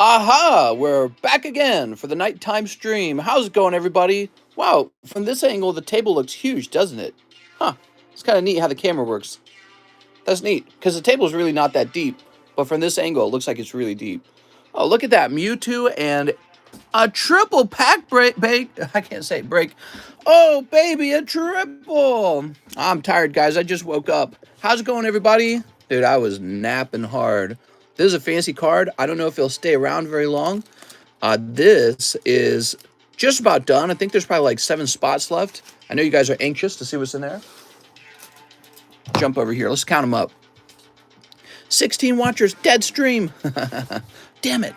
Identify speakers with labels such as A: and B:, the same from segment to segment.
A: Aha! We're back again for the nighttime stream. How's it going, everybody? Wow, from this angle, the table looks huge, doesn't it? Huh. It's kind of neat how the camera works. That's neat, because the table is really not that deep, but from this angle, it looks like it's really deep. Oh, look at that. MEW2 and a triple pack break. I can't say break. Oh, baby, a triple. I'm tired, guys. I just woke up. How's it going, everybody? Dude, I was napping hard. This is a fancy card. I don't know if it'll stay around very long. This is just about done. I think there's probably like 7 spots left. I know you guys are anxious to see what's in there. Jump over here. Let's count them up. 16 watchers, dead stream. Damn it.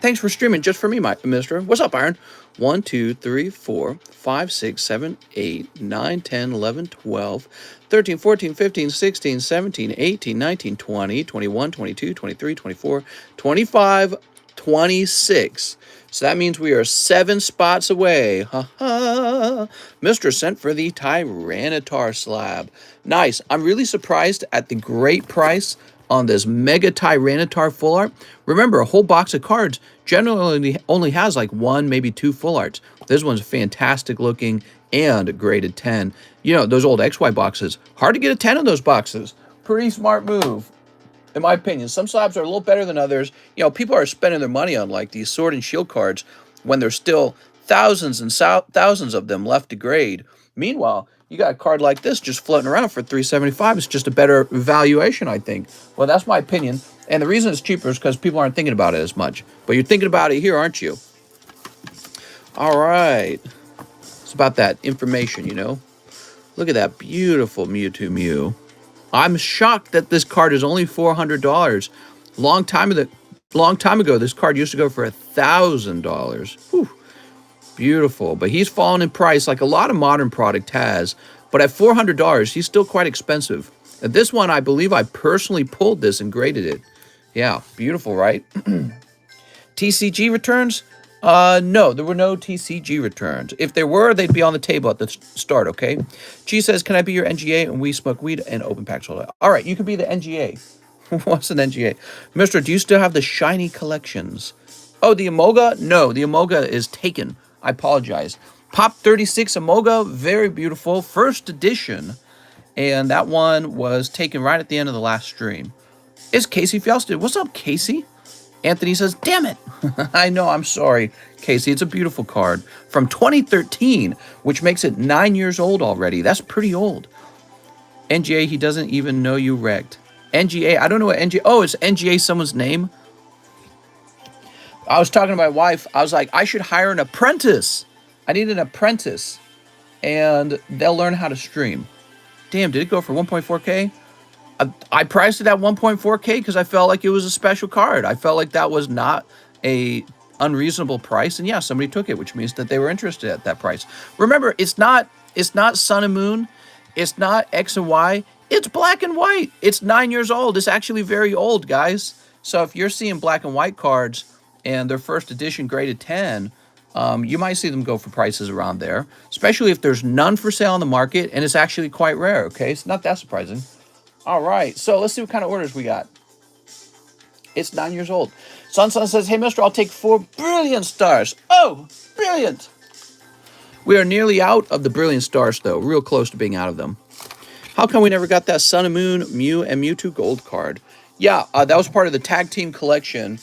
A: Thanks for streaming just for me, my mister. What's up, Iron? 1, 2, 3, 4, 5, 6, 7, 8, 9, 10, 11, 12, 13, 14, 15, 16, 17, 18, 19, 20, 21, 22, 23, 24, 25, 26. So that means we are 7 spots away. Ha ha. Mr. sent for the Tyranitar slab. Nice. I'm really surprised at the great price on this Mega Tyranitar full art. Remember, a whole box of cards generally only has like 1, maybe 2 full arts. This one's fantastic looking and graded 10. You know, those old XY boxes, hard to get a 10 in those boxes. Pretty smart move, in my opinion. Some slabs are a little better than others. You know, people are spending their money on like these Sword and Shield cards when there's still thousands and thousands of them left to grade. Meanwhile, you got a card like this just floating around for $375. It's just a better valuation, I think. Well, that's my opinion. And the reason it's cheaper is because people aren't thinking about it as much. But you're thinking about it here, aren't you? All right. It's about that information, you know. Look at that beautiful MEW2 MEW. I'm shocked that this card is only $400. Long time ago, this card used to go for $1,000. Beautiful, but he's fallen in price like a lot of modern product has. But at $400, he's still quite expensive. And this one, I believe I personally pulled this and graded it. Yeah, beautiful, right? TCG returns? No, there were no TCG returns. If there were, they'd be on the table at the start, okay? G says, can I be your NGA? And we smoke weed and open packs. All right, you can be the NGA. What's an NGA? Mister, do you still have the shiny collections? Oh, the Amoga? No, the Amoga is taken. I apologize. Pop 36 Amoga, very beautiful. First edition. And that one was taken right at the end of the last stream. It's Casey Fjelsted. What's up, Casey? Anthony says, damn it. I know, I'm sorry, Casey. It's a beautiful card from 2013, which makes it 9 years old already. That's pretty old. NGA, he doesn't even know you wrecked. NGA, I don't know what NGA. Oh, it's NGA someone's name? I was talking to my wife. I was like, I should hire an apprentice. I need an apprentice. And they'll learn how to stream. Damn, did it go for 1.4K? I priced it at 1.4K because I felt like it was a special card. I felt like that was not a unreasonable price. And yeah, somebody took it, which means that they were interested at that price. Remember, it's not Sun and Moon. It's not X and Y. It's black and white. It's 9 years old. It's actually very old, guys. So if you're seeing black and white cards and their first edition graded 10, you might see them go for prices around there, especially if there's none for sale on the market and it's actually quite rare, okay? It's not that surprising. All right, so let's see what kind of orders we got. It's 9 years old. Sun says, hey, mister, I'll take 4 brilliant stars. Oh, brilliant. We are nearly out of the brilliant stars, though. Real close to being out of them. How come we never got that Sun and Moon, Mew, and MEW2 gold card? Yeah, that was part of the tag team collection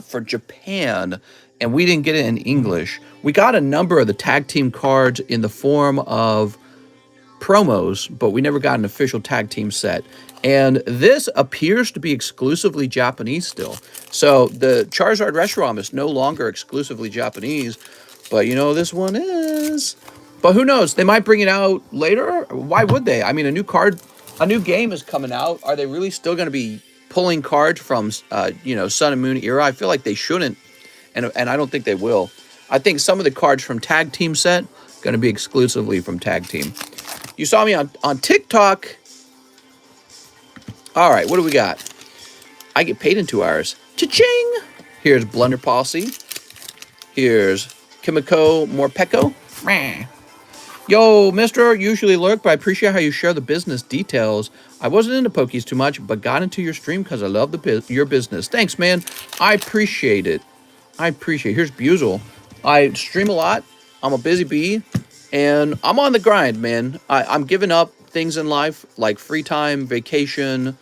A: for Japan, and we didn't get it in English. We got a number of the tag team cards in the form of promos, but we never got an official tag team set. And this appears to be exclusively Japanese still. So the Charizard Reshiram is no longer exclusively Japanese, but you know, this one is. But who knows? They might bring it out later. Why would they? I mean, a new game is coming out. Are they really still going to be pulling cards from, you know, Sun and Moon era? I feel like they shouldn't, and I don't think they will. I think some of the cards from Tag Team set going to be exclusively from Tag Team. You saw me on TikTok. All right, what do we got? I get paid in 2 hours. Cha-ching! Here's Blunder Policy. Here's Kimiko Morpeko. Yo, Mister, usually lurk, but I appreciate how you share the business details. I wasn't into pokies too much, but got into your stream because I love your business. Thanks, man. I appreciate it. I appreciate it. Here's Buzel. I stream a lot. I'm a busy bee, and I'm on the grind, man. I'm giving up things in life like free time, vacation.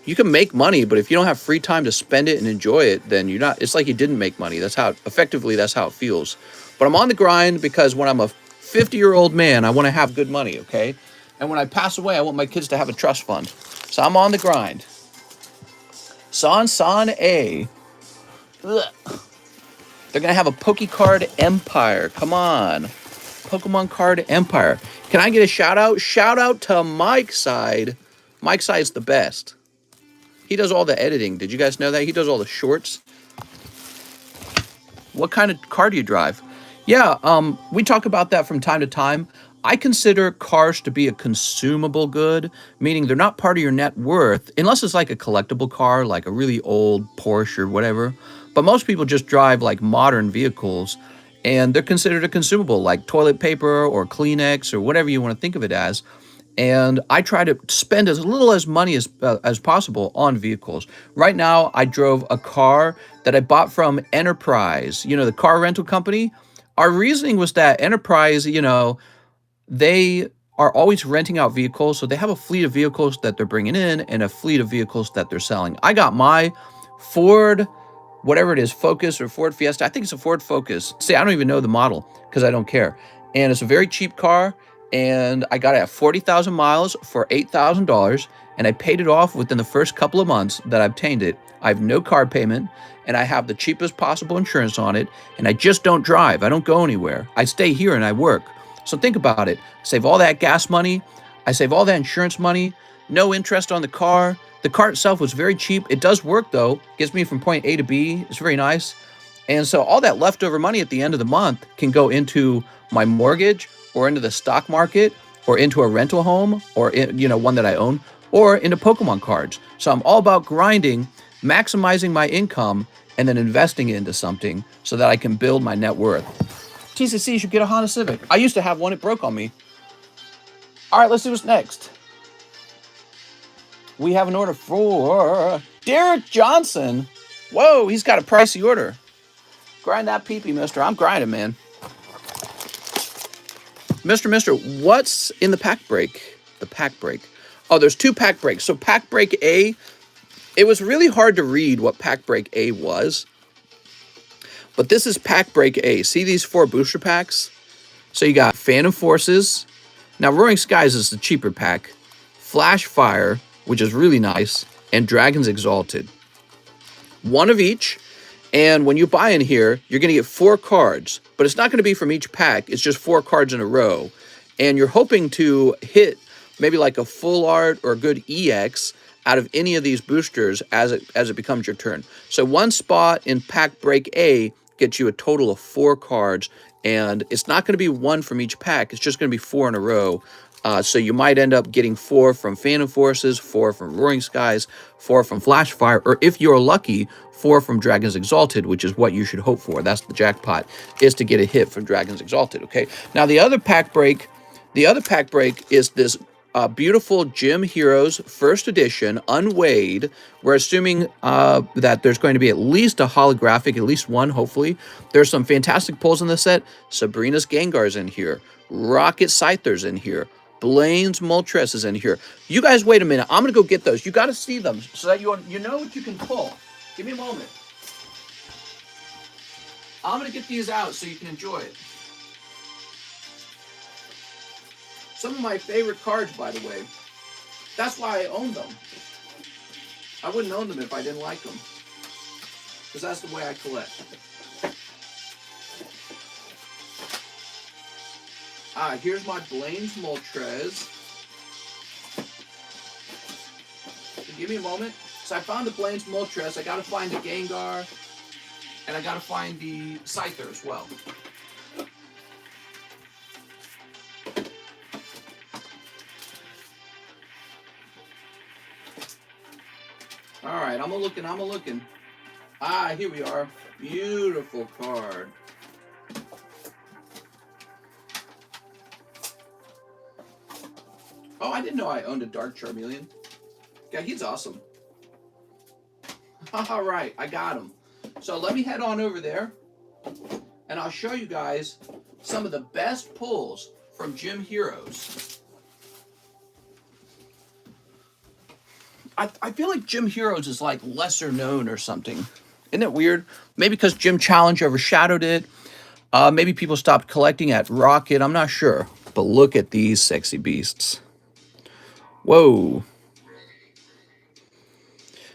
A: You can make money, but if you don't have free time to spend it and enjoy it, then you're not. It's like you didn't make money. That's how effectively that's how it feels. But I'm on the grind because when I'm a 50-year-old man, I want to have good money, okay? And when I pass away, I want my kids to have a trust fund. So I'm on the grind. San A. Ugh. They're gonna have a Pokecard Empire. Come on. Pokemon Card Empire. Can I get a shout out? Shout out to Mike Side. Mike Side's the best. He does all the editing. Did you guys know that? He does all the shorts. What kind of car do you drive? Yeah, we talk about that from time to time. I consider cars to be a consumable good, meaning they're not part of your net worth, unless it's like a collectible car, like a really old Porsche or whatever. But most people just drive like modern vehicles, and they're considered a consumable, like toilet paper or Kleenex or whatever you want to think of it as. And I try to spend as little as money as possible on vehicles. Right now, I drove a car that I bought from Enterprise, the car rental company. Our reasoning was that Enterprise, they are always renting out vehicles, so they have a fleet of vehicles that they're bringing in and a fleet of vehicles that they're selling. I got my Ford, whatever it is, Focus or Ford Fiesta. I think it's a Ford Focus. See, I don't even know the model because I don't care. And it's a very cheap car, and I got it at 40,000 miles for $8,000, and I paid it off within the first couple of months that I obtained it. I have no car payment, and I have the cheapest possible insurance on it, and I just don't drive. I don't go anywhere. I stay here and I work. So think about it. Save all that gas money. I save all that insurance money. No interest on the car. The car itself was very cheap. It does work though. Gets me from point A to B. It's very nice. And so all that leftover money at the end of the month can go into my mortgage or into the stock market or into a rental home or one that I own or into Pokemon cards. So I'm all about grinding, maximizing my income, and then investing it into something so that I can build my net worth. TCC should get a Honda Civic. I used to have one. It broke on me. All right, let's see what's next. We have an order for Derek Johnson. Whoa, he's got a pricey order. Grind that pee-pee, mister. I'm grinding, man. Mister, what's in the pack break? The pack break. Oh, there's two pack breaks. So pack break A, it was really hard to read what pack break A was. But this is pack break A. See these 4 booster packs? So you got Phantom Forces. Now, Roaring Skies is the cheaper pack. Flash Fire, which is really nice. And Dragons Exalted. One of each. And when you buy in here, you're going to get 4 cards. But it's not going to be from each pack. It's just 4 cards in a row. And you're hoping to hit maybe like a full art or a good EX out of any of these boosters as it becomes your turn. So one spot in pack break A gets you a total of 4 cards, and it's not going to be 1 from each pack. It's just going to be 4 in a row. So you might end up getting 4 from Phantom Forces, 4 from Roaring Skies, 4 from Flash Fire, or if you're lucky, 4 from Dragons Exalted, which is what you should hope for. That's the jackpot, is to get a hit from Dragons Exalted, okay? Now the other pack break is this beautiful Gym Heroes First Edition, unweighed. We're assuming that there's going to be at least a holographic, at least one, hopefully. There's some fantastic pulls in the set. Sabrina's Gengar's in here. Rocket Scyther's in here. Blaine's Moltres is in here. You guys wait a minute. I'm going to go get those. You got to see them so that you know what you can pull. Give me a moment. I'm going to get these out so you can enjoy it. Some of my favorite cards, by the way. That's why I own them. I wouldn't own them if I didn't like them. Because that's the way I collect. Here's my Blaine's Moltres. Give me a moment. So I found the Blaine's Moltres. I got to find the Gengar. And I got to find the Scyther as well. All right, I'm looking. Here we are. Beautiful card. Oh, I didn't know I owned a Dark Charmeleon. Yeah, he's awesome. All right, I got him. So let me head on over there, and I'll show you guys some of the best pulls from Gym Heroes. I feel like Gym Heroes is like lesser known or something. Isn't it weird? Maybe because Gym Challenge overshadowed it. Maybe people stopped collecting at Rocket. I'm not sure. But look at these sexy beasts. Whoa.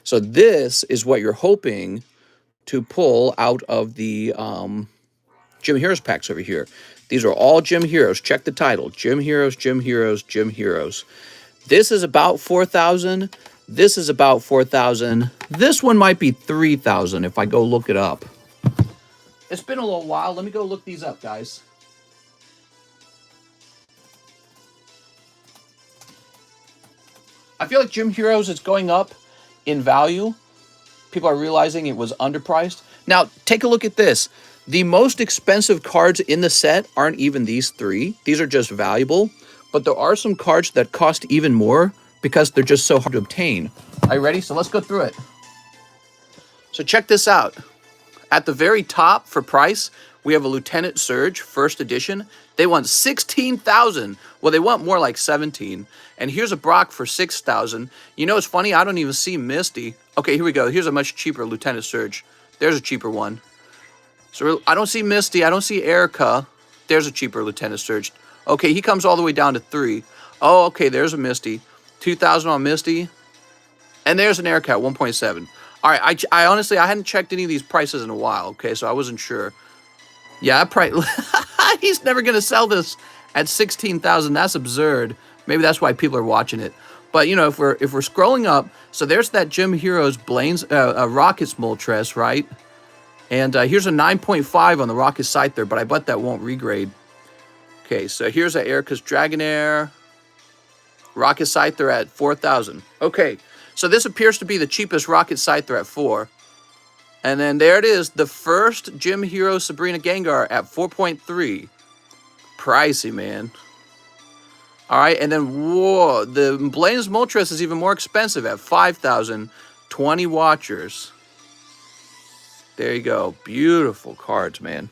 A: So this is what you're hoping to pull out of the Gym Heroes packs over here. These are all Gym Heroes. Check the title. Gym Heroes, Gym Heroes, Gym Heroes. This is about 4,000. This is about 4,000. This one might be 3,000 if I go look it up. It's been a little while. Let me go look these up, guys. I feel like Gym Heroes is going up in value. People are realizing it was underpriced. Now, take a look at this. The most expensive cards in the set aren't even these three. These are just valuable. But there are some cards that cost even more because they're just so hard to obtain. Are you ready? So let's go through it. So check this out. At the very top for price, we have a Lieutenant Surge, first edition. They want 16,000. Well, they want more like 17. And here's a Brock for 6,000. You know, it's funny. I don't even see Misty. Okay, here we go. Here's a much cheaper Lieutenant Surge. There's a cheaper one. So I don't see Misty. I don't see Erica. There's a cheaper Lieutenant Surge. Okay, he comes all the way down to 3. Oh, okay, there's a Misty. 2,000 on Misty. And there's an Erica at 1.7. All right, I honestly, I hadn't checked any of these prices in a while, okay, so I wasn't sure. Yeah, he's never going to sell this at 16,000. That's absurd. Maybe that's why people are watching it. But, you know, if we're scrolling up, so there's that Gym Heroes Blaine's Rocket's Moltres, right? And here's a 9.5 on the Rocket Scyther, but I bet that won't regrade. Okay, so here's a Erica's Dragonair. Rocket Scyther at 4,000. Okay, so this appears to be the cheapest Rocket Scyther at 4. And then there it is, the first Gym Hero Sabrina Gengar at 4.3. Pricey, man. All right, and then, whoa, the Blaine's Moltres is even more expensive at 5,000. 20 Watchers. There you go. Beautiful cards, man.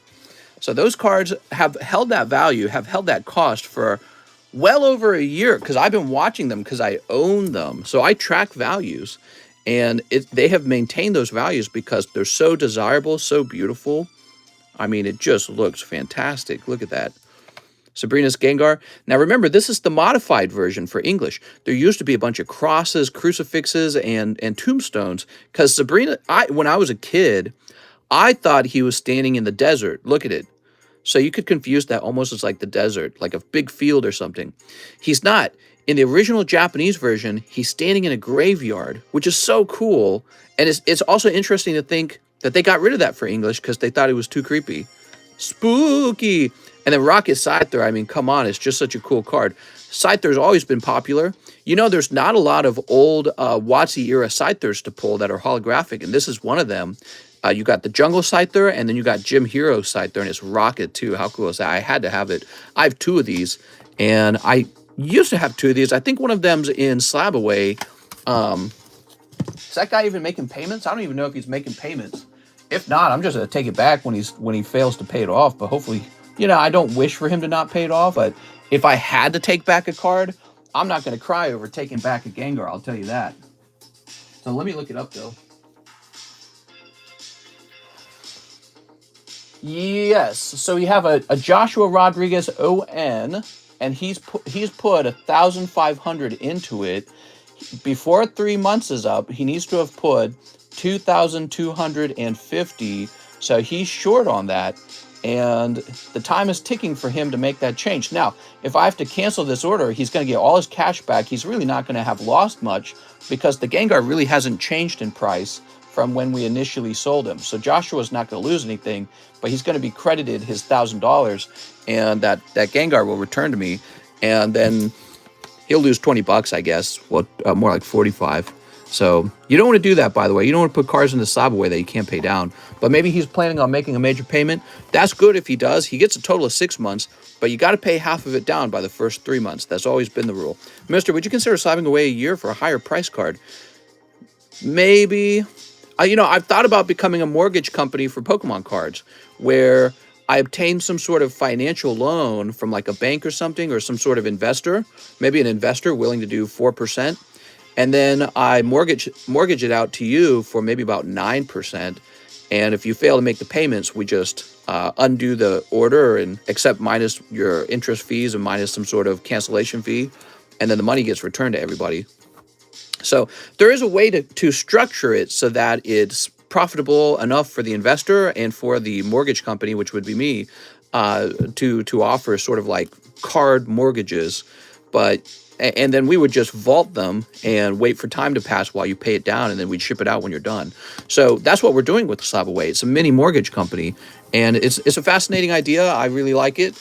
A: So those cards have held that value, have held that cost for well over a year because I've been watching them because I own them. So I track values, and they have maintained those values because they're so desirable, so beautiful. I mean, it just looks fantastic. Look at that. Sabrina's Gengar. Now remember, this is the modified version for English. There used to be a bunch of crosses, crucifixes, and tombstones because Sabrina, when I was a kid, I thought he was standing in the desert. Look at it. So you could confuse that almost as like the desert, like a big field or something. He's not. In the original Japanese version, he's standing in a graveyard, which is so cool. And it's also interesting to think that they got rid of that for English because they thought it was too creepy. Spooky. And then Rocket Scyther, I mean, come on, it's just such a cool card. Scyther's always been popular. You know, there's not a lot of old WotC-era Scythers to pull that are holographic, and this is one of them. You got the Jungle Scyther, and then you got Gym Hero Scyther, and it's Rocket, too. How cool is that? I had to have it. I have 2 of these, and I used to have 2 of these. I think one of them's in SLAB-AWAY. Is that guy even making payments? I don't even know if he's making payments. If not, I'm just going to take it back when he fails to pay it off, but hopefully, you know, I don't wish for him to not pay it off, but if I had to take back a card, I'm not going to cry over taking back a Gengar, I'll tell you that. So let me look it up, though. Yes, so we have a Joshua Rodriguez ON, and he's put 1,500 into it. Before 3 months is up, he needs to have put 2,250, so he's short on that, and the time is ticking for him to make that change. Now, if I have to cancel this order, he's going to get all his cash back. He's really not going to have lost much because the Gengar really hasn't changed in price from when we initially sold him. So Joshua's not going to lose anything, but he's going to be credited his $1,000, and that Gengar will return to me, and then he'll lose 20 bucks, I guess. Well, more like 45. So you don't want to do that, by the way. You don't want to put cars into SLAB-AWAY that you can't pay down. But maybe he's planning on making a major payment. That's good if he does. He gets a total of 6 months, but you got to pay half of it down by the first 3 months. That's always been the rule. Mister, would you consider slabbing away a year for a higher price card? Maybe. You know, I've thought about becoming a mortgage company for Pokemon cards, where I obtain some sort of financial loan from like a bank or something, or some sort of investor, maybe an investor willing to do 4%. And then I mortgage it out to you for maybe about 9%. And if you fail to make the payments, we just undo the order and accept minus your interest fees and minus some sort of cancellation fee. And then the money gets returned to everybody. So there is a way to structure it so that it's profitable enough for the investor and for the mortgage company, which would be me, to offer sort of like card mortgages. And then we would just vault them and wait for time to pass while you pay it down, and then we'd ship it out when you're done. So that's what we're doing with the SLAB-AWAY. It's a mini mortgage company, and it's a fascinating idea. I really like it.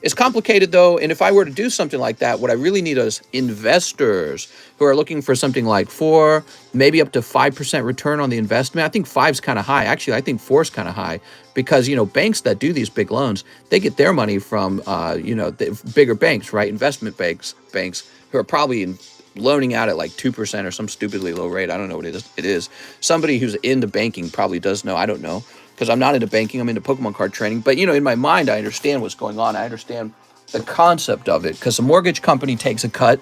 A: It's complicated, though, and if I were to do something like that, what I really need is investors who are looking for something like 4, maybe up to 5% return on the investment. I think 5's kind of high. Actually, I think 4's kind of high because, you know, banks that do these big loans, they get their money from, you know, the bigger banks, right? Investment banks who are probably loaning out at like 2% or some stupidly low rate. I don't know what it is. Somebody who's into banking probably does know. I don't know, because I'm not into banking. I'm into Pokemon card trading. But, you know, in my mind, I understand what's going on. I understand the concept of it, because a mortgage company takes a cut.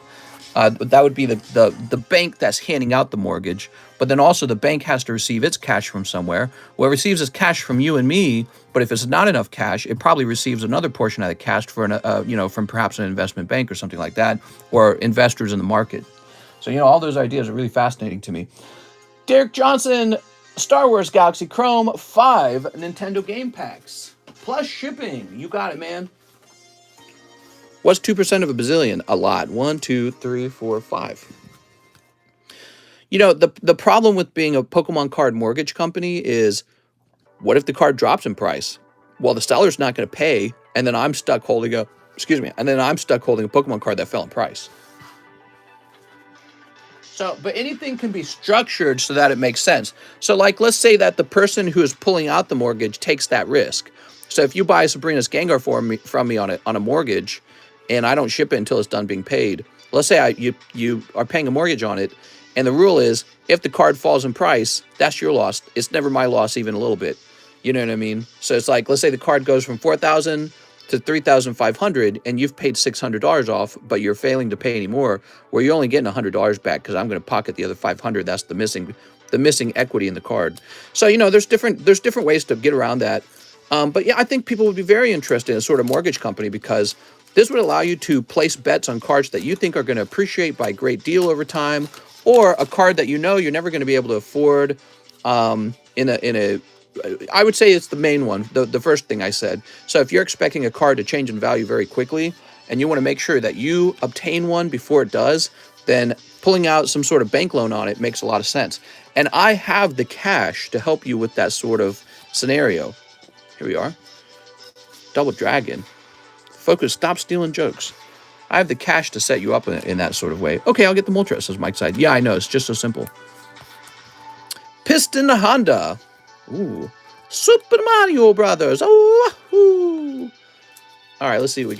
A: That would be the bank that's handing out the mortgage. But then also the bank has to receive its cash from somewhere. Well, it receives its cash from you and me. But if it's not enough cash, it probably receives another portion of the cash for you know, from perhaps an investment bank or something like that, or investors in the market. So, you know, all those ideas are really fascinating to me. Derek Johnson, Star Wars Galaxy Chrome, 5 Nintendo game packs plus shipping. You got it, man. What's 2% of a bazillion? A lot. 1, 2, 3, 4, 5. You know, the problem with being a Pokemon card mortgage company is, what if the card drops in price? Well, the seller's not going to pay, and then I'm stuck holding a Pokemon card that fell in price. So, but anything can be structured so that it makes sense. So, like, let's say that the person who is pulling out the mortgage takes that risk. So, if you buy Sabrina's Gengar from me on a mortgage, and I don't ship it until it's done being paid, let's say you are paying a mortgage on it, and the rule is, if the card falls in price, that's your loss. It's never my loss even a little bit. You know what I mean? So it's like, let's say the card goes from $4,000 to $3,500, and you've paid $600 off, but you're failing to pay any more. Well, you're only getting $100 back because I'm going to pocket the other $500. That's the missing equity in the card. So, you know, there's different ways to get around that. But yeah, I think people would be very interested in a sort of mortgage company, because this would allow you to place bets on cards that you think are going to appreciate by a great deal over time, or a card that you know you're never going to be able to afford. I would say it's the main one, the first thing I said. So if you're expecting a card to change in value very quickly, and you want to make sure that you obtain one before it does, then pulling out some sort of bank loan on it makes a lot of sense. And I have the cash to help you with that sort of scenario. Here we are. Double Dragon. Focus, stop stealing jokes. I have the cash to set you up in that sort of way. Okay, I'll get the Moltres, says Mike Side. Yeah, I know, it's just so simple. Piston Honda. Ooh. Super Mario Brothers. Oh, wahoo. All right, let's see what we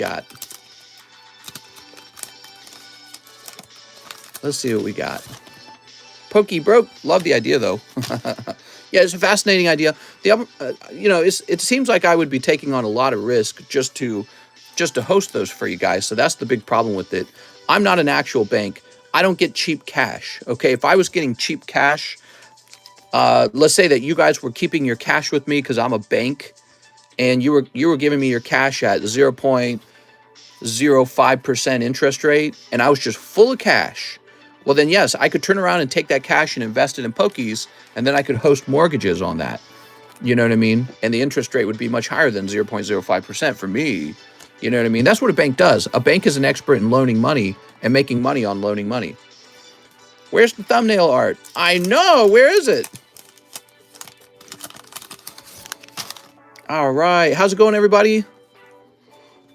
A: got. Pokey Broke. Love the idea, though. Yeah, it's a fascinating idea. You know, it seems like I would be taking on a lot of risk just to host those for you guys. So that's the big problem with it. I'm not an actual bank. I don't get cheap cash. Okay, if I was getting cheap cash, let's say that you guys were keeping your cash with me because I'm a bank, and you were giving me your cash at 0.05% interest rate, and I was just full of cash. Well, then yes, I could turn around and take that cash and invest it in Pokies, and then I could host mortgages on that. You know what I mean? And the interest rate would be much higher than 0.05% for me. You know what I mean? That's what a bank does. A bank is an expert in loaning money and making money on loaning money. Where's the thumbnail art? I know. Where is it? All right. How's it going, everybody?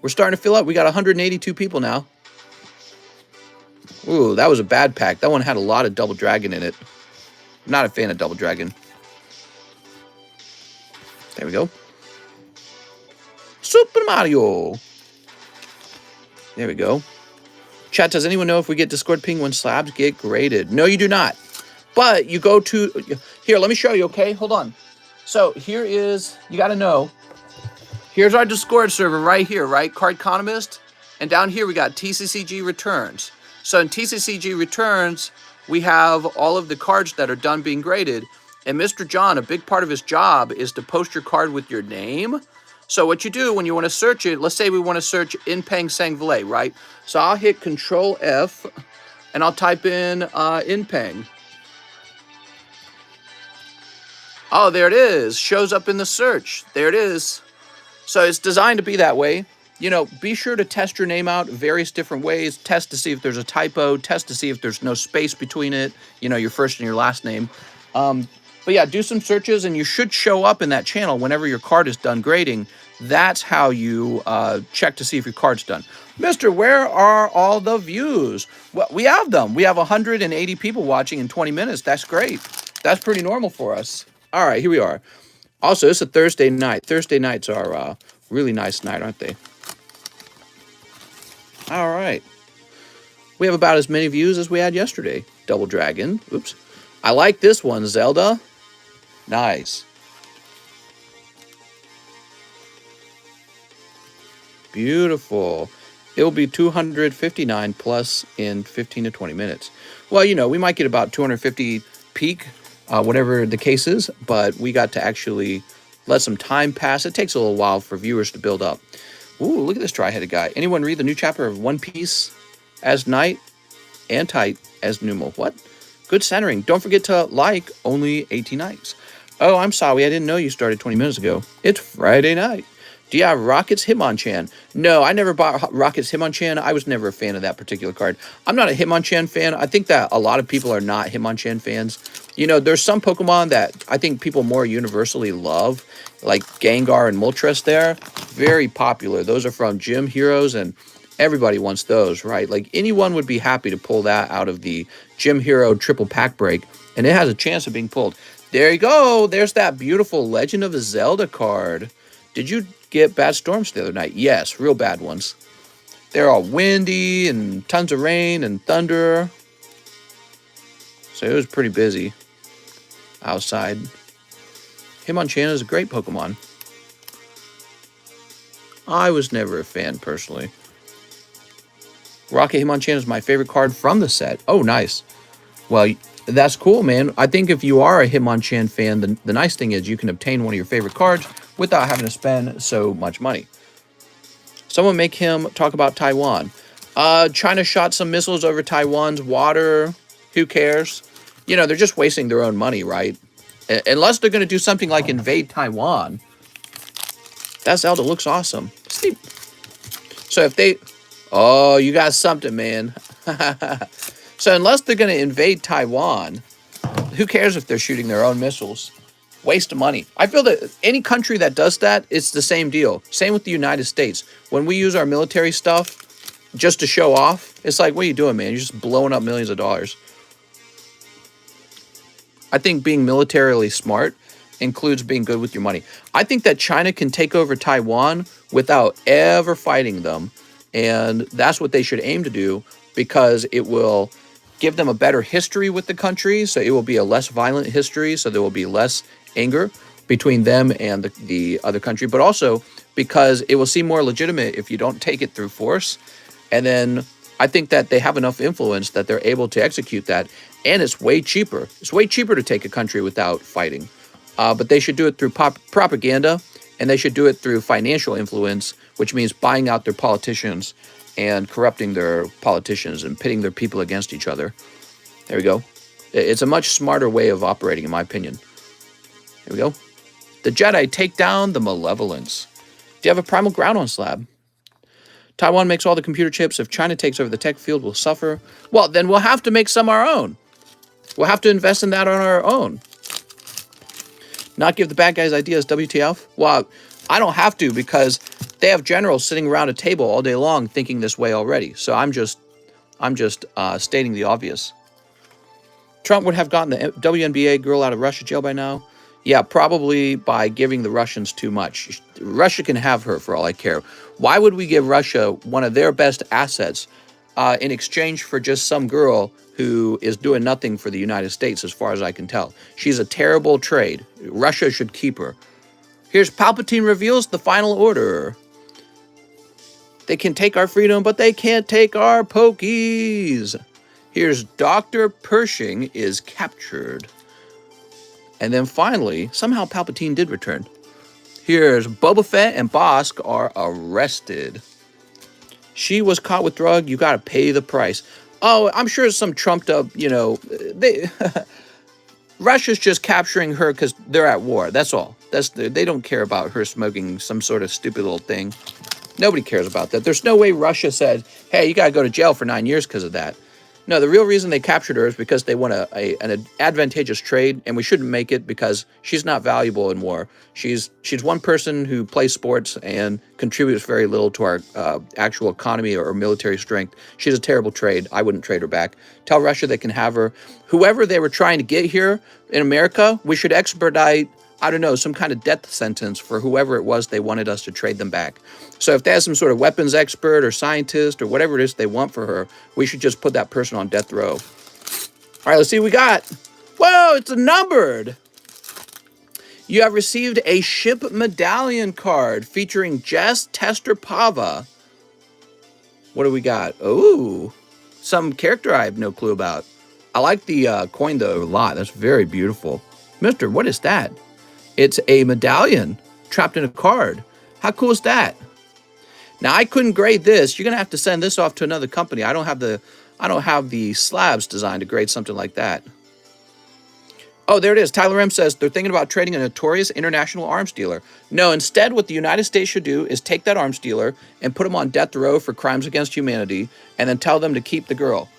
A: We're starting to fill up. We got 182 people now. Ooh, that was a bad pack. That one had a lot of Double Dragon in it. Not a fan of Double Dragon. There we go. Super Mario. There we go. Chat, does anyone know if we get Discord ping when slabs get graded? No, you do not. But you go to... Here, let me show you, okay? Hold on. So here is... You got to know. Here's our Discord server right here, right? Cardconomist. And down here we got TCCG returns. So in TCCG returns, we have all of the cards that are done being graded. And Mr. John, a big part of his job is to post your card with your name. So what you do when you want to search it, let's say we want to search Inpeng Sangvale, right? So I'll hit Control F and I'll type in Inpeng. Oh, there it is. Shows up in the search. There it is. So it's designed to be that way. You know, be sure to test your name out various different ways. Test to see if there's a typo. Test to see if there's no space between it. You know, your first and your last name. But yeah, do some searches and you should show up in that channel whenever your card is done grading. That's how you check to see if your card's done. Mister, where are all the views? Well, we have them. We have 180 people watching in 20 minutes. That's great. That's pretty normal for us. All right, here we are. Also, it's a Thursday night. Thursday nights are a really nice night, aren't they? All right. We have about as many views as we had yesterday. Double Dragon. Oops. I like this one, Zelda. Nice. Beautiful. It'll be 259 plus in 15 to 20 minutes. Well, you know, we might get about 250 peak, whatever the case is, but we got to actually let some time pass. It takes a little while for viewers to build up. Ooh, look at this dry-headed guy. Anyone read the new chapter of One Piece as Knight and Tight as Numo? What? Good centering. Don't forget to like only 18 nights. Oh, I'm sorry. I didn't know you started 20 minutes ago. It's Friday night. Do you have Rocket's Hitmonchan? No, I never bought Rocket's Hitmonchan. I was never a fan of that particular card. I'm not a Hitmonchan fan. I think that a lot of people are not Hitmonchan fans. You know, there's some Pokemon that I think people more universally love, like Gengar and Moltres there. Very popular. Those are from Gym Heroes, and everybody wants those, right? Like, anyone would be happy to pull that out of the Gym Hero triple pack break, and it has a chance of being pulled. There you go. There's that beautiful Legend of Zelda card. Did you get bad storms the other night? Yes, real bad ones. They're all windy and tons of rain and thunder. So it was pretty busy outside. Hitmonchan is a great Pokemon. I was never a fan personally. Rocket Hitmonchan is my favorite card from the set. Oh, nice. Well, that's cool, man. I think if you are a Hitmonchan fan, the nice thing is you can obtain one of your favorite cards without having to spend so much money. Someone make him talk about Taiwan. China shot some missiles over Taiwan's water. Who cares? You know, they're just wasting their own money, right? Unless they're going to do something like invade Taiwan. That Zelda looks awesome. Sleep. So if they... Oh, you got something, man. So unless they're going to invade Taiwan, who cares if they're shooting their own missiles? Waste of money. I feel that any country that does that, it's the same deal. Same with the United States. When we use our military stuff just to show off, it's like, what are you doing, man? You're just blowing up millions of dollars. I think being militarily smart includes being good with your money. I think that China can take over Taiwan without ever fighting them. And that's what they should aim to do, because it will give them a better history with the country. So it will be a less violent history. So there will be less anger between them and the other country. But also because it will seem more legitimate if you don't take it through force. And then I think that they have enough influence that they're able to execute that. And it's way cheaper. It's way cheaper to take a country without fighting. But they should do it through propaganda, and they should do it through financial influence, which means buying out their politicians and corrupting their politicians and pitting their people against each other. There we go. It's a much smarter way of operating, in my opinion. Here we go. The Jedi take down the Malevolence. Do you have a primal ground on Slab? Taiwan makes all the computer chips. If China takes over the tech field, we'll suffer. Well, then we'll have to make some our own. We'll have to invest in that on our own. Not give the bad guys ideas, WTF? Well, I don't have to, because they have generals sitting around a table all day long thinking this way already. So I'm just I'm just stating the obvious. Trump would have gotten the WNBA girl out of Russia jail by now. Yeah, probably by giving the Russians too much. Russia can have her for all I care. Why would we give Russia one of their best assets in exchange for just some girl who is doing nothing for the United States, as far as I can tell? She's a terrible trade. Russia should keep her. Here's Palpatine reveals the final order. They can take our freedom, but they can't take our pokies. Here's Dr. Pershing is captured. And then finally, somehow Palpatine did return. Here's Boba Fett and Bossk are arrested. She was caught with drug. You got to pay the price. Oh, I'm sure some trumped up, Russia's just capturing her because they're at war. That's all. They don't care about her smoking some sort of stupid little thing. Nobody cares about that. There's no way Russia said, hey, you got to go to jail for 9 years because of that. No, the real reason they captured her is because they want an advantageous trade, and we shouldn't make it because she's not valuable in war. She's one person who plays sports and contributes very little to our actual economy or military strength. She's a terrible trade. I wouldn't trade her back. Tell Russia they can have her. Whoever they were trying to get here in America, we should expedite, I don't know, some kind of death sentence for whoever it was they wanted us to trade them back. So if they have some sort of weapons expert or scientist or whatever it is they want for her, we should just put that person on death row. All right, let's see what we got. Whoa, it's numbered. You have received a ship medallion card featuring Jess Tester Pava. What do we got? Oh, some character I have no clue about. I like the coin, though, a lot. That's very beautiful. Mister, what is that? It's a medallion trapped in a card. How cool is that? Now, I couldn't grade this. You're going to have to send this off to another company. I don't have the Slabs design to grade something like that. Oh, there it is. Tyler M says they're thinking about trading a notorious international arms dealer. No, instead, what the United States should do is take that arms dealer and put him on death row for crimes against humanity and then tell them to keep the girl.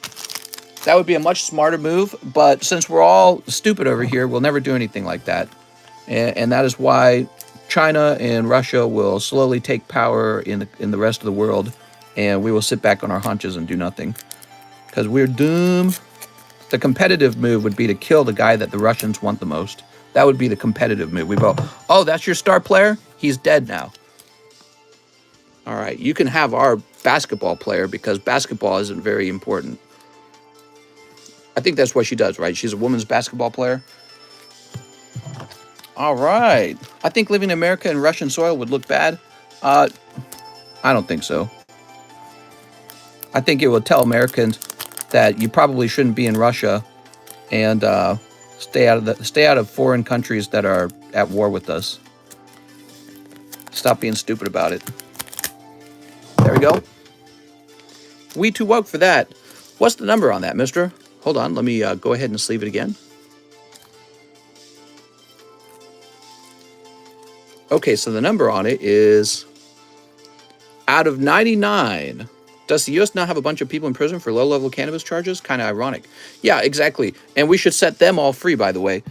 A: That would be a much smarter move, but since we're all stupid over here, we'll never do anything like that. And that is why China and Russia will slowly take power in the rest of the world, and we will sit back on our haunches and do nothing. Because we're doomed. The competitive move would be to kill the guy that the Russians want the most. That would be the competitive move. We go, oh, that's your star player? He's dead now. All right, you can have our basketball player because basketball isn't very important. I think that's what she does, right? She's a women's basketball player. All right. I think living in America and Russian soil would look bad. I don't think so. I think it would tell Americans that you probably shouldn't be in Russia and stay out of foreign countries that are at war with us. Stop being stupid about it. There we go. We too woke for that. What's the number on that, mister? Hold on. Let me go ahead and sleeve it again. Okay, so the number on it is out of 99. Does the U.S. now have a bunch of people in prison for low-level cannabis charges? Kind of ironic. Yeah, exactly. And we should set them all free, by the way.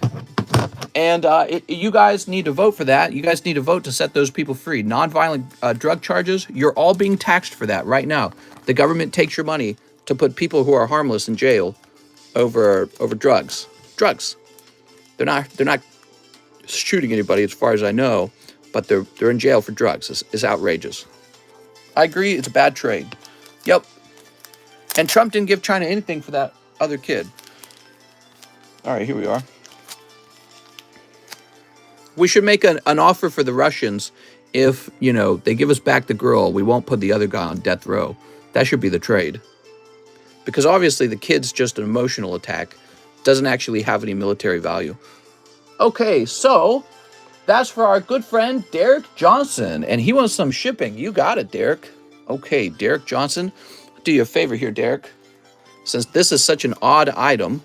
A: And you guys need to vote for that. You guys need to vote to set those people free. Nonviolent drug charges, you're all being taxed for that right now. The government takes your money to put people who are harmless in jail over drugs. Drugs. They're not shooting anybody as far as I know, but they're in jail for drugs. It's outrageous. I agree, it's a bad trade. Yep. And Trump didn't give China anything for that other kid. All right, here we are. We should make an offer for the Russians. If, they give us back the girl, we won't put the other guy on death row. That should be the trade. Because obviously the kid's just an emotional attack. Doesn't actually have any military value. Okay, so that's for our good friend Derek Johnson. And he wants some shipping. You got it, Derek. Okay, Derek Johnson. Do you a favor here, Derek. Since this is such an odd item,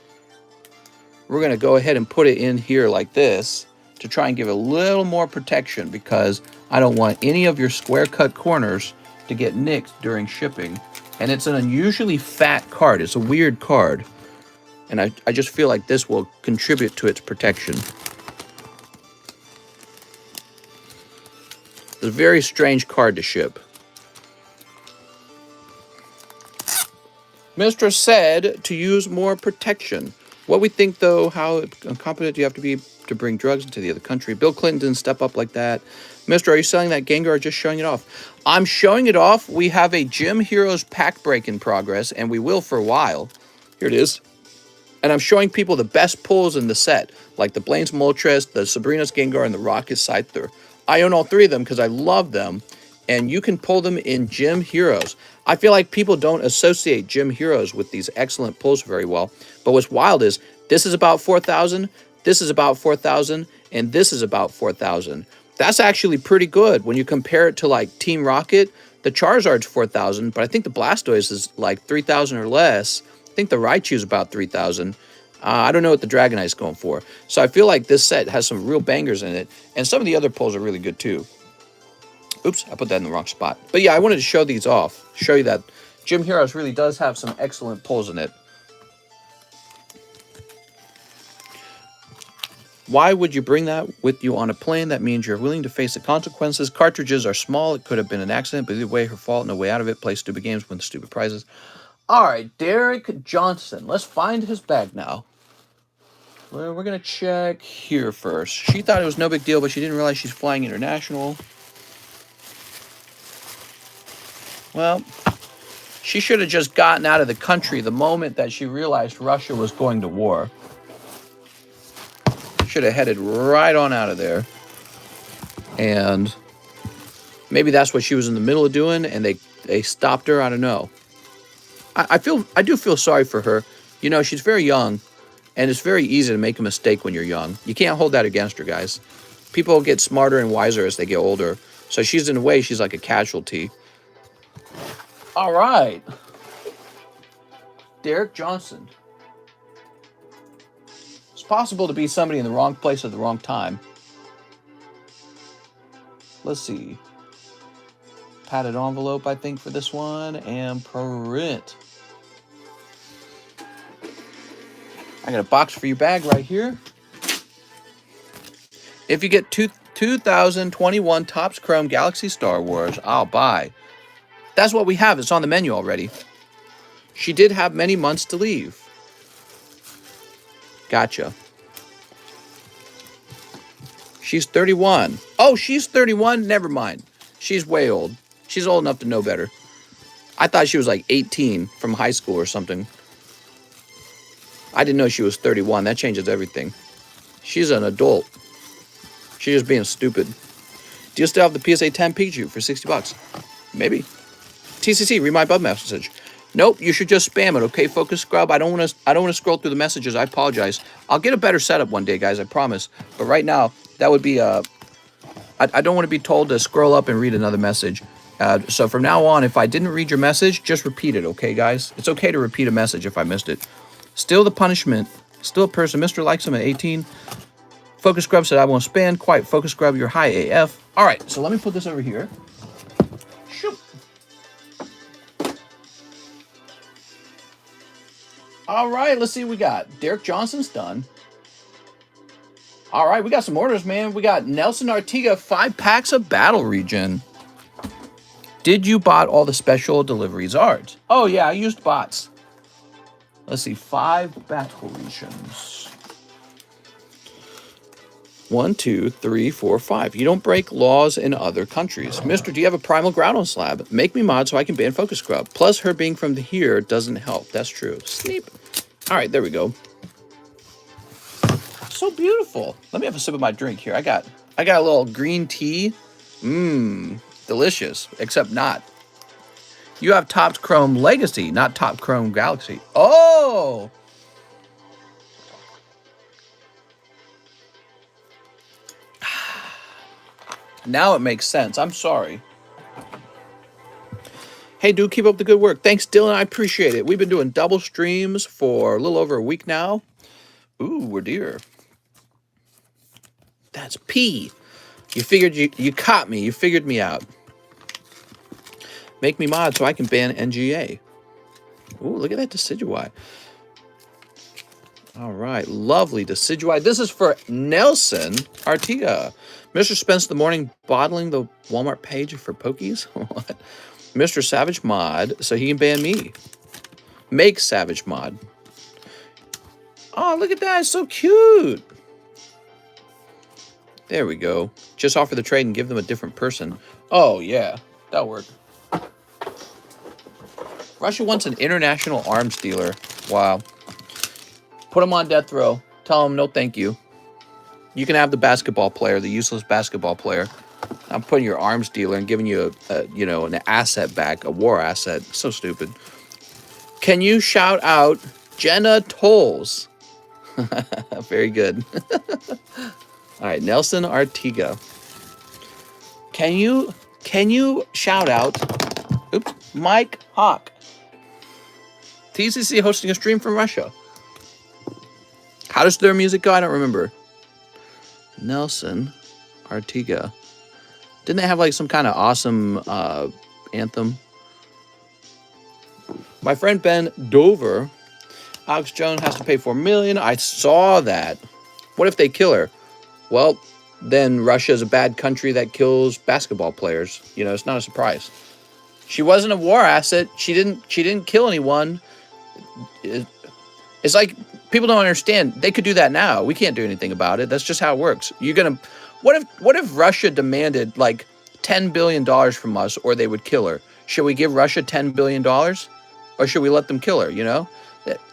A: we're going to go ahead and put it in here like this to try and give a little more protection because I don't want any of your square cut corners to get nicked during shipping. And it's an unusually fat card. It's a weird card. And I just feel like this will contribute to its protection. It's a very strange card to ship. Mistress said to use more protection. What we think, though, how incompetent do you have to be to bring drugs into the other country? Bill Clinton didn't step up like that. Mister, are you selling that Gengar or just showing it off? I'm showing it off. We have a Gym Heroes pack break in progress, and we will for a while. Here it is. And I'm showing people the best pulls in the set, like the Blaine's Moltres, the Sabrina's Gengar, and the Rocket Scyther. I own all three of them because I love them, and you can pull them in Gym Heroes. I feel like people don't associate Gym Heroes with these excellent pulls very well, but what's wild is this is about 4,000, this is about 4,000, and this is about 4,000. That's actually pretty good when you compare it to like Team Rocket. The Charizard's 4,000, but I think the Blastoise is like 3,000 or less. I think the Raichu's about 3,000. I don't know what the Dragonite's going for. So I feel like this set has some real bangers in it, and some of the other pulls are really good too. Oops, I put that in the wrong spot. But yeah, I wanted to show these off. Show you that Gym Heroes really does have some excellent pulls in it. Why would you bring that with you on a plane? That means you're willing to face the consequences. Cartridges are small. It could have been an accident, but either way, her fault. No way out of it. Play stupid games, win stupid prizes. All right, Derek Johnson. Let's find his bag now. We're going to check here first. She thought it was no big deal, but she didn't realize she's flying international. Well, she should have just gotten out of the country the moment that she realized Russia was going to war. Should have headed right on out of there. And maybe that's what she was in the middle of doing, and they stopped her. I don't know. I do feel sorry for her. You know, she's very young, and it's very easy to make a mistake when you're young. You can't hold that against her, guys. People get smarter and wiser as they get older. So she's, in a way, she's like a casualty. All right. Derek Johnson. It's possible to be somebody in the wrong place at the wrong time. Let's see. Padded envelope, I think, for this one. And print. I got a box for your bag right here. If you get 2021 Topps Chrome Galaxy Star Wars, I'll buy. That's what we have. It's on the menu already. She did have many months to leave. Gotcha. She's 31. Oh, she's 31? Never mind. She's way old. She's old enough to know better. I thought she was like 18 from high school or something. I didn't know she was 31. That changes everything. She's an adult. She's just being stupid. Do you still have the PSA 10 Pikachu for 60 bucks? Maybe. TCC, read my bug message. Nope, you should just spam it, okay, Focus Scrub? I don't want to scroll through the messages. I apologize. I'll get a better setup one day, guys, I promise. But right now, that would be I don't want to be told to scroll up and read another message. So from now on, if I didn't read your message, just repeat it, okay, guys? It's okay to repeat a message if I missed it. Still the punishment. Still a person. Mr. likes him at 18. Focus Scrub said, I won't spam. Quiet, Focus Scrub, you're high AF. All right, so let me put this over here. Shoot. All right, let's see what we got. Derek Johnson's done. All right, we got some orders, man. We got Nelson Artiga, 5 packs of Battle Region. Did you bot all the special delivery Zards? Oh, yeah, I used bots. Let's see, 5 Battle Regions. 1, 2, 3, 4, 5. You don't break laws in other countries. Mister, do you have a primal Groudon slab? Make me mod so I can ban Focus Scrub. Plus, her being from the here doesn't help. That's true. Sleep. All right, there we go. So beautiful. Let me have a sip of my drink here. I got a little green tea. Mmm, delicious. Except not. You have Topps Chrome Legacy, not Topps Chrome Galaxy. Oh! Now it makes sense. I'm sorry. Hey, dude, keep up the good work. Thanks, Dylan. I appreciate it. We've been doing double streams for a little over a week now. Ooh, we're dear. That's P. You figured you caught me. You figured me out. Make me mod so I can ban NGA. Ooh, look at that Decidueye. All right, lovely Decidueye. This is for Nelson Artiga. Mr. spends the morning bottling the Walmart page for Pokies. What? Mr. Savage mod, so he can ban me. Make Savage mod. Oh, look at that. It's so cute. There we go. Just offer the trade and give them a different person. Oh, yeah. That'll work. Russia wants an international arms dealer. Wow. Put them on death row. Tell them no thank you. You can have the basketball player, the useless basketball player. I'm putting your arms dealer and giving you you know, an asset back, a war asset. So stupid. Can you shout out Jenna Tolles? Very good. All right, Nelson Artiga. Can you shout out Mike Hawk? TCC hosting a stream from Russia. How does their music go? I don't remember. Nelson Artiga. Didn't they have like some kind of awesome anthem? My friend Ben Dover. Alex Jones has to pay $4 million. I saw that. What if they kill her? Well, then Russia is a bad country that kills basketball players. You know, it's not a surprise. She wasn't a war asset. She didn't kill anyone. It's like people don't understand. They could do that now. We can't do anything about it. That's just how it works. What if Russia demanded like $10 billion from us, or they would kill her? Should we give Russia $10 billion, or should we let them kill her? You know,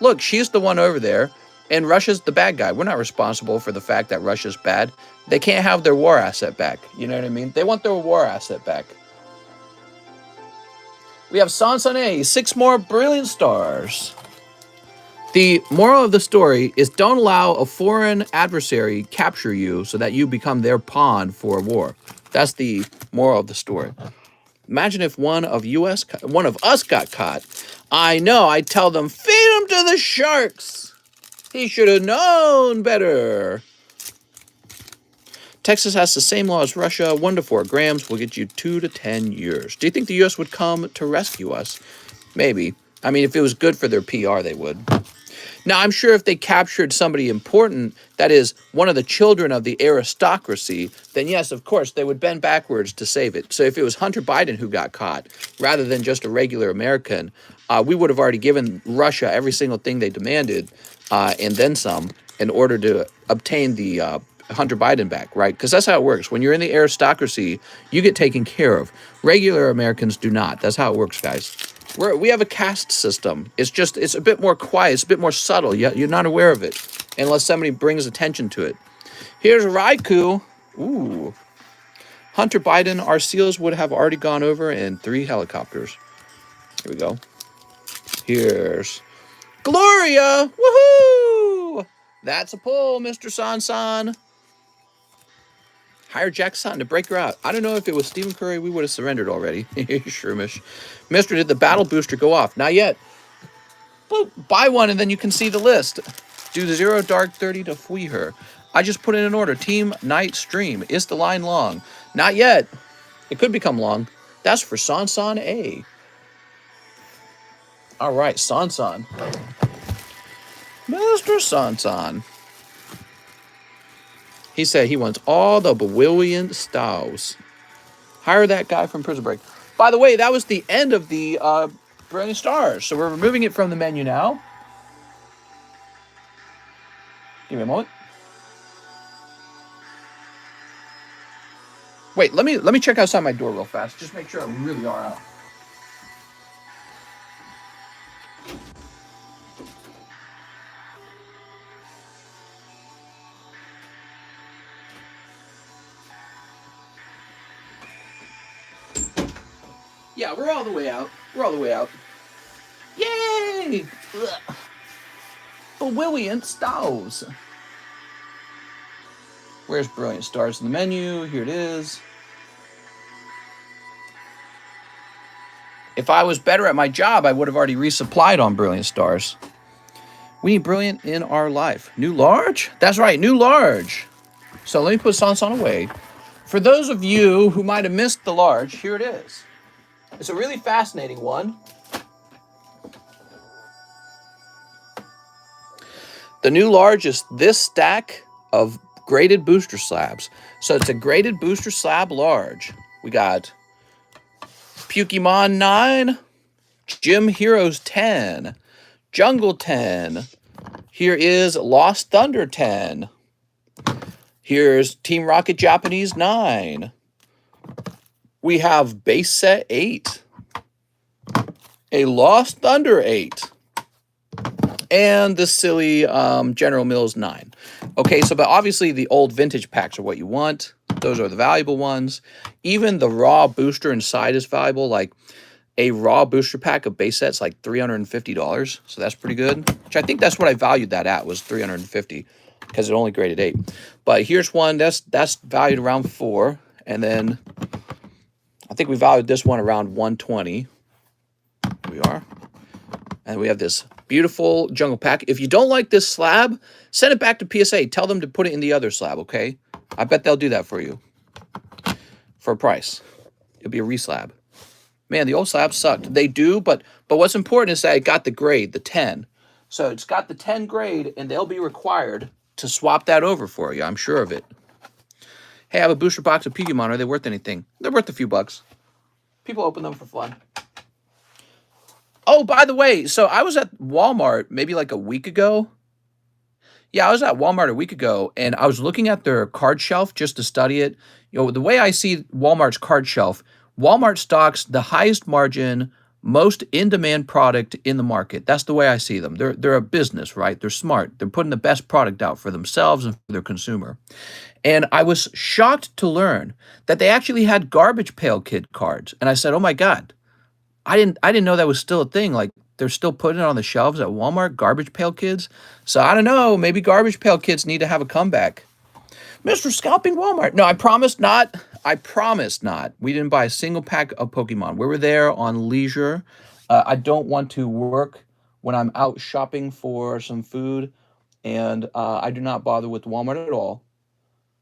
A: look, she's the one over there, and Russia's the bad guy. We're not responsible for the fact that Russia's bad. They can't have their war asset back. You know what I mean? They want their war asset back. We have Sansane, 6 more brilliant stars. The moral of the story is don't allow a foreign adversary capture you so that you become their pawn for war. That's the moral of the story. Imagine if one of us got caught. I know, I'd tell them, feed him to the sharks. He should have known better. Texas has the same law as Russia. 1 to 4 grams will get you 2 to 10 years. Do you think the U.S. would come to rescue us? Maybe. I mean, if it was good for their PR, they would. Now, I'm sure if they captured somebody important, that is, one of the children of the aristocracy, then yes, of course, they would bend backwards to save it. So if it was Hunter Biden who got caught, rather than just a regular American, we would have already given Russia every single thing they demanded, and then some, in order to obtain the Hunter Biden back, right? Because that's how it works. When you're in the aristocracy, you get taken care of. Regular Americans do not. That's how it works, guys. We have a caste system. It's a bit more quiet. It's a bit more subtle. You're not aware of it unless somebody brings attention to it. Here's Raikou. Ooh. Hunter Biden, our SEALs would have already gone over in 3 helicopters. Here we go. Here's Gloria. Woohoo! That's a pull, Mr. San. Hire Jack Sutton to break her out. I don't know if it was Stephen Curry, we would have surrendered already. Shroomish. Mister, did the battle booster go off? Not yet. Well, buy one and then you can see the list. Do the 0 dark 30 to flee her. I just put in an order. Team night stream. Is the line long? Not yet. It could become long. That's for San A. All right, San. Mr. San. He said he wants all the brilliant stars. Hire that guy from Prison Break. By the way, that was the end of the brilliant stars. So we're removing it from the menu now. Give me a moment. Wait, let me check outside my door real fast. Just make sure we really are out. Yeah, we're all the way out. Yay! Brilliant stars. Where's brilliant stars in the menu? Here it is. If I was better at my job, I would have already resupplied on brilliant stars. We need brilliant in our life. New large? That's right, new large. So let me put San away. For those of you who might have missed the large, here it is. It's a really fascinating one. The new large is this stack of graded booster slabs. So it's a graded booster slab large. We got Pokemon 9, Gym Heroes 10, Jungle 10. Here is Lost Thunder 10. Here's Team Rocket Japanese 9. We have Base Set 8. A Lost Thunder 8. And the silly General Mills 9. Okay, so but obviously the old vintage packs are what you want. Those are the valuable ones. Even the raw booster inside is valuable. Like a raw booster pack of base sets like $350. So that's pretty good. Which I think that's what I valued that at, was $350 because it only graded 8. But here's one that's valued around 4. And then I think we valued this one around 120. Here we are. And we have this beautiful jungle pack. If you don't like this slab, send it back to PSA. Tell them to put it in the other slab, okay? I bet they'll do that for you. For a price. It'll be a reslab. Man, the old slabs sucked. They do, but what's important is that it got the grade, the 10. So it's got the 10 grade, and they'll be required to swap that over for you. I'm sure of it. Hey, I have a booster box of Pokemon. Are they worth anything? They're worth a few bucks. People open them for fun. Oh, by the way, so I was at Walmart maybe like a week ago. Yeah, I was at Walmart a week ago, and I was looking at their card shelf just to study it. You know, the way I see Walmart's card shelf, Walmart stocks the highest margin, most in-demand product in the market. That's the way I see them. They're a business, right? They're smart. They're putting the best product out for themselves and for their consumer. And I was shocked to learn that they actually had Garbage Pail Kid cards. And I said, oh my God, I didn't know that was still a thing. Like, they're still putting it on the shelves at Walmart, Garbage Pail Kids. So I don't know, maybe Garbage Pail Kids need to have a comeback. Mr. Scalping Walmart. No, I promise not. I promise not. We didn't buy a single pack of Pokemon. We were there on leisure. I don't want to work when I'm out shopping for some food, and I do not bother with Walmart at all.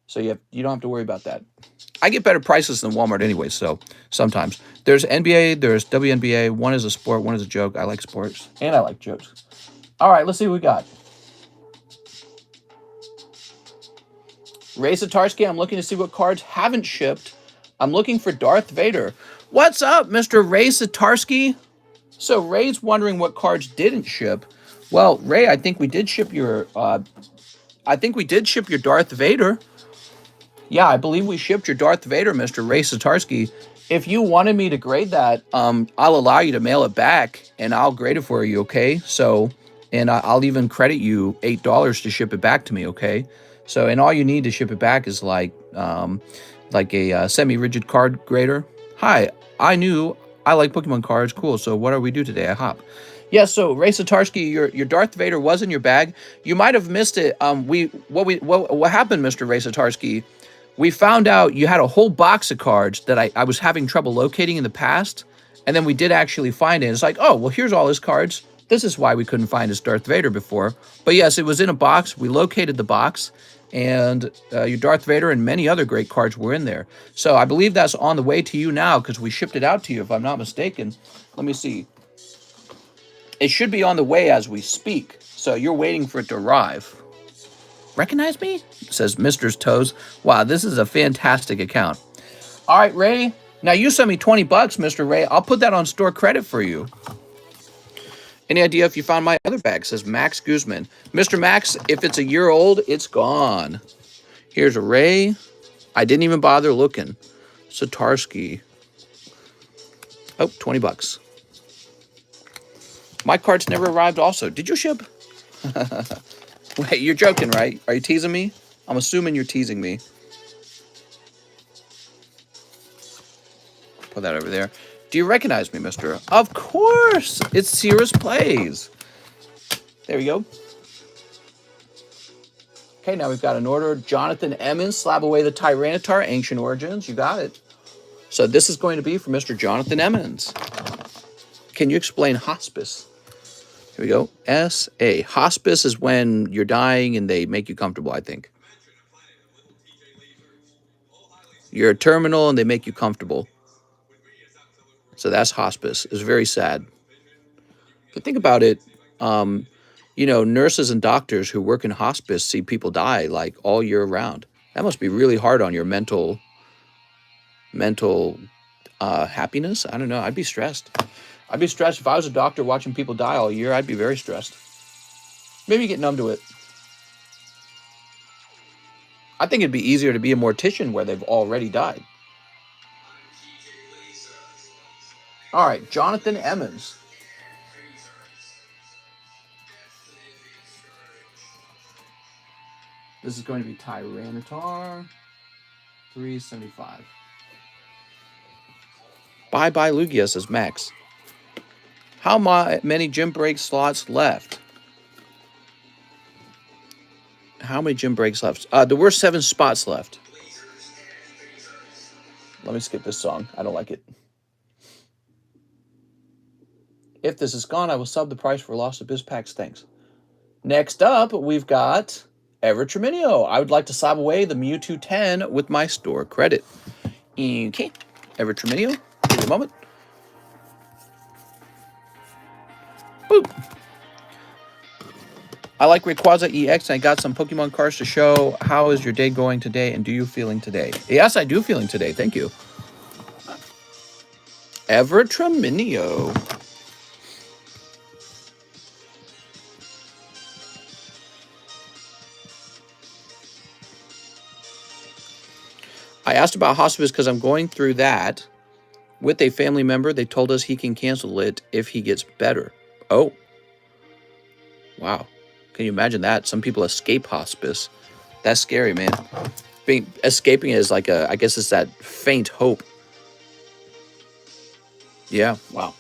A: So you don't have to worry about that. I get better prices than Walmart anyway, so sometimes. There's NBA, there's WNBA. One is a sport, one is a joke. I like sports, and I like jokes. All right, let's see what we got. Ray Satarsky, I'm looking to see what cards haven't shipped. I'm looking for Darth Vader. What's up, Mr. Ray Satarsky? So Ray's wondering what cards didn't ship. Well, Ray, I think we did ship your Darth Vader. Yeah, I believe we shipped your Darth Vader, Mr. Ray Satarsky. If you wanted me to grade that, I'll allow you to mail it back, and I'll grade it for you, okay? So, and I'll even credit you $8 to ship it back to me, okay? So, and all you need to ship it back is like a semi-rigid card grader. Hi, I knew I like Pokemon cards. Cool. So, what do we do today? I hop. Yeah, so Ray Satarsky, your Darth Vader was in your bag. You might have missed it. What happened, Mr. Ray Satarsky? We found out you had a whole box of cards that I was having trouble locating in the past, and then we did actually find it. It's like, oh, well, here's all his cards. This is why we couldn't find his Darth Vader before. But yes, it was in a box. We located the box, and your Darth Vader and many other great cards were in there. So I believe that's on the way to you now because we shipped it out to you, if I'm not mistaken. Let me see. It should be on the way as we speak. So you're waiting for it to arrive. Recognize me? Says Mr.'s Toes. Wow, this is a fantastic account. All right, Ray. Now you sent me 20 bucks, Mr. Ray. I'll put that on store credit for you. Any idea if you found my other bag? Says Max Guzman. Mr. Max, if it's a year old, it's gone. Here's a Ray. I didn't even bother looking. Satarsky. Oh, 20 bucks. My cards never arrived also. Did you ship? Wait, you're joking, right? Are you teasing me? I'm assuming you're teasing me. Put that over there. Do you recognize me, mister? Of course! It's Cirrus Plays. There we go. Okay, now we've got an order. Jonathan Emmons, SLAB-AWAY the Tyranitar, Ancient Origins. You got it. So this is going to be for Mr. Jonathan Emmons. Can you explain hospice? Here we go. S.A. Hospice is when you're dying and they make you comfortable, I think. You're a terminal and they make you comfortable. So that's hospice. It's very sad. But think about it. You know, nurses and doctors who work in hospice see people die like all year round. That must be really hard on your mental happiness. I don't know. I'd be stressed. I'd be stressed if I was a doctor watching people die all year. I'd be very stressed. Maybe get numb to it. I think it'd be easier to be a mortician where they've already died. All right, Jonathan Emmons. This is going to be Tyranitar, 375. Bye-bye Lugia, says Max. How many gym break slots left? How many gym breaks left? There were 7 spots left. Let me skip this song. I don't like it. If this is gone, I will sub the price for loss of biz packs. Thanks. Next up, we've got Everett Treminio. I would like to slab away the MEW 10 with my store credit. Okay. Everett Treminio. Give me a moment. Boop. I like Rayquaza EX, and I got some Pokemon cards to show. How is your day going today, and do you feeling today? Yes, I do feeling today. Thank you. Everett Treminio. I asked about hospice because I'm going through that with a family member. They told us he can cancel it if he gets better. Oh. Wow. Can you imagine that? Some people escape hospice. That's scary, man. Escaping is like I guess it's that faint hope. Yeah, wow.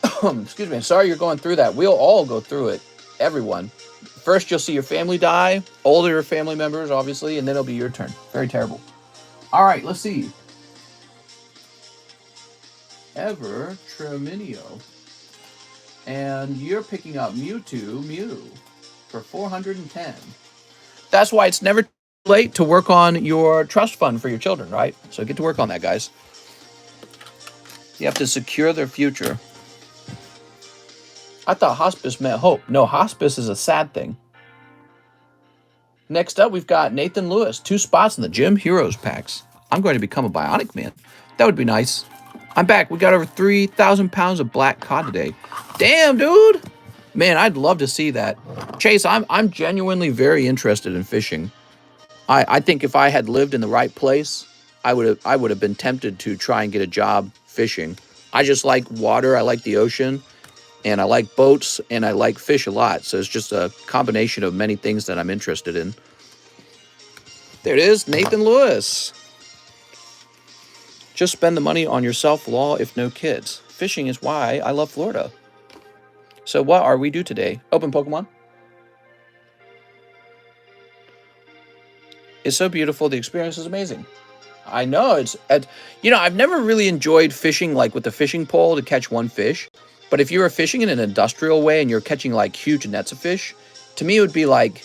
A: Excuse me. Sorry you're going through that. We'll all go through it. Everyone. First, you'll see your family die. Older family members, obviously, and then it'll be your turn. Very terrible. All right, let's see. Everett Treminio. And you're picking up MEW for 410. That's why it's never too late to work on your trust fund for your children, right? So get to work on that, guys. You have to secure their future. I thought hospice meant hope. No, hospice is a sad thing. Next up, we've got Nathan Lewis. 2 spots in the Gym Heroes packs. I'm going to become a Bionic Man. That would be nice. I'm back. We got over 3,000 pounds of black cod today. Damn, dude. Man, I'd love to see that. Chase, I'm genuinely very interested in fishing. I think if I had lived in the right place, I would have been tempted to try and get a job fishing. I just like water. I like the ocean. And I like boats, and I like fish a lot. So it's just a combination of many things that I'm interested in. There it is, Nathan Lewis. Just spend the money on yourself, law, if no kids. Fishing is why I love Florida. So what are we due today? Open Pokemon. It's so beautiful. The experience is amazing. I know. I've never really enjoyed fishing like with the fishing pole to catch one fish. But if you were fishing in an industrial way and you're catching like huge nets of fish, to me it would be like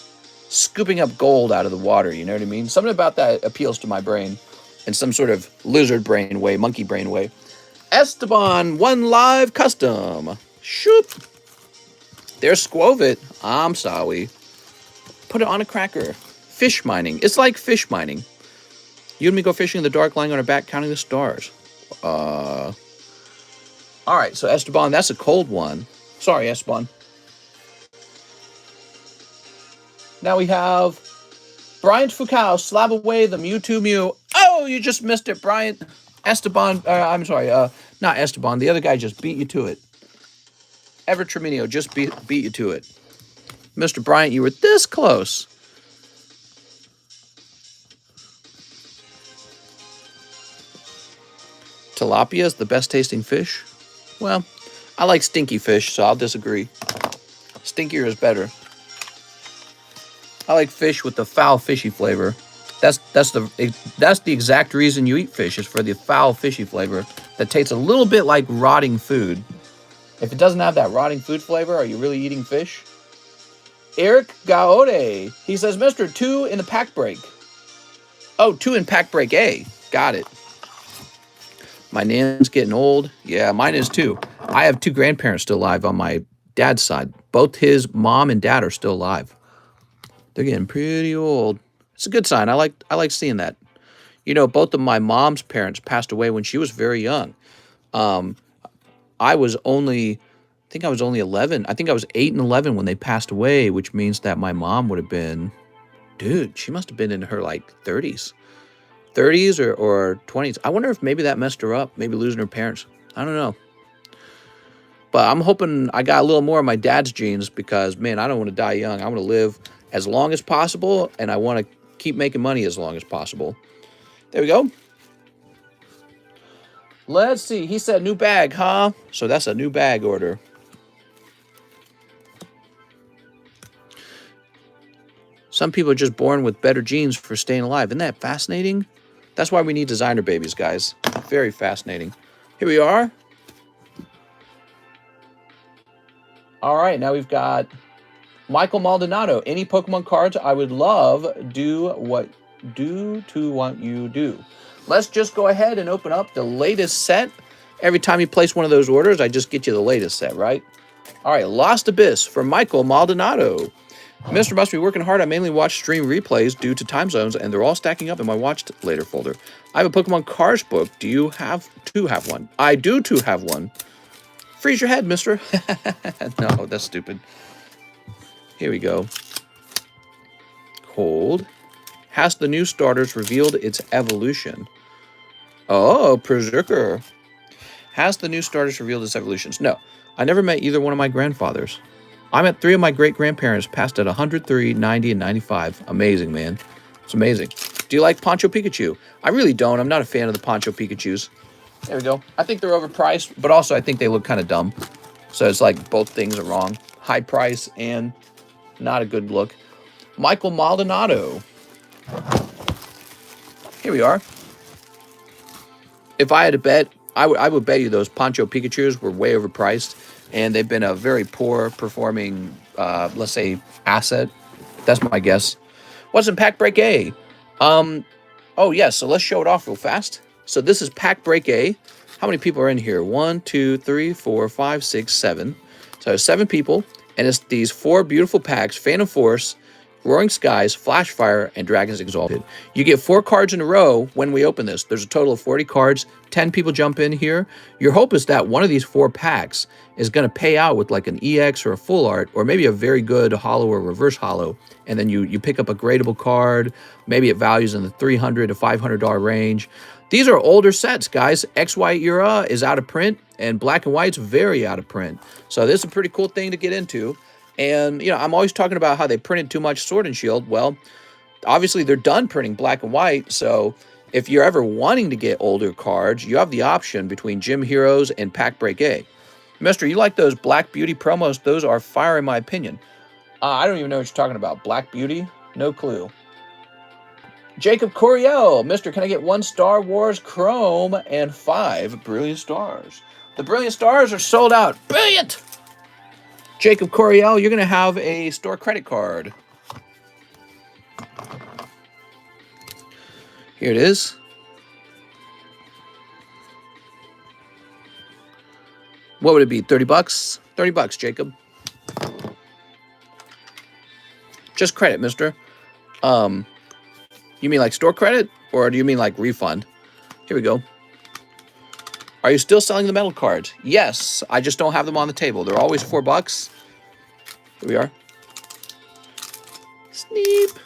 A: scooping up gold out of the water. You know what I mean? Something about that appeals to my brain in some sort of lizard brain way, monkey brain way. Esteban, 1 live custom. Shoop. There's Squovit. I'm sorry. Put it on a cracker. Fish mining. It's like fish mining. You and me go fishing in the dark, lying on our back, counting the stars. All right, so Esteban, that's a cold one. Sorry, Esteban. Now we have Bryant Foucault, slab-away the MEW. Oh, you just missed it, Bryant. Esteban, I'm sorry, not Esteban. The other guy just beat you to it. Everett Treminio just beat you to it. Mr. Bryant, you were this close. Tilapia is the best tasting fish. Well, I like stinky fish, so I'll disagree. Stinkier is better. I like fish with the foul, fishy flavor. That's the exact reason you eat fish, is for the foul, fishy flavor that tastes a little bit like rotting food. If it doesn't have that rotting food flavor, are you really eating fish? Eric Gaode. He says, Mr. 2 in the pack break. Oh, 2 in pack break A. Got it. My nan's getting old. Yeah, mine is too. I have 2 grandparents still alive on my dad's side. Both his mom and dad are still alive. They're getting pretty old. It's a good sign. I like seeing that. You know, both of my mom's parents passed away when she was very young. I was only, I think I was only 11. I think I was 8 and 11 when they passed away, which means that my mom would have been, dude, she must have been in her like 30s or 20s. I wonder if maybe that messed her up, maybe losing her parents. I don't know. But I'm hoping I got a little more of my dad's genes because, man, I don't want to die young. I want to live as long as possible, and I want to keep making money as long as possible. There we go. Let's see. He said new bag, huh? So that's a new bag order. Some people are just born with better genes for staying alive. Isn't that fascinating? That's why we need designer babies, guys. Very fascinating. Here we are. All right, now we've got Michael Maldonado. Any Pokemon cards I would love do to what you do. Let's just go ahead and open up the latest set. Every time you place one of those orders, I just get you the latest set, right? All right, Lost Abyss for Michael Maldonado. Mr. must be working hard. I mainly watch stream replays due to time zones, and they're all stacking up in my watched later folder. I have a Pokemon cards book. Do you have one? I do have one. Freeze your head, mister. No, that's stupid. Here we go. Hold. Has the new starters revealed its evolution? Oh, Berserker. Has the new starters revealed its evolutions? No. I never met either one of my grandfathers. I met 3 of my great-grandparents, passed at 103, 90, and 95. Amazing, man. It's amazing. Do you like Poncho Pikachu? I really don't. I'm not a fan of the Poncho Pikachus. There we go. I think they're overpriced, but also I think they look kind of dumb. So it's like both things are wrong. High price and not a good look. Michael Maldonado. Here we are. If I had to bet, I would bet you those Poncho Pikachus were way overpriced, and they've been a very poor performing, let's say, asset. That's my guess. What's in Pack Break A? Oh, yes, so let's show it off real fast. So this is Pack Break A. How many people are in here? 1, 2, 3, 4, 5, 6, 7. So 7 people, and it's these 4 beautiful packs: Phantom Force, Roaring Skies, Flash Fire, and Dragons Exalted. You get 4 cards in a row when we open this. There's a total of 40 cards. 10 people jump in here. Your hope is that one of these 4 packs is going to pay out with like an EX or a full art, or maybe a very good holo or reverse holo. And then you pick up a gradable card. Maybe it values in the $300 to $500 range. These are older sets, guys. XY era is out of print, and black and white's very out of print. So this is a pretty cool thing to get into. And, you know, I'm always talking about how they printed too much Sword and Shield. Well, obviously they're done printing black and white. So if you're ever wanting to get older cards, you have the option between Gym Heroes and Pack Break A. Mister, you like those Black Beauty promos? Those are fire in my opinion. I don't even know what you're talking about. Black Beauty? No clue. Jacob Coriel. Mister, can I get 1 Star Wars Chrome and 5 Brilliant Stars? The Brilliant Stars are sold out. Brilliant! Jacob Coriel, you're going to have a store credit card. Here it is. What would it be? 30 bucks? 30 bucks, Jacob. Just credit, mister. You mean like store credit? Or do you mean like refund? Here we go. Are you still selling the metal cards? Yes, I just don't have them on the table. They're always 4 bucks. Here we are. Sneep.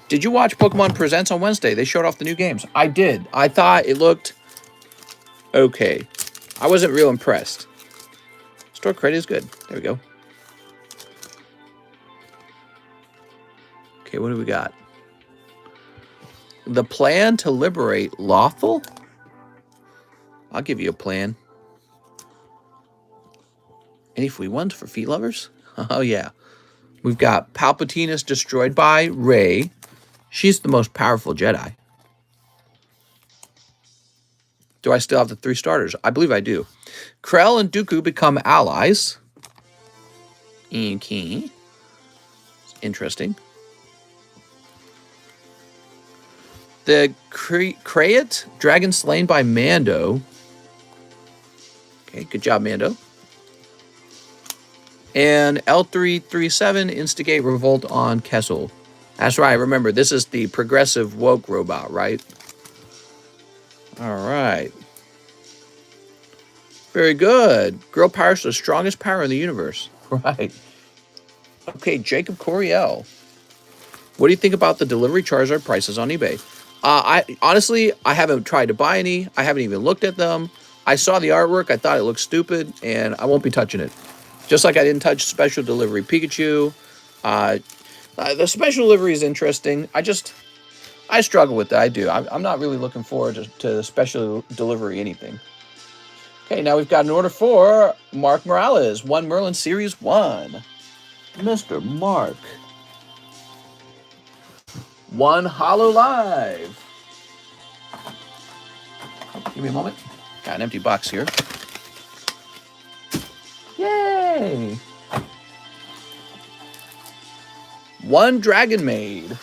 A: Did you watch Pokemon Presents on Wednesday? They showed off the new games. I did. I thought it looked okay. I wasn't real impressed. Store credit is good. There we go. Okay, what do we got? The plan to liberate Lothal? I'll give you a plan. Any free ones for feet lovers? Oh, yeah. We've got Palpatine is destroyed by Rey. She's the most powerful Jedi. Do I still have the 3 starters? I believe I do. Krell and Dooku become allies. Okay. Interesting. The Krayt, dragon slain by Mando. Okay, good job, Mando. And L337, instigate revolt on Kessel. That's right, remember, this is the progressive woke robot, right? All right. Very good. Girl power is the strongest power in the universe. Right. Okay, Jacob Coriel. What do you think about the delivery charge or prices on eBay? I honestly, I haven't tried to buy any. I haven't even looked at them. I saw the artwork. I thought it looked stupid, and I won't be touching it. Just like I didn't touch special delivery Pikachu. The special delivery is interesting. I struggle with that. I do. I'm not really looking forward to special delivery anything. Okay, now we've got an order for Mark Morales, 1 Merlin Series 1. Mr. Mark. 1 Hollow Live. Give me a moment. Got an empty box here. Yay! 1 Dragon Maid.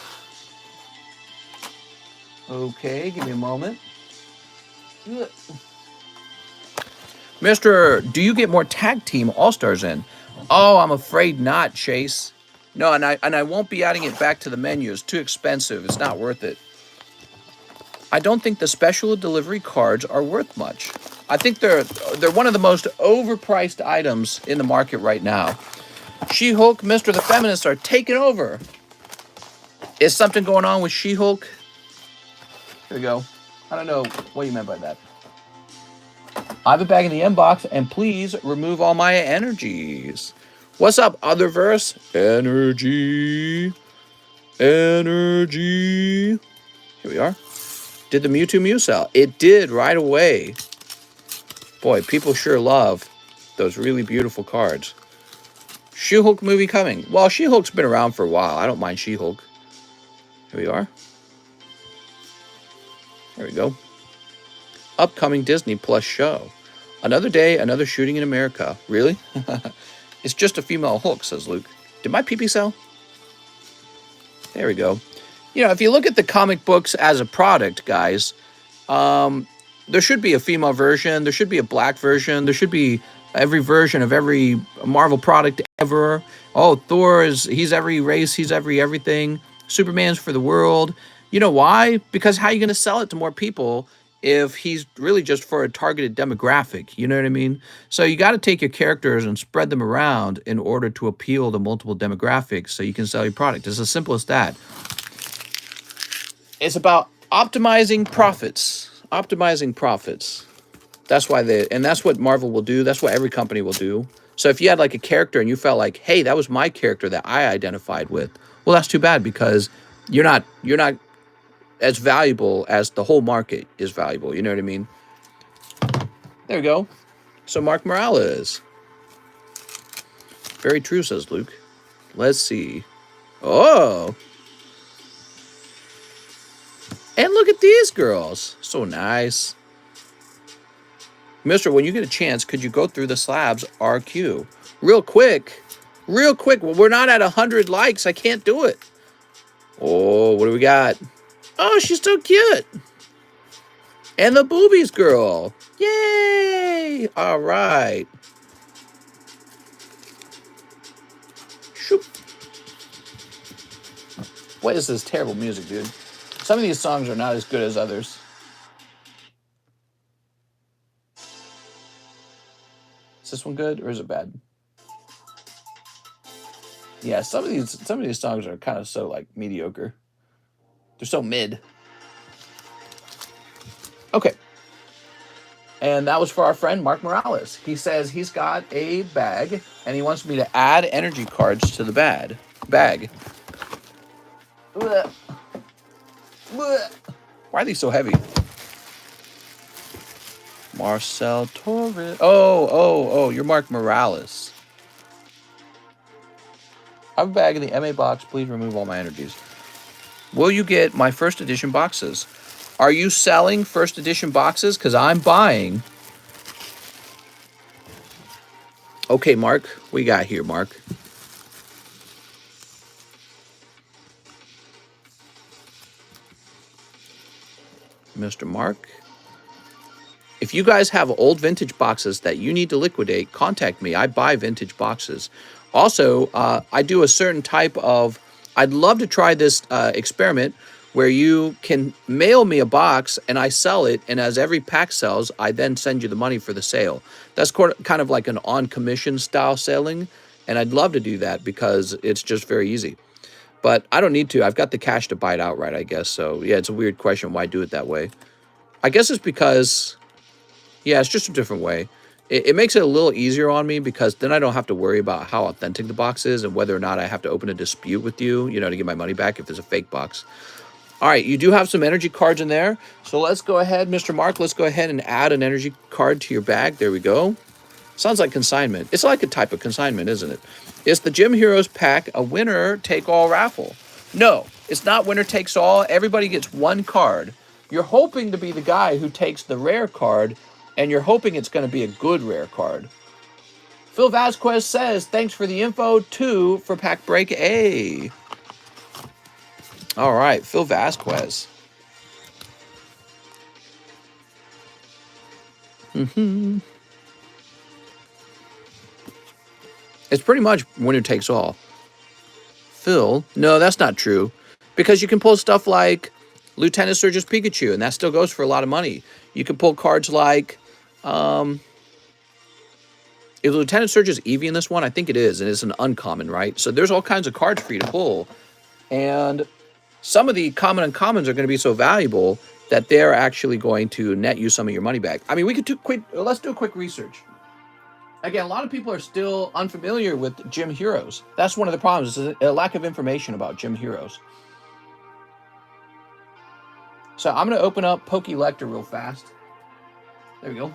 A: Okay, give me a moment. Mr. Do you get more tag team all-stars in? Oh, I'm afraid not, Chase. No, and I won't be adding it back to the menu. It's too expensive. It's not worth it. I don't think the special delivery cards are worth much. I think they're one of the most overpriced items in the market right now. She-Hulk, Mr. the Feminists are taking over. Is something going on with She-Hulk? Here we go. I don't know what you meant by that. I have a bag in the inbox, and please remove all my energies. What's up, Otherverse? Energy. Energy. Here we are. Did the MEW sell? It did right away. Boy, people sure love those really beautiful cards. She-Hulk movie coming. Well, She-Hulk's been around for a while. I don't mind She-Hulk. Here we are. There we go. Upcoming Disney Plus show. Another day, another shooting in America. Really? It's just a female Hulk, says Luke. Did my PP sell? There we go. You know, if you look at the comic books as a product, guys, there should be a female version. There should be a black version. There should be every version of every Marvel product ever. Oh, Thor he's every race. He's everything. Superman's for the world. You know why? Because how are you going to sell it to more people if he's really just for a targeted demographic? You know what I mean? So you got to take your characters and spread them around in order to appeal to multiple demographics so you can sell your product. It's as simple as that. It's about optimizing profits. Optimizing profits. That's why and that's what Marvel will do. That's what every company will do. So if you had like a character and you felt like, hey, that was my character that I identified with, well, that's too bad because you're not as valuable as the whole market is valuable. You know what I mean? There we go. So Mark Morales. Very true, says Luke. Let's see. Oh. And look at these girls. So nice. Mister, when you get a chance, could you go through the Slabs RQ? Real quick. Real quick. Well, we're not at 100 likes. I can't do it. Oh, what do we got? Oh, she's so cute. And the boobies girl. Yay. All right. Shoop. What is this terrible music, dude? Some of these songs are not as good as others. Is this one good or is it bad? Yeah, some of these songs are kind of so like mediocre. They're so mid. Okay. And that was for our friend Mark Morales. He says he's got a bag and he wants me to add energy cards to the bag. Blech. Blech. Why are these so heavy? Marcel Torres. Oh, you're Mark Morales. I have a bag in the MA box. Please remove all my energies. Will you get my first edition boxes? Are you selling first edition boxes? Because I'm buying. Okay, Mark. What we got here, Mark? Mr. Mark. If you guys have old vintage boxes that you need to liquidate, contact me. I buy vintage boxes. Also, I do a certain type of... I'd love to try this experiment where you can mail me a box and I sell it, and as every pack sells, I then send you the money for the sale. That's kind of like an on-commission style selling, and I'd love to do that because it's just very easy. But I don't need to. I've got the cash to buy it outright, I guess. So, yeah, it's a weird question why do it that way. I guess it's because, yeah, it's just a different way. It makes it a little easier on me because then I don't have to worry about how authentic the box is and whether or not I have to open a dispute with you, to get my money back if there's a fake box. All right, you do have some energy cards in there. So let's go ahead, Mr. Mark, let's go ahead and add an energy card to your bag. There we go. Sounds like consignment. It's like a type of consignment, isn't it? Is the Gym Heroes pack a winner-take-all raffle? No, it's not winner-takes-all. Everybody gets one card. You're hoping to be the guy who takes the rare card, and you're hoping it's going to be a good rare card. Phil Vasquez says, thanks for the info, 2 for pack break A. All right, Phil Vasquez. It's pretty much winner takes all. Phil, no, that's not true. Because you can pull stuff like Lieutenant Surge's Pikachu, and that still goes for a lot of money. You can pull cards like, is Lieutenant Surge's Eevee in this one? I think it is, and it's an uncommon, right? So there's all kinds of cards for you to pull. And some of the common uncommons are going to be so valuable that they're actually going to net you some of your money back. I mean, let's do a quick research. Again, a lot of people are still unfamiliar with Gym Heroes. That's one of the problems, is a lack of information about Gym Heroes. So I'm going to open up Pokelector real fast. There we go.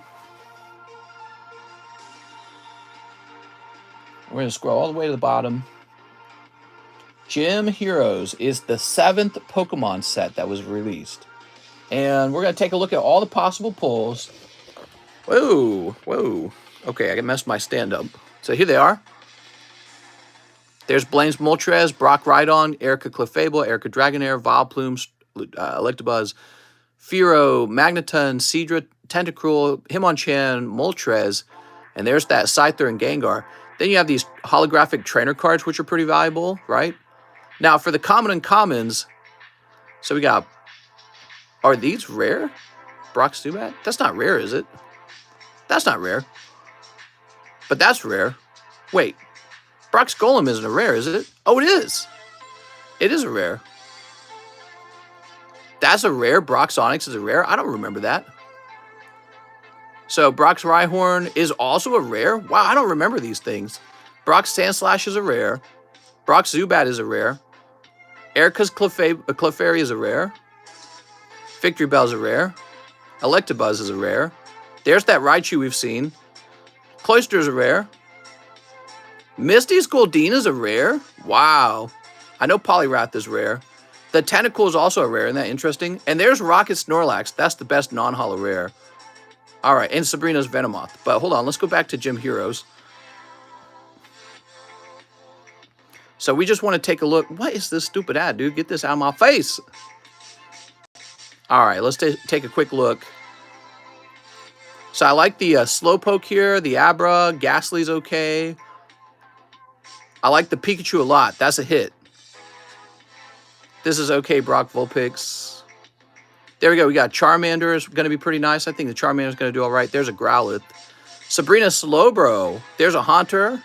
A: We're going to scroll all the way to the bottom. Gym Heroes is the 7th Pokemon set that was released. And we're going to take a look at all the possible pulls. Whoa. Okay, I messed my stand up. So here they are. There's Blaine's Moltres, Brock Rhydon, Erica Clefable, Erica Dragonair, Vileplume, Electabuzz, Fearow, Magneton, Seadra, Tentacruel, Hitmonchan, Moltres, and there's that Scyther and Gengar. Then you have these holographic trainer cards, which are pretty valuable, right? Now, for the common uncommons, so we got, are these rare? Brock Zubat? That's not rare, is it? That's not rare. But that's rare. Wait, Brock's Golem isn't a rare, is it? Oh, it is. It is a rare. That's a rare. Brock's Onyx is a rare. I don't remember that. So Brock's Rhyhorn is also a rare. Wow, I don't remember these things. Brock's Sandslash is a rare. Brock's Zubat is a rare. Erica's Clefairy is a rare. Victory Bell's a rare. Electabuzz is a rare. There's that Raichu we've seen. Cloyster's a rare. Misty's Goldeena's a rare. Wow. I know Poliwrath is rare. The Tentacle is also a rare. Isn't that interesting? And there's Rocket Snorlax. That's the best non-holo rare. All right, and Sabrina's Venomoth. But hold on, let's go back to Gym Heroes. So we just want to take a look. What is this stupid ad, dude? Get this out of my face. All right, let's take a quick look. So I like the Slowpoke here, the Abra, Ghastly's okay. I like the Pikachu a lot. That's a hit. This is okay, Brock Vulpix. There we go. We got Charmander is going to be pretty nice. I think the Charmander is going to do all right. There's a Growlithe. Sabrina Slowbro. There's a Haunter.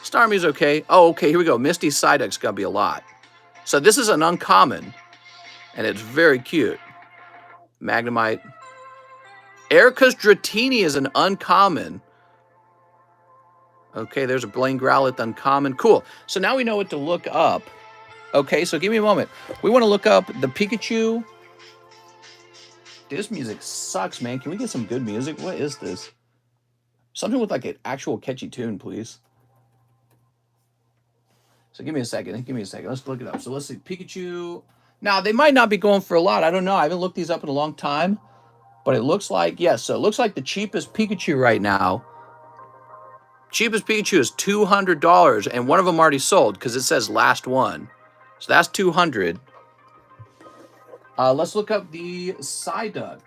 A: Starmie's okay. Oh, okay. Here we go. Misty Psyduck's going to be a lot. So this is an uncommon. And it's very cute. Magnemite. Erica's Dratini is an uncommon. Okay, there's a Blaine Growlithe uncommon. Cool. So now we know what to look up. Okay, so give me a moment. We want to look up the Pikachu. Dude, this music sucks, man. Can we get some good music? What is this? Something with like an actual catchy tune, please. So give me a second. Give me a second. Let's look it up. So let's see. Pikachu. Now, they might not be going for a lot. I don't know. I haven't looked these up in a long time. But it looks like, yes. So it looks like the cheapest Pikachu right now. Cheapest Pikachu is $200. And one of them already sold because it says last one. So that's $200. Let's look up the Psyduck.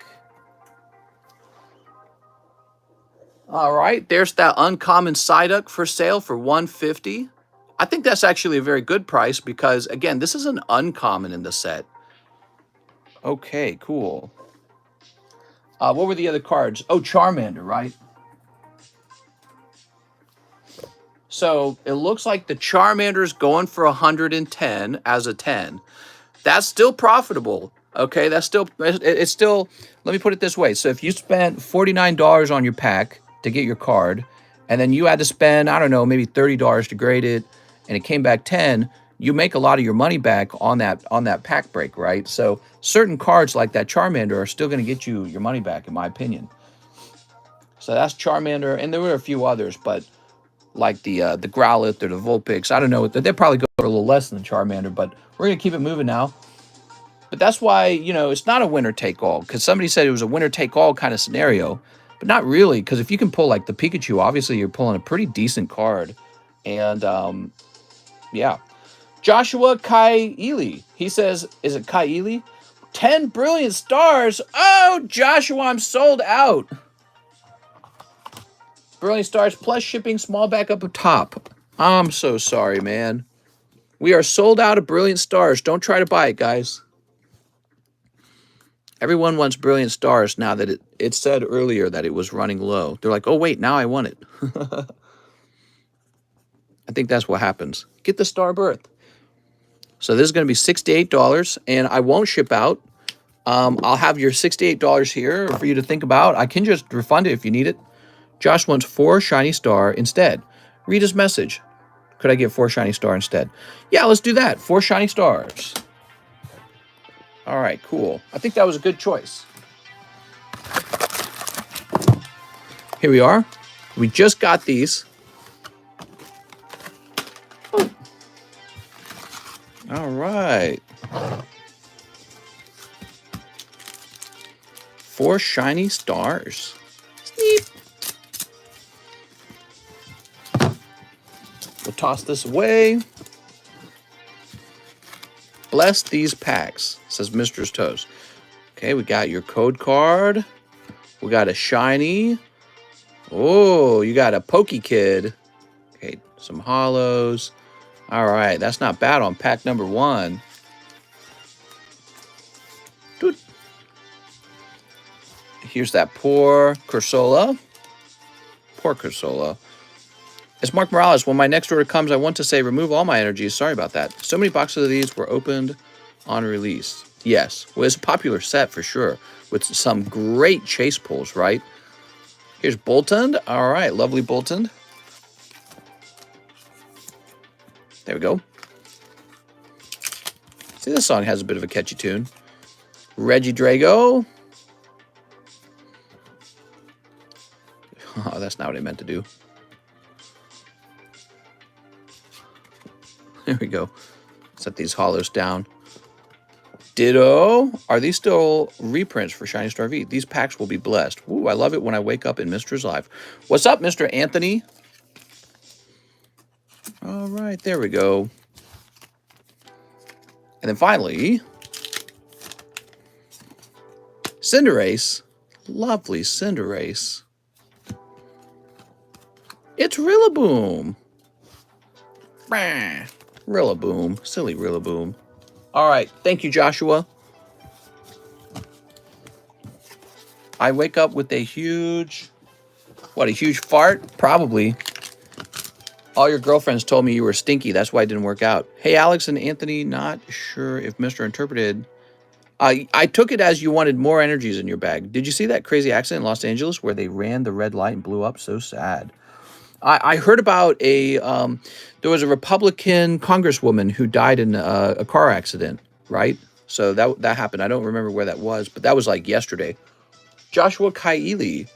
A: All right. There's that uncommon Psyduck for sale for $150. I think that's actually a very good price because, again, this is an uncommon in the set. Okay, cool. What were the other cards? Oh, Charmander, right? So it looks like the Charmander is going for 110 as a 10. That's still profitable. Okay, that's still, it's still, let me put it this way. So if you spent $49 on your pack to get your card, and then you had to spend, I don't know, maybe $30 to grade it, and it came back 10, you make a lot of your money back on that pack break, right? So certain cards like that Charmander are still going to get you your money back, in my opinion. So that's Charmander, and there were a few others, but like the Growlithe or the Vulpix, I don't know, they'll probably go a little less than the Charmander, but we're going to keep it moving now. But that's why, you know, it's not a winner-take-all, because somebody said it was a winner-take-all kind of scenario, but not really, because if you can pull, like, the Pikachu, obviously you're pulling a pretty decent card. And, yeah. Joshua Kaili, he says, is it Kaili? 10 brilliant stars. Oh, Joshua, I'm sold out. Brilliant stars plus shipping, small back up top. I'm so sorry, man. We are sold out of brilliant stars. Don't try to buy it, guys. Everyone wants brilliant stars now that it said earlier that it was running low. They're like, oh, wait, now I want it. I think that's what happens. Get the star birth. So this is going to be $68, and I won't ship out. I'll have your $68 here for you to think about. I can just refund it if you need it. Josh wants 4 shiny star instead. Read his message. Could I get 4 shiny star instead? Yeah, let's do that. 4 shiny stars. All right, cool. I think that was a good choice. Here we are. We just got these. Oh. All right. 4 shiny stars. Sneep. We'll toss this away. Bless these packs, says Mistress Toast. Okay, we got your code card. We got a shiny. Oh, you got a Pokey Kid. Okay, some hollows. All right, that's not bad on pack number 1. Doot. Here's that poor Cursola. Poor Cursola. It's Mark Morales. When my next order comes, I want to say remove all my energies. Sorry about that. So many boxes of these were opened on release. Yes. Well, it's a popular set for sure, with some great chase pulls, right? Here's Boltund. All right. Lovely Boltund. There we go. See, this song has a bit of a catchy tune. Regidrago. Oh, that's not what I meant to do. There we go. Set these hollows down. Ditto. Are these still reprints for Shiny Star V? These packs will be blessed. Ooh, I love it when I wake up in Mister's life. What's up, Mr. Anthony? All right, there we go. And then finally, Cinderace. Lovely Cinderace. It's Rillaboom. Bah. Rillaboom. Silly Rillaboom. All right. Thank you, Joshua. I wake up with a huge... What, a huge fart? Probably. All your girlfriends told me you were stinky. That's why it didn't work out. Hey, Alex and Anthony, not sure if Mr. interpreted... I took it as you wanted more energies in your bag. Did you see that crazy accident in Los Angeles where they ran the red light and blew up? So sad. I heard about there was a Republican congresswoman who died in a car accident, right? So that happened. I don't remember where that was, but that was like yesterday. Joshua Kaili.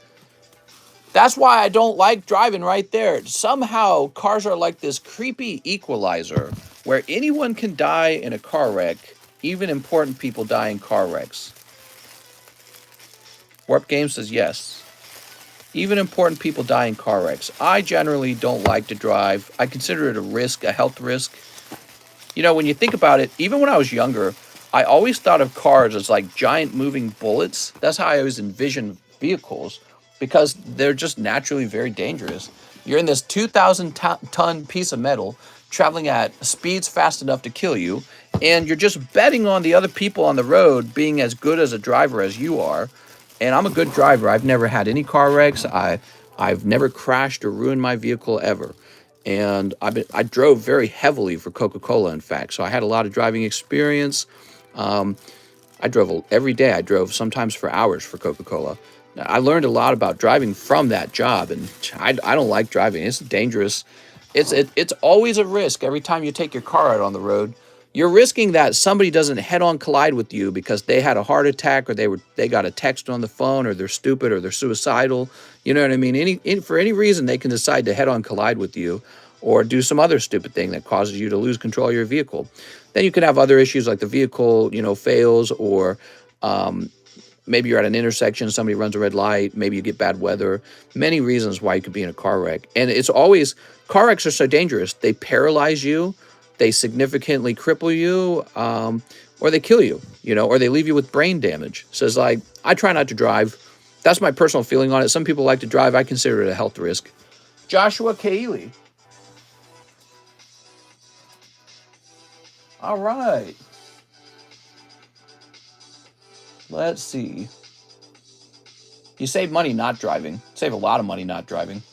A: That's why I don't like driving right there. Somehow cars are like this creepy equalizer where anyone can die in a car wreck. Even important people die in car wrecks. Warp Game says yes. Even important people die in car wrecks. I generally don't like to drive. I consider it a risk, a health risk. You know, when you think about it, even when I was younger, I always thought of cars as like giant moving bullets. That's how I always envisioned vehicles, because they're just naturally very dangerous. You're in this 2,000-ton piece of metal. traveling at speeds fast enough to kill you, and you're just betting on the other people on the road being as good as a driver as you are. And I'm a good driver. I've never had any car wrecks. I've never crashed or ruined my vehicle ever. And I drove very heavily for Coca-Cola, in fact. So I had a lot of driving experience. I drove every day. I drove sometimes for hours for Coca-Cola. I learned a lot about driving from that job, and I don't like driving. It's dangerous. It's always a risk every time you take your car out on the road. You're risking that somebody doesn't head-on collide with you because they had a heart attack, or they got a text on the phone, or they're stupid, or they're suicidal. You know what I mean? For any reason, they can decide to head-on collide with you, or do some other stupid thing that causes you to lose control of your vehicle. Then you could have other issues like the vehicle, fails, or maybe you're at an intersection, somebody runs a red light, maybe you get bad weather. Many reasons why you could be in a car wreck. And it's always, car wrecks are so dangerous. They paralyze you, they significantly cripple you, or they kill you, or they leave you with brain damage. So it's like, I try not to drive. That's my personal feeling on it. Some people like to drive. I consider it a health risk. Joshua Kaeli. All right. Let's see. You save money not driving. Save a lot of money not driving.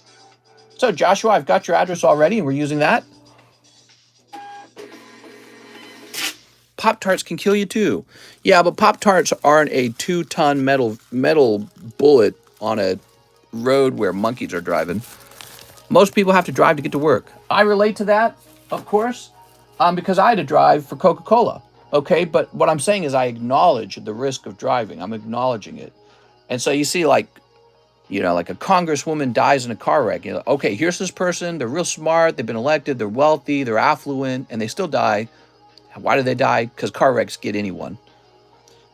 A: So, Joshua, I've got your address already, and we're using that. Pop-Tarts can kill you, too. Yeah, but Pop-Tarts aren't a 2-ton metal bullet on a road where monkeys are driving. Most people have to drive to get to work. I relate to that, of course, because I had to drive for Coca-Cola. Okay, but what I'm saying is I acknowledge the risk of driving. I'm acknowledging it. And so you see, like a congresswoman dies in a car wreck. Okay, here's this person. They're real smart. They've been elected. They're wealthy. They're affluent. And they still die. Why do they die? Because car wrecks get anyone.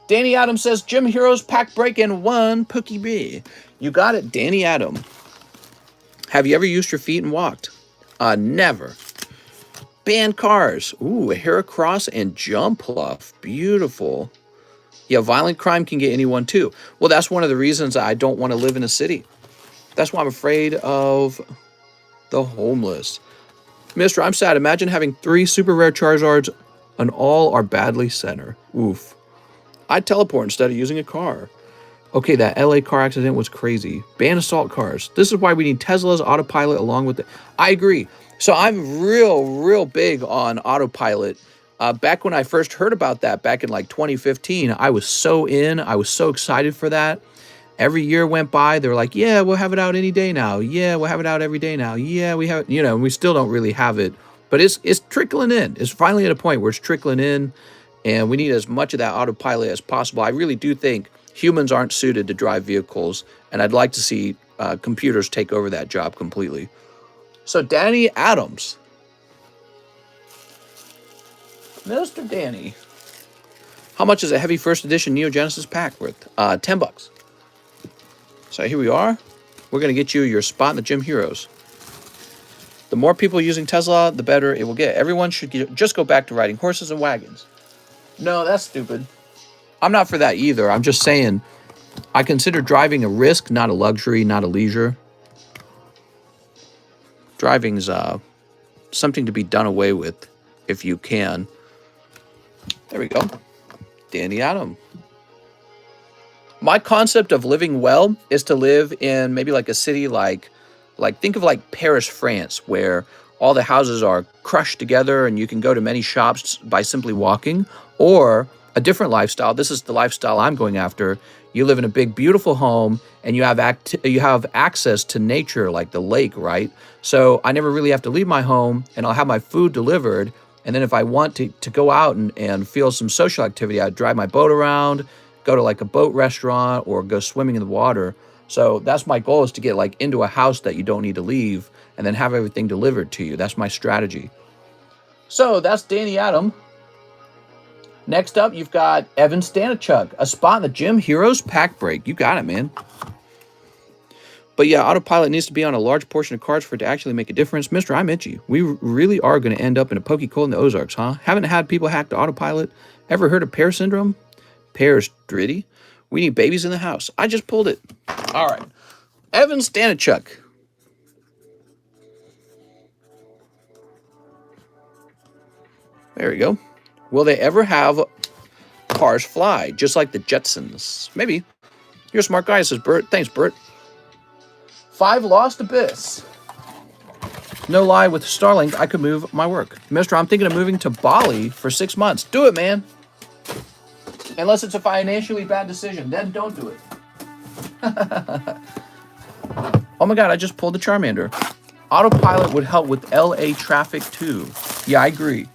A: Danny Adams says, Gym Heroes pack break in 1 Pookie B. You got it, Danny Adams. Have you ever used your feet and walked? Never. Banned cars. Ooh, a Heracross and Jump Pluff. Beautiful. Yeah, violent crime can get anyone too. Well, that's one of the reasons I don't want to live in a city. That's why I'm afraid of the homeless. Mister, I'm sad. Imagine having 3 super rare Charizards and all are badly center. Oof. I'd teleport instead of using a car. Okay, that LA car accident was crazy. Ban assault cars. This is why we need Tesla's autopilot along with it. I agree. So I'm real big on autopilot. Back when I first heard about that back in like 2015, I was so in. I was so excited for that. Every year went by. They were like, yeah, we'll have it out any day now. Yeah, we'll have it out every day now. Yeah, we have it. We still don't really have it. But it's trickling in. It's finally at a point where it's trickling in. And we need as much of that autopilot as possible. I really do think humans aren't suited to drive vehicles. And I'd like to see computers take over that job completely. So Danny Adams. Mr. Danny. How much is a heavy first edition Neo Genesis pack worth? $10. So here we are. We're going to get you your spot in the Gym Heroes. The more people using Tesla, the better it will get. Everyone should just go back to riding horses and wagons. No, that's stupid. I'm not for that either. I'm just saying I consider driving a risk, not a luxury, not a leisure. Driving's something to be done away with if you can. There we go. Danny Adam. My concept of living well is to live in maybe like a city like think of like Paris, France, where all the houses are crushed together and you can go to many shops by simply walking, or a different lifestyle. This is the lifestyle I'm going after. You live in a big, beautiful home and you have access to nature like the lake, right? So I never really have to leave my home and I'll have my food delivered. And then if I want to go out and feel some social activity, I'd drive my boat around, go to like a boat restaurant or go swimming in the water. So that's my goal, is to get like into a house that you don't need to leave and then have everything delivered to you. That's my strategy. So that's Danny Adam. Next up, you've got Evan Stanichuk, a spot in the Gym Heroes pack break. You got it, man. But yeah, autopilot needs to be on a large portion of cars for it to actually make a difference. Mister, I'm itchy. We really are going to end up in a pokey cold in the Ozarks, huh? Haven't had people hack the autopilot? Ever heard of pear syndrome? Pears, Dritty. We need babies in the house. I just pulled it. All right. Evan Stanichuk. There we go. Will they ever have cars fly, just like the Jetsons? Maybe. You're a smart guy, says Bert. Thanks, Bert. 5 Lost Abyss. No lie, with Starlink, I could move my work. Mister, I'm thinking of moving to Bali for 6 months. Do it, man. Unless it's a financially bad decision, then don't do it. Oh my god, I just pulled the Charmander. Autopilot would help with LA traffic too. Yeah, I agree.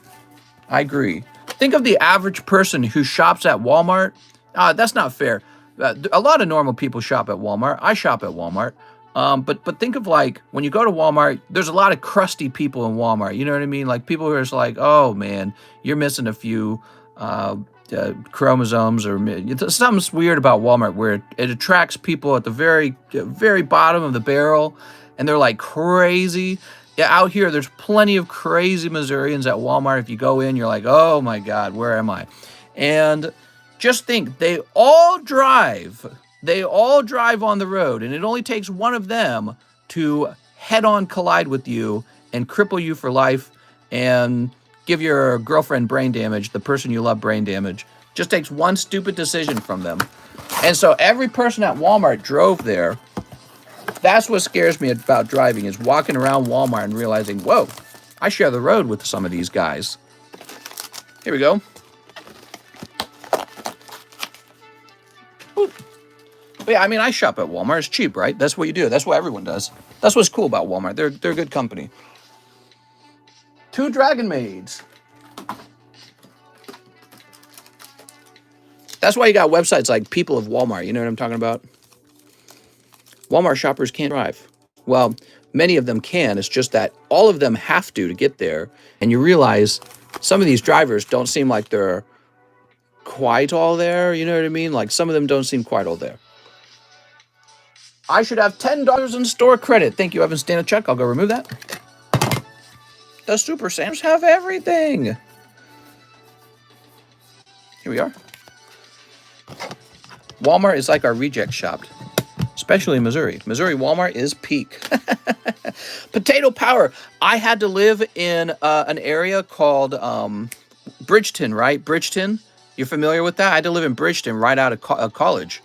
A: I agree. Think of the average person who shops at Walmart. That's not fair. A lot of normal people shop at Walmart. I shop at Walmart. But think of like when you go to Walmart, there's a lot of crusty people in Walmart. You know what I mean? Like people who are just like, oh man, you're missing a few chromosomes or something's weird about Walmart where it attracts people at the very bottom of the barrel, and they're like crazy. Yeah, out here there's plenty of crazy Missourians at Walmart. If you go in, you're like, oh my god, where am I? And just think, they all drive on the road, and it only takes one of them to head-on collide with you and cripple you for life and give your girlfriend brain damage, the person you love brain damage. Just takes one stupid decision from them. And so every person at Walmart drove there. That's what scares me about driving, is walking around Walmart and realizing, whoa, I share the road with some of these guys. Here we go. But yeah, I mean, I shop at Walmart. It's cheap, right? That's what you do. That's what everyone does. That's what's cool about Walmart. They're a good company. 2 Dragon Maids. That's why you got websites like People of Walmart. You know what I'm talking about? Walmart shoppers can't drive. Well, many of them can. It's just that all of them have to get there. And you realize some of these drivers don't seem like they're quite all there. You know what I mean? Like some of them don't seem quite all there. I should have $10 in store credit. Thank you, Evan Stanachuk. I'll go remove that. The Super Sams have everything. Here we are. Walmart is like our reject shop, especially in Missouri. Missouri Walmart is peak. Potato Power. I had to live in an area called Bridgeton, right? Bridgeton. You're familiar with that? I had to live in Bridgeton right out of college.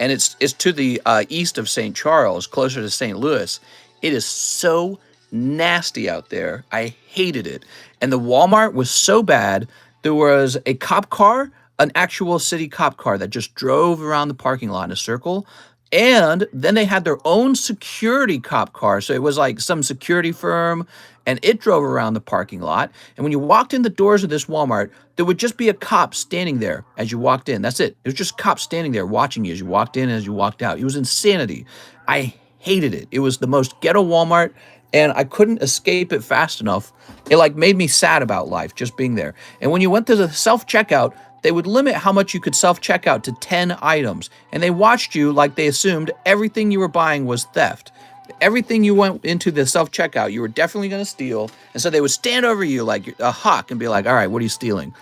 A: And it's to the east of St. Charles, closer to St. Louis. It is so nasty out there. I hated it. And the Walmart was so bad, there was a cop car, an actual city cop car that just drove around the parking lot in a circle. And then they had their own security cop car. So it was like some security firm, and it drove around the parking lot. And when you walked in the doors of this Walmart, there would just be a cop standing there as you walked in. That's it. It was just cops standing there watching you as you walked in and as you walked out. It was insanity. I hated it. It was the most ghetto Walmart, and I couldn't escape it fast enough. It like made me sad about life just being there. And when you went to the self-checkout, they would limit how much you could self-checkout to 10 items. And they watched you like they assumed everything you were buying was theft. Everything you went into the self-checkout, you were definitely going to steal. And so they would stand over you like a hawk and be like, all right, what are you stealing?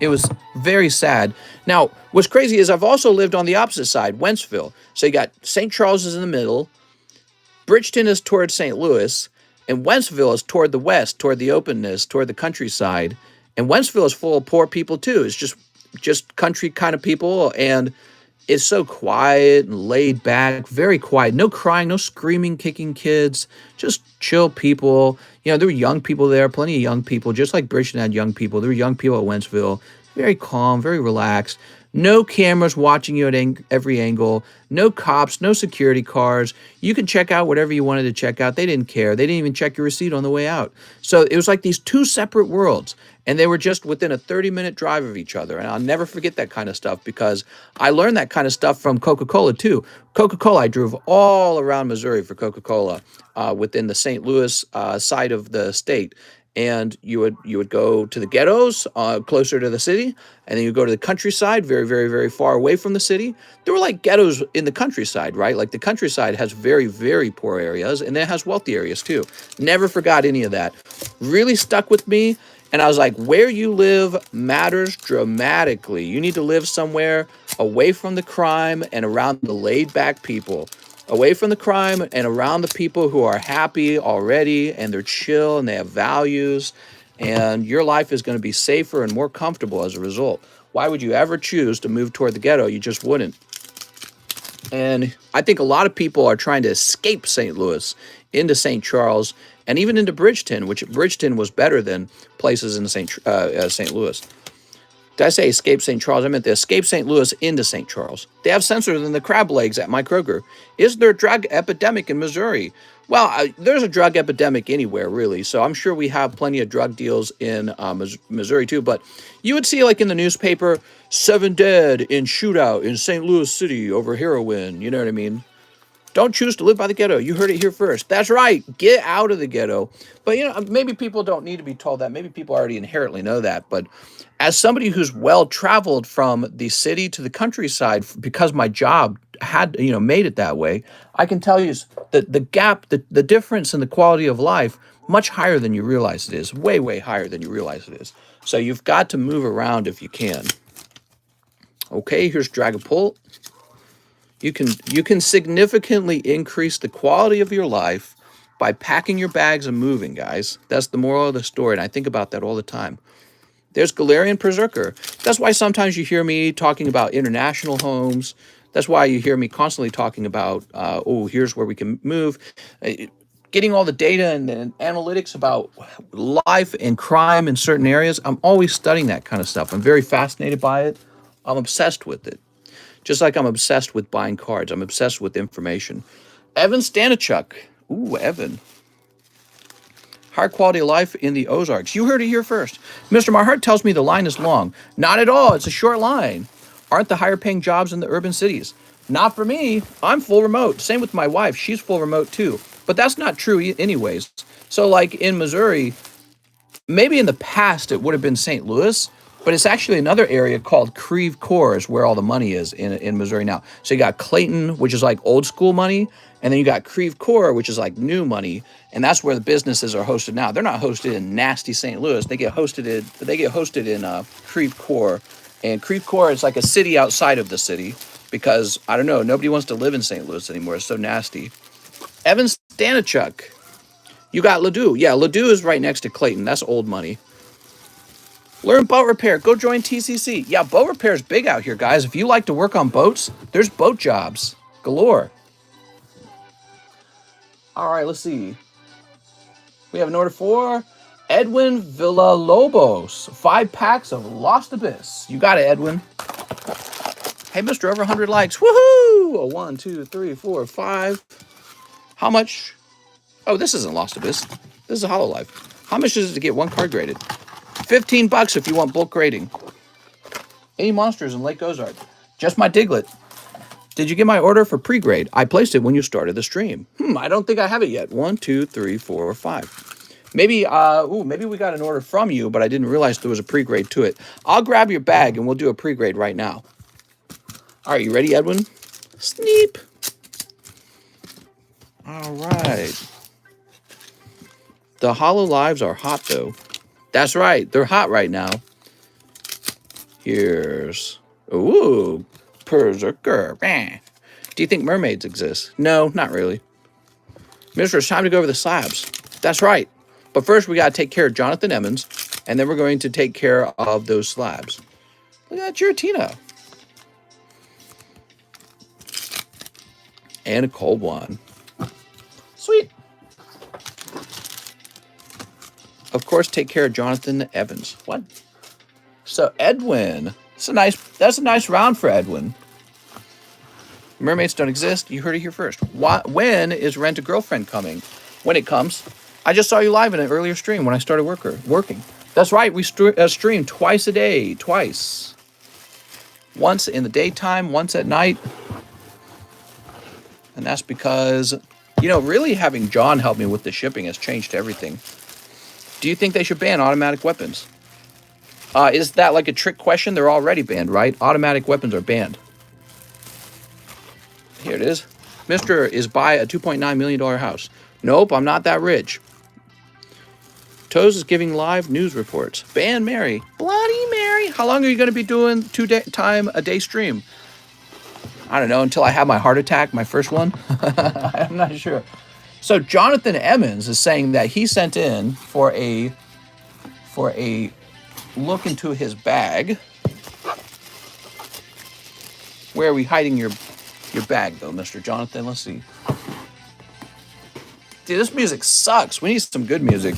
A: It was very sad. Now, what's crazy is I've also lived on the opposite side, Wentzville. So you got St. Charles is in the middle, Bridgeton is toward St. Louis, and Wentzville is toward the west, toward the openness, toward the countryside. And Wentzville is full of poor people too. It's just country kind of people, and it's so quiet and laid back, very quiet. No crying, no screaming, kicking kids, just chill people. You know, there were young people there, plenty of young people, just like Bridgeton had young people. There were young people at Wentzville, very calm, very relaxed. No cameras watching you at every angle. No cops, no security cars. You could check out whatever you wanted to check out. They didn't care. They didn't even check your receipt on the way out. So it was like these two separate worlds. And they were just within a 30-minute drive of each other. And I'll never forget that kind of stuff because I learned that kind of stuff from Coca-Cola too. Coca-Cola, I drove all around Missouri for Coca-Cola within the St. Louis side of the state. And you would go to the ghettos closer to the city, and then you go to the countryside, very, very, very far away from the city. There were like ghettos in the countryside, right? Like the countryside has very, very poor areas, and then it has wealthy areas too. Never forgot any of that. Really stuck with me. And I was like, where you live matters dramatically. You need to live somewhere away from the crime and around the laid-back people. Away from the crime and around the people who are happy already, and they're chill and they have values. and your life is going to be safer and more comfortable as a result. Why would you ever choose to move toward the ghetto? You just wouldn't. And I think a lot of people are trying to escape St. Louis into St. Charles and even into Bridgeton, which Bridgeton was better than places in St. Louis. Did I say escape St. Charles? I meant to escape St. Louis into St. Charles. They have sensors in the crab legs at my Kroger. Is there a drug epidemic in Missouri? Well, there's a drug epidemic anywhere, really. So I'm sure we have plenty of drug deals in Missouri, too. But you would see, like in the newspaper, 7 dead in shootout in St. Louis City over heroin. You know what I mean? Don't choose to live by the ghetto. You heard it here first. That's right. Get out of the ghetto. But, you know, maybe people don't need to be told that. Maybe people already inherently know that. But as somebody who's well-traveled from the city to the countryside, because my job had, you know, made it that way, I can tell you that the gap, the difference in the quality of life, much higher than you realize it is. Way, way higher than you realize it is. So you've got to move around if you can. Okay, here's drag and pull. You can significantly increase the quality of your life by packing your bags and moving, guys. That's the moral of the story, and I think about that all the time. There's Galarian Berserker. That's why sometimes you hear me talking about international homes. That's why you hear me constantly talking about, oh, here's where we can move. Getting all the data and analytics about life and crime in certain areas. I'm always studying that kind of stuff. I'm very fascinated by it. I'm obsessed with it. Just like I'm obsessed with buying cards. I'm obsessed with information. Evan Stanichuk. Ooh, Evan. Higher quality of life in the Ozarks. You heard it here first. Mr. My heart tells me the line is long. Not at all. It's a short line. Aren't the higher paying jobs in the urban cities? Not for me. I'm full remote. Same with my wife. She's full remote too. But that's not true anyways. So like in Missouri, maybe in the past it would have been St. Louis, but it's actually another area called Creve Coeur is where all the money is in Missouri now. So you got Clayton, which is like old school money, and then you got Creve Coeur, which is like new money, and that's where the businesses are hosted now. They're not hosted in nasty St. Louis. They get hosted in Creve Coeur, and Creve Coeur is like a city outside of the city because I don't know, nobody wants to live in St. Louis anymore. It's so nasty. Evan Stanichuk. You got Ladue. Yeah, Ladue is right next to Clayton. That's old money. Learn boat repair. Go join TCC. Yeah, boat repair is big out here, guys. If you like to work on boats, there's boat jobs galore. All right, let's see. We have an order for Edwin Villalobos. 5 packs of Lost Abyss. You got it, Edwin. Hey, Mr. Over 100 likes. Woohoo! 1, 2, 3, 4, 5. How much? Oh, this isn't Lost Abyss. This is a Hololive. How much is it to get one card graded? $15 if you want bulk grading. Any monsters in Lake Ozark? Just my Diglett. Did you get my order for pre-grade? I placed it when you started the stream. I don't think I have it yet. 1, 2, 3, 4, 5. Maybe, maybe we got an order from you, but I didn't realize there was a pre-grade to it. I'll grab your bag and we'll do a pre-grade right now. All right, you ready, Edwin? Sneep. All right. The Hololives are hot, though. That's right. They're hot right now. Here's... Ooh, Berserker. Do you think mermaids exist? No, not really. Mister, it's time to go over the slabs. That's right. But first, we got to take care of Jonathan Emmons, and then we're going to take care of those slabs. Look at that Giratina. And a cold one. Sweet. Of course, take care of Jonathan Evans. What? So Edwin. That's a nice round for Edwin. Mermaids don't exist. You heard it here first. When is Rent a Girlfriend coming? When it comes. I just saw you live in an earlier stream when I started working. That's right. We stream twice a day. Twice. Once in the daytime, once at night. And that's because, you know, really having John help me with the shipping has changed everything. Do you think they should ban automatic weapons? Is that like a trick question? They're already banned, right? Automatic weapons are banned. Here it is. Mr. is buy a $2.9 million house. Nope, I'm not that rich. Toes is giving live news reports. Ban Mary. Bloody Mary. How long are you going to be doing 2 time a day stream? I don't know, until I have my heart attack, my first one. I'm not sure. So Jonathan Emmons is saying that he sent in for a for a look into his bag. Where are we hiding your bag, though, Mr. Jonathan? Let's see. Dude, this music sucks. We need some good music.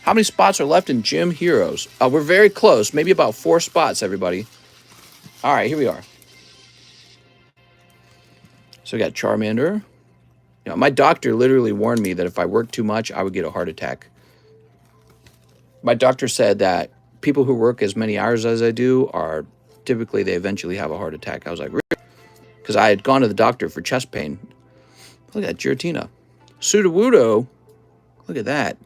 A: How many spots are left in Gym Heroes? We're very close. Maybe about 4 spots, everybody. All right, here we are. So we got Charmander. You know, my doctor literally warned me that if I worked too much, I would get a heart attack. My doctor said that people who work as many hours as I do are typically, they eventually have a heart attack. I was like, really? Because I had gone to the doctor for chest pain. Look at that, Giratina. Sudowoodo. Look at that.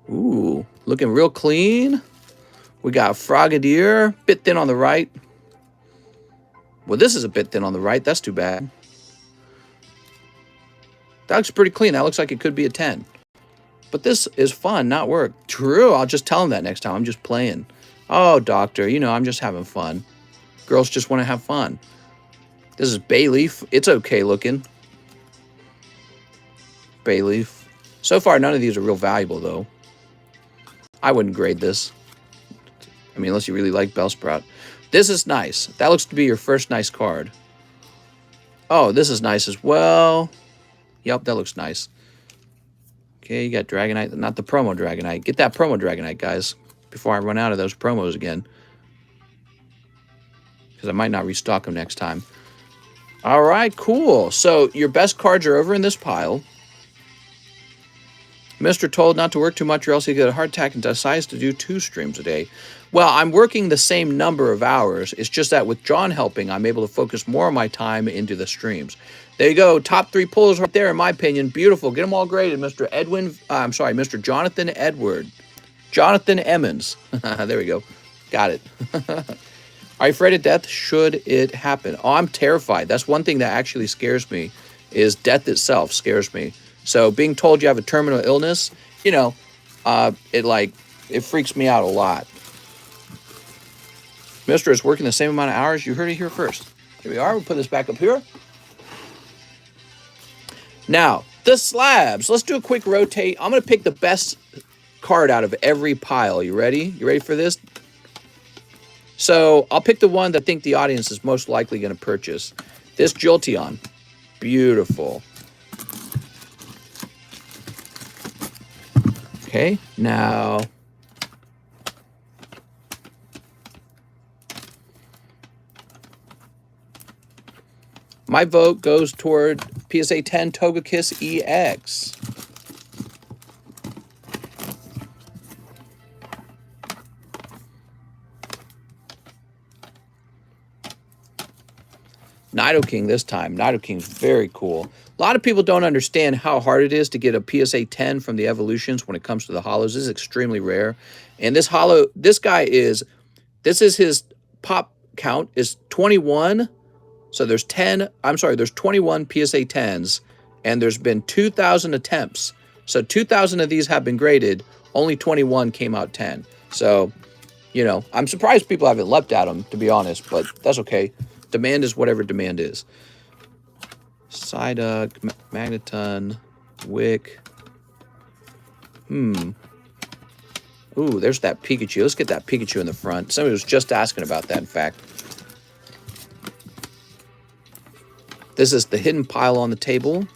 A: Ooh, looking real clean. We got Frogadier, bit thin on the right. Well, this is a bit thin on the right. That's too bad. That looks pretty clean. That looks like it could be a 10. But this is fun, not work. True, I'll just tell him that next time. I'm just playing. Oh, doctor, you know, I'm just having fun. Girls just want to have fun. This is Bayleaf. It's okay looking. Bayleaf. So far, none of these are real valuable, though. I wouldn't grade this. I mean, unless you really like Bellsprout. This is nice. That looks to be your first nice card. Oh, this is nice as well. Yep, that looks nice. Okay, you got Dragonite. Not the promo Dragonite. Get that promo Dragonite, guys, before I run out of those promos again. Because I might not restock them next time. All right, cool. So your best cards are over in this pile. Mr. told not to work too much or else he'd get a heart attack and decides to do 2 streams a day. Well, I'm working the same number of hours. It's just that with John helping, I'm able to focus more of my time into the streams. There you go. Top 3 pullers right there, in my opinion. Beautiful. Get them all graded, Mr. Mr. Jonathan Edward. Jonathan Emmons. There we go. Got it. Are you afraid of death? Should it happen? Oh, I'm terrified. That's one thing that actually scares me, is death itself scares me. So being told you have a terminal illness, you know, it freaks me out a lot. Mister is working the same amount of hours. You heard it here first. Here we are. We'll put this back up here. Now, the slabs. Let's do a quick rotate. I'm going to pick the best card out of every pile. You ready? You ready for this? So I'll pick the one that I think the audience is most likely going to purchase. This Jolteon. Beautiful. Okay, now my vote goes toward PSA 10 Togekiss EX. Nidoking this time. Nidoking's very cool. A lot of people don't understand how hard it is to get a PSA 10 from the evolutions when it comes to the hollows. This is extremely rare. And this hollow, this is his pop count is 21. So there's 21 PSA 10s, and there's been 2,000 attempts. So 2,000 of these have been graded. Only 21 came out 10. So, you know, I'm surprised people haven't leapt at them, to be honest, but that's okay. Demand is whatever demand is. Psyduck, Magneton, Wick. Ooh, there's that Pikachu. Let's get that Pikachu in the front. Somebody was just asking about that, in fact. This is the hidden pile on the table.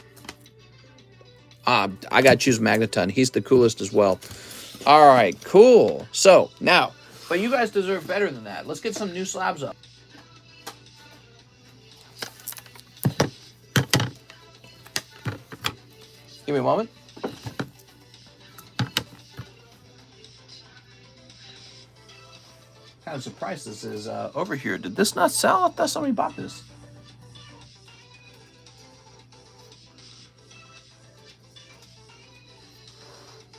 A: I got to choose Magneton. He's the coolest as well. All right, cool. So, now, but you guys deserve better than that. Let's get some new slabs up. Give me a moment. Kind of surprised this is over here. Did this not sell? I thought somebody bought this.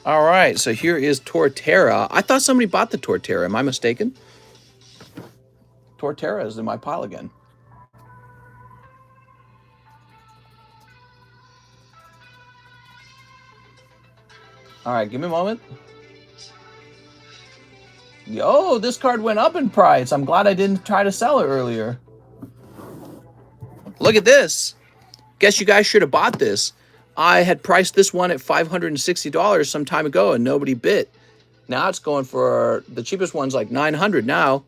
A: All right, so here is Torterra. I thought somebody bought the Torterra. Am I mistaken? Torterra is in my pile again. All right, give me a moment. Yo, this card went up in price. I'm glad I didn't try to sell it earlier. Look at this. Guess you guys should have bought this. I had priced this one at $560 some time ago and nobody bit. Now it's going for the cheapest one's like 900 now.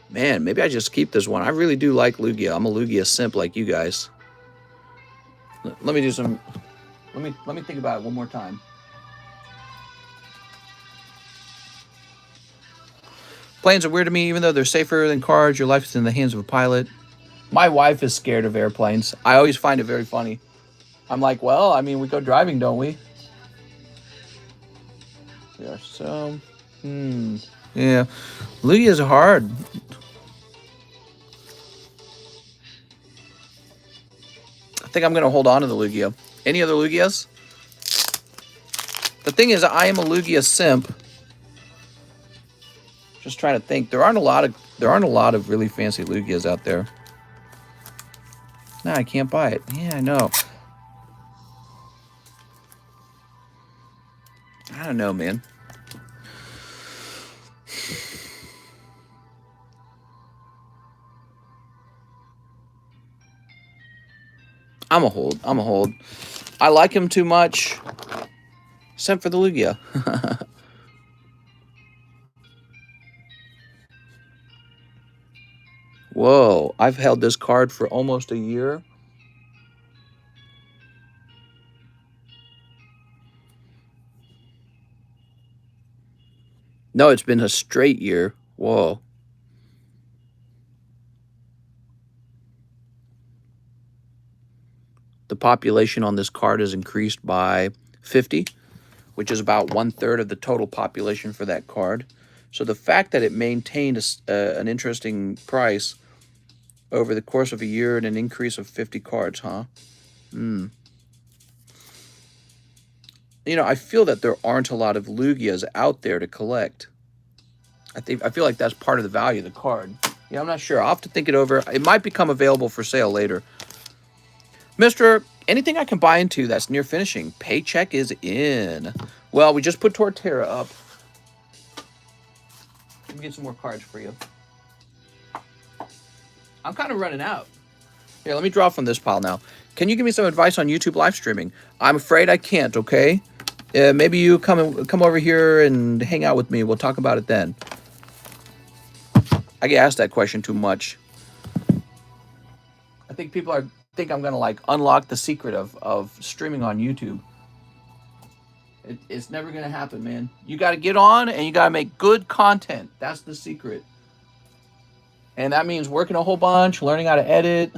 A: Man, maybe I just keep this one. I really do like Lugia. I'm a Lugia simp like you guys. Let me do some. Let me think about it one more time. Planes are weird to me, even though they're safer than cars. Your life is in the hands of a pilot. My wife is scared of airplanes. I always find it very funny. I'm like, well, I mean, we go driving, don't we? Yeah, so, yeah. Lugia's hard. I think I'm going to hold on to the Lugia. Any other Lugias? The thing is, I am a Lugia simp. Just trying to think. There aren't a lot of really fancy Lugias out there. Nah, I can't buy it. Yeah, I know. I don't know, man. I'm a hold. I like him too much. Except for the Lugia. Whoa, I've held this card for almost a year. No, it's been a straight year. Whoa. The population on this card has increased by 50, which is about 1/3 of the total population for that card. So the fact that it maintained an interesting price over the course of a year and an increase of 50 cards, huh? You know, I feel that there aren't a lot of Lugias out there to collect. I feel like that's part of the value of the card. Yeah, I'm not sure. I'll have to think it over. It might become available for sale later. Mister, anything I can buy into that's near finishing. Paycheck is in. Well, we just put Torterra up. Let me get some more cards for you. I'm kind of running out. Here, let me draw from this pile now. Can you give me some advice on YouTube live streaming? I'm afraid I can't, okay? Maybe you come over here and hang out with me. We'll talk about it then. I get asked that question too much. I think people think I'm gonna like unlock the secret of streaming on YouTube. It's never gonna happen, man. You got to get on and you got to make good content. That's the secret. And that means working a whole bunch, learning how to edit,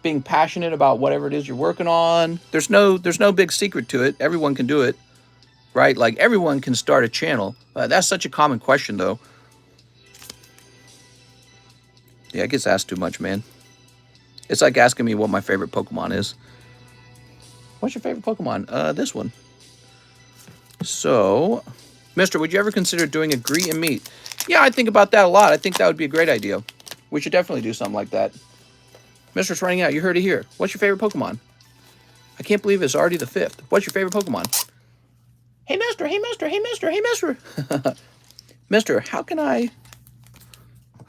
A: being passionate about whatever it is you're working on. There's no big secret to it. Everyone can do it, right? Like everyone can start a channel. That's such a common question, though. Yeah, it gets asked too much, man. It's like asking me what my favorite Pokemon is. What's your favorite Pokemon? This one. So, Mister, would you ever consider doing a greet and meet? Yeah, I think about that a lot. I think that would be a great idea. We should definitely do something like that. Mister's running out. You heard it here. What's your favorite Pokemon? I can't believe it's already the 5th. What's your favorite Pokemon? Hey, Mister. Hey, Mister. Hey, Mister. Hey, Mister. Mister, how can I...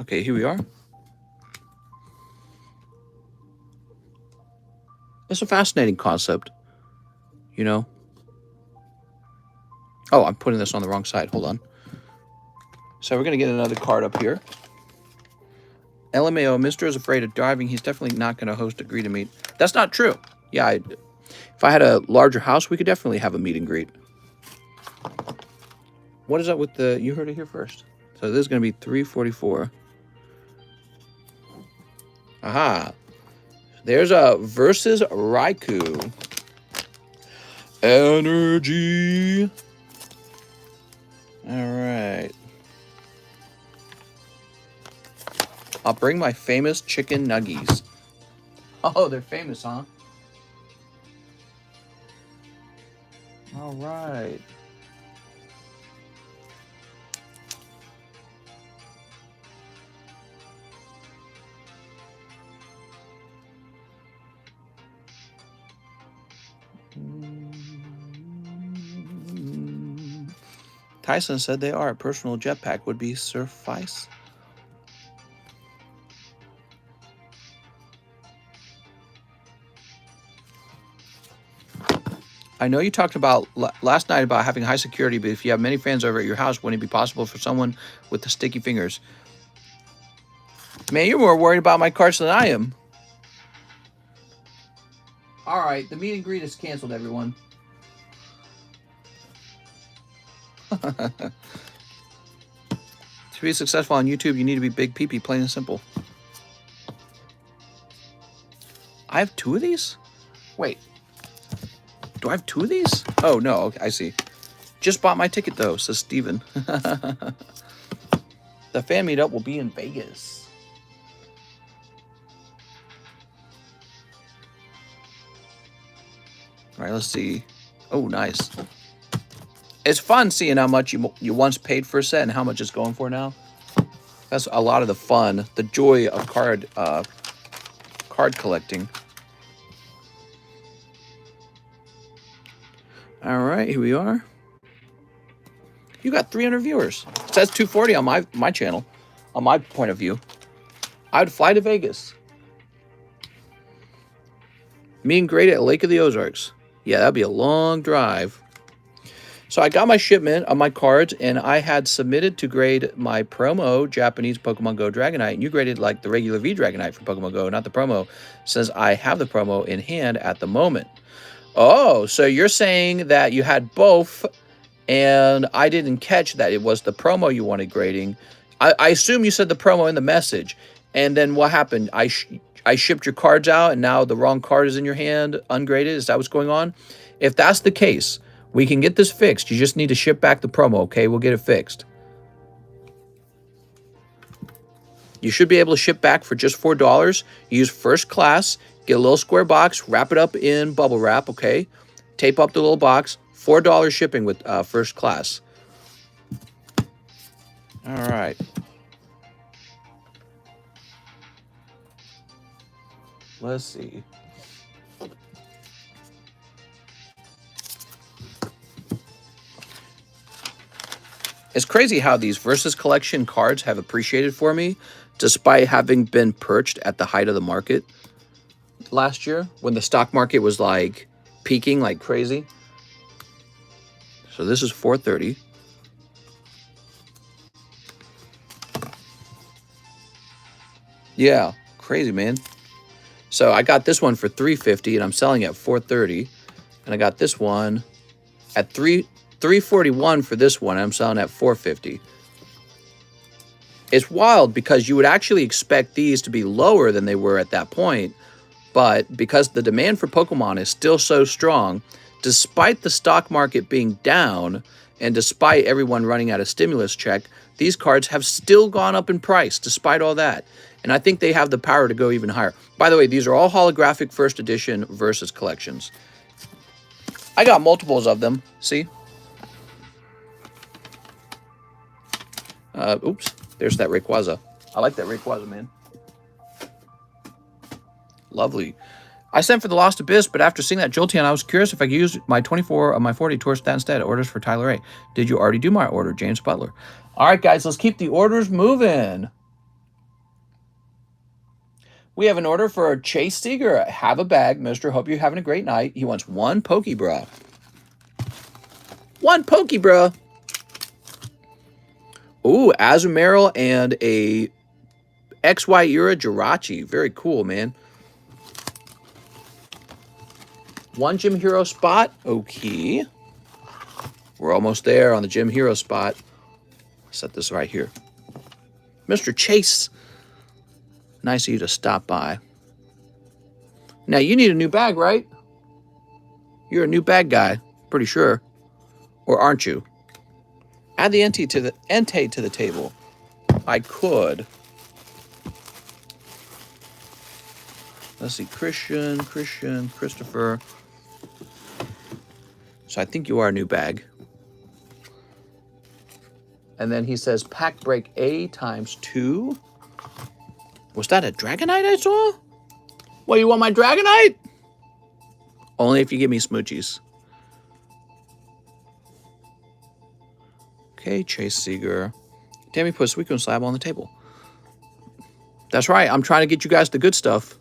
A: Okay, here we are. It's a fascinating concept, you know? Oh, I'm putting this on the wrong side. Hold on. So we're going to get another card up here. LMAO, Mr. is afraid of driving. He's definitely not going to host a greet and meet. That's not true. Yeah, if I had a larger house, we could definitely have a meet and greet. What is up with the... You heard it here first. So this is going to be 344. Aha. There's a versus Raikou. Energy. All right. I'll bring my famous chicken nuggies. Oh, they're famous, huh? All right. Tyson said they are. A personal jetpack would be suffice. I know you talked about last night about having high security, but if you have many fans over at your house, wouldn't it be possible for someone with the sticky fingers? Man, you're more worried about my cards than I am. All right, the meet and greet is canceled, everyone. To be successful on YouTube, you need to be Big Pee-Pee, plain and simple. I have 2 of these? Wait. Do I have 2 of these? Oh, no. Okay, I see. Just bought my ticket, though, says Steven. The fan meetup will be in Vegas. All right, let's see. Oh, nice. It's fun seeing how much you once paid for a set and how much it's going for now. That's a lot of the fun, the joy of card collecting. All right, here we are. You got 300 viewers. It says 240 on my channel, on my point of view. I would fly to Vegas. Meet and greet at Lake of the Ozarks. Yeah, that'd be a long drive. So I got my shipment of my cards, and I had submitted to grade my promo Japanese Pokemon Go Dragonite, and you graded like the regular V Dragonite for Pokemon Go, not the promo, since I have the promo in hand at the moment. Oh, so you're saying that you had both, and I didn't catch that it was the promo you wanted grading. I assume you said the promo in the message, and then what happened? I shipped your cards out, and now the wrong card is in your hand, ungraded. Is that what's going on? If that's the case, we can get this fixed. You just need to ship back the promo, okay? We'll get it fixed. You should be able to ship back for just $4. Use first class, get a little square box, wrap it up in bubble wrap, okay? Tape up the little box. $4 shipping with first class. All right. Let's see. It's crazy how these Versus Collection cards have appreciated for me, despite having been perched at the height of the market last year, when the stock market was like peaking like crazy. So this is $430. Yeah, crazy, man. So I got this one for $350, and I'm selling it at $430. And I got this one at $341 for this one. I'm selling at $450. It's wild because you would actually expect these to be lower than they were at that point, but because the demand for Pokemon is still so strong, despite the stock market being down and despite everyone running out of stimulus check, these cards have still gone up in price despite all that. And I think they have the power to go even higher. By the way, these are all holographic first edition Versus collections. I got multiples of them. See? Oops. There's that Rayquaza. I like that Rayquaza, man. Lovely. I sent for the Lost Abyss, but after seeing that Jolteon, I was curious if I could use my 24 of my 40 towards that instead. Orders for Tyler A. Did you already do my order, James Butler? All right, guys, let's keep the orders moving. We have an order for Chase Seeger. Have a bag, mister. Hope you're having a great night. He wants 1 Pokebra. 1 Pokebra. Ooh, Azumarill and a XY Era Jirachi. Very cool, man. 1 Gym Hero spot. Okay. We're almost there on the Gym Hero spot. Set this right here. Mr. Chase. Nice of you to stop by. Now, you need a new bag, right? You're a new bag guy, pretty sure. Or aren't you? Add the Entei to the table. I could. Let's see. Christian, Christopher. So I think you are a new bag. And then he says pack break A ×2. Was that a Dragonite I saw? What, you want my Dragonite? Only if you give me smoochies. Okay, Chase Seeger. Damn, he put a Suicune Slab on the table. That's right, I'm trying to get you guys the good stuff.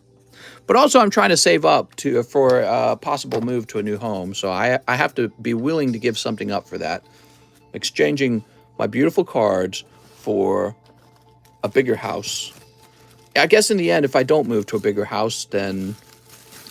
A: But also I'm trying to save up for a possible move to a new home. So I have to be willing to give something up for that. Exchanging my beautiful cards for a bigger house. I guess in the end, if I don't move to a bigger house, then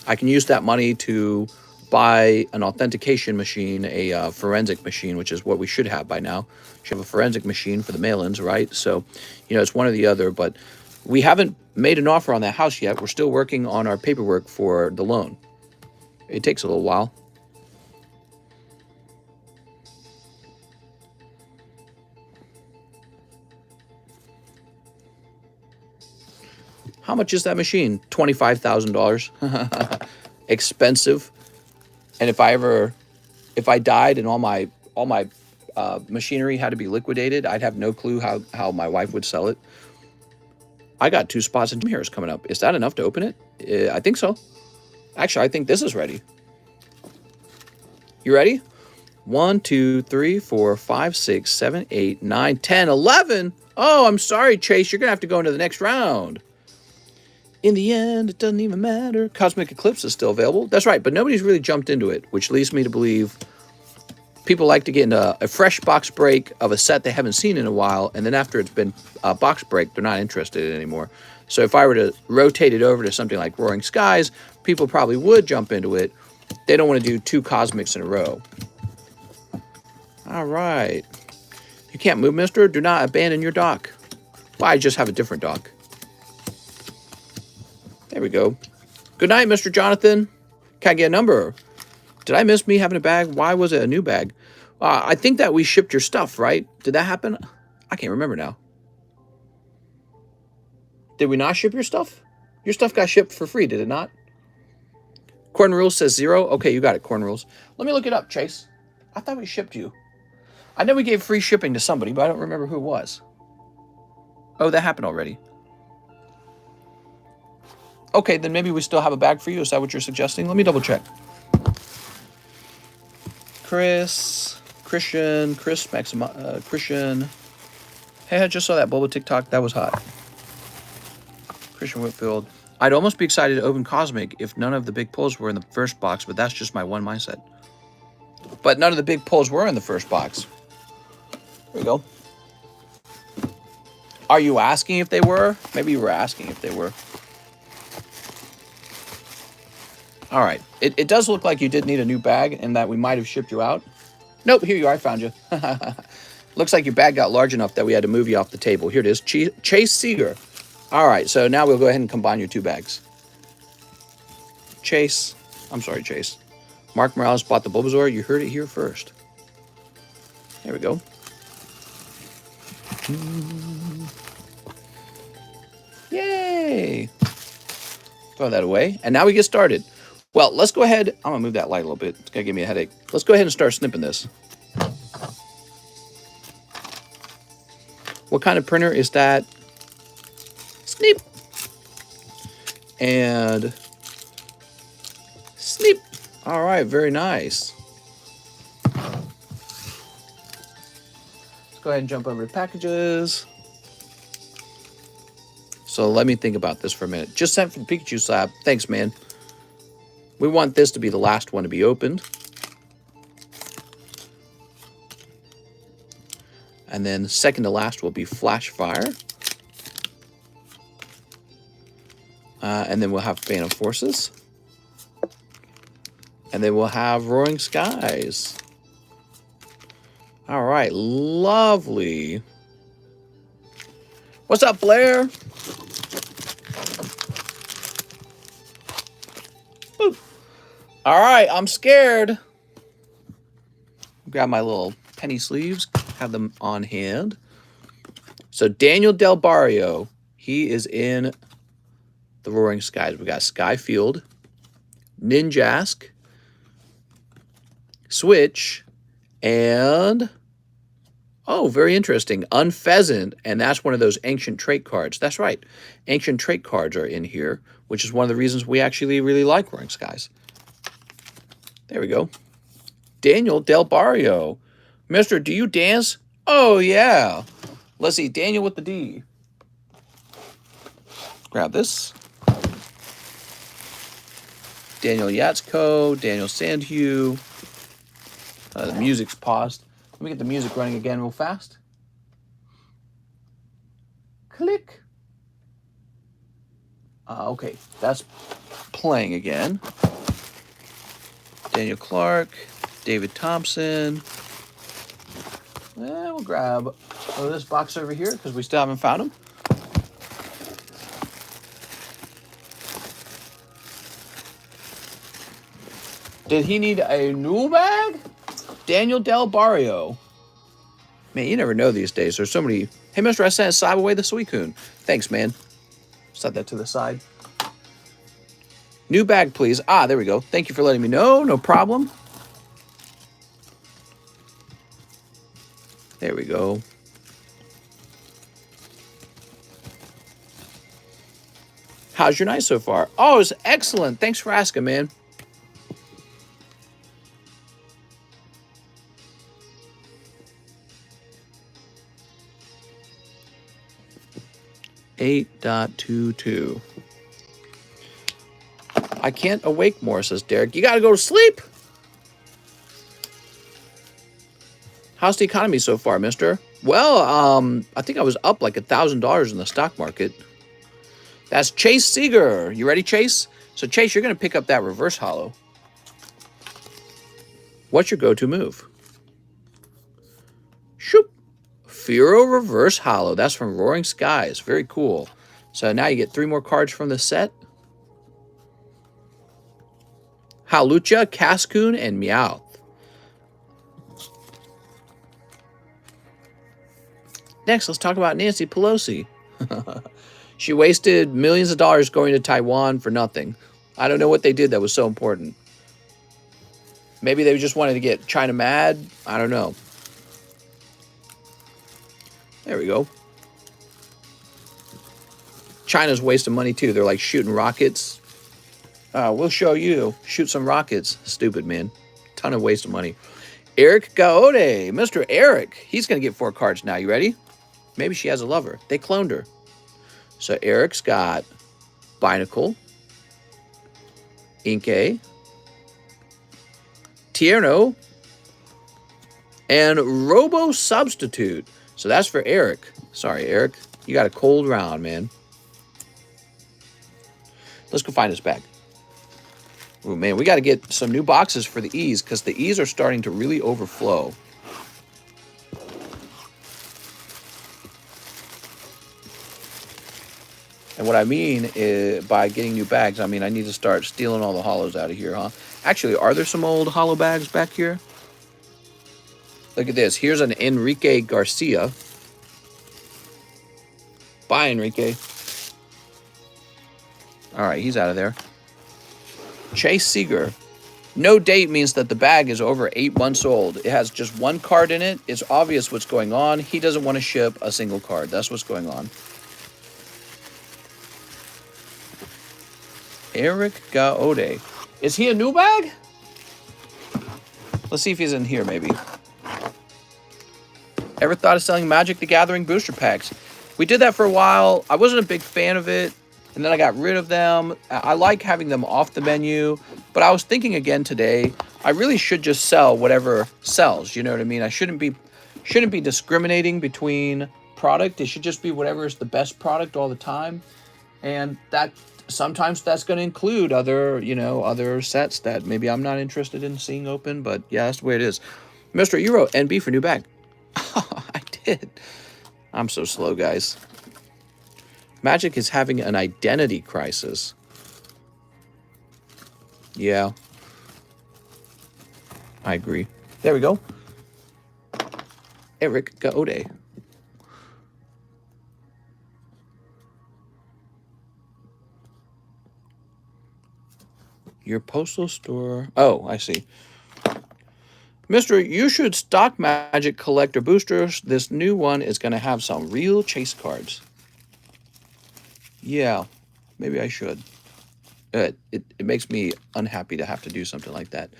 A: I can use that money to buy an authentication machine, a forensic machine, which is what we should have by now. We should have a forensic machine for the mail-ins, right? So, you know, it's one or the other, but we haven't made an offer on that house yet. We're still working on our paperwork for the loan. It takes a little while. How much is that machine? $25,000. Expensive. And if I died and all my machinery had to be liquidated, I'd have no clue how my wife would sell it. I got 2 spots and mirrors coming up. Is that enough to open it? I think so. Actually, I think this is ready. You ready? 1, 2, 3, 4, 5, 6, 7, 8, 9, 10, 11. Oh, I'm sorry, Chase. You're going to have to go into the next round. In the end, it doesn't even matter. Cosmic Eclipse is still available. That's right, but nobody's really jumped into it, which leads me to believe people like to get into a fresh box break of a set they haven't seen in a while, and then after it's been a box break, they're not interested in it anymore. So if I were to rotate it over to something like Roaring Skies, people probably would jump into it. They don't want to do 2 Cosmics in a row. All right. You can't move, mister. Do not abandon your dock. Well, I just have a different dock. There we go. Good night, Mr. Jonathan. Can I get a number? Did I miss me having a bag? Why was it a new bag? I think that we shipped your stuff, right? Did that happen? I can't remember now. Did we not ship your stuff? Your stuff got shipped for free, did it not? Corn Rules says 0. Okay, you got it, Corn Rules. Let me look it up, Chase. I thought we shipped you. I know we gave free shipping to somebody, but I don't remember who it was. Oh, that happened already. Okay, then maybe we still have a bag for you. Is that what you're suggesting? Let me double check. Christian, Christian. Hey, I just saw that Bulba TikTok. That was hot. Christian Whitfield. I'd almost be excited to open Cosmic if none of the big pulls were in the first box, but that's just my one mindset. But none of the big pulls were in the first box. There we go. Are you asking if they were? Maybe you were asking if they were. All right. It does look like you did need a new bag and that we might have shipped you out. Nope, here you are. I found you. Looks like your bag got large enough that we had to move you off the table. Here it is. Chase Seeger. All right, so now we'll go ahead and combine your 2 bags. Chase. I'm sorry, Chase. Mark Morales bought the Bulbasaur. You heard it here first. There we go. Yay! Throw that away. And now we get started. Well, let's go ahead. I'm going to move that light a little bit. It's going to give me a headache. Let's go ahead and start snipping this. What kind of printer is that? Snip. And snip. All right, very nice. Let's go ahead and jump over to packages. So let me think about this for a minute. Just sent from Pikachu Slab. Thanks, man. We want this to be the last one to be opened. And then second to last will be Flash Fire. And then we'll have Phantom Forces. And then we'll have Roaring Skies. All right, lovely. What's up, Blair? Boop. All right, I'm scared. Grab my little penny sleeves, have them on hand. So Daniel Del Barrio, he is in the Roaring Skies. We got Skyfield, Ninjask, Switch, and oh, very interesting, Unpheasant, and that's one of those ancient trait cards. That's right, ancient trait cards are in here, which is one of the reasons we actually really like Roaring Skies. There we go. Daniel Del Barrio. Mister, do you dance? Oh, yeah. Let's see, Daniel with the D. Grab this. Daniel Yatsko, Daniel Sandhue. The music's paused. Let me get the music running again real fast. Click. Okay, that's playing again. Daniel Clark, David Thompson. We'll grab this box over here because we still haven't found him. Did he need a new bag? Daniel Del Barrio. Man, you never know these days. There's so many. Hey, Mr. I sent SLAB-AWAY the Suicune. Thanks, man. Set that to the side. New bag, please. Ah, there we go. Thank you for letting me know. No problem. There we go. How's your night so far? Oh, it's excellent. Thanks for asking, man. .22. I can't awake more, says Derek. You gotta go to sleep. How's the economy so far, mister? Well, I think I was up like $1,000 in the stock market. That's Chase Seeger. You ready, Chase? So, Chase, you're going to pick up that reverse hollow. What's your go-to move? Shoop. Furo reverse hollow. That's from Roaring Skies. Very cool. So, now you get 3 more cards from the set. Hawlucha, Cascoon, and Meowth. Next, let's talk about Nancy Pelosi. She wasted millions of dollars going to Taiwan for nothing. I don't know what they did that was so important. Maybe they just wanted to get China mad. I don't know. There we go. China's wasting money too. They're like shooting rockets. We'll show you. Shoot some rockets. Stupid, man. Ton of waste of money. Eric Gaode. Mr. Eric. He's going to get 4 cards now. You ready? Maybe she has a lover. They cloned her. So Eric's got Binacle, Inkay, Tierno, and Robo Substitute. So that's for Eric. Sorry, Eric. You got a cold round, man. Let's go find his bag. Oh, man, we got to get some new boxes for the E's because the E's are starting to really overflow. And what I mean is, by getting new bags, I mean I need to start stealing all the hollows out of here, huh? Actually, are there some old hollow bags back here? Look at this. Here's an Enrique Garcia. Bye, Enrique. All right, he's out of there. Chase Seeger. No date means that the bag is over 8 months old. It has just 1 card in it. It's obvious what's going on. He doesn't want to ship a single card. That's what's going on. Eric Gaode. Is he a new bag? Let's see if he's in here, maybe. Ever thought of selling Magic the Gathering booster packs? We did that for a while. I wasn't a big fan of it, and then I got rid of them. I like having them off the menu, but I was thinking again today, I really should just sell whatever sells. You know what I mean? I shouldn't be discriminating between product. It should just be whatever is the best product all the time, and that. Sometimes that's going to include other, other sets that maybe I'm not interested in seeing open, but yeah, that's the way it is. Mr. You wrote NB for new bag. Oh, I did. I'm so slow, guys. Magic is having an identity crisis. Yeah. I agree. There we go. Eric Gaode. Your postal store. Oh, I see. Mister, you should stock Magic Collector boosters. This new one is going to have some real chase cards. Yeah, maybe I should. It makes me unhappy to have to do something like that.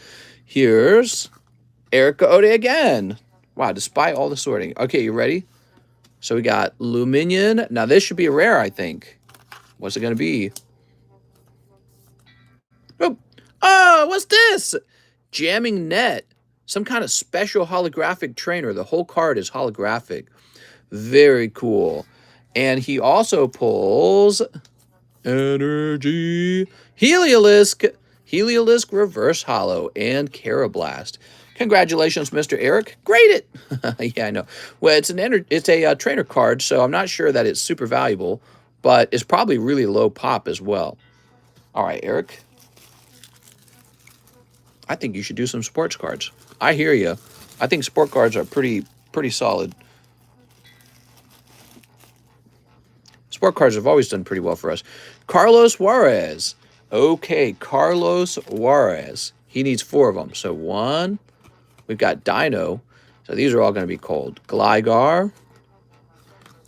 A: Here's Eric Gaode again. Wow, despite all the sorting. Okay, you ready? So we got Luminion. Now this should be a rare, I think. What's it going to be? Oh, what's this? Jamming Net. Some kind of special holographic trainer. The whole card is holographic. Very cool. And he also pulls Energy, Heliolisk Reverse Hollow, and Carablast. Congratulations, Mr. Eric. Grade it. Yeah, I know. Well, it's a trainer card, so I'm not sure that it's super valuable, but it's probably really low pop as well. All right, Eric. I think you should do some sports cards. I hear you. I think sport cards are pretty solid. Sport cards have always done pretty well for us. Carlos Juarez. Okay, Carlos Juarez. He needs 4 of them. So 1. We've got Dino. So these are all going to be cold. Gligar,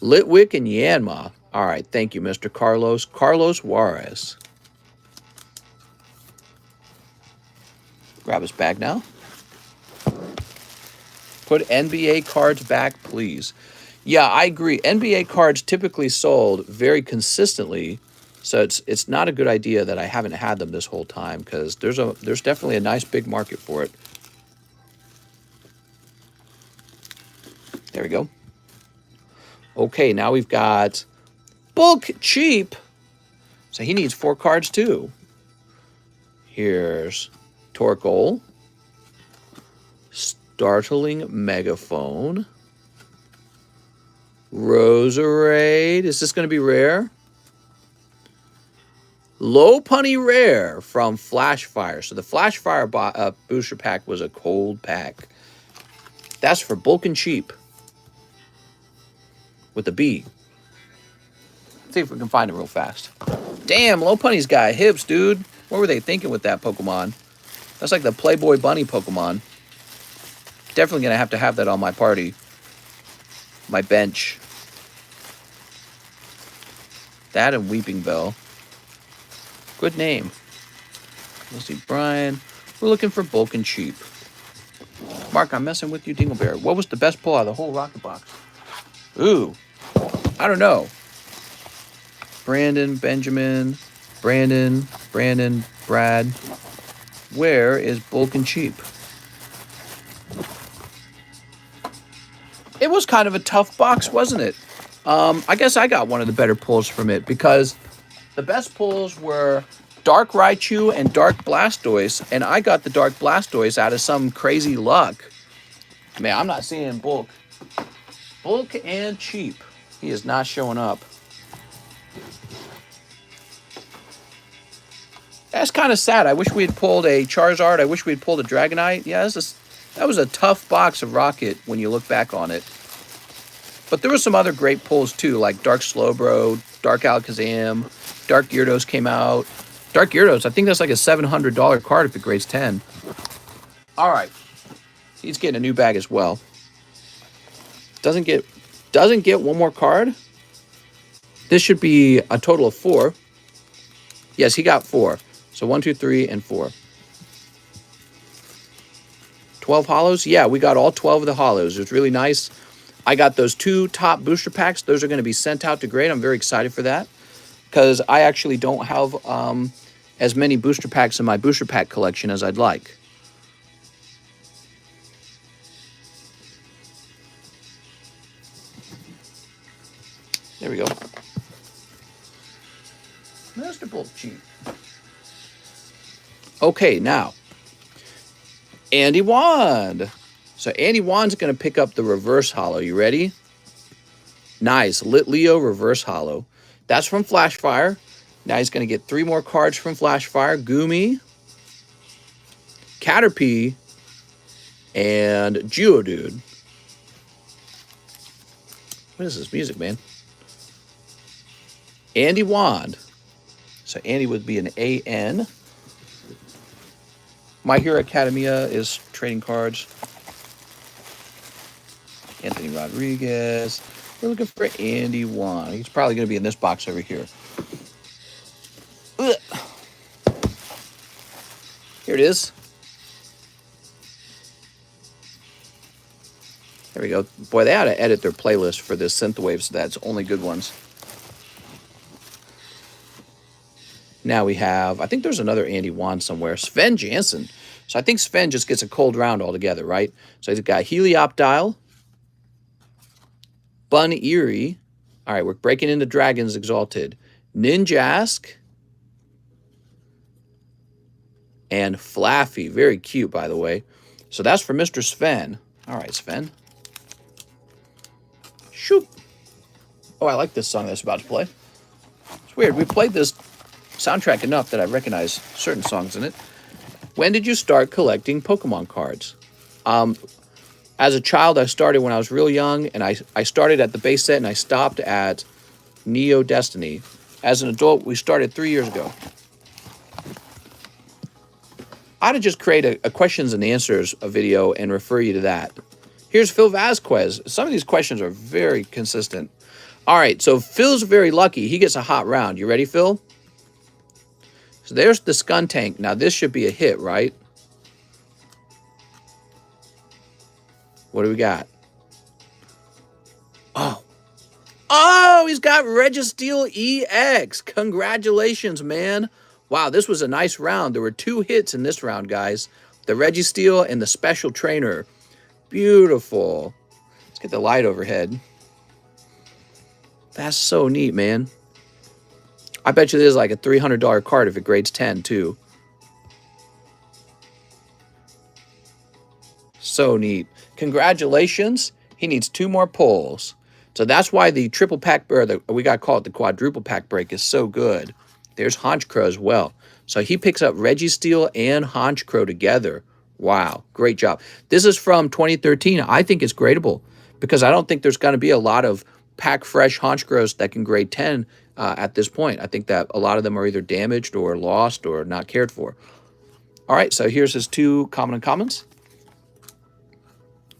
A: Litwick, and Yanma. All right, thank you, Mr. Carlos. Carlos Juarez. Grab his bag now. Put NBA cards back, please. Yeah, I agree. NBA cards typically sold very consistently, so it's not a good idea that I haven't had them this whole time, because there's definitely a nice big market for it. There we go. Okay, now we've got Bulk Cheap. So he needs 4 cards too. Here's Torkoal, Startling Megaphone, Roserade. Is this going to be rare? Low Punny Rare from Flashfire. So the Flashfire booster pack was a cold pack. That's for Bulk and Cheap. With a B. Let's see if we can find him real fast. Damn, Low Punny's got hips, dude. What were they thinking with that Pokemon? That's like the Playboy Bunny Pokemon. Definitely going to have that on my party. My bench. That and Weeping Bell. Good name. Let's see, Brian. We're looking for Bulk and Cheap. Mark, I'm messing with you, Dingleberry. What was the best pull out of the whole Rocket Box? Ooh. I don't know. Brandon, Benjamin, Brandon, Brad. Where is Bulk and Cheap? It was kind of a tough box, wasn't it? I guess I got one of the better pulls from it, because the best pulls were Dark Raichu and Dark Blastoise, and I got the Dark Blastoise out of some crazy luck. Man, I'm not seeing Bulk. Bulk and Cheap. He is not showing up. That's kind of sad. I wish we had pulled a Charizard. I wish we had pulled a Dragonite. Yeah, that was a tough box of Rocket when you look back on it. But there were some other great pulls too, like Dark Slowbro, Dark Alakazam, Dark Gyarados came out. Dark Gyarados, I think that's like a $700 card if it grades 10. All right. He's getting a new bag as well. Doesn't get one more card. This should be a total of 4. Yes, he got 4. So 1, 2, 3, and 4. 12 hollows? Yeah, we got all 12 of the hollows. It was really nice. I got those 2 top booster packs. Those are going to be sent out to grade. I'm very excited for that, because I actually don't have as many booster packs in my booster pack collection as I'd like. There we go. Mr. Bulk Cheap. Okay, now, Andy Wand. So Andy Wand's going to pick up the reverse hollow. You ready? Nice. Lit Leo reverse hollow. That's from Flashfire. Now he's going to get 3 more cards from Flashfire. Goomy, Caterpie, and Geodude. What is this music, man? Andy Wand. So Andy would be an AN. My Hero Academia is trading cards. Anthony Rodriguez. We're looking for Andy Wand. He's probably going to be in this box over here. Ugh. Here it is. There we go. Boy, they ought to edit their playlist for this Synthwave so that's only good ones. Now we have, I think there's another Andy Wan somewhere. Sven Jansen. So I think Sven just gets a cold round altogether, right? So he's got Helioptile, Bun Eerie. All right, we're breaking into Dragons Exalted. Ninjask. And Flaffy. Very cute, by the way. So that's for Mr. Sven. All right, Sven. Shoop. Oh, I like this song that's about to play. It's weird. We played this soundtrack enough that I recognize certain songs in it. When did you start collecting Pokemon cards? As a child, I started when I was real young, and I started at the base set, and I stopped at Neo Destiny. As an adult, we started 3 years ago. I ought to just create a questions and answers video and refer you to that. Here's Phil Vasquez. Some of these questions are very consistent. All right, so Phil's very lucky. He gets a hot round. You ready, Phil? So there's the Skuntank. Now, this should be a hit, right? What do we got? Oh, he's got Registeel EX. Congratulations, man. Wow, this was a nice round. There were 2 hits in this round, guys. The Registeel and the Special Trainer. Beautiful. Let's get the light overhead. That's so neat, man. I bet you this is like a $300 card if it grades 10, too. So neat. Congratulations. He needs 2 more pulls. So that's why the triple pack, or we got to call it the quadruple pack break, is so good. There's Honchkrow as well. So he picks up Registeel and Honchkrow together. Wow, great job. This is from 2013. I think it's gradable because I don't think there's going to be a lot of pack fresh Honchkrows that can grade 10 at this point. I think that a lot of them are either damaged or lost or not cared for. All right, so here's his 2 common uncommons.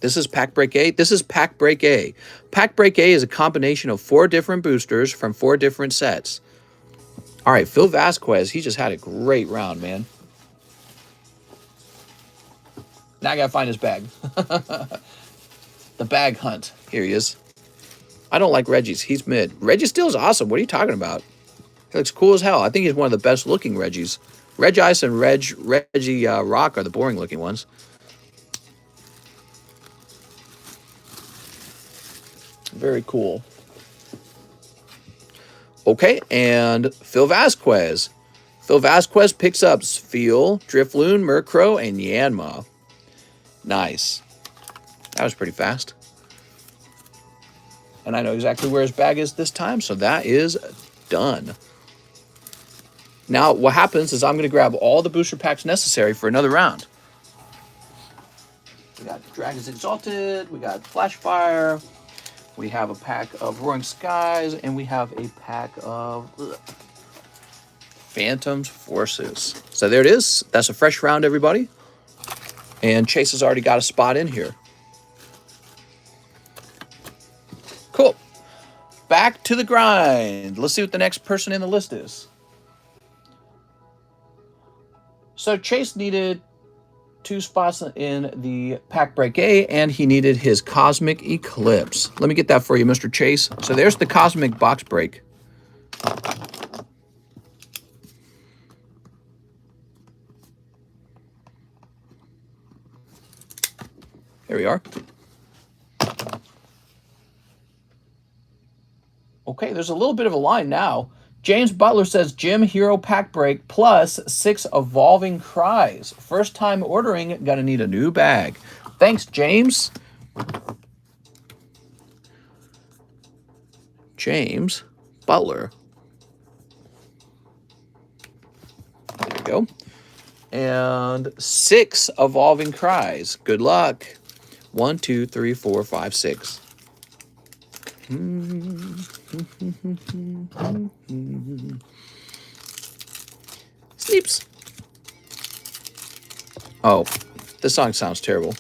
A: This is Pack Break A. This is Pack Break A. Pack Break A is a combination of 4 different boosters from 4 different sets. All right, Phil Vasquez, he just had a great round, man. Now I got to find his bag. The bag hunt. Here he is. I don't like Reggie's. He's mid. Registeel's awesome. What are you talking about? He looks cool as hell. I think he's one of the best looking Reggies. Regice and Reggie Rock are the boring looking ones. Very cool. Okay, and Phil Vasquez. Phil Vasquez picks up Sfeel, Drifloon, Murkrow, and Yanma. Nice. That was pretty fast. And I know exactly where his bag is this time, so that is done. Now, what happens is I'm going to grab all the booster packs necessary for another round. We got Dragons Exalted, we got Flashfire, we have a pack of Roaring Skies, and we have a pack of Phantom's Forces. So there it is. That's a fresh round, everybody. And Chase has already got a spot in here. Cool. Back to the grind. Let's see what the next person in the list is. So Chase needed 2 spots in the Pack Break A, and he needed his Cosmic Eclipse. Let me get that for you, Mr. Chase. So there's the Cosmic Box Break. Here we are. Okay, there's a little bit of a line now. James Butler says Gym Hero Pack Break plus 6 Evolving Cries. First time ordering, gonna need a new bag. Thanks, James. James Butler. There we go. And 6 Evolving Cries. Good luck. 1, 2, 3, 4, 5, 6. Sleeps. Oh, this song sounds terrible.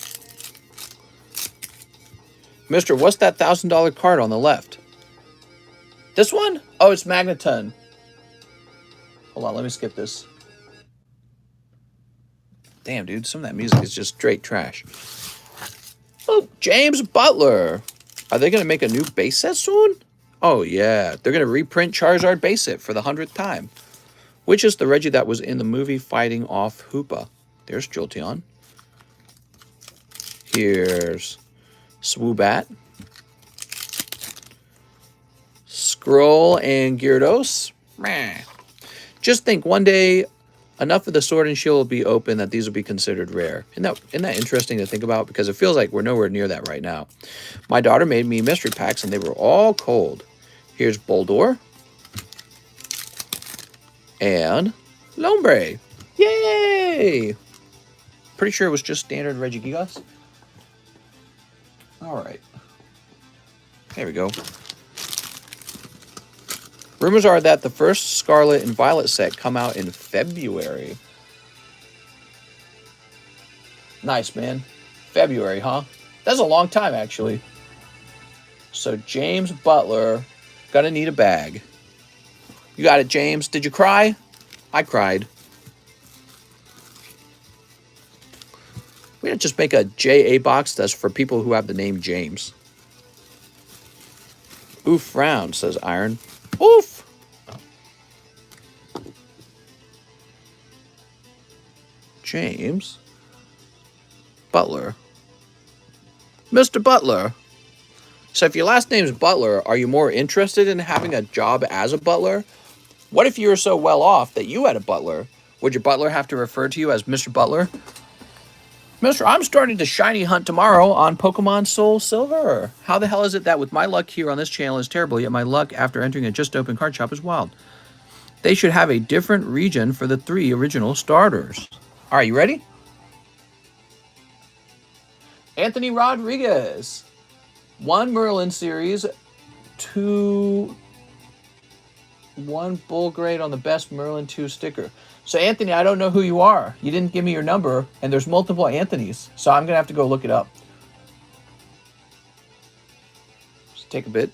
A: Mister, what's that $1,000 card on the left? This one? Oh, it's Magneton. Hold on, let me skip this. Damn, dude, some of that music is just straight trash. Oh, James Butler. Are they going to make a new base set soon? Oh, yeah. They're going to reprint Charizard base set for the 100th time. Which is the Reggie that was in the movie fighting off Hoopa? There's Jolteon. Here's Swoobat. Scroll and Gyarados. Meh. Just think one day enough of the Sword and Shield will be open that these will be considered rare. Isn't that interesting to think about? Because it feels like we're nowhere near that right now. My daughter made me mystery packs and they were all cold. Here's Boldor. And Lombre. Yay! Pretty sure it was just standard Regigigas. Alright. There we go. Rumors are that the first Scarlet and Violet set come out in February. Nice, man. February, huh? That's a long time, actually. So, James Butler, gonna need a bag. You got it, James. Did you cry? I cried. We don't just make a JA box that's for people who have the name James. Oof, frown, says Iron. Oof! James Butler. Mr. Butler. So if your last name is Butler, are you more interested in having a job as a butler? What if you were so well off that you had a butler? Would your butler have to refer to you as Mr. Butler? Mister, I'm starting to shiny hunt tomorrow on Pokemon Soul Silver. How the hell is it that with my luck here on this channel is terrible, yet my luck after entering a just open card shop is wild? They should have a different region for the 3 original starters. All right, you ready? Anthony Rodriguez. 1 Merlin series, 2... 1 bull grade on the best Merlin 2 sticker. So, Anthony, I don't know who you are. You didn't give me your number, and there's multiple Anthonys. So, I'm going to have to go look it up. Just take a bit.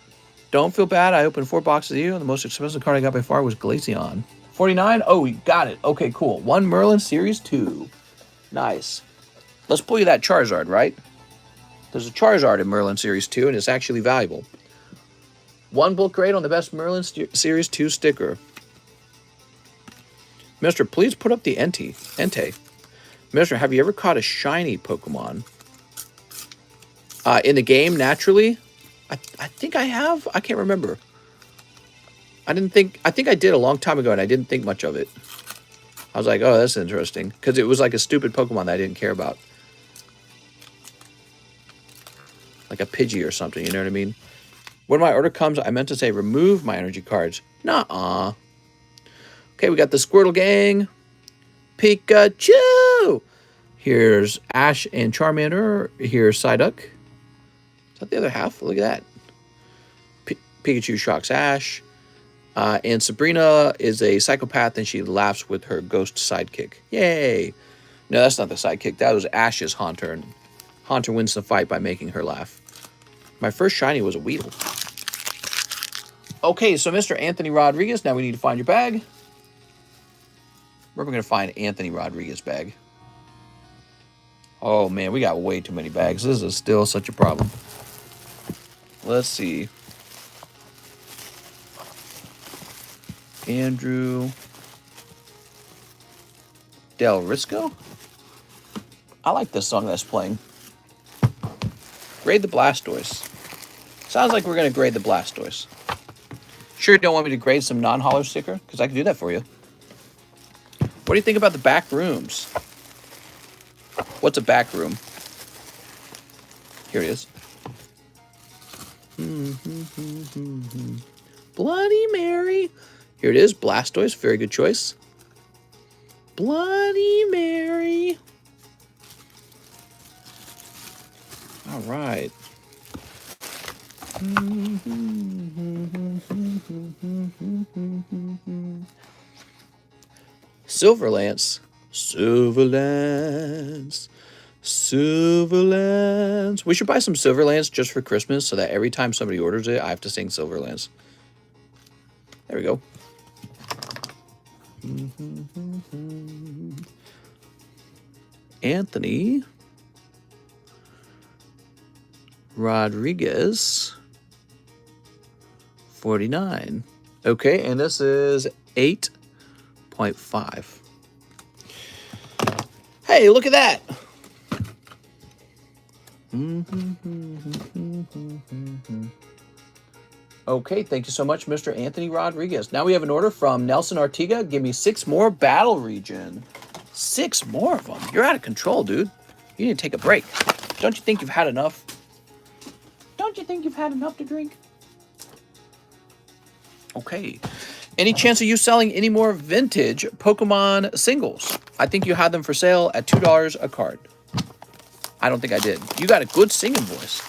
A: Don't feel bad. I opened 4 boxes of you, and the most expensive card I got by far was Glaceon. 49? Oh, you got it. Okay, cool. 1 Merlin Series 2. Nice. Let's pull you that Charizard, right? There's a Charizard in Merlin Series 2, and it's actually valuable. 1 bulk grade on the best Merlin Series 2 sticker. Mister, please put up the Entei. Mister, have you ever caught a shiny Pokemon? In the game, naturally? I think I have. I can't remember. I think I did a long time ago, and I didn't think much of it. I was like, oh, that's interesting. Because it was like a stupid Pokemon that I didn't care about. Like a Pidgey or something, you know what I mean? When my order comes, I meant to say remove my energy cards. Nuh-uh. Okay, we got the Squirtle gang. Pikachu! Here's Ash and Charmander. Here's Psyduck. Is that the other half? Look at that. Pikachu shocks Ash. And Sabrina is a psychopath, and she laughs with her ghost sidekick. Yay! No, that's not the sidekick. That was Ash's Haunter. And Haunter wins the fight by making her laugh. My first shiny was a Weedle. Okay, so Mr. Anthony Rodriguez, now we need to find your bag. Where are we going to find Anthony Rodriguez's bag? Oh, man, we got way too many bags. This is still such a problem. Let's see. Andrew Del Risco? I like this song that's playing. Grade the Blastoise. Sounds like we're going to grade the Blastoise. Sure you don't want me to grade some non-hollow sticker? Because I can do that for you. What do you think about the back rooms? What's a back room? Here it is. Bloody Mary. Here it is. Blastoise. Very good choice. Bloody Mary. All right. Silverlance. Silverlance. Silverlance. We should buy some Silverlance just for Christmas so that every time somebody orders it, I have to sing Silverlance. There we go. Anthony Rodriguez, 49. Okay, and this is 8 0.5. Hey, look at that. Okay, thank you so much, Mr. Anthony Rodriguez. Now we have an order from Nelson Artiga. Give me 6 more battle region. 6 more of them. You're out of control, dude. You need to take a break. Don't you think you've had enough? Don't you think you've had enough to drink? Okay. Any chance of you selling any more vintage Pokemon singles? I think you had them for sale at $2 a card. I don't think I did. You got a good singing voice.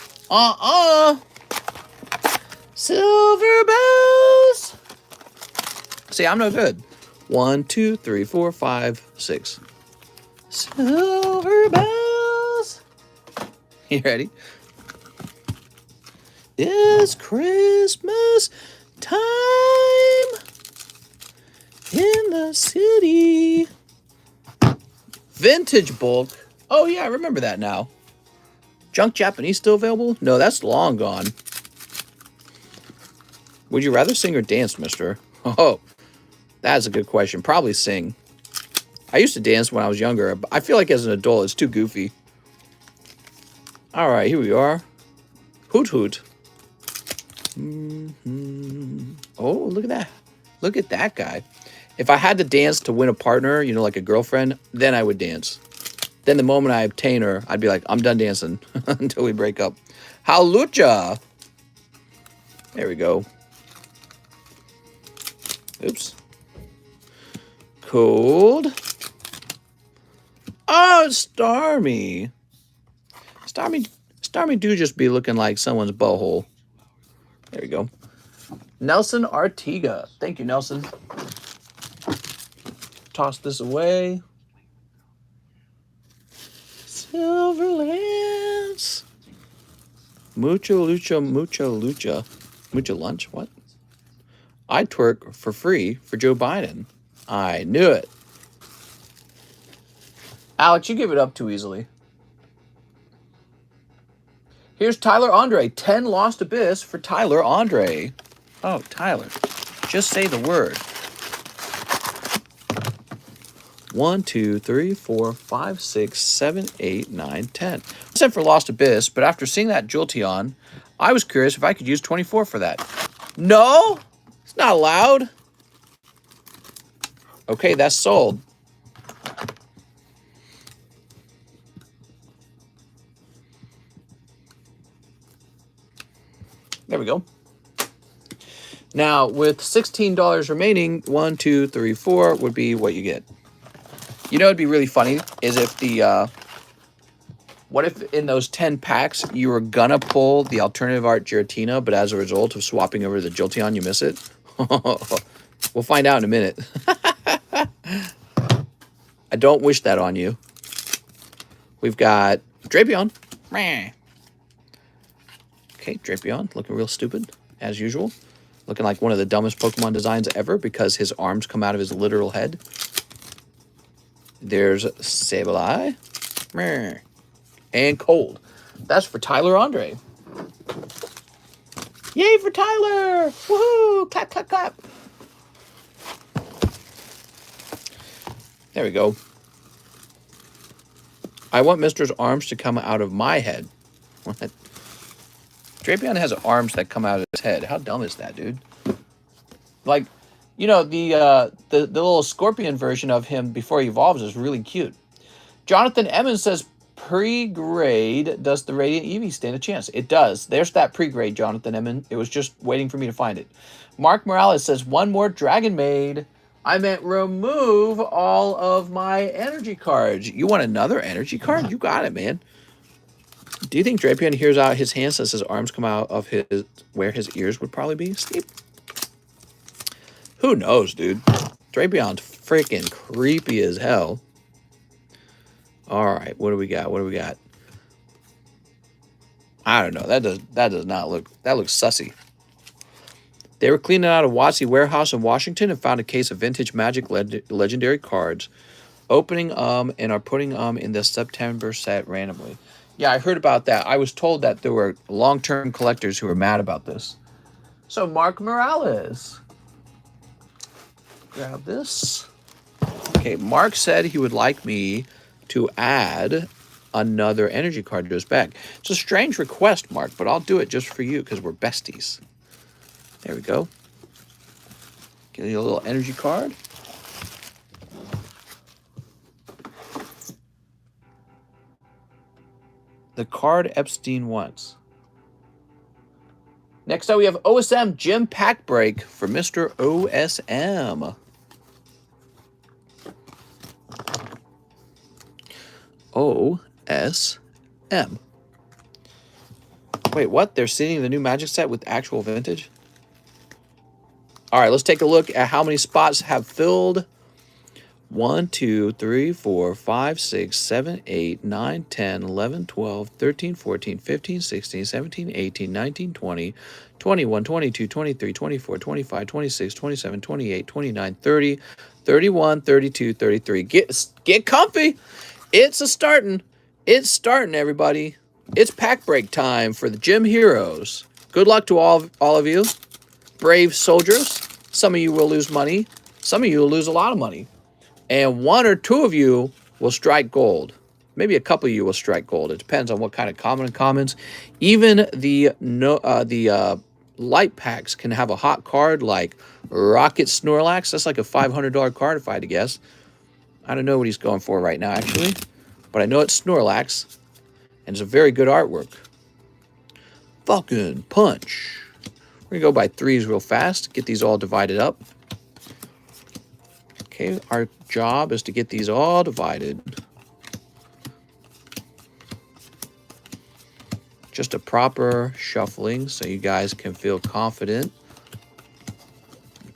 A: Silver bells. See, I'm no good. 1, 2, 3, 4, 5, 6. Silver bells. You ready? It's Christmas time in the city. Vintage bulk. Oh yeah, I remember that now. Junk Japanese still available? No, that's long gone. Would you rather sing or dance, mister? Oh, that's a good question. Probably sing. I used to dance when I was younger, but I feel like as an adult, it's too goofy. All right, here we are. Hoot hoot. Oh, look at that. Look at that guy. If I had to dance to win a partner, you know, like a girlfriend, then I would dance. Then the moment I obtain her, I'd be like, I'm done dancing until we break up. Halucha. There we go. Oops. Cold. Oh, Starmie. Starmie do just be looking like someone's butthole. There we go. Nelson Artiga. Thank you, Nelson. Toss this away. Silverlands. Mucho lucha, mucho lucha. Mucho lunch? What? I'd twerk for free for Joe Biden. I knew it. Alex, you give it up too easily. Here's Tyler Andre. 10 Lost Abyss for Tyler Andre. Oh, Tyler. Just say the word. 1, 2, 3, 4, 5, 6, 7, 8, 9, 10. I said for Lost Abyss, but after seeing that Jolteon, I was curious if I could use 24 for that. No? It's not allowed. Okay, that's sold. There we go. Now, with $16 remaining, 1, 2, 3, 4 would be what you get. You know, it'd be really funny is if the, what if in those 10 packs you were gonna pull the alternative art Giratina, but as a result of swapping over the Jolteon, you miss it? We'll find out in a minute. I don't wish that on you. We've got Drapion. Okay, Drapion, looking real stupid, as usual. Looking like one of the dumbest Pokemon designs ever because his arms come out of his literal head. There's Sableye. And Cold. That's for Tyler Andre. Yay for Tyler! Woohoo! Clap, clap, clap. There we go. I want Mister's arms to come out of my head. What? Drapion has arms that come out of his head. How dumb is that, dude? Like, you know, the little scorpion version of him before he evolves is really cute. Jonathan Emmons says, pre-grade, does the Radiant Eevee stand a chance? It does. There's that pre-grade, Jonathan Emmons. It was just waiting for me to find it. Mark Morales says, one more Dragon Maid. I meant remove all of my energy cards. You want another energy card? You got it, man. Do you think Drapion hears out his hands as his arms come out of his where his ears would probably be? Steve? Who knows, dude? Drapion's freaking creepy as hell. All right, what do we got? What do we got? I don't know. That does not look. That looks sussy. They were cleaning out a WotC warehouse in Washington and found a case of vintage Magic legendary cards. Opening and are putting in the September set randomly. Yeah, I heard about that. I was told that there were long-term collectors who were mad about this. So Mark Morales. Grab this. Okay, Mark said he would like me to add another energy card to his bag. It's a strange request, Mark, but I'll do it just for you because we're besties. There we go. Give you a little energy card. The card Epstein wants. Next up, we have OSM Gym Pack Break for Mr. OSM. OSM. Wait, what? They're seeing the new Magic set with actual vintage? All right, let's take a look at how many spots have filled. 1, 2, 3, 4, 5, 6, 7, 8, 9, 10, 11, 12, 13, 14, 15, 16, 17, 18, 19, 20, 21, 22, 23, 24, 25, 26, 27, 28, 29, 30, 31, 32, 33. Get comfy. It's starting, everybody. It's pack break time for the gym heroes. Good luck to all of you, brave soldiers. Some of you will lose money. Some of you will lose a lot of money. And 1 or 2 of you will strike gold. Maybe a couple of you will strike gold. It depends on what kind of common and commons. Even the light packs can have a hot card like Rocket Snorlax. That's like a $500 card if I had to guess. I don't know what he's going for right now, actually. But I know it's Snorlax. And it's a very good artwork. Falcon Punch. We're going to go by threes real fast. Get these all divided up. Okay, our job is to get these all divided. Just a proper shuffling so you guys can feel confident.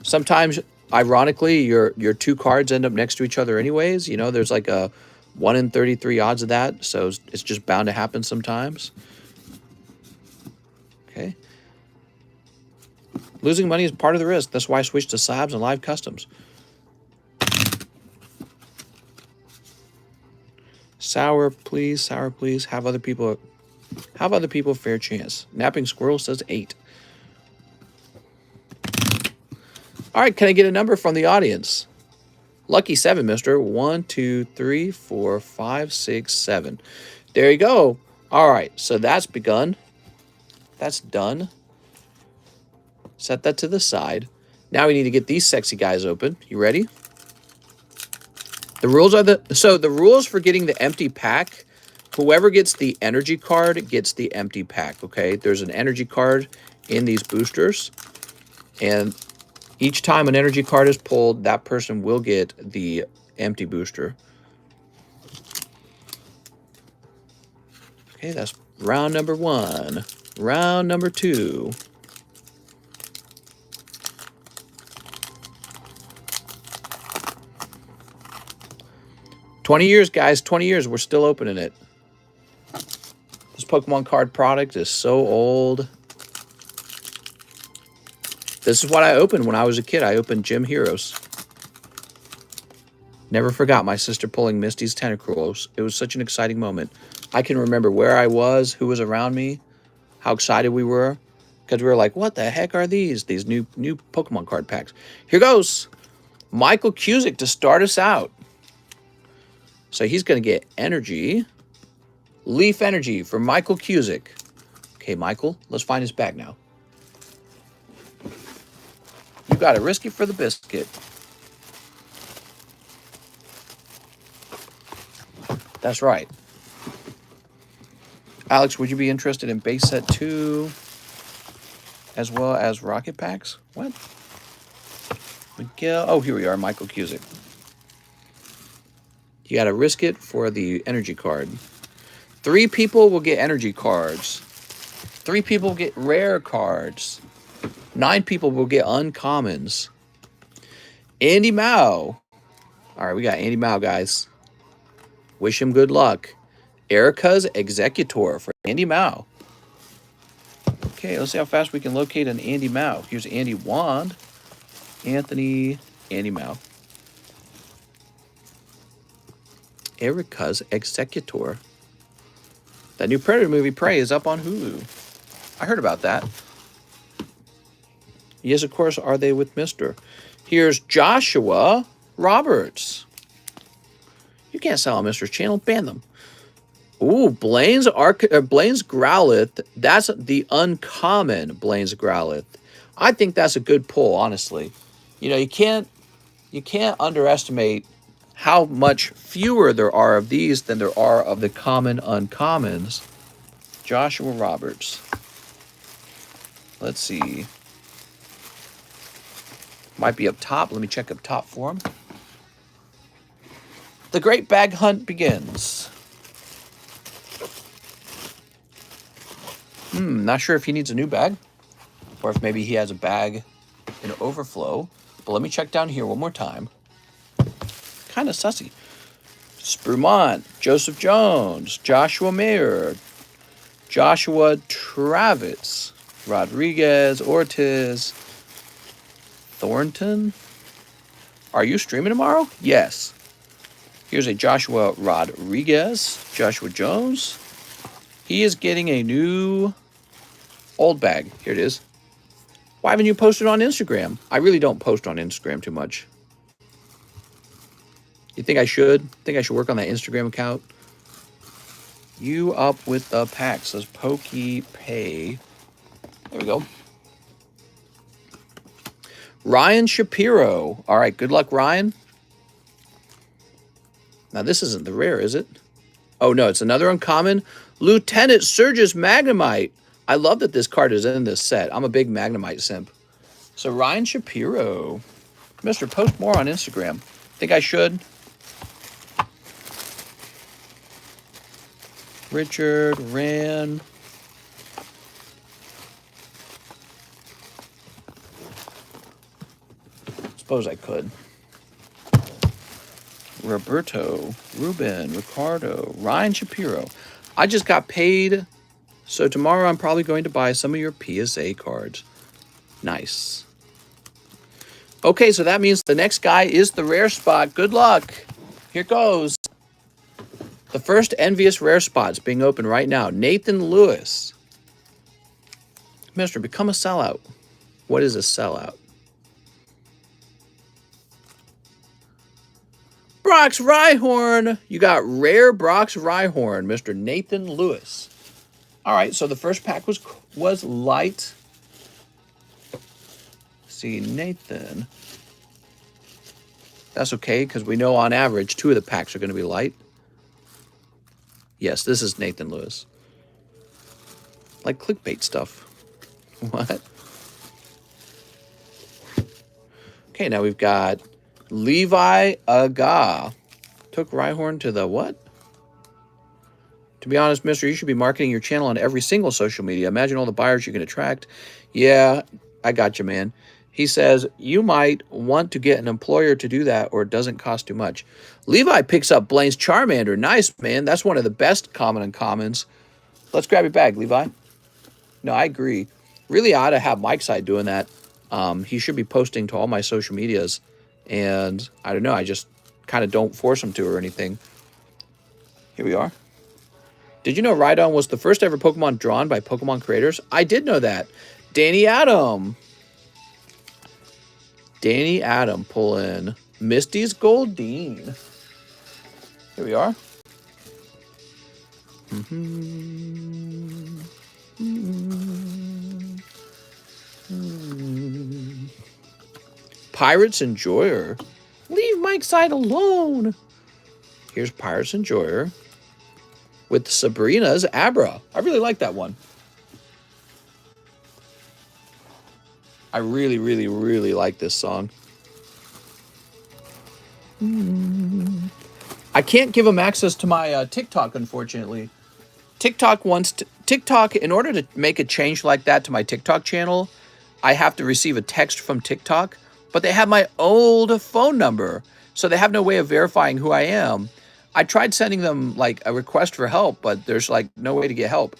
A: Sometimes, ironically, your 2 cards end up next to each other anyways. You know, there's like a 1 in 33 odds of that, so it's just bound to happen sometimes. Okay. Losing money is part of the risk. That's why I switched to slabs and live customs. Sour, please. Sour, please. Have other people a fair chance. Napping Squirrel says 8. All right, can I get a number from the audience? Lucky 7, mister. 1, 2, 3, 4, 5, 6, 7. There you go. All right, so that's begun. That's done. Set that to the side. Now we need to get these sexy guys open. You ready? The rules are the rules for getting the empty pack. Whoever gets the energy card gets the empty pack, okay? There's an energy card in these boosters. And each time an energy card is pulled, that person will get the empty booster. Okay, that's round number 1. Round number 2. $20 years, guys. 20 years. We're still opening it. This Pokemon card product is so old. This is what I opened when I was a kid. I opened Gym Heroes. Never forgot my sister pulling Misty's tentacles. It was such an exciting moment. I can remember where I was, who was around me, how excited we were. Because we were like, what the heck are these? These new Pokemon card packs. Here goes. Michael Cusick to start us out. So he's going to get energy. Leaf energy for Michael Cusick. Okay, Michael, let's find his bag now. You got to risk it for the biscuit. That's right. Alex, would you be interested in base set 2 as well as rocket packs? What? Miguel. Oh, here we are, Michael Cusick. You got to risk it for the energy card. 3 people will get energy cards. 3 people get rare cards. 9 people will get uncommons. Andy Mao. All right, we got Andy Mao, guys. Wish him good luck. Erica's Executor for Andy Mao. Okay, let's see how fast we can locate an Andy Mao. Here's Andy Wand. Anthony, Andy Mao. Erica's Executor. That new Predator movie, Prey, is up on Hulu. I heard about that. Yes, of course, are they with Mr. Here's Joshua Roberts. You can't sell on Mr. Channel. Ban them. Ooh, Blaine's Growlithe. That's the uncommon Blaine's Growlithe. I think that's a good pull, honestly. You know, you can't underestimate how much fewer there are of these than there are of the common uncommons. Joshua Roberts. Let's see. Might be up top. Let me check up top for him. The great bag hunt begins. Not sure if he needs a new bag or if maybe he has a bag in overflow. But let me check down here one more time. Kind of sussy. Sprumont, Joseph Jones, Joshua Mayer, Joshua Travis, Rodriguez, Ortiz, Thornton. Are you streaming tomorrow? Yes. Here's a Joshua Rodriguez, Joshua Jones. He is getting a new old bag. Here it is. Why haven't you posted on Instagram? I really don't post on Instagram too much. You think I should? Think I should work on that Instagram account? You up with the pack, says Pokey Pay. There we go. Ryan Shapiro. All right, good luck, Ryan. Now, this isn't the rare, is it? Oh, no, it's another uncommon. Lieutenant Surges Magnemite. I love that this card is in this set. I'm a big Magnemite simp. So, Ryan Shapiro. Mr. Post more on Instagram. Think I should? Richard, Rand. Suppose I could. Roberto, Ruben, Ricardo, Ryan Shapiro. I just got paid, so tomorrow I'm probably going to buy some of your PSA cards. Nice. Okay, so that means the next guy is the rare spot. Good luck. Here goes. The first envious rare spot's being opened right now. Nathan Lewis. Mister, become a sellout. What is a sellout? Brock's Rhyhorn. You got rare Brock's Rhyhorn, Mr. Nathan Lewis. All right, so the first pack was light. See, Nathan. That's okay, because we know on average 2 of the packs are going to be light. Yes, this is Nathan Lewis. Like clickbait stuff. What? Okay, now we've got Levi Aga. Took Rhyhorn to the what? To be honest, mister, you should be marketing your channel on every single social media. Imagine all the buyers you can attract. Yeah, I got you, man. He says, you might want to get an employer to do that or it doesn't cost too much. Levi picks up Blaine's Charmander. Nice, man. That's one of the best common uncommons. Let's grab your bag, Levi. No, I agree. Really ought to have Mike's side doing that. He should be posting to all my social medias. And I don't know, I just kind of don't force him to or anything. Here we are. Did you know Rhydon was the first ever Pokemon drawn by Pokemon creators? I did know that. Danny Adam. Danny Adam pulling Misty's Goldeen. Here we are. Pirates Enjoyer. Leave Mike's side alone. Here's Pirates Enjoyer with Sabrina's Abra. I really like that one. I really, really, really like this song. I can't give him access to my TikTok, unfortunately. TikTok, in order to make a change like that to my TikTok channel, I have to receive a text from TikTok, but they have my old phone number, so they have no way of verifying who I am. I tried sending them like a request for help, but there's like no way to get help.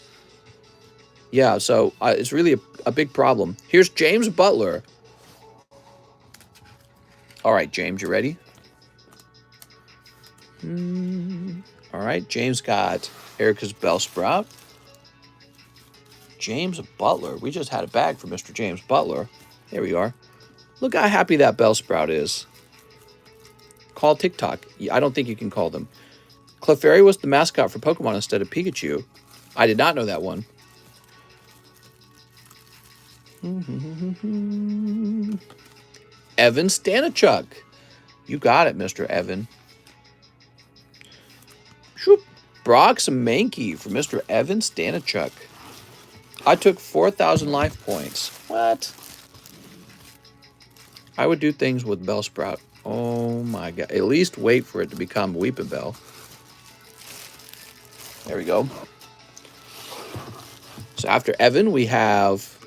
A: Yeah, so it's really a big problem. Here's James Butler. All right, James, you ready? All right, James got Erica's Bellsprout. James Butler. We just had a bag for Mr. James Butler. There we are. Look how happy that Bellsprout is. Call TikTok. I don't think you can call them. Clefairy was the mascot for Pokemon instead of Pikachu. I did not know that one. Evan Stanichuk. You got it, Mr. Evan. Shoop. Brock Mankey for Mr. Evan Stanichuk. I took 4,000 life points. What? I would do things with Bellsprout. Oh my god. At least wait for it to become Weepinbell. There we go. So after Evan, we have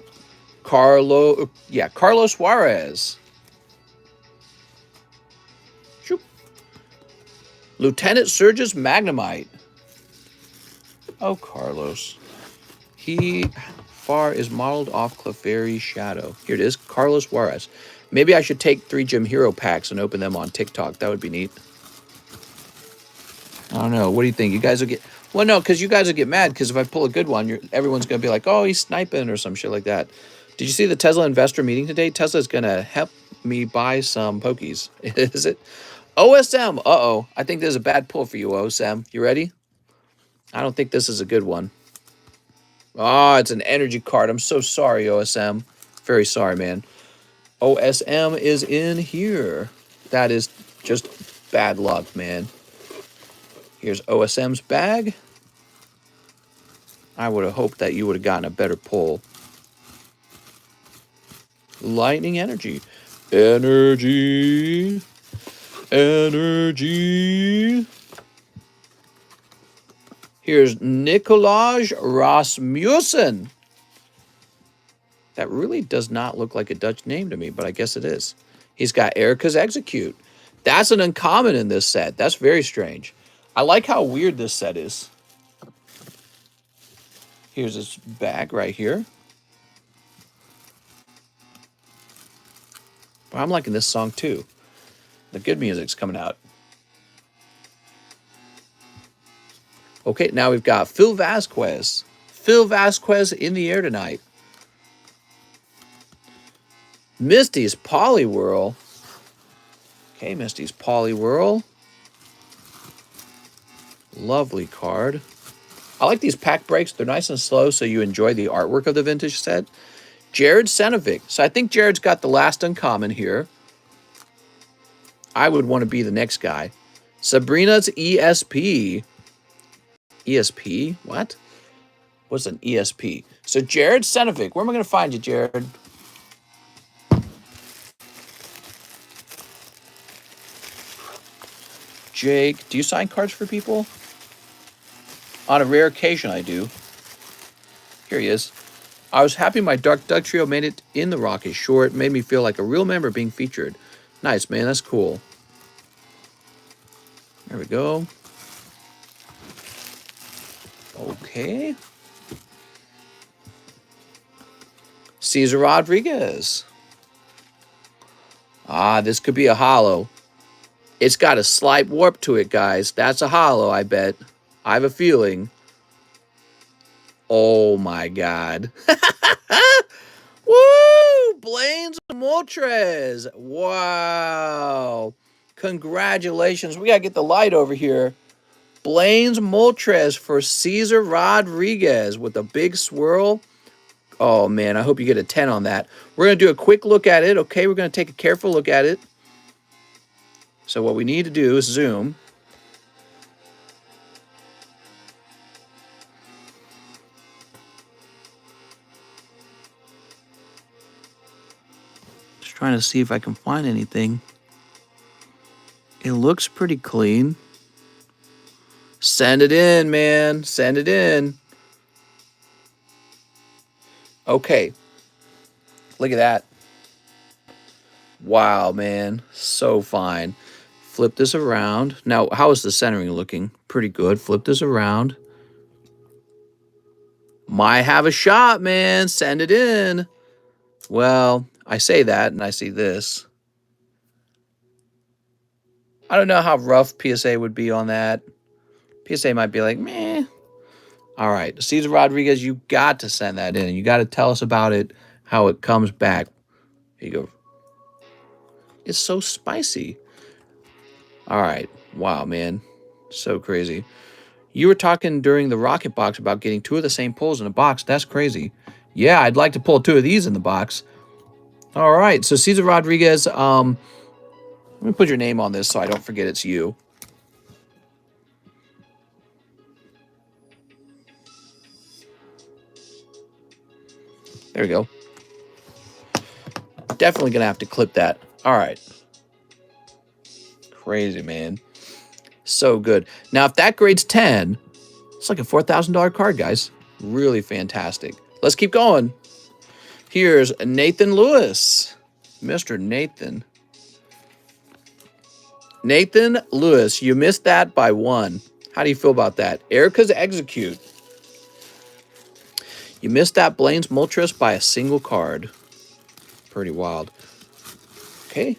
A: Carlos Suarez. Shoop. Lieutenant Surge's Magnemite. Oh, Carlos. He far is modeled off Clefairy's shadow. Here it is, Carlos Suarez. Maybe I should take 3 Gym Hero packs and open them on TikTok. That would be neat. I don't know. What do you think? You guys will get... Well, no, because you guys will get mad because if I pull a good one, everyone's going to be like, oh, he's sniping or some shit like that. Did you see the Tesla investor meeting today? Tesla's going to help me buy some Pokies. Is it? OSM. Uh-oh. I think there's a bad pull for you, OSM. You ready? I don't think this is a good one. Oh, it's an energy card. I'm so sorry, OSM. Very sorry, man. OSM is in here. That is just bad luck, man. Here's OSM's bag. I would have hoped that you would have gotten a better pull. Lightning Energy. Energy. Here's Nicolaj Rasmussen. That really does not look like a Dutch name to me, but I guess it is. He's got Erica's Execute. That's an uncommon in this set. That's very strange. I like how weird this set is. Here's his bag right here. But I'm liking this song too. The good music's coming out. Okay, now we've got Phil Vasquez. Phil Vasquez in the air tonight. Misty's Poliwhirl. Okay, Misty's Poliwhirl. Lovely card. I like these pack breaks. They're nice and slow, so you enjoy the artwork of the vintage set. Jared Senovic. So I think Jared's got the last uncommon here. I would want to be the next guy. Sabrina's ESP. ESP? What? What's an ESP? So Jared Senovic. Where am I going to find you, Jared? Jake, do you sign cards for people? On a rare occasion, I do. Here he is. I was happy my Dark Doug trio made it in the Rocket Short. It made me feel like a real member being featured. Nice, man. That's cool. There we go. Okay. Cesar Rodriguez. Ah, this could be a holo. It's got a slight warp to it, guys. That's a holo, I bet. I have a feeling. Oh, my God. Woo! Blaine's Moltres. Wow. Congratulations. We got to get the light over here. Blaine's Moltres for Cesar Rodriguez with a big swirl. Oh, man, I hope you get a 10 on that. We're going to do a quick look at it, okay? We're going to take a careful look at it. So what we need to do is zoom. Just trying to see if I can find anything. It looks pretty clean. Send it in, man. Send it in. Okay. Look at that. Wow, man. So fine. Flip this around. Now, how is the centering looking? Pretty good. Flip this around. Might have a shot, man. Send it in. Well, I say that, and I see this. I don't know how rough PSA would be on that. PSA might be like, meh. All right. Cesar Rodriguez, you got to send that in. You got to tell us about it, how it comes back. Here you go. It's so spicy. All right. Wow, man. So crazy. You were talking during the Rocket Box about getting 2 of the same pulls in a box. That's crazy. Yeah, I'd like to pull 2 of these in the box. All right, so Cesar Rodriguez, let me put your name on this so I don't forget it's you. There we go. Definitely going to have to clip that. All right. Crazy, man. So good. Now, if that grades 10, it's like a $4,000 card, guys. Really fantastic. Let's keep going. Here's Nathan Lewis. Mr. Nathan. Nathan Lewis, you missed that by 1. How do you feel about that? Erica's Execute. You missed that Blaine's Moltres by a single card. Pretty wild. Okay.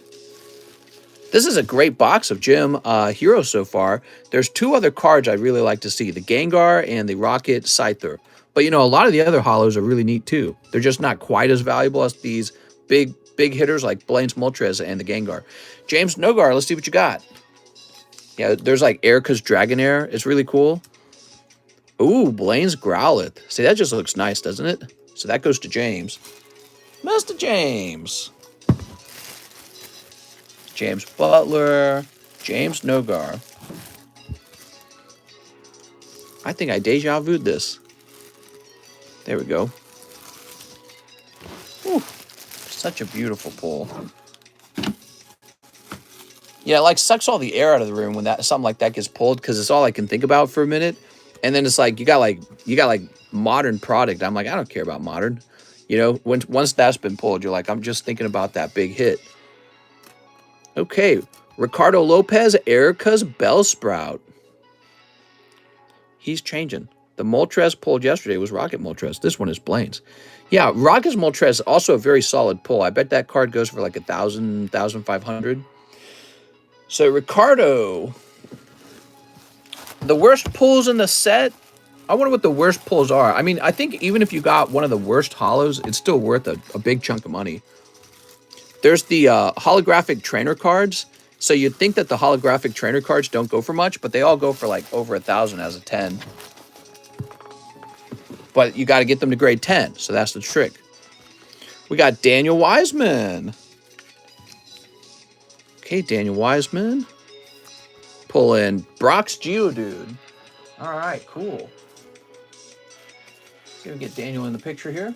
A: This is a great box of Gem heroes so far. There's 2 other cards I'd really like to see. The Gengar and the Rocket Scyther. But, you know, a lot of the other holos are really neat, too. They're just not quite as valuable as these big hitters like Blaine's Moltres and the Gengar. James Nogar, let's see what you got. Yeah, there's like Erica's Dragonair. It's really cool. Ooh, Blaine's Growlithe. See, that just looks nice, doesn't it? So that goes to James. Mr. James. James Butler. James Nogar. I think I deja vu'd this. There we go. Whew. Such a beautiful pull. Yeah, it like sucks all the air out of the room when something like that gets pulled, because it's all I can think about for a minute. And then it's like you got like modern product. I'm like, I don't care about modern. You know, once that's been pulled, you're like, I'm just thinking about that big hit. Okay, Ricardo Lopez, Erica's Bellsprout. He's changing. The Moltres pulled yesterday was Rocket Moltres. This one is Blaine's. Yeah, Rocket's Moltres is also a very solid pull. I bet that card goes for like 1,000, 1,500. So Ricardo, the worst pulls in the set. I wonder what the worst pulls are. I mean, I think even if you got one of the worst holos, it's still worth a big chunk of money. There's the holographic trainer cards. So you'd think that the holographic trainer cards don't go for much, but they all go for like over 1,000 as a 10. But you got to get them to grade 10. So that's the trick. We got Daniel Wiseman. Okay, Daniel Wiseman. Pull in Brock's Geodude. All right, cool. See if we can get Daniel in the picture here.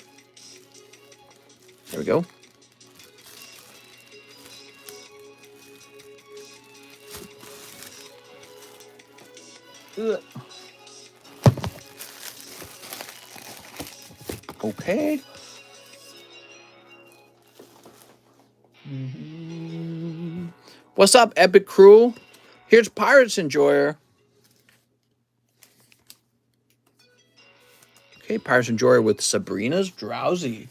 A: There we go. Ugh. Okay. What's up, Epic Crew? Here's Pirates Enjoyer. Okay, Pirates Enjoyer with Sabrina's Drowsy.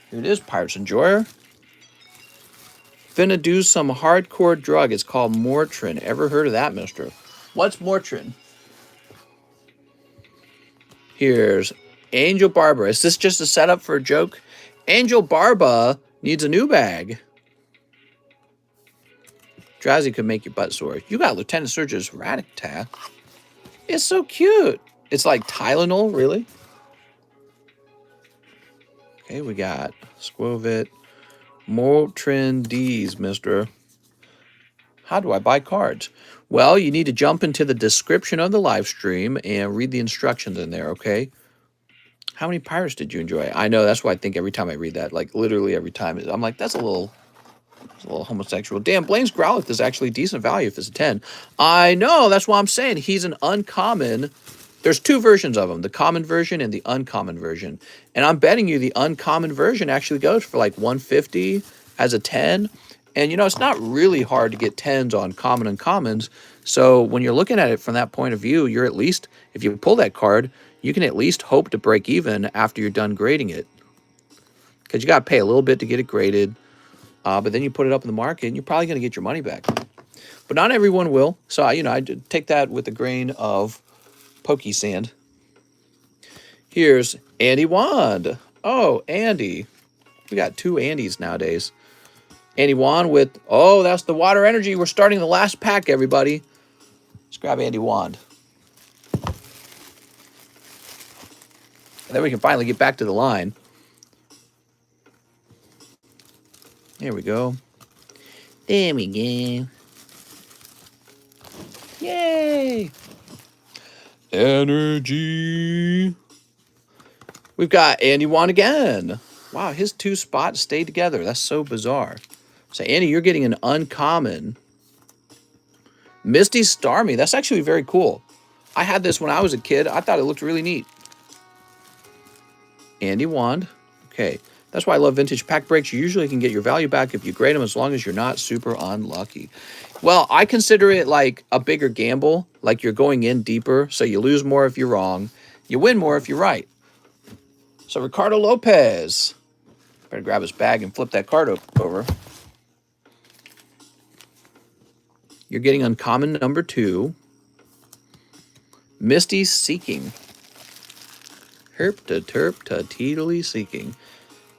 A: Here it is, Pirates Enjoyer. Finna do some hardcore drug. It's called Mortrin. Ever heard of that, mister? What's Mortrin? Here's Angel Barba. Is this just a setup for a joke? Angel Barba needs a new bag. Drowsy could make your butt sore. You got Lieutenant Surge's Rattata. It's so cute. It's like Tylenol, really? Okay, we got Squovit. Moltrin D's, mister. How do I buy cards? Well, you need to jump into the description of the live stream and read the instructions in there, okay? How many pirates did you enjoy? I know, that's why I think every time I read that, like literally every time. I'm like, that's a little homosexual. Damn, Blaine's Growlithe is actually decent value if it's a 10. I know, that's why I'm saying he's an uncommon. There's 2 versions of him, the common version and the uncommon version. And I'm betting you the uncommon version actually goes for like 150 as a 10. And, you know, it's not really hard to get 10s on common and commons. So when you're looking at it from that point of view, you're at least, if you pull that card, you can at least hope to break even after you're done grading it. Because you got to pay a little bit to get it graded. But then you put it up in the market and you're probably going to get your money back. But not everyone will. So, you know, I take that with a grain of pokey sand. Here's Andy Wand. Oh, Andy. We got 2 Andys nowadays. Andy Wand with, oh, that's the Water Energy. We're starting the last pack, everybody. Let's grab Andy Wand. And then we can finally get back to the line. There we go. There we go. Yay! Energy. We've got Andy Wand again. Wow, his 2 spots stayed together. That's so bizarre. So, Andy, you're getting an uncommon. Misty Starmie. That's actually very cool. I had this when I was a kid. I thought it looked really neat. Andy Wand. Okay. That's why I love vintage pack breaks. You usually can get your value back if you grade them as long as you're not super unlucky. Well, I consider it like a bigger gamble. Like you're going in deeper. So you lose more if you're wrong. You win more if you're right. So Ricardo Lopez. Better grab his bag and flip that card over. You're getting uncommon number 2. Misty Seeking. Herp to terp to teetily seeking.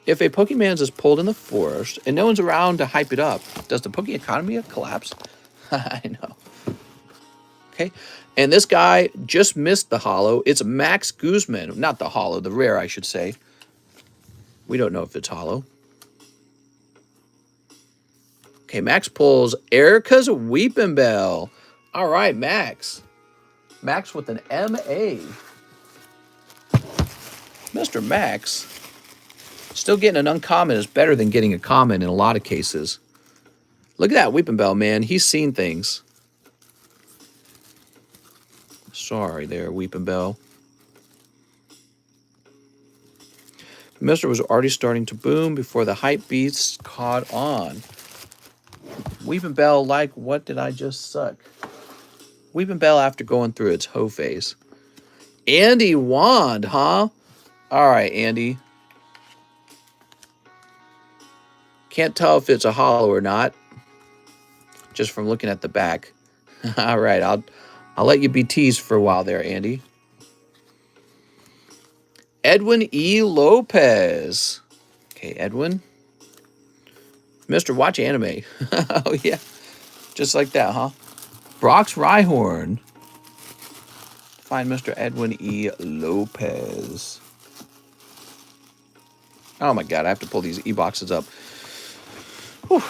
A: If a Pokemans is pulled in the forest and no one's around to hype it up, does the Poke economy collapse? I know. Okay. And this guy just missed the holo. It's Max Guzman. Not the holo, the rare, I should say. We don't know if it's holo. Okay, Max pulls Erica's Weeping Bell. All right, Max. Max with an MA. Mr. Max. Still getting an uncommon is better than getting a common in a lot of cases. Look at that Weeping Bell, man. He's seen things. Sorry there, Weeping Bell. Mister was already starting to boom before the hype beasts caught on. Weeping Bell, like, what did I just suck? Weeping Bell after going through its hoe phase. Andy Wand, huh? All right, Andy. Can't tell if it's a holo or not, just from looking at the back. All right, I'll let you be teased for a while there, Andy. Edwin E. Lopez. Okay, Edwin. Mr. Watch Anime. Oh, yeah. Just like that, huh? Brock's Rhyhorn. Find Mr. Edwin E. Lopez. Oh, my God. I have to pull these E-boxes up. Whew.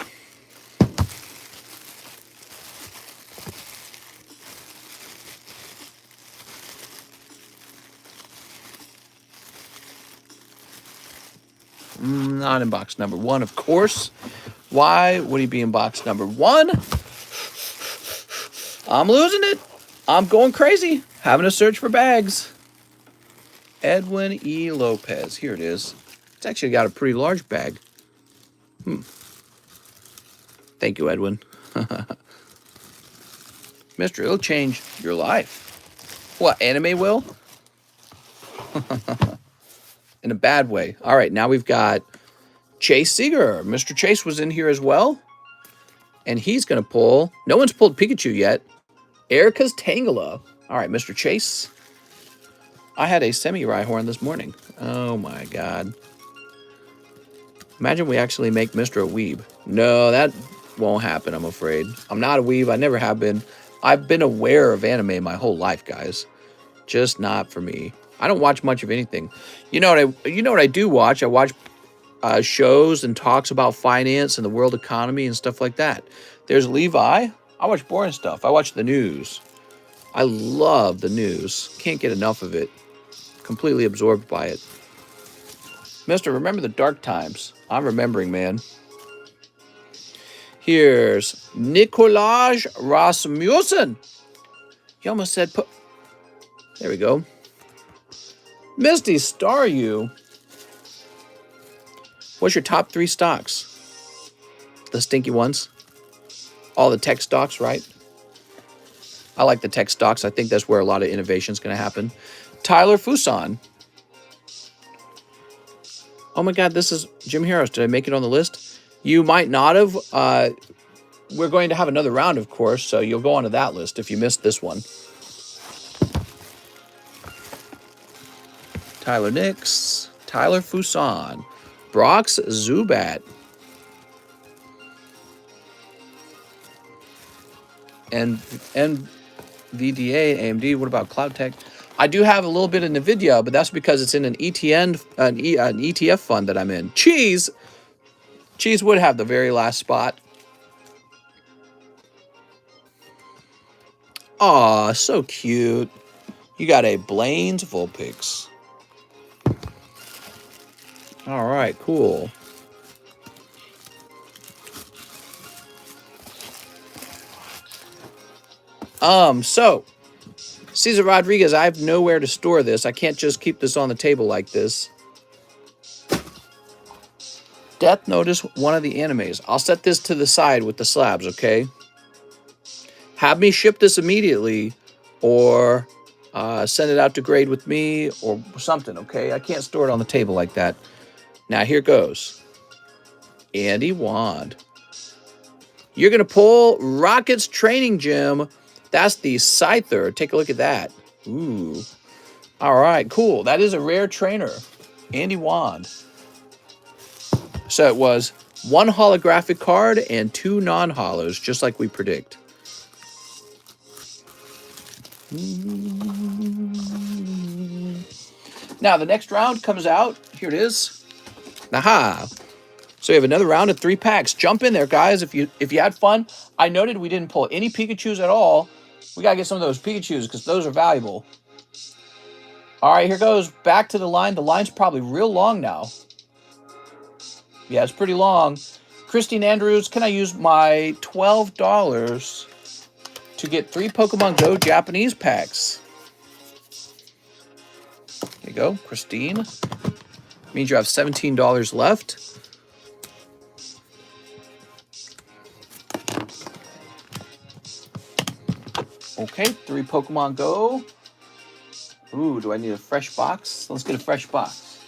A: Not in box number 1, of course. Why would he be in box number 1? I'm losing it. I'm going crazy. Having to search for bags. Edwin E. Lopez. Here it is. It's actually got a pretty large bag. Thank you, Edwin. Mister, it'll change your life. What, anime will? In a bad way. All right, now we've got Chase Seeger. Mr. Chase was in here as well. And he's going to pull... No one's pulled Pikachu yet. Erica's Tangela. All right, Mr. Chase. I had a semi-Rhyhorn this morning. Oh, my God. Imagine we actually make Mr. a weeb. No, that won't happen, I'm afraid. I'm not a weeb. I never have been. I've been aware of anime my whole life, guys. Just not for me. I don't watch much of anything. You know what I do watch? I watch shows and talks about finance and the world economy and stuff like that. There's Levi. I watch boring stuff. I watch the news. I love the news. Can't get enough of it. Completely absorbed by it. Mister, remember the dark times. I'm remembering, man. Here's Nikolaj Rasmussen. He almost said put. There we go. Misty Star You. What's your top 3 stocks? The stinky ones. All the tech stocks, right? I like the tech stocks. I think that's where a lot of innovation is going to happen. Tyler Fuson. Oh my God, this is Jim Harris. Did I make it on the list? You might not have. We're going to have another round, of course, so you'll go onto that list if you missed this one. Tyler Nix. Tyler Fuson. Brock's Zubat. And VDA, AMD. What about Cloud Tech? I do have a little bit of NVIDIA, but that's because it's in an an ETF fund that I'm in. Cheese would have the very last spot. Aw, so cute. You got a Blaine's Vulpix. All right, cool. So, Cesar Rodriguez, I have nowhere to store this. I can't just keep this on the table like this. Death Notice, one of the animes. I'll set this to the side with the slabs, okay? Have me ship this immediately, or send it out to grade with me, or something, okay? I can't store it on the table like that. Now, here goes. Andy Wand. You're going to pull Rocket's Training Gym. That's the Scyther. Take a look at that. Ooh. All right, cool. That is a rare trainer. Andy Wand. So it was 1 holographic card and 2 non-holos, just like we predict. Now, the next round comes out. Here it is. Aha. So we have another round of 3 packs. Jump in there, guys, if you had fun. I noted we didn't pull any Pikachus at all. We got to get some of those Pikachus because those are valuable. All right, here goes. Back to the line. The line's probably real long now. Yeah, it's pretty long. Christine Andrews, can I use my $12 to get 3 Pokemon Go Japanese packs? There you go, Christine. Means you have $17 left. Okay, 3 Pokemon Go. Ooh, do I need a fresh box? Let's get a fresh box.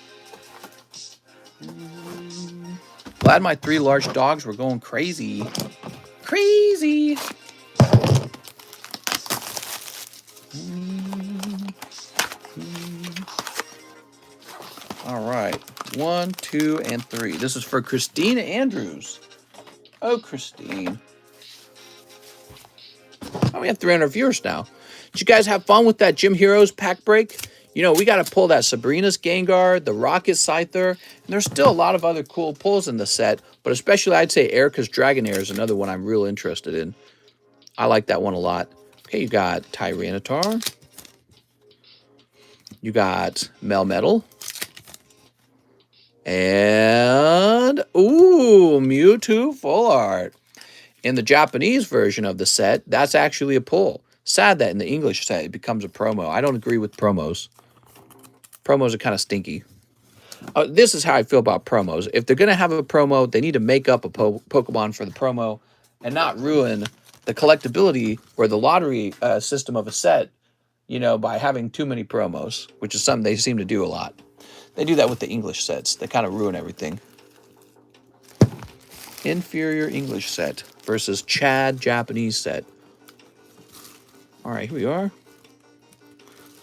A: Glad my 3 large dogs were going crazy. Crazy. All right. 1, 2, and 3. This is for Christine Andrews. Oh, Christine. Oh, we have 300 viewers now. Did you guys have fun with that Gym Heroes pack break? You know, we got to pull that Sabrina's Gengar, the Rocket Scyther, and there's still a lot of other cool pulls in the set, but especially I'd say Erica's Dragonair is another one I'm real interested in. I like that one a lot. Okay, you got Tyranitar. You got Melmetal. And, ooh, MEWTWO Full Art. In the Japanese version of the set, that's actually a pull. Sad that in the English set, it becomes a promo. I don't agree with promos. Promos are kind of stinky. This is how I feel about promos. If they're going to have a promo, they need to make up a Pokemon for the promo and not ruin the collectability or the lottery system of a set, you know, by having too many promos, which is something they seem to do a lot. They do that with the English sets. They kind of ruin everything. Inferior English set versus Chad Japanese set. All right, here we are.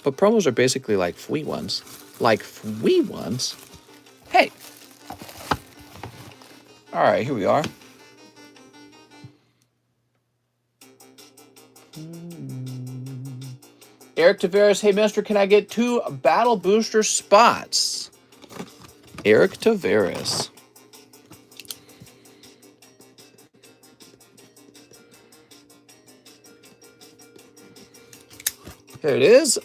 A: But promos are basically like free ones. Like free ones? Hey! All right, here we are. Eric Tavares, hey, mister, can I get 2 battle booster spots? Eric Tavares. Here it is.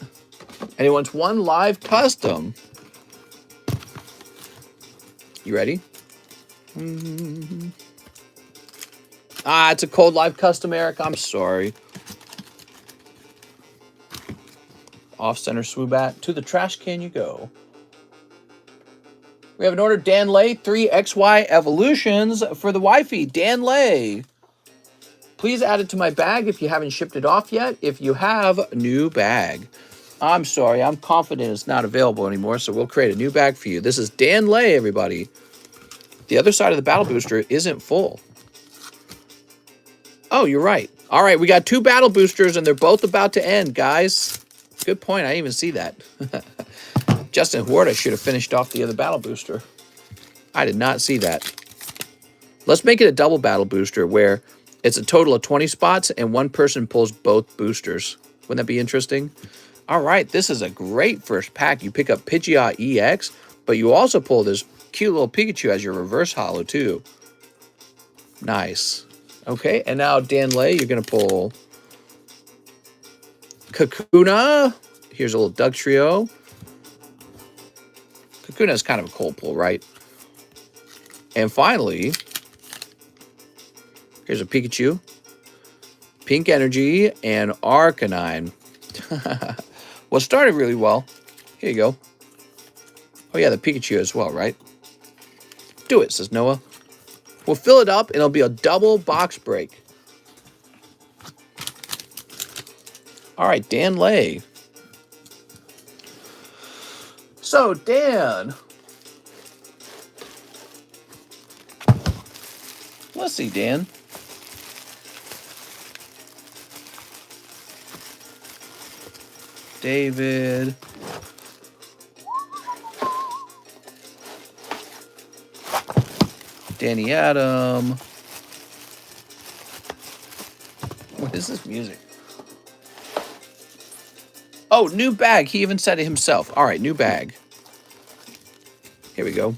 A: And he wants 1 live custom. You ready? Ah, it's a cold live custom, Eric. I'm sorry. Off-center Swoobat. To the trash can you go. We have an order. Dan Lay, 3 XY Evolutions for the wifey. Dan Lay. Please add it to my bag if you haven't shipped it off yet. If you have, new bag. I'm sorry. I'm confident it's not available anymore, so we'll create a new bag for you. This is Dan Lay, everybody. The other side of the battle booster isn't full. Oh, you're right. All right, we got 2 battle boosters, and they're both about to end, guys. Good point. I didn't even see that. Justin Huerta should have finished off the other battle booster. I did not see that. Let's make it a double battle booster where it's a total of 20 spots and one person pulls both boosters. Wouldn't that be interesting? All right, this is a great first pack. You pick up Pidgeot EX, but you also pull this cute little Pikachu as your reverse holo too. Nice. Okay, and now Dan Lay, you're going to pull Kakuna. Here's a little Doug Trio. Kakuna is kind of a cold pull, right? And finally, here's a Pikachu, Pink Energy, and Arcanine. Well, it started really well. Here you go. Oh, yeah, the Pikachu as well, right? Do it, says Noah. We'll fill it up, and it'll be a double box break. All right, Dan Lay. So, Dan. Let's see, Dan. David. Danny Adam. What is this music? Oh, new bag. He even said it himself. All right, new bag. Here we go.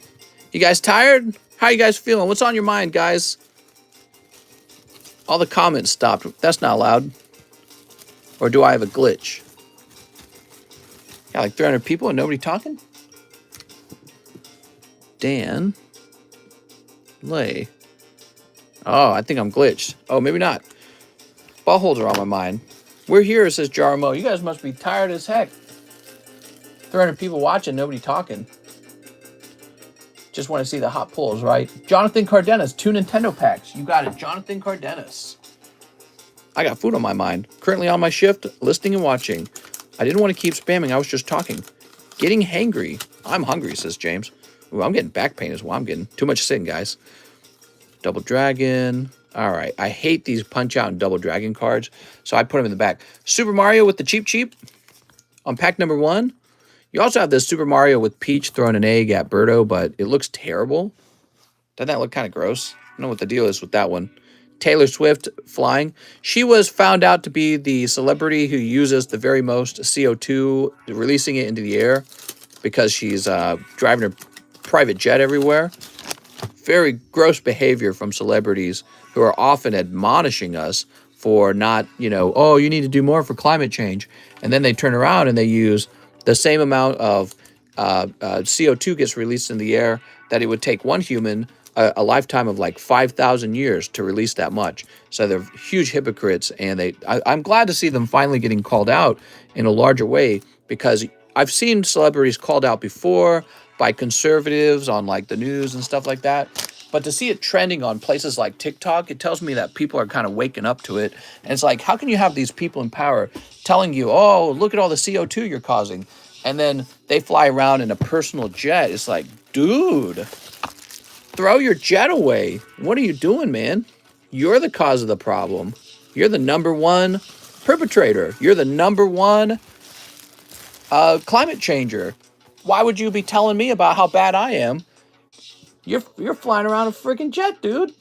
A: You guys tired? How you guys feeling? What's on your mind, guys? All the comments stopped. That's not allowed. Or do I have a glitch? Got like 300 people and nobody talking? Dan Lay. Oh, I think I'm glitched. Oh, maybe not. Buttholes are on my mind. We're here, says Jarmo. You guys must be tired as heck. 300 people watching, nobody talking. Just want to see the hot pulls, right? Jonathan Cardenas, 2 Nintendo packs. You got it, Jonathan Cardenas. I got food on my mind. Currently on my shift, listening and watching. I didn't want to keep spamming. I was just talking. Getting hangry. I'm hungry, says James. Ooh, I'm getting back pain as well. I'm getting too much sitting, guys. Double Dragon. All right. I hate these Punch Out and Double Dragon cards, so I put them in the back. Super Mario with the Cheep on pack number 1. You also have this Super Mario with Peach throwing an egg at Birdo, but it looks terrible. Doesn't that look kind of gross? I don't know what the deal is with that one. Taylor Swift flying. She was found out to be the celebrity who uses the very most CO2, releasing it into the air because she's driving her private jet everywhere. Very gross behavior from celebrities who are often admonishing us for not, oh, you need to do more for climate change. And then they turn around and they use the same amount of CO2 gets released in the air that it would take one human a lifetime of like 5,000 years to release that much. So they're huge hypocrites, and I'm glad to see them finally getting called out in a larger way, because I've seen celebrities called out before by conservatives on like the news and stuff like that. But to see it trending on places like TikTok, it tells me that people are kind of waking up to it. And it's like, how can you have these people in power telling you, oh, look at all the CO2 you're causing? And then they fly around in a personal jet. It's like, dude, throw your jet away. What are you doing, man? You're the cause of the problem. You're the number one perpetrator. You're the number one climate changer. Why would you be telling me about how bad I am? You're flying around a freaking jet, dude.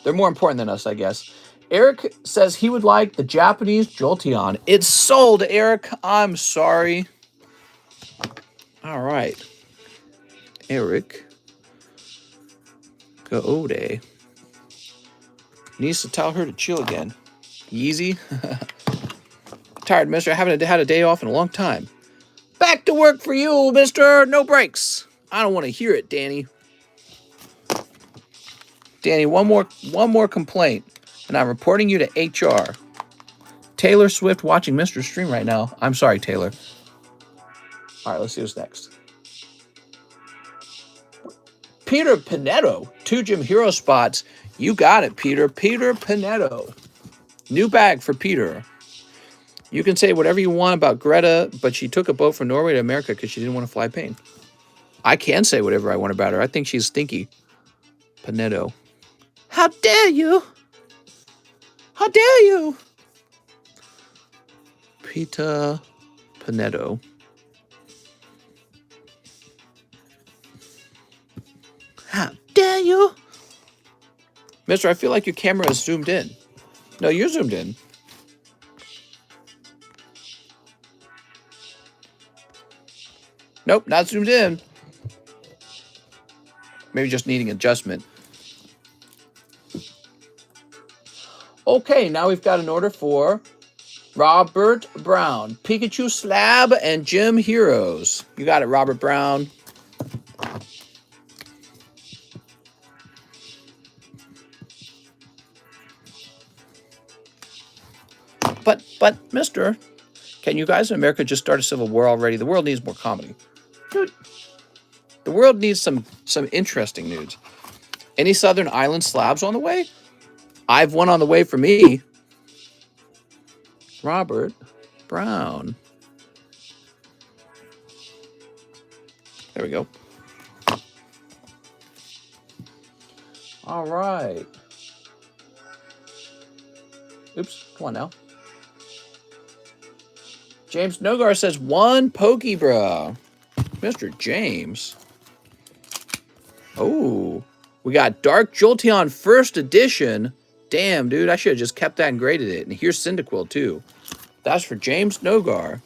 A: They're more important than us, I guess. Eric says he would like the Japanese Jolteon. It's sold, Eric. I'm sorry. All right. Eric Goode needs to tell her to chill again. Yeezy. Tired, mister. I haven't had a day off in a long time. Back to work for you, mister. No breaks. I don't want to hear it, Danny. Danny, one more complaint, and I'm reporting you to HR. Taylor Swift watching Mr. Stream right now. I'm sorry, Taylor. All right, let's see what's next. Peter Panetto, 2 Gym Hero spots. You got it, Peter. Peter Panetto. New bag for Peter. You can say whatever you want about Greta, but she took a boat from Norway to America because she didn't want to fly plane. I can say whatever I want about her. I think she's stinky. Panetto. How dare you? How dare you? Peter Panetto. How dare you? Mister, I feel like your camera is zoomed in. No, you're zoomed in. Nope, not zoomed in. Maybe just needing adjustment. Okay, now we've got an order for Robert Brown, Pikachu Slab, and Gym Heroes. You got it, Robert Brown. But, mister, can you guys in America just start a civil war already? The world needs more comedy. Dude, the world needs some interesting news. Any Southern Island slabs on the way? I've one on the way for me. Robert Brown. There we go. All right. Oops, come on now. James Nogar says 1 pokey, bro. Mr. James. Oh, we got Dark Jolteon first edition. Damn, dude, I should have just kept that and graded it. And here's Cyndaquil, too. That's for James Nogar.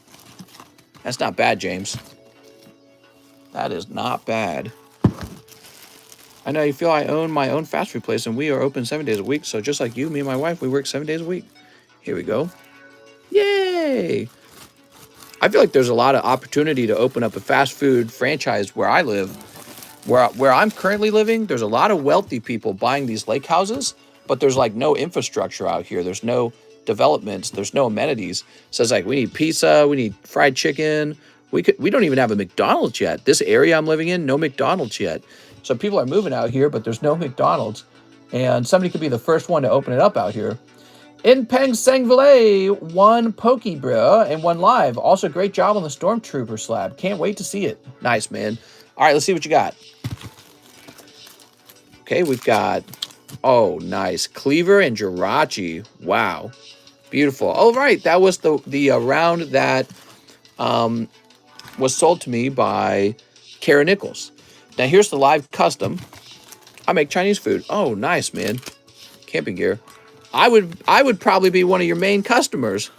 A: That's not bad, James. That is not bad. I know you feel I own my own fast food place, and we are open 7 days a week. So just like you, me and my wife, we work 7 days a week. Here we go. Yay! I feel like there's a lot of opportunity to open up a fast food franchise where I live. Where I'm currently living, there's a lot of wealthy people buying these lake houses, but there's like no infrastructure out here. There's no developments. There's no amenities. So it's like we need pizza, we need fried chicken. We don't even have a McDonald's yet. This area I'm living in, no McDonald's yet. So people are moving out here, but there's no McDonald's. And somebody could be the first one to open it up out here. In Peng Sangvale, 1 Pokebra and 1 live. Also, great job on the Stormtrooper slab. Can't wait to see it. Nice, man. All right, let's see what you got. Okay, we've got, oh, nice. Cleaver and Jirachi. Wow. Beautiful. All right, that was the round that was sold to me by Kara Nichols. Now, here's the live custom. I make Chinese food. Oh, nice, man. Camping gear. I would probably be one of your main customers.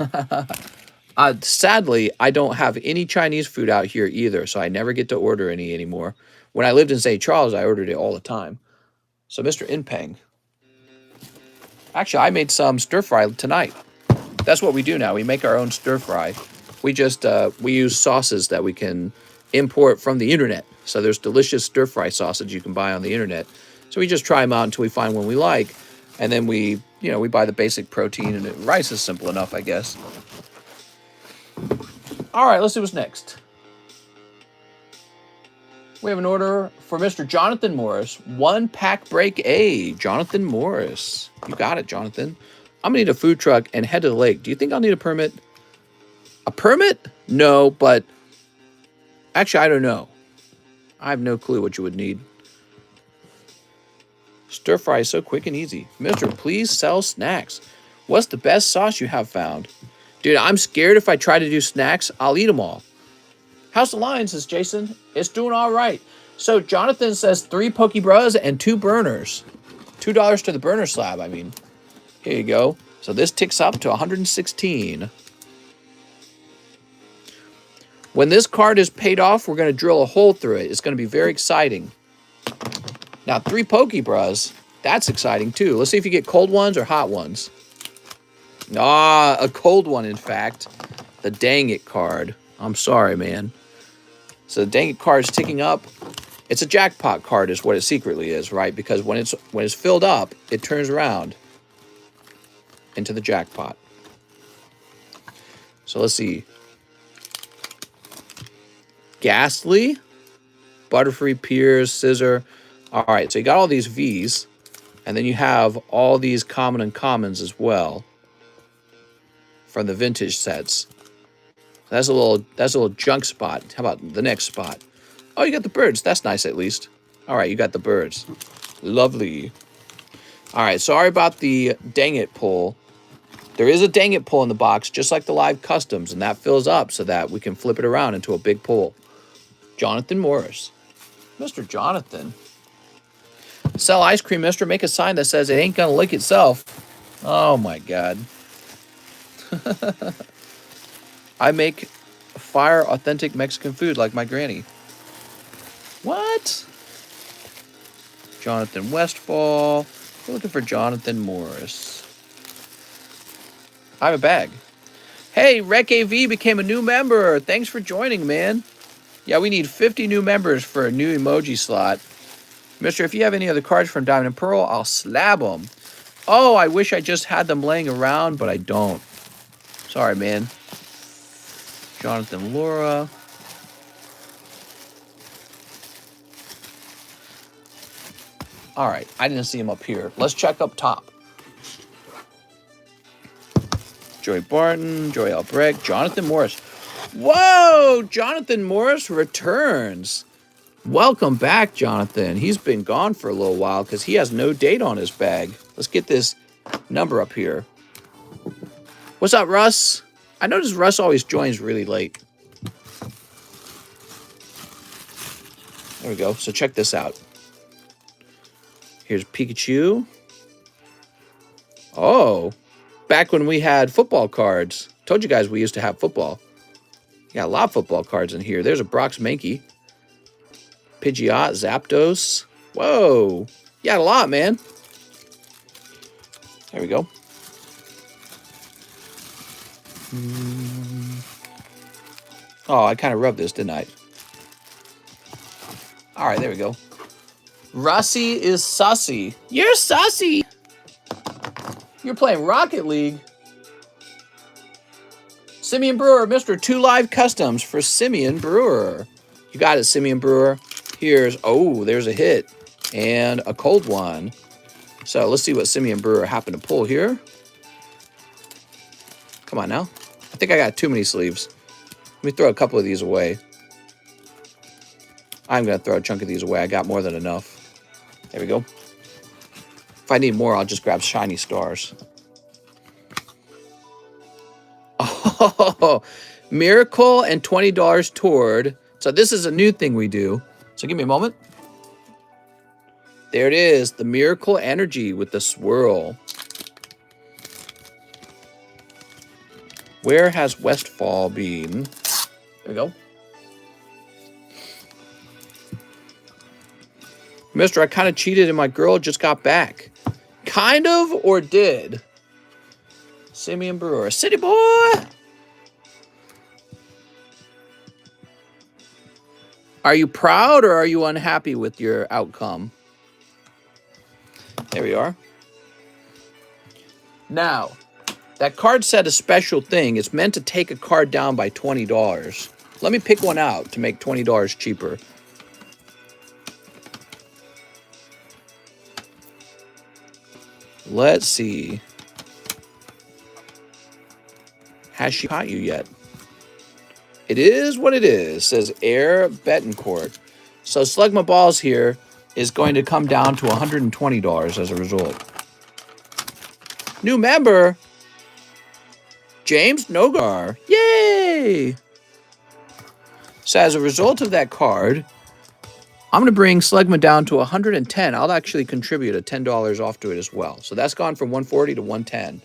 A: Sadly, I don't have any Chinese food out here either, so I never get to order any anymore. When I lived in St. Charles, I ordered it all the time. So, Mr. Inpeng. Actually, I made some stir fry tonight. That's what we do now. We make our own stir fry. We just we use sauces that we can import from the internet. So there's delicious stir fry sausage you can buy on the internet. So we just try them out until we find one we like, and then we buy the basic protein, and rice is simple enough, I guess. All right, let's see what's next. We have an order for Mr. Jonathan Morris. 1 pack break A. Jonathan Morris. You got it, Jonathan. I'm going to need a food truck and head to the lake. Do you think I'll need a permit? A permit? No, but actually, I don't know. I have no clue what you would need. Stir fry is so quick and easy. Mister, please sell snacks. What's the best sauce you have found? Dude, I'm scared if I try to do snacks, I'll eat them all. How's the line, says Jason? It's doing all right. So Jonathan says 3 Pokebras and 2 burners. $2 to the burner slab, I mean. Here you go. So this ticks up to 116. When this card is paid off, we're going to drill a hole through it. It's going to be very exciting. Now, 3 Pokebras, that's exciting too. Let's see if you get cold ones or hot ones. Ah, a cold one, in fact. The Dang It card. I'm sorry, man. So the Dang It card is ticking up. It's a jackpot card is what it secretly is, right? Because when it's filled up, it turns around into the jackpot. So let's see. Ghastly, Butterfree, Piers, Scissor. All right, so you got all these Vs, and then you have all these common uncommons as well from the vintage sets. That's a little junk spot. How about the next spot? Oh, you got the birds. That's nice, at least. All right, you got the birds. Lovely. All right, sorry about the Dang It pull. There is a Dang It pull in the box, just like the live customs, and that fills up so that we can flip it around into a big pull. Jonathan Morris. Mr. Jonathan. Sell ice cream, mister. Make a sign that says it ain't gonna lick itself. Oh, my God. I make fire authentic Mexican food like my granny. What? Jonathan Westfall. We're looking for Jonathan Morris. I have a bag. Hey, Rec AV became a new member. Thanks for joining, man. Yeah, we need 50 new members for a new emoji slot. Mister, if you have any other cards from Diamond and Pearl, I'll slab them. Oh, I wish I just had them laying around, but I don't. Sorry, man. Jonathan Laura. All right, I didn't see him up here. Let's check up top. Joey Barton, Joey Albrecht, Jonathan Morris. Whoa, Jonathan Morris returns. Welcome back, Jonathan. He's been gone for a little while because he has no date on his bag. Let's get this number up here. What's up, Russ? I notice Russ always joins really late. There we go. So check this out. Here's Pikachu. Oh, back when we had football cards. Told you guys we used to have football. Got a lot of football cards in here. There's a Brox Mankey. Pidgeot, Zapdos. Whoa. You got a lot, man. There we go. Oh, I kind of rubbed this, didn't I? All right, there we go. Rossi is sussy. You're sussy. You're playing Rocket League. Simeon Brewer, Mr. 2 Live Customs for Simeon Brewer. You got it, Simeon Brewer. Here's, oh, there's a hit and a cold one. So let's see what Simeon Brewer happened to pull here. Come on now. I think I got too many sleeves. Let me throw a couple of these away. I'm going to throw a chunk of these away. I got more than enough. There we go. If I need more, I'll just grab shiny stars. Oh, Miracle and $20 toward. So this is a new thing we do. So give me a moment. There it is. The Miracle Energy with the swirl. Where has Westfall been? There we go. Mister, I kind of cheated and my girl just got back. Kind of or did? Simeon Brewer. City boy! Are you proud or are you unhappy with your outcome? There we are. Now, that card said a special thing. It's meant to take a card down by $20. Let me pick one out to make $20 cheaper. Let's see. Has she caught you yet? It is what it is, says Air Betancourt. So Slugma Balls here is going to come down to $120 as a result. New member, James Nogar. Yay! So as a result of that card, I'm going to bring Slugma down to 110. I'll actually contribute a $10 off to it as well. So that's gone from 140 to 110.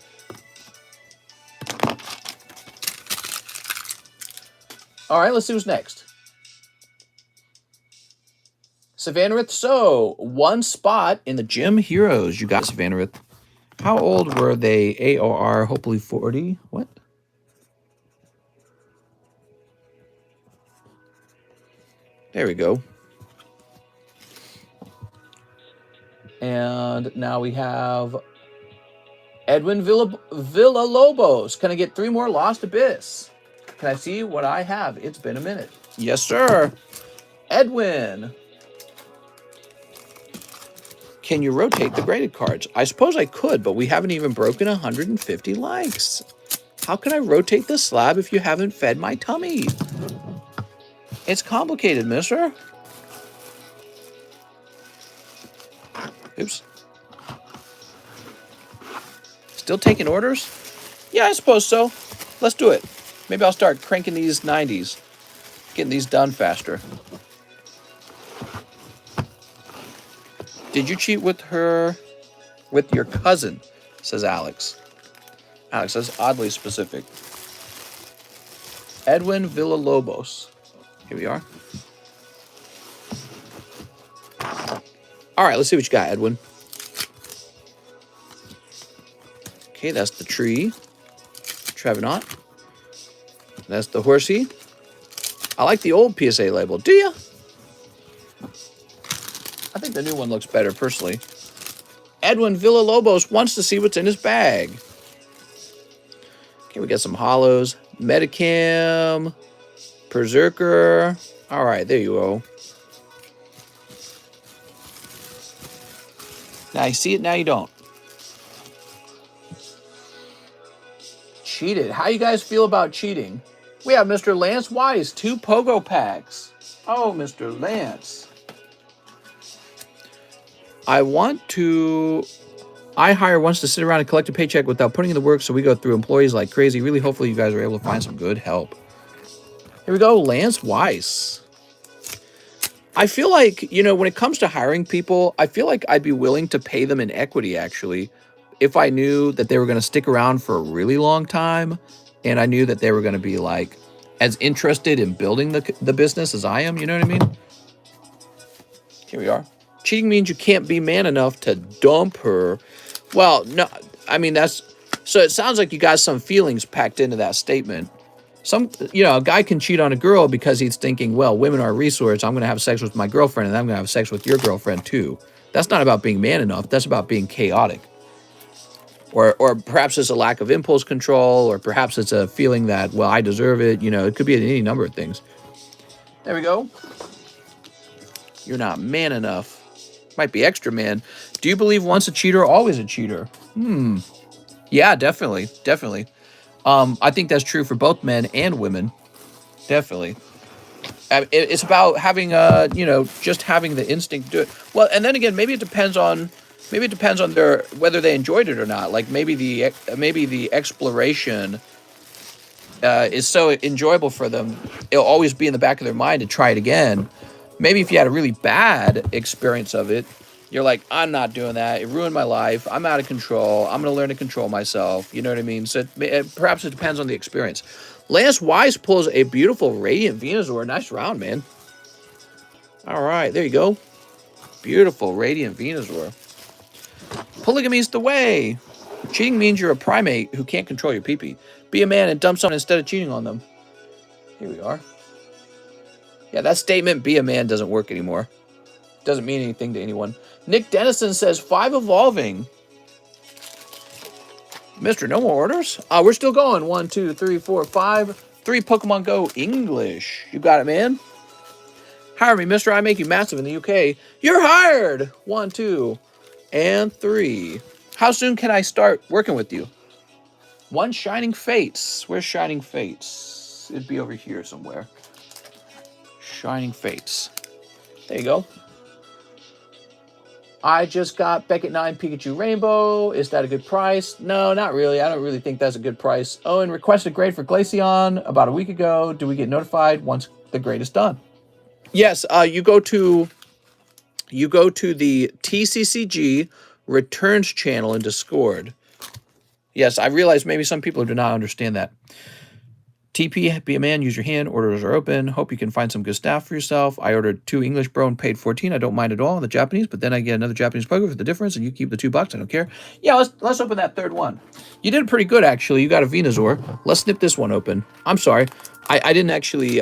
A: All right, let's see who's next. Savannah. So, one spot in the Gym Heroes. You got Savannah. How old were they? AOR, hopefully 40. What? There we go. And now we have Edwin Villalobos. Can I get 3 more Lost Abyss? Can I see what I have? It's been a minute. Yes, sir. Edwin. Can you rotate the graded cards? I suppose I could, but we haven't even broken 150 likes. How can I rotate the slab if you haven't fed my tummy? It's complicated, mister. Oops. Still taking orders? Yeah, I suppose so. Let's do it. Maybe I'll start cranking these 90s. Getting these done faster. Did you cheat with her, with your cousin? Says Alex. Alex, that's oddly specific. Edwin Villalobos. Here we are. All right, let's see what you got, Edwin. Okay, that's the tree. Trevenant. That's the horsey. I like the old PSA label. Do you? I think the new one looks better, personally. Edwin Villalobos wants to see what's in his bag. Okay, we got some hollows. Metacam. Berserker. All right, there you go. Now you see it, now you don't. Cheated. How you guys feel about cheating? We have Mr. Lance Wise, 2 Pogo packs. Oh, Mr. Lance. iHire wants to sit around and collect a paycheck without putting in the work, so we go through employees like crazy. Really, hopefully you guys are able to find some good help. Here we go, Lance Weiss. I feel like, you know, when it comes to hiring people, I feel like I'd be willing to pay them in equity, actually, if I knew that they were going to stick around for a really long time, and I knew that they were going to be, like, as interested in building the business as I am, you know what I mean? Here we are. Cheating means you can't be man enough to dump her. Well, no, I mean, that's... So it sounds like you got some feelings packed into that statement. You know, a guy can cheat on a girl because he's thinking, well, women are a resource. I'm going to have sex with my girlfriend, and I'm going to have sex with your girlfriend, too. That's not about being man enough. That's about being chaotic. Or perhaps it's a lack of impulse control, or perhaps it's a feeling that, well, I deserve it. You know, it could be any number of things. There we go. You're not man enough. Might be extra man. Do you believe once a cheater, always a cheater? Yeah, definitely. Definitely. I think that's true for both men and women. Definitely. It's about having, you know, just having the instinct to do it. Well, and then again, maybe it depends on whether they enjoyed it or not. Like maybe the exploration is so enjoyable for them, it'll always be in the back of their mind to try it again. Maybe if you had a really bad experience of it, you're like, I'm not doing that. It ruined my life. I'm out of control. I'm going to learn to control myself. You know what I mean? So perhaps it depends on the experience. Lance Wise pulls a beautiful Radiant Venusaur. Nice round, man. All right, there you go. Beautiful Radiant Venusaur. Polygamy's the way. Cheating means you're a primate who can't control your pee-pee. Be a man and dump someone instead of cheating on them. Here we are. Yeah, that statement, be a man, doesn't work anymore. Doesn't mean anything to anyone. Nick Dennison says 5 evolving. Mister, no more orders? We're still going. 1, 2, 3, 4, 5. 3 Pokemon Go English. You got it, man. Hire me, mister. I make you massive in the UK. You're hired. 1, 2, and 3. How soon can I start working with you? 1 Shining Fates. Where's Shining Fates? It'd be over here somewhere. Shining Fates. There you go. I just got Beckett 9 Pikachu Rainbow. Is that a good price? No, not really. I don't really think that's a good price. Oh, and requested grade for Glaceon about a week ago. Do we get notified once the grade is done? Yes, you go to the TCCG returns channel in Discord. Yes, I realize maybe some people do not understand that. TP, be a man, use your hand, orders are open. Hope you can find some good staff for yourself. I ordered 2 English bro and paid 14. I don't mind at all the Japanese, but then I get another Japanese Pogo for the difference, and you keep the $2. I don't care. Yeah, let's open that third one. You did pretty good, actually. You got a Venusaur. Let's snip this one open. I'm sorry. I didn't actually...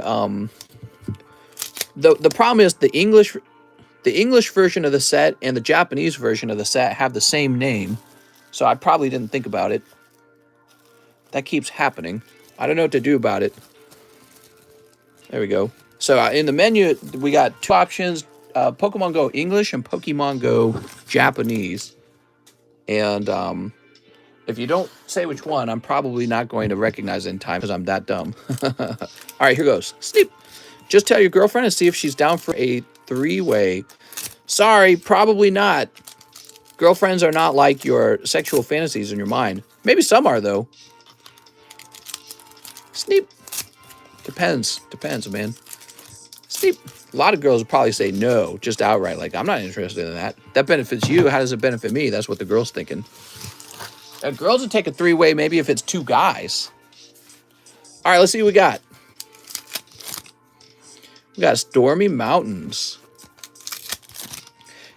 A: The problem is the English version of the set and the Japanese version of the set have the same name, so I probably didn't think about it. That keeps happening. I don't know what to do about it. There we go. So in the menu, we got 2 options, Pokemon Go English and Pokemon Go Japanese. And if you don't say which one, I'm probably not going to recognize it in time because I'm that dumb. All right, here goes. Sleep. Just tell your girlfriend and see if she's down for a 3-way. Sorry, probably not. Girlfriends are not like your sexual fantasies in your mind. Maybe some are, though. Sneep. Depends, man. Sneep. A lot of girls would probably say no, just outright. Like, I'm not interested in that. That benefits you. How does it benefit me? That's what the girl's thinking. Girls would take a 3-way maybe if it's 2 guys. All right, let's see what we got. We got Stormy Mountains.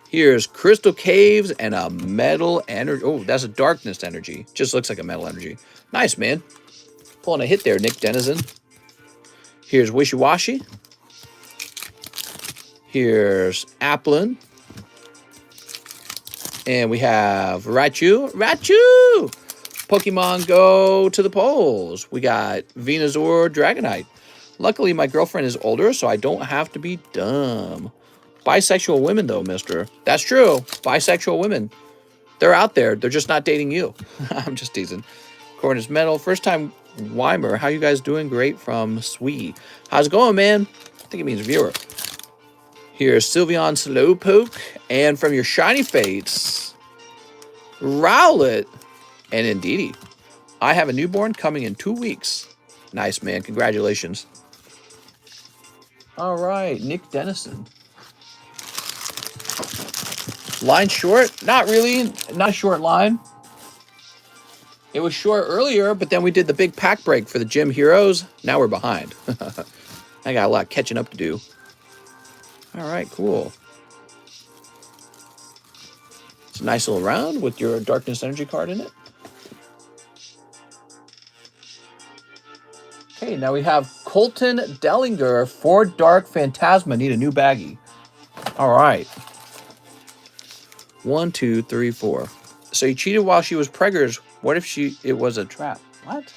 A: Here's Crystal Caves and a Metal Energy. Oh, that's a Darkness Energy. Just looks like a Metal Energy. Nice, man. Pulling a hit there, Nick Denizen. Here's Wishy Washy. Here's Applin. And we have Raichu. Raichu! Pokemon Go to the polls. We got Venusaur Dragonite. Luckily, my girlfriend is older, so I don't have to be dumb. Bisexual women, though, mister. That's true. Bisexual women. They're out there. They're just not dating you. I'm just teasing. Corn is metal. First time Weimer. How you guys doing? Great from Swee. How's it going, man? I think it means viewer. Here's Sylveon Slowpoke. And from your shiny fates, Rowlet and Indeedee. I have a newborn coming in 2 weeks. Nice, man. Congratulations. All right, Nick Dennison. Line short? Not really. Not a short line. It was short earlier, but then we did the big pack break for the Gym Heroes. Now we're behind. I got a lot of catching up to do. All right, cool. It's a nice little round with your Darkness Energy card in it. Okay, now we have Colton Dellinger for Dark Phantasma. Need a new baggie. All right. 1, 2, 3, 4. So you cheated while she was preggers. What if it was a trap? What?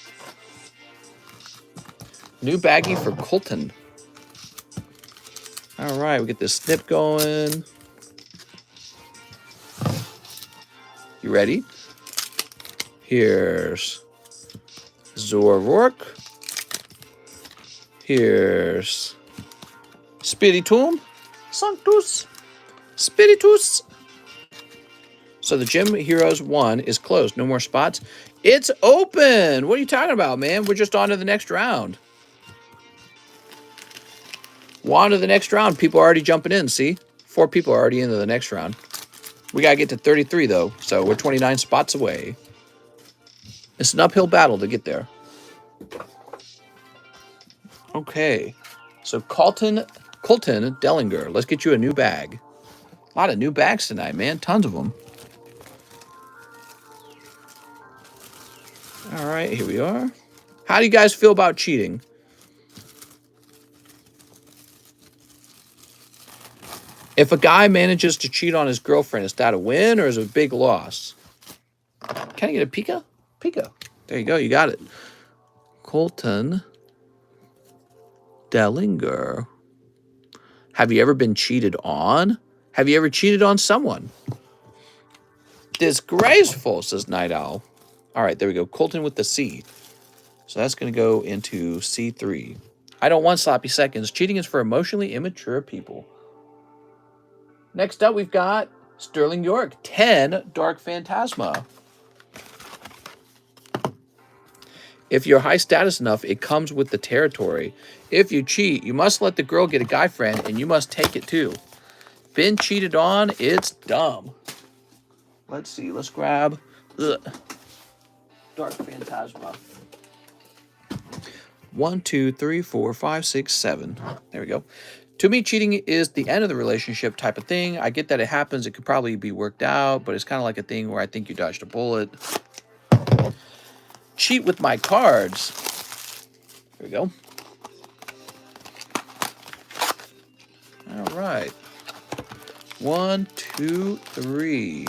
A: New baggie for Colton. All right, we get this snip going. You ready? Here's Zoroark. Here's Spiritomb. Sanctus. Spiritus. So the Gym Heroes 1 is closed. No more spots. It's open. What are you talking about, man? We're just on to the next round. We're on to the next round. People are already jumping in, see? 4 people are already into the next round. We got to get to 33, though. So we're 29 spots away. It's an uphill battle to get there. Okay. So Colton Dellinger. Let's get you a new bag. A lot of new bags tonight, man. Tons of them. All right, here we are. How do you guys feel about cheating? If a guy manages to cheat on his girlfriend, is that a win or is it a big loss? Can I get a Pika? Pika. There you go. You got it. Colton Dellinger. Have you ever been cheated on? Have you ever cheated on someone? Disgraceful, says Night Owl. All right, there we go. Colton with the C. So that's going to go into C3. I don't want sloppy seconds. Cheating is for emotionally immature people. Next up, we've got Sterling York. 10 Dark Phantasma. If you're high status enough, it comes with the territory. If you cheat, you must let the girl get a guy friend, and you must take it too. Been cheated on, it's dumb. Let's see, let's grab Dark Phantasma. 1, 2, 3, 4, 5, 6, 7. There we go. To me, cheating is the end of the relationship type of thing. I get that it happens. It could probably be worked out, but it's kind of like a thing where I think you dodged a bullet. Cheat with my cards. There we go. All right. 1, 2, 3.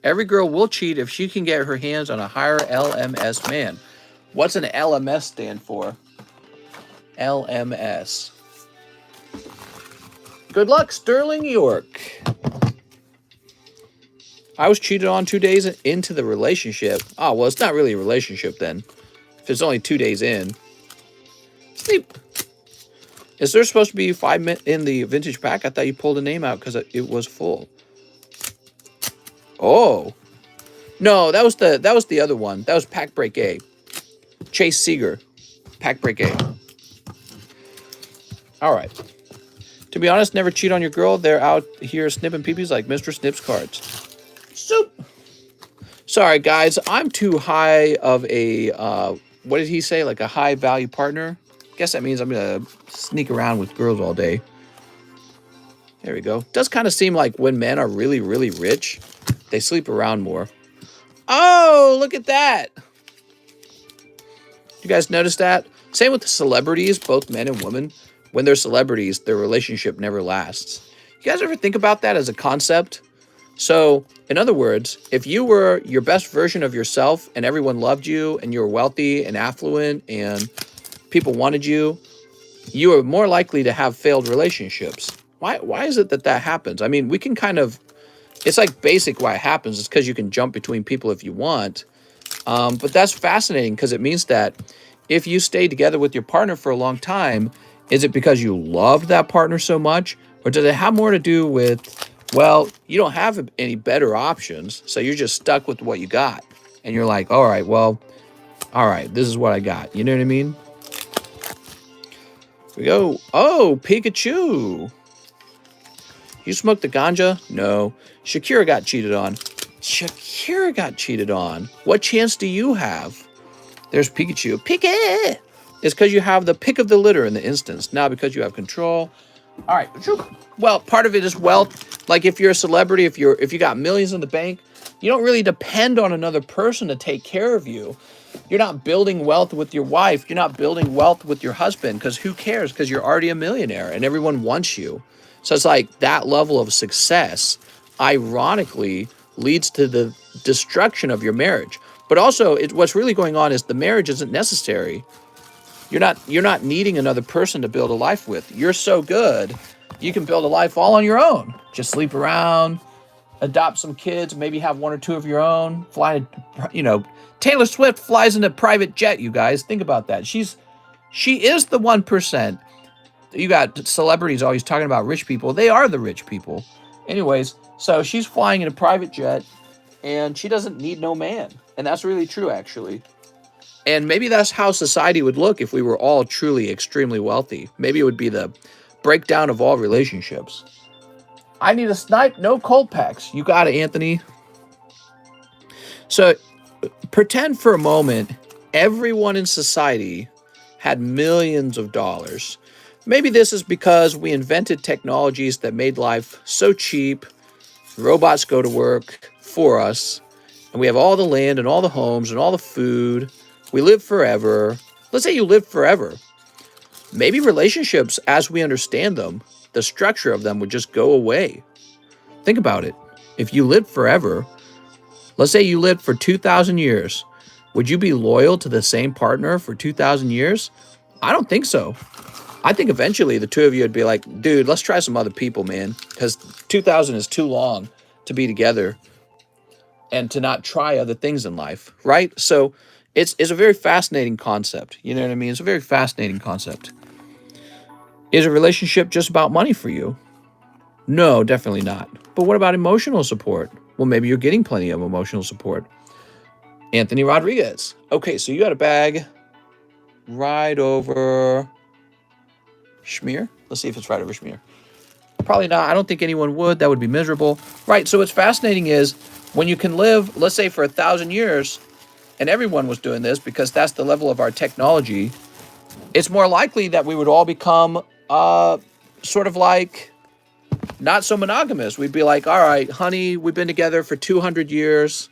A: Every girl will cheat if she can get her hands on a higher LMS man. What's an LMS stand for? LMS. Good luck, Sterling York. I was cheated on 2 days into the relationship. Oh, well, it's not really a relationship then. If it's only 2 days in. Sleep. Is there supposed to be 5 in the vintage pack? I thought you pulled a name out because it was full. Oh. No, that was the other one. That was pack break A. Chase Seeger. Pack break A. All right. To be honest, never cheat on your girl. They're out here snipping peepees like Mr. Snips cards. Soup. Sorry, guys. I'm too high of a, what did he say? Like a high value partner? Guess that means I'm going to sneak around with girls all day. There we go. Does kind of seem like when men are really, really rich, they sleep around more. Oh, look at that. You guys notice that? Same with the celebrities, both men and women. When they're celebrities, their relationship never lasts. You guys ever think about that as a concept? So, in other words, if you were your best version of yourself and everyone loved you and you were wealthy and affluent and people wanted you, you are more likely to have failed relationships. Why is it that that happens? I mean, we can kind of, it's like basic why it happens. It's because you can jump between people if you want. But that's fascinating because it means that if you stay together with your partner for a long time, is it because you loved that partner so much? Or does it have more to do with, well, you don't have any better options, so you're just stuck with what you got. And you're like, all right, this is what I got. You know what I mean? Here we go. Oh, Pikachu. You smoked the ganja? No. Shakira got cheated on. Shakira got cheated on. What chance do you have? There's Pikachu. Pika! It's because you have the pick of the litter in the instance, not because you have control. All right. Well, part of it is wealth. Like if you're a celebrity, if you got millions in the bank, you don't really depend on another person to take care of you. You're not building wealth with your wife. You're not building wealth with your husband because who cares? Because you're already a millionaire and everyone wants you. So it's like that level of success, ironically, leads to the destruction of your marriage. But also, what's really going on is the marriage isn't necessary. You're not needing another person to build a life with. You're so good, you can build a life all on your own. Just sleep around, adopt some kids, maybe have one or two of your own. Fly, Taylor Swift flies in a private jet. You guys think about that. She is the 1%. You got celebrities always talking about rich people. They are the rich people. Anyways, so she's flying in a private jet and she doesn't need no man. And that's really true, actually. And maybe that's how society would look if we were all truly extremely wealthy. Maybe it would be the breakdown of all relationships. I need a snipe, no cold packs. You got it, Anthony. So pretend for a moment everyone in society had millions of dollars. Maybe this is because we invented technologies that made life so cheap. Robots go to work for us. And we have all the land and all the homes and all the food. We live forever. Let's say you live forever. Maybe relationships, as we understand them, the structure of them would just go away. Think about it. If you lived forever, let's say you lived for 2,000 years, would you be loyal to the same partner for 2,000 years? I don't think so. I think eventually the two of you would be like, dude, let's try some other people, man, because 2,000 is too long to be together and to not try other things in life, right? So it's a very fascinating concept. You know what I mean? It's a very fascinating concept. Is a relationship just about money for you? No, definitely not. But what about emotional support? Well, maybe you're getting plenty of emotional support. Anthony Rodriguez. Okay, so you got a bag right over Schmear. Let's see if it's right over Schmear. Probably not. I don't think anyone would. That would be miserable. Right, so what's fascinating is when you can live, let's say for 1,000 years, and everyone was doing this because that's the level of our technology, it's more likely that we would all become sort of like not so monogamous. We'd be like, all right, honey, we've been together for 200 years.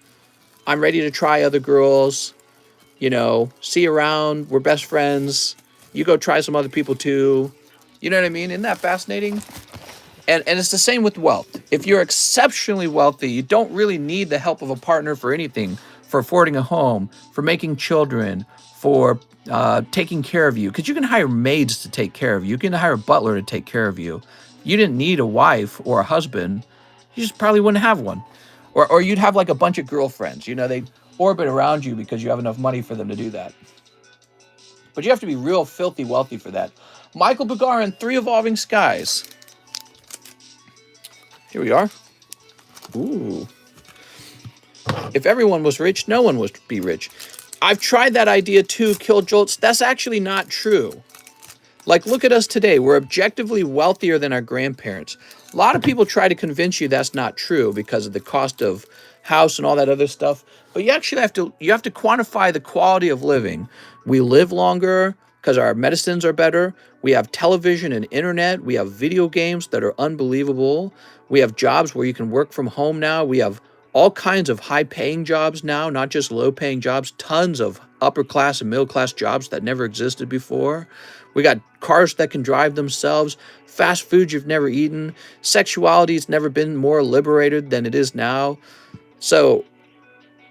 A: I'm ready to try other girls. See you around. We're best friends. You go try some other people too. You know what I mean? Isn't that fascinating? And it's the same with wealth. If you're exceptionally wealthy, you don't really need the help of a partner for anything, for affording a home, for making children, for taking care of you. Because you can hire maids to take care of you. You can hire a butler to take care of you. You didn't need a wife or a husband. You just probably wouldn't have one. Or you'd have like a bunch of girlfriends. They orbit around you because you have enough money for them to do that. But you have to be real filthy wealthy for that. Michael Bugarin, 3 Evolving Skies. Here we are. Ooh. If everyone was rich, no one would be rich. I've tried that idea too, Kill Jolts. That's actually not true. Like, look at us today. We're objectively wealthier than our grandparents. A lot of people try to convince you that's not true because of the cost of house and all that other stuff. But you actually have to quantify the quality of living. We live longer. because our medicines are better. We have television and internet. We have video games that are unbelievable. We have jobs where you can work from home now. We have all kinds of high-paying jobs now, not just low-paying jobs. Tons of upper-class and middle-class jobs that never existed before. We got cars that can drive themselves, fast food you've never eaten. Sexuality's never been more liberated than it is now. So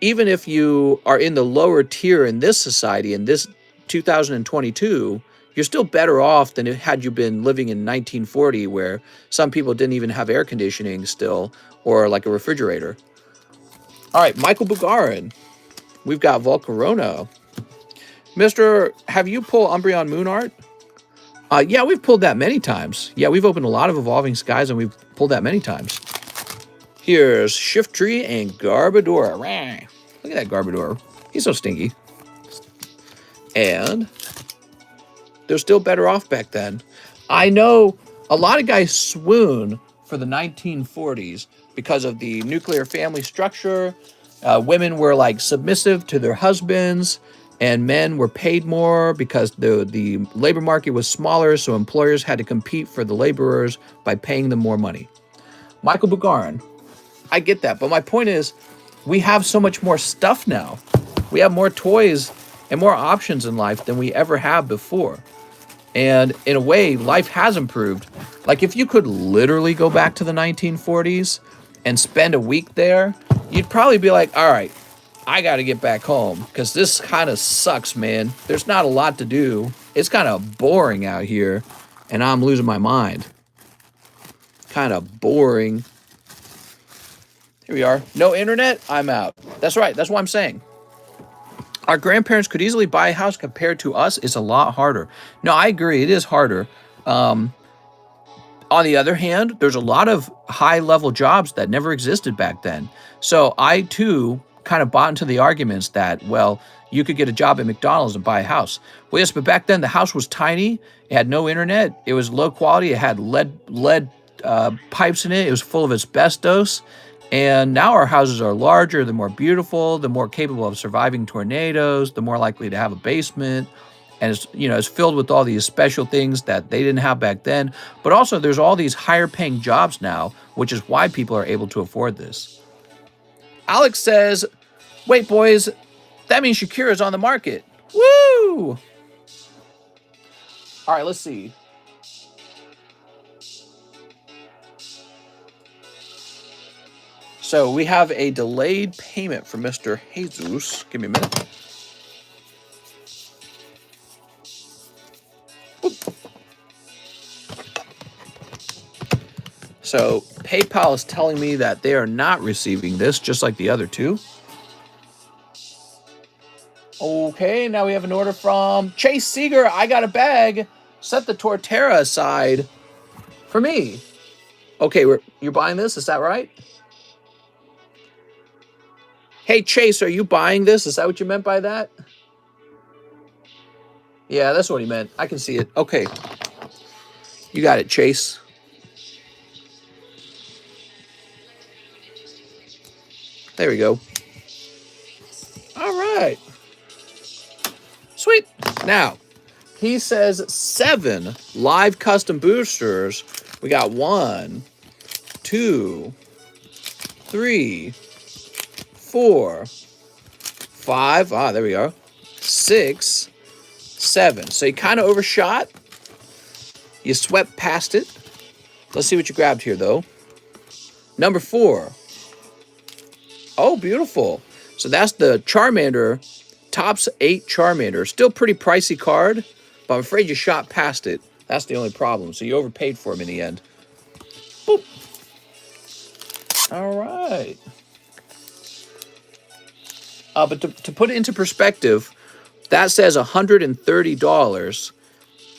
A: even if you are in the lower tier in this society, in this 2022, you're still better off than had you been living in 1940, where some people didn't even have air conditioning still, or like a refrigerator. All right, Michael Bugarin. We've got Volcarona. Mr., have you pulled Umbreon Moon Art? Yeah, we've pulled that many times. Yeah, we've opened a lot of Evolving Skies, and we've pulled that many times. Here's Shift Tree and Garbodor. Look at that Garbodor. He's so stinky. And they're still better off back then. I know a lot of guys swoon for the 1940s because of the nuclear family structure. Women were like submissive to their husbands, and men were paid more because the labor market was smaller, so employers had to compete for the laborers by paying them more money. Michael Bugarin, I get that, but my point is, we have so much more stuff now. We have more toys and more options in life than we ever have before. And in a way, life has improved. Like if you could literally go back to the 1940s and spend a week there, you'd probably be like, all right, I got to get back home because this kind of sucks, man. There's not a lot to do. It's kind of boring out here, and I'm losing my mind. Kind of boring. Here we are. No internet? I'm out. That's right. That's what I'm saying. Our grandparents could easily buy a house. Compared to us, it's a lot harder. No, I agree. It is harder. On the other hand, there's a lot of high-level jobs that never existed back then. So I, too, kind of bought into the arguments that, well, you could get a job at McDonald's and buy a house. Well, yes, but back then the house was tiny. It had no internet. It was low quality. It had lead pipes in it. It was full of asbestos. And now our houses are larger, they're more beautiful, they're more capable of surviving tornadoes, they're more likely to have a basement, and it's filled with all these special things that they didn't have back then. But also there's all these higher paying jobs now, which is why people are able to afford this. Alex says, wait boys, that means Shakira's on the market. Woo! All right, let's see. So we have a delayed payment from Mr. Jesus. Give me a minute. Boop. So PayPal is telling me that they are not receiving this, just like the other two. Okay, now we have an order from Chase Seeger. I got a bag. Set the Torterra aside for me. Okay, you're buying this? Is that right? Hey, Chase, are you buying this? Is that what you meant by that? Yeah, that's what he meant. I can see it. Okay. You got it, Chase. There we go. All right. Sweet. Now, he says 7 live custom boosters. We got 1, 2, 3, 4, 5. Ah, there we go. 6, 7. So you kind of overshot. You swept past it. Let's see what you grabbed here, though. Number 4. Oh, beautiful. So that's the Charmander. Topps 8 Charmander. Still pretty pricey card, but I'm afraid you shot past it. That's the only problem. So you overpaid for him in the end. Boop. All right. But to put it into perspective, that says $130,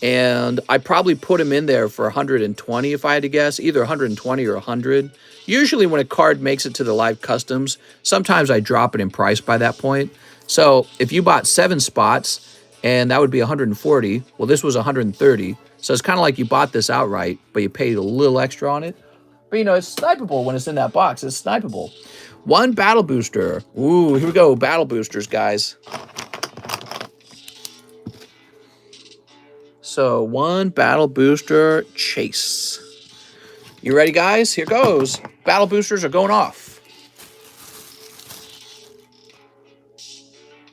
A: and I probably put him in there for $120 if I had to guess, either $120 or $100. Usually when a card makes it to the live customs, sometimes I drop it in price by that point. So if you bought 7 spots, and that would be $140, well, this was $130. So it's kind of like you bought this outright, but you paid a little extra on it. But, it's snipeable when it's in that box. It's snipeable. 1 battle booster. Ooh, here we go. Battle boosters, guys. So 1 battle booster chase. You ready, guys? Here goes. Battle boosters are going off.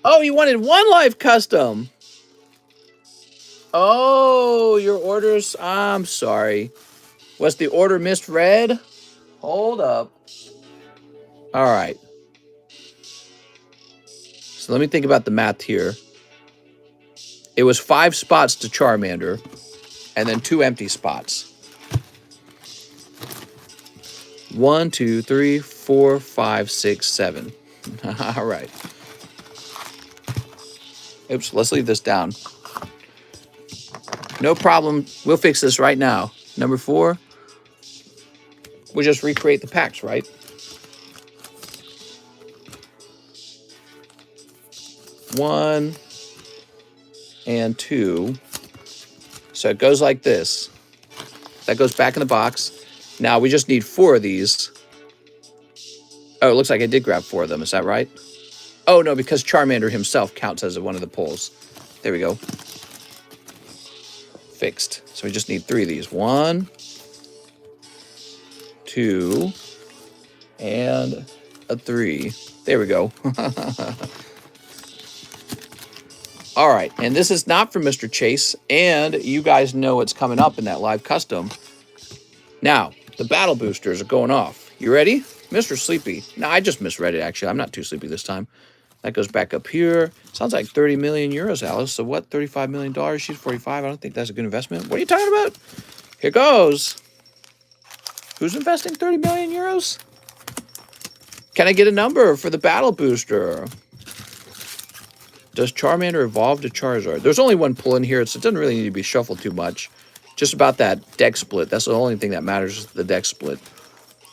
A: Oh, you wanted 1 live custom. Oh, your orders. I'm sorry. Was the order misread? Hold up. All right. So let me think about the math here. It was 5 spots to Charmander and then 2 empty spots. 1, 2, 3, 4, 5, 6, 7. All right. Oops, let's leave this down. No problem. We'll fix this right now. Number 4. We'll just recreate the packs, right? 1 and 2. So it goes like this. That goes back in the box. Now we just need 4 of these. Oh, it looks like I did grab 4 of them. Is that right? Oh, no, because Charmander himself counts as one of the pulls. There we go. Fixed. So we just need 3 of these. 1, 2, and a 3. There we go. All right, and this is not for Mr. Chase, and you guys know what's coming up in that live custom. Now, the battle boosters are going off. You ready? Mr. Sleepy. No, I just misread it, actually. I'm not too sleepy this time. That goes back up here. Sounds like 30 million euros, Alice. So what, $35 million? She's 45. I don't think that's a good investment. What are you talking about? Here goes. Who's investing 30 million euros? Can I get a number for the battle booster? Does Charmander evolve to Charizard? There's only 1 pull in here, so it doesn't really need to be shuffled too much. Just about that deck split. That's the only thing that matters is the deck split.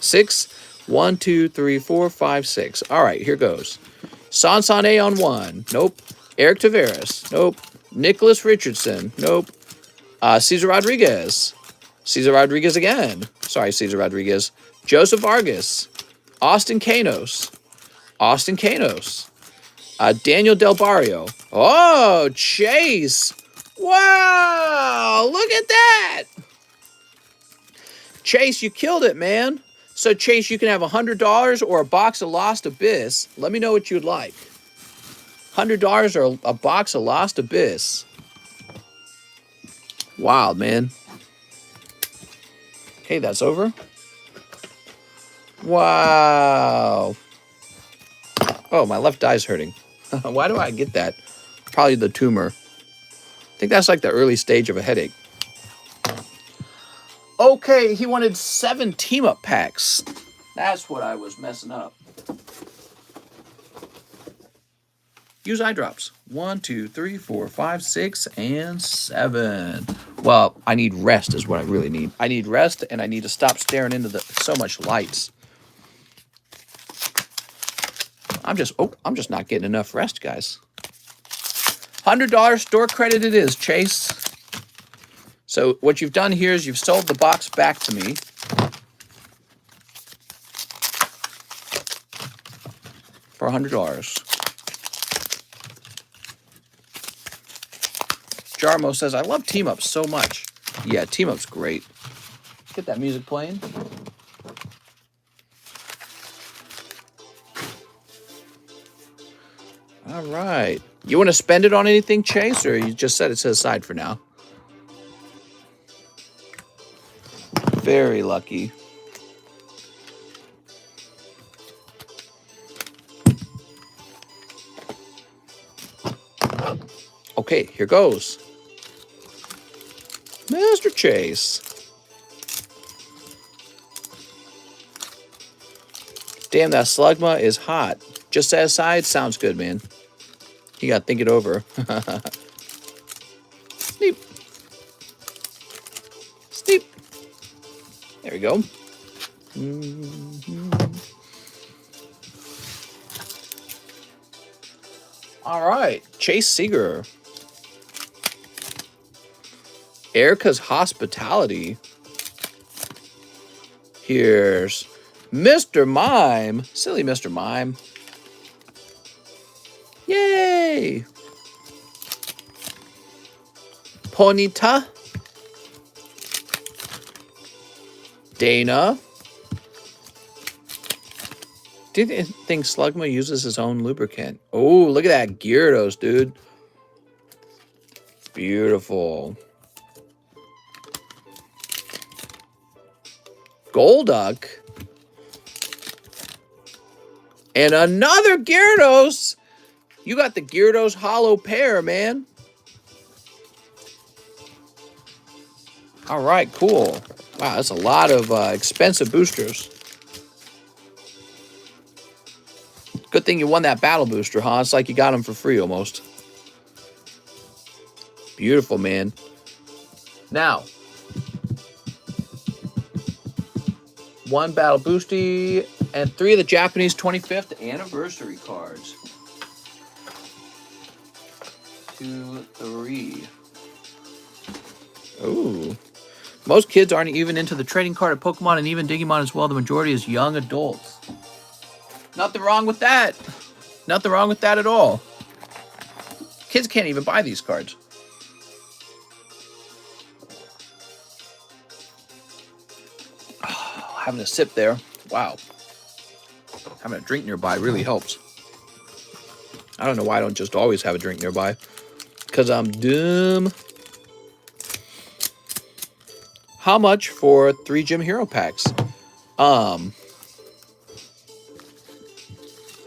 A: 6. 1, 2, 3, 4, 5, 6. All right, here goes. Sansane on 1. Nope. Eric Taveras. Nope. Nicholas Richardson. Nope. Cesar Rodriguez. Cesar Rodriguez again. Sorry, Cesar Rodriguez. Joseph Vargas. Austin Canos. Austin Canos. Daniel Del Barrio. Oh, Chase. Wow, look at that. Chase, you killed it, man. So, Chase, you can have $100 or a box of Lost Abyss. Let me know what you'd like. $100 or a box of Lost Abyss. Wild, man. Okay, that's over. Wow. Oh, my left eye's hurting. Why do I get that? Probably the tumor. I think that's like the early stage of a headache. Okay, he wanted 7 team-up packs. That's what I was messing up. Use eye drops. 1, 2, 3, 4, 5, 6, and 7. Well, I need rest is what I really need. I need rest, and I need to stop staring into so much lights. I'm just not getting enough rest, guys. $100 store credit it is, Chase. So what you've done here is you've sold the box back to me. For $100. Jarmo says, I love team-ups so much. Yeah, team-up's great. Get that music playing. All right. You want to spend it on anything, Chase, or you just set it to the side for now? Very lucky. Okay, here goes. Mr. Chase. Damn, that Slugma is hot. Just set aside, sounds good, man. You gotta think it over. Sneep. Sneep. There we go. All right, Chase Seeger. Erica's Hospitality. Here's Mr. Mime. Silly Mr. Mime. Yay! Ponita. Dana. Do you think Slugma uses his own lubricant? Oh, look at that Gyarados, dude. Beautiful. Golduck. And another Gyarados. You got the Gyarados hollow pair, man. All right, cool. Wow, that's a lot of expensive boosters. Good thing you won that battle booster, huh? It's like you got them for free almost. Beautiful, man. Now, one battle boosty and 3 of the Japanese 25th anniversary cards. 2, 3. Ooh. Most kids aren't even into the trading card of Pokemon and even Digimon as well. The majority is young adults. Nothing wrong with that. Nothing wrong with that at all. Kids can't even buy these cards. Oh, having a sip there. Wow. Having a drink nearby really helps. I don't know why I don't just always have a drink nearby. Because I'm dumb. How much for 3 Gym Hero packs?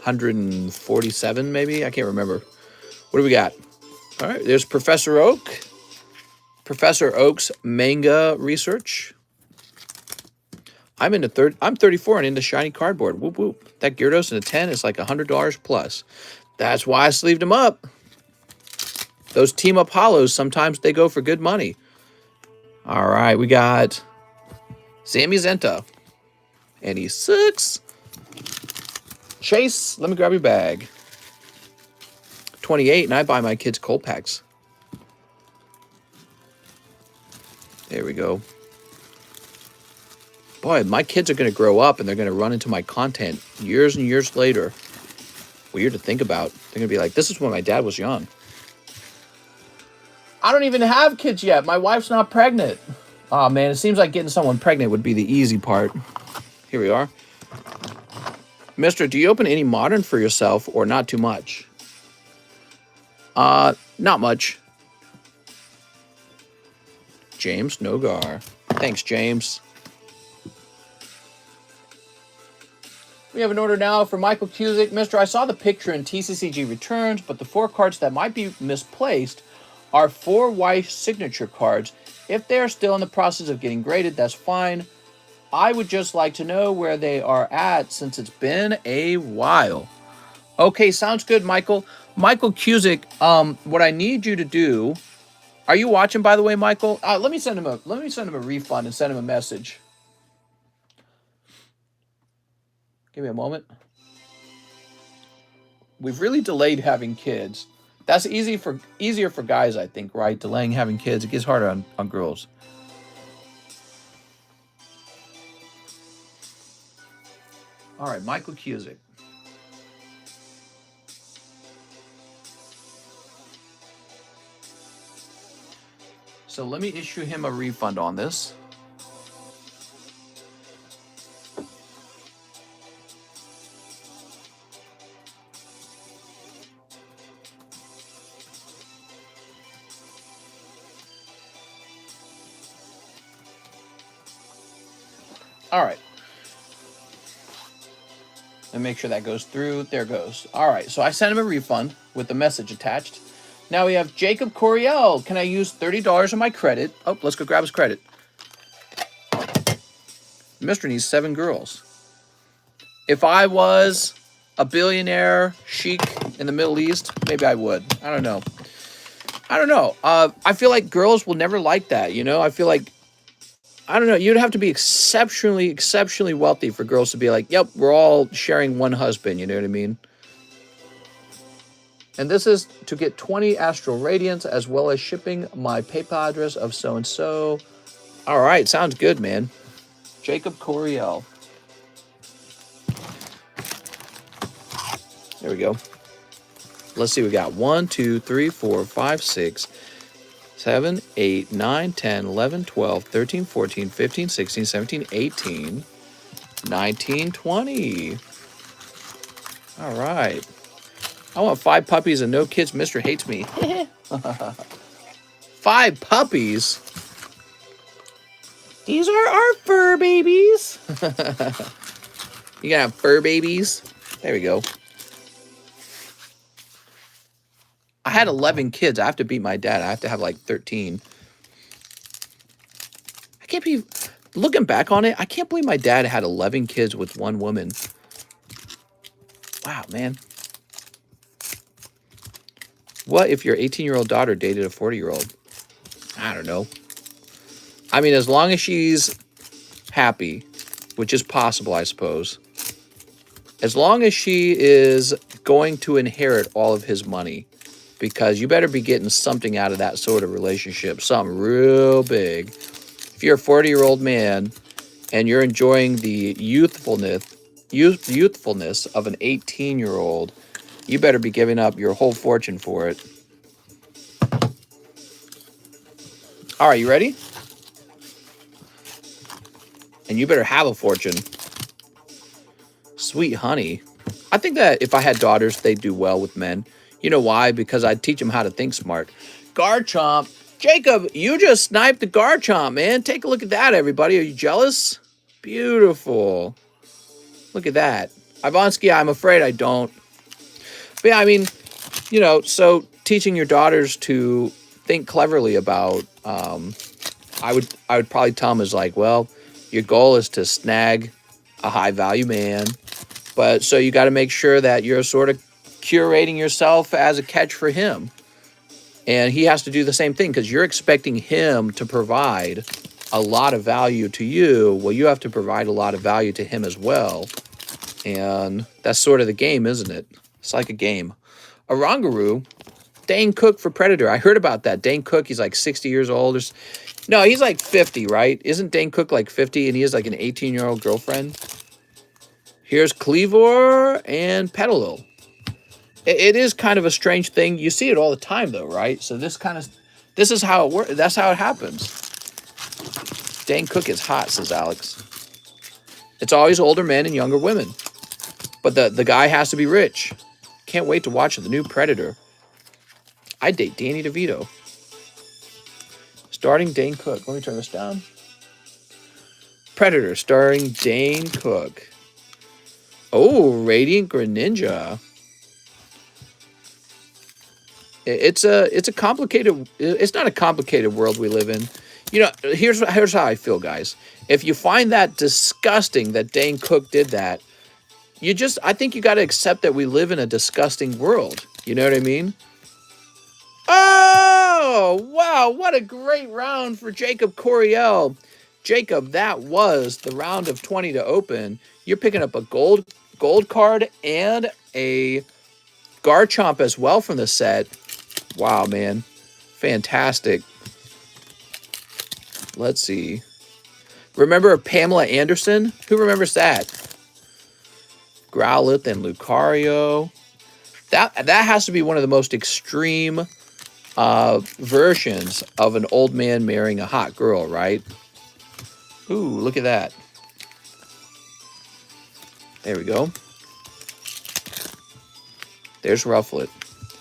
A: 147 maybe? I can't remember. What do we got? All right, there's Professor Oak. Professor Oak's manga research. I'm 34 and into shiny cardboard. Whoop whoop. That Gyarados in a 10 is like $100 plus. That's why I sleeved him up. Those team up hollows, sometimes they go for good money. All right, we got Zamazenta. And he sucks. Chase, let me grab your bag. 28, and I buy my kids cold packs. There we go. Boy, my kids are going to grow up and they're going to run into my content years and years later. Weird to think about. They're going to be like, this is when my dad was young. I don't even have kids yet. My wife's not pregnant. Oh, man, it seems like getting someone pregnant would be the easy part. Here we are. Mister, do you open any modern for yourself or not too much? Not much. James Nogar. Thanks, James. We have an order now for Michael Cusick. Mister, I saw the picture in TCCG Returns, but the 4 cards that might be misplaced are 4 white signature cards. If they are still in the process of getting graded, that's fine. I would just like to know where they are at since it's been a while. Okay, sounds good, Michael. Michael Cusick, what I need you to do... Are you watching, by the way, Michael? Let me send him a refund and send him a message. Give me a moment. We've really delayed having kids. That's easier for guys, I think, right? Delaying having kids. It gets harder on girls. All right, Michael Cusick. So let me issue him a refund on this. All right. And make sure that goes through. There it goes. All right, so I sent him a refund with the message attached. Now we have Jacob Coriel. Can I use $30 of my credit? Oh, let's go grab his credit. Mr. needs 7 girls. If I was a billionaire sheik in the Middle East, maybe I would. I don't know. I feel like girls will never like that, you know? I feel like, I don't know, you'd have to be exceptionally wealthy for girls to be like, yep, we're all sharing one husband, you know what I mean? And this is to get 20 Astral Radiance as well as shipping my PayPal address of so-and-so. All right, sounds good, man. Jacob Coriel. There we go. Let's see, we got 1, 2, 3, 4, 5, 6. 7, 8, 9, 10, 11, 12, 13, 14, 15, 16, 17, 18, 19, 20. All right. I want 5 puppies and no kids. Mr. hates me. 5 puppies? These are our fur babies. You gonna have fur babies? There we go. I had 11 kids. I have to beat my dad. I have to have like 13. I can't be looking back on it. I can't believe my dad had 11 kids with one woman. Wow, man. What if your 18-year-old daughter dated a 40-year-old? I don't know. I mean, as long as she's happy, which is possible, I suppose. As long as she is going to inherit all of his money, because you better be getting something out of that sort of relationship, something real big. If you're a 40-year-old man and you're enjoying the youthfulness of an 18-year-old, you better be giving up your whole fortune for it. All right, you ready? And you better have a fortune. Sweet honey. I think that if I had daughters, they'd do well with men. You know why? Because I'd teach them how to think smart. Garchomp. Jacob, you just sniped the Garchomp, man. Take a look at that, everybody. Are you jealous? Beautiful. Look at that. Ivonsky, I'm afraid I don't. But yeah, I mean, you know, so teaching your daughters to think cleverly about, I would probably tell them is like, well, your goal is to snag a high value man. But so you got to make sure that you're sort of curating yourself as a catch for him. And he has to do the same thing because you're expecting him to provide a lot of value to you. Well, you have to provide a lot of value to him as well. And that's sort of the game, isn't it? It's like a game. Orangaroo, Dane Cook for Predator. I heard about that. Dane Cook, he's like 60 years old. No, he's like 50, right? Isn't Dane Cook like 50 and he has like an 18-year-old girlfriend? Here's Cleavor and Petalil. It is kind of a strange thing. You see it all the time, though, right? So this is how it works. That's how it happens. Dane Cook is hot, says Alex. It's always older men and younger women. But the guy has to be rich. Can't wait to watch the new Predator. I'd date Danny DeVito. Starring Dane Cook. Let me turn this down. Predator, starring Dane Cook. Oh, Radiant Greninja. It's a complicated. It's not a complicated world we live in. You know, here's how I feel, guys. If you find that disgusting that Dane Cook did that, I think you got to accept that we live in a disgusting world. You know what I mean? Oh, wow. What a great round for Jacob Coriel. Jacob, that was the round of 20 to open. You're picking up a gold card and a Garchomp as well from the set. Wow, man. Fantastic. Let's see. Remember Pamela Anderson? Who remembers that? Growlithe and Lucario. That has to be one of the most extreme versions of an old man marrying a hot girl, right? Ooh, look at that. There we go. There's Rufflet.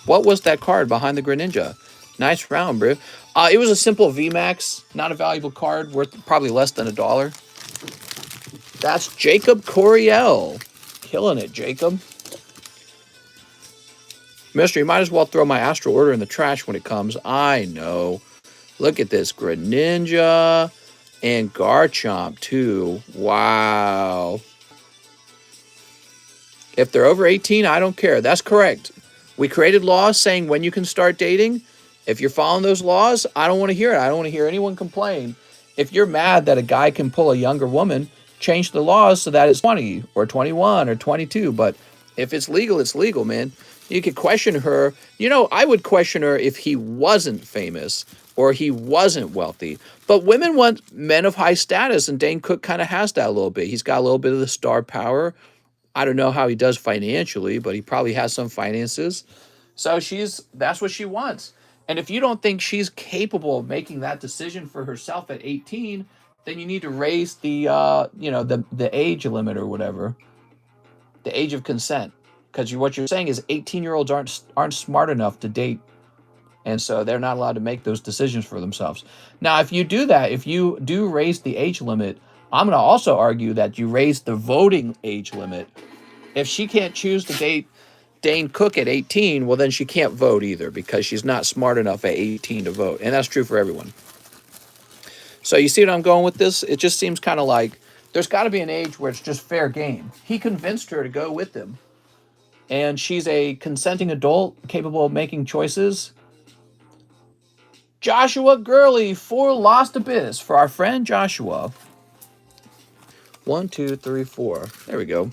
A: What was that card behind the Greninja? Nice round, bro. It was a simple VMAX. Not a valuable card. Worth probably less than $1. That's Jacob Coriel. Killing it, Jacob. Mister, you might as well throw my Astral Order in the trash when it comes. I know. Look at this. Greninja and Garchomp, too. Wow. If they're over 18, I don't care. That's correct. We created laws saying when you can start dating. If you're following those laws, I don't want to hear it. I don't want to hear anyone complain. If you're mad that a guy can pull a younger woman, change the laws so that it's 20 or 21 or 22. But if it's legal, man. You could question her. You know, I would question her if he wasn't famous or he wasn't wealthy. But women want men of high status, and Dane Cook kind of has that a little bit. He's got a little bit of the star power. I don't know how he does financially, but he probably has some finances. So that's what she wants. And if you don't think she's capable of making that decision for herself at 18, then you need to raise the the age limit or whatever, the age of consent, because what you're saying is 18-year-olds aren't smart enough to date, and so they're not allowed to make those decisions for themselves. Now, if you do that, if you do raise the age limit, I'm going to also argue that you raise the voting age limit. If she can't choose to date Dane Cook at 18, well, then she can't vote either because she's not smart enough at 18 to vote. And that's true for everyone. So you see what I'm going with this? It just seems kind of like there's got to be an age where it's just fair game. He convinced her to go with him, and she's a consenting adult capable of making choices. Joshua Gurley for Lost Abyss for our friend Joshua. 1, 2, 3, 4. There we go.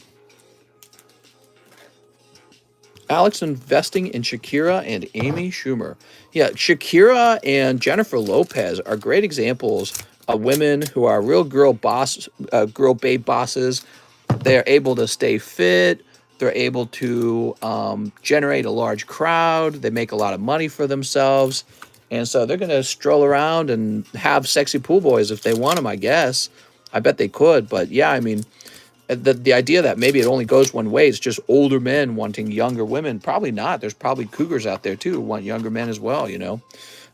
A: Alex investing in Shakira and Amy Schumer. Yeah, Shakira and Jennifer Lopez are great examples of women who are real girl babe bosses. They're able to stay fit. They're able to generate a large crowd. They make a lot of money for themselves. And so they're going to stroll around and have sexy pool boys if they want them, I guess. I bet they could. But yeah, I mean, the idea that maybe it only goes one way, it's just older men wanting younger women. Probably not. There's probably cougars out there, too, who want younger men as well, you know.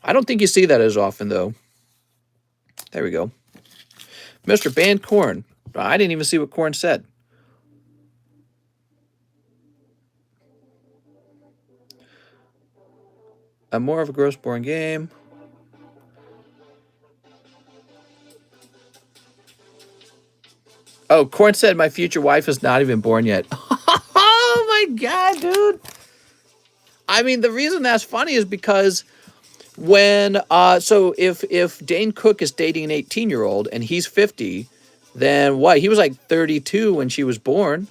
A: I don't think you see that as often, though. There we go. Mr. Banned Corn. I didn't even see what Corn said. I'm more of a gross, boring game. Oh, Corn said my future wife is not even born yet. Oh, my God, dude. I mean, the reason that's funny is because when, so if Dane Cook is dating an 18-year-old and he's 50, then what? He was like 32 when she was born.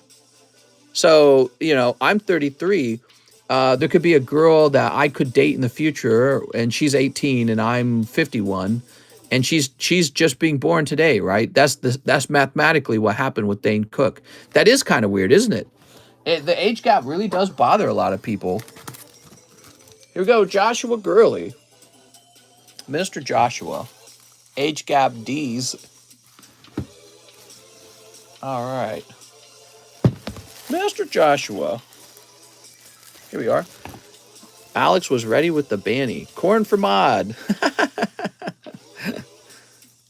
A: So, you know, I'm 33. There could be a girl that I could date in the future, and she's 18 and I'm 51, and she's just being born today, right? That's mathematically what happened with Dane Cook. That is kind of weird, isn't it? The age gap really does bother a lot of people. Here we go, Joshua Gurley. Mr. Joshua. Age gap D's. All right. Mr. Joshua. Here we are. Alex was ready with the Banny. Corn for mod.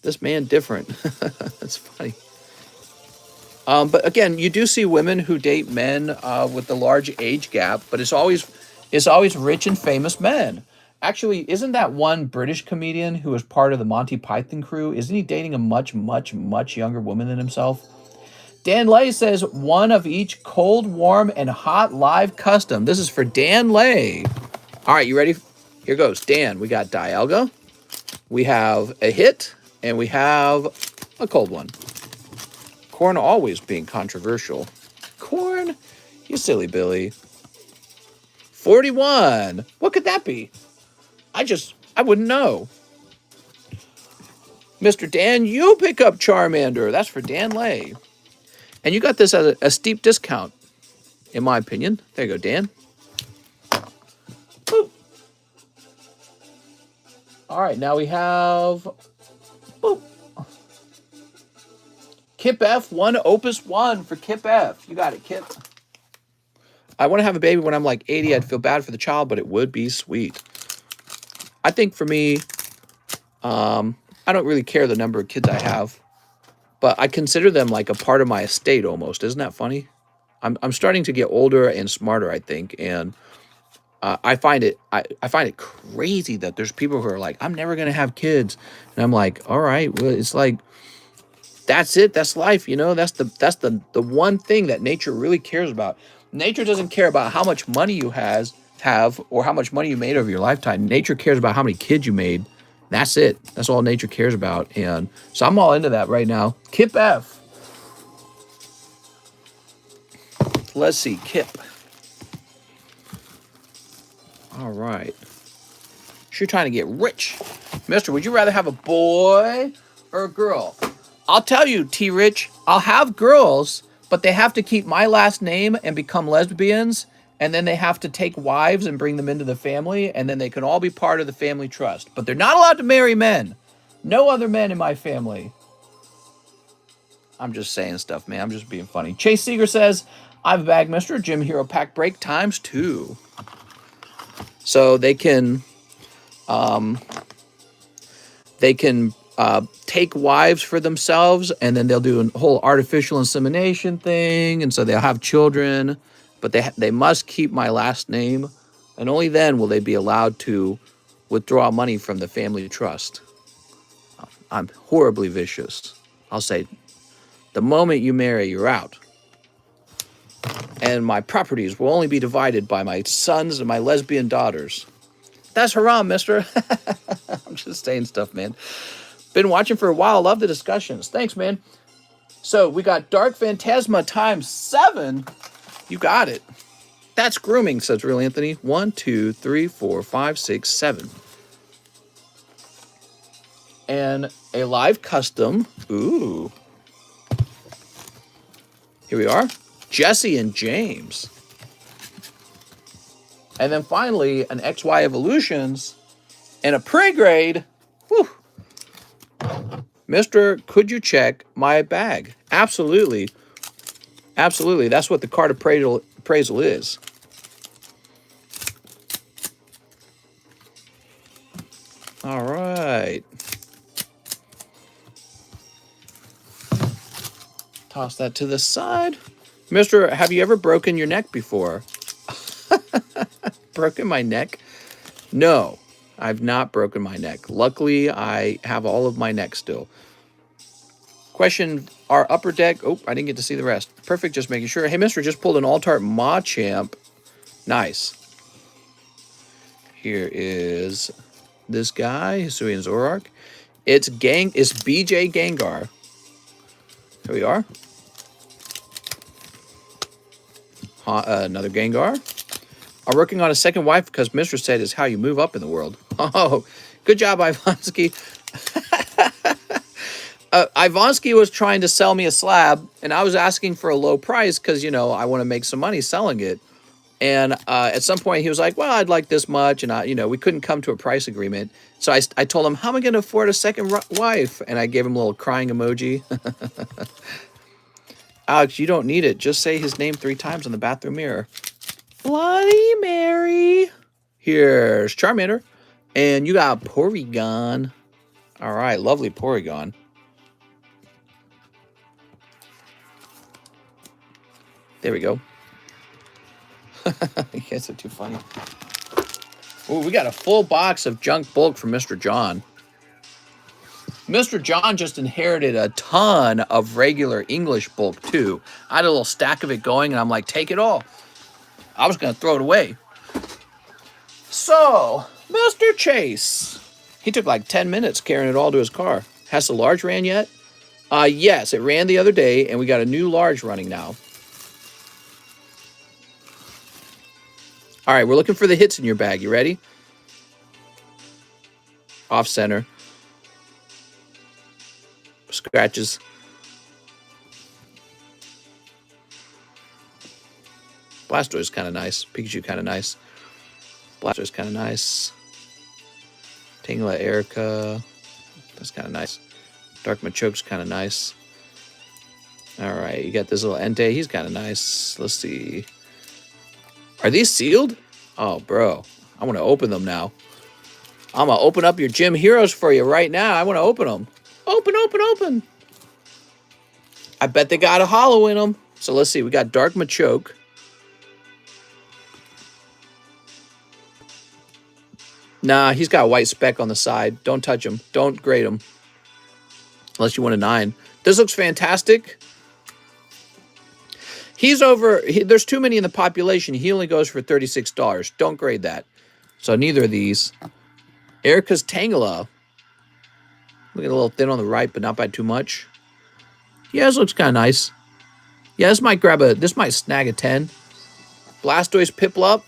A: This man different. That's funny. But again, you do see women who date men with the large age gap, but it's always rich and famous men. Actually, isn't that one British comedian who was part of the Monty Python crew? Isn't he dating a much, much, much younger woman than himself? Dan Lay says, one of each cold, warm, and hot live custom. This is for Dan Lay. All right, you ready? Here goes. Dan, we got Dialga, we have a hit, and we have a cold one. Corn always being controversial. Corn, you silly Billy. 41. What could that be? I wouldn't know. Mr. Dan, you pick up Charmander. That's for Dan Lay. And you got this at a steep discount, in my opinion. There you go, Dan. Boop. All right, now we have... Boop. Kip F, 1 Opus 1 for Kip F. You got it, Kip. I want to have a baby when I'm like 80. I'd feel bad for the child, but it would be sweet. I think for me, I don't really care the number of kids I have, but I consider them like a part of my estate almost. Isn't that funny? I'm starting to get older and smarter, I think, and I find it crazy that there's people who are like, I'm never gonna have kids, and I'm like, all right, well, it's like that's it, that's life, you know. That's the one thing that nature really cares about. Nature doesn't care about how much money you have or how much money you made over your lifetime. Nature cares about how many kids you made. That's it. That's all nature cares about. And so I'm all into that right now. Kip F. Let's see. Kip. All right. She's trying to get rich. Mister, would you rather have a boy or a girl? I'll tell you, T-Rich, I'll have girls, but they have to keep my last name and become lesbians, and then they have to take wives and bring them into the family, and then they can all be part of the family trust. But they're not allowed to marry men. No other men in my family. I'm just saying stuff, man. I'm just being funny. Chase Seeger says, I've bagged Mr. Gym Hero Pack Break ×2. So they can take wives for themselves, and then they'll do a whole artificial insemination thing, and so they'll have children, but they must keep my last name, and only then will they be allowed to withdraw money from the family trust. I'm horribly vicious. I'll say, the moment you marry, you're out. And my properties will only be divided by my sons and my lesbian daughters. That's haram, mister. I'm just saying stuff, man. Been watching for a while. Love the discussions. Thanks, man. So we got Dark Phantasma ×7. You got it. That's grooming, says Real Anthony. 1, 2, 3, 4, 5, 6, 7. And a live custom. Ooh. Here we are. Jesse and James. And then finally, an XY Evolutions and a pre-grade. Whew. Mister, could you check my bag? Absolutely. Absolutely. That's what the card appraisal is. All right. Toss that to the side. Mister, have you ever broken your neck before? Broken my neck? No, I've not broken my neck. Luckily, I have all of my neck still. Question, our upper deck. Oh, I didn't get to see the rest. Perfect, just making sure. Hey, mister, just pulled an Altart Machamp. Nice. Here is this guy, Hisuian Zoroark. It's BJ Gengar. Here we are. Another Gengar. I'm working on a second wife because Mistress said is how you move up in the world. Oh, good job, Ivonsky. Ivonsky was trying to sell me a slab, and I was asking for a low price because, you know, I want to make some money selling it. And at some point, he was like, well, I'd like this much. And, we couldn't come to a price agreement. So I told him, how am I going to afford a second wife? And I gave him a little crying emoji. Alex, you don't need it. Just say his name 3 times on the bathroom mirror. Bloody Mary. Here's Charmander. And you got Porygon. All right, lovely Porygon. There we go. You guys are too funny. Oh, we got a full box of junk bulk from Mr. John. Mr. John just inherited a ton of regular English bulk, too. I had a little stack of it going, and I'm like, take it all. I was going to throw it away. So, Mr. Chase. He took like 10 minutes carrying it all to his car. Has the large ran yet? Yes, it ran the other day, and we got a new large running now. All right, we're looking for the hits in your bag. You ready? Off center. Scratches. Blastoise kind of nice. Pikachu kind of nice. Blastoise kind of nice. Tangela Erica. That's kind of nice. Dark Machoke's kind of nice. All right, you got this little Entei. He's kind of nice. Let's see. Are these sealed? Oh, bro. I want to open them now. I'm going to open up your Gym Heroes for you right now. I want to open them. Open, open, open. I bet they got a holo in them. So let's see. We got Dark Machoke. Nah, he's got a white speck on the side. Don't touch him. Don't grade him. Unless you want a 9. This looks fantastic. He's over. There's too many in the population. He only goes for $36. Don't grade that. So neither of these. Erica's Tangela. Looking a little thin on the right, but not by too much. Yeah, this looks kind of nice. Yeah, this might snag a 10. Blastoise Piplup.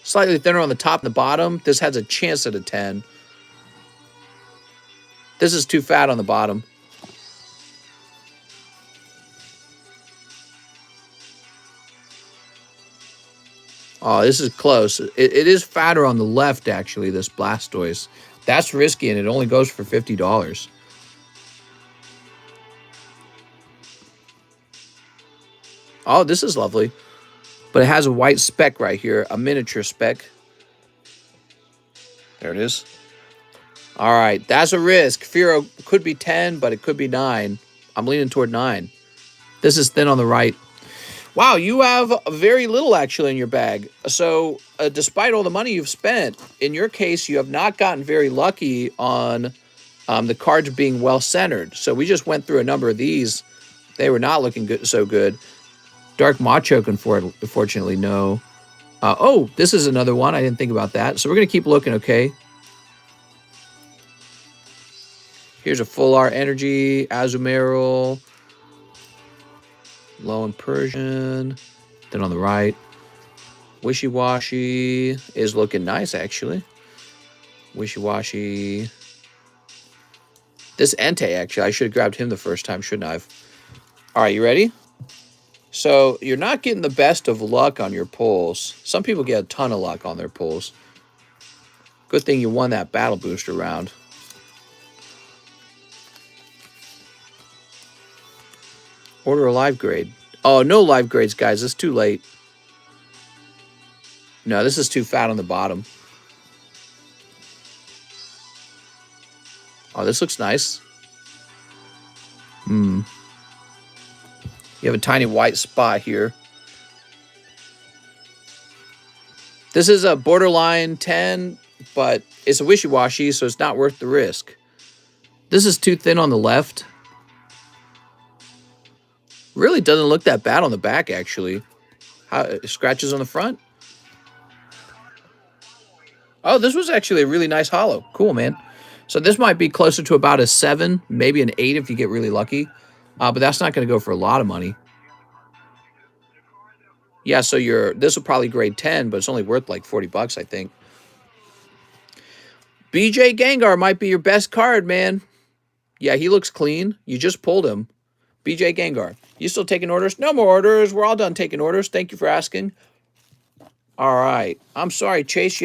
A: Slightly thinner on the top and the bottom. This has a chance at a 10. This is too fat on the bottom. Oh, this is close. It is fatter on the left, actually, this Blastoise. That's risky, and it only goes for $50. Oh, this is lovely. But it has a white speck right here, a miniature speck. There it is. All right, that's a risk. Firo could be 10, but it could be 9. I'm leaning toward 9. This is thin on the right. Wow, you have very little actually in your bag. So despite all the money you've spent, in your case, you have not gotten very lucky on the cards being well-centered. So we just went through a number of these. They were not looking good, so good. Dark Machoke, unfortunately, no. Oh, this is another one. I didn't think about that. So we're going to keep looking, okay? Here's a Full Art Energy, Azumarill, Low in Persian. Then on the right, Wishy Washy is looking nice, actually. Wishy Washy. This Entei, actually, I should have grabbed him the first time, shouldn't I have? All right, you ready? So you're not getting the best of luck on your pulls. Some people get a ton of luck on their pulls. Good thing you won that battle booster round. Order a live grade. Oh, no live grades, guys. It's too late. No, this is too fat on the bottom. Oh, this looks nice. You have a tiny white spot here. This is a borderline 10, but it's a wishy-washy, so it's not worth the risk. This is too thin on the left. Really doesn't look that bad on the back, actually. Scratches on the front. Oh, this was actually a really nice holo. Cool, man. So this might be closer to about a 7, maybe an 8 if you get really lucky. But that's not going to go for a lot of money. Yeah, so this will probably grade 10, but it's only worth like $40, I think. BJ Gengar might be your best card, man. Yeah, he looks clean. You just pulled him. BJ Gengar. You still taking orders? No more orders. We're all done taking orders. Thank you for asking. All right. I'm sorry, Chase.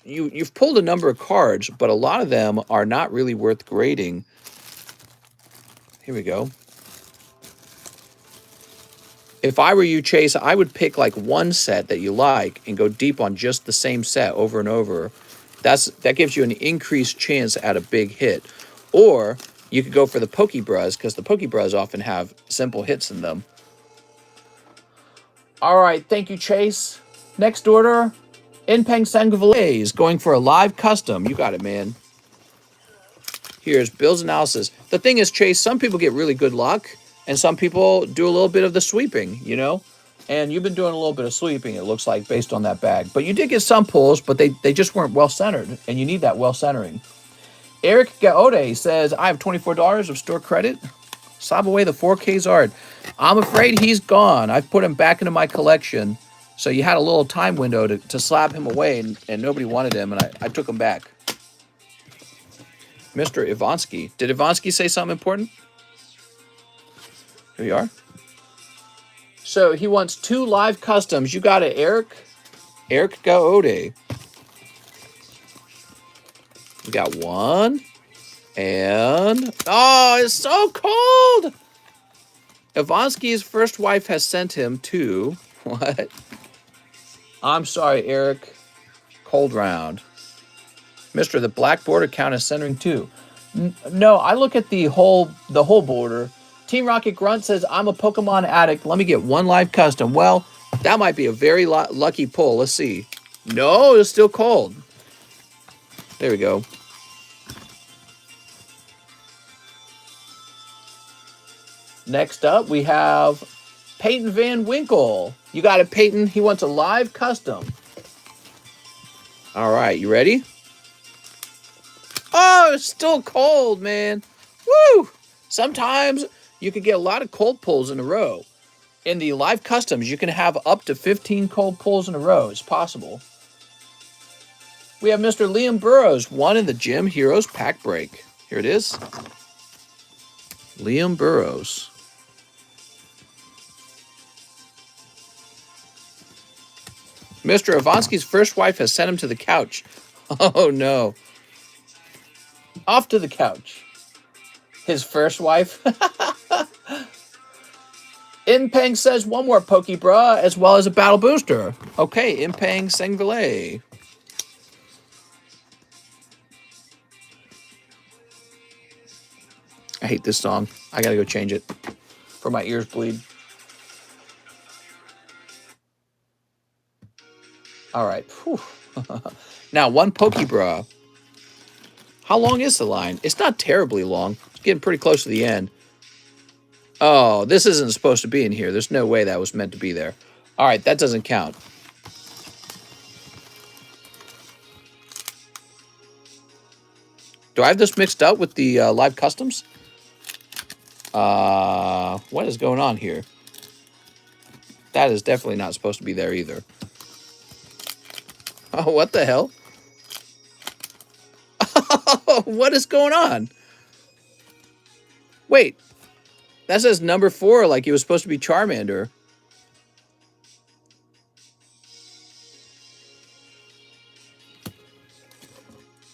A: You've pulled a number of cards, but a lot of them are not really worth grading. Here we go. If I were you, Chase, I would pick like one set that you like and go deep on just the same set over and over. That gives you an increased chance at a big hit. Or you could go for the Pokebras, because the Pokebras often have simple hits in them. All right, thank you, Chase. Next order, Inpeng Sangavale is going for a live custom. You got it, man. Here's Bill's analysis. The thing is, Chase, some people get really good luck, and some people do a little bit of the sweeping, you know? And you've been doing a little bit of sweeping, it looks like, based on that bag. But you did get some pulls, but they just weren't well-centered, and you need that well-centering. Eric Gaode says, I have $24 of store credit. SLAB-AWAY the 4K Zard. I'm afraid he's gone. I've put him back into my collection. So you had a little time window to slab him away, and nobody wanted him, and I took him back. Mr. Ivansky. Did Ivansky say something important? Here you are. So he wants 2 live customs. You got it, Eric. Eric Gaode. We got 1. And... oh, it's so cold! Ivansky's first wife has sent him 2... what? I'm sorry, Eric. Cold round. Mister, the black border count is centering 2. No, I look at the whole border. Team Rocket Grunt says, I'm a Pokemon addict. Let me get 1 live custom. Well, that might be a very lucky pull. Let's see. No, it's still cold. There we go. Next up, we have Peyton Van Winkle. You got it, Peyton. He wants a live custom. All right, you ready? Oh, it's still cold, man. Woo! Sometimes you could get a lot of cold pulls in a row. In the live customs, you can have up to 15 cold pulls in a row. It's possible. We have Mr. Liam Burrows, 1 in the Gym Heroes pack break. Here it is. Liam Burrows. Mr. Ivansky's first wife has sent him to the couch. Oh, no. Off to the couch. His first wife. Impeng says one more Pokebra as well as a battle booster. Okay, Impeng Sengvile. I hate this song. I gotta go change it before my ears bleed. All right. Now, one Pokebra. How long is the line? It's not terribly long. It's getting pretty close to the end. Oh, this isn't supposed to be in here. There's no way that was meant to be there. All right, that doesn't count. Do I have this mixed up with the live customs? What is going on here? That is definitely not supposed to be there either. Oh, what the hell? What is going on? Wait. That says number 4 like he was supposed to be Charmander.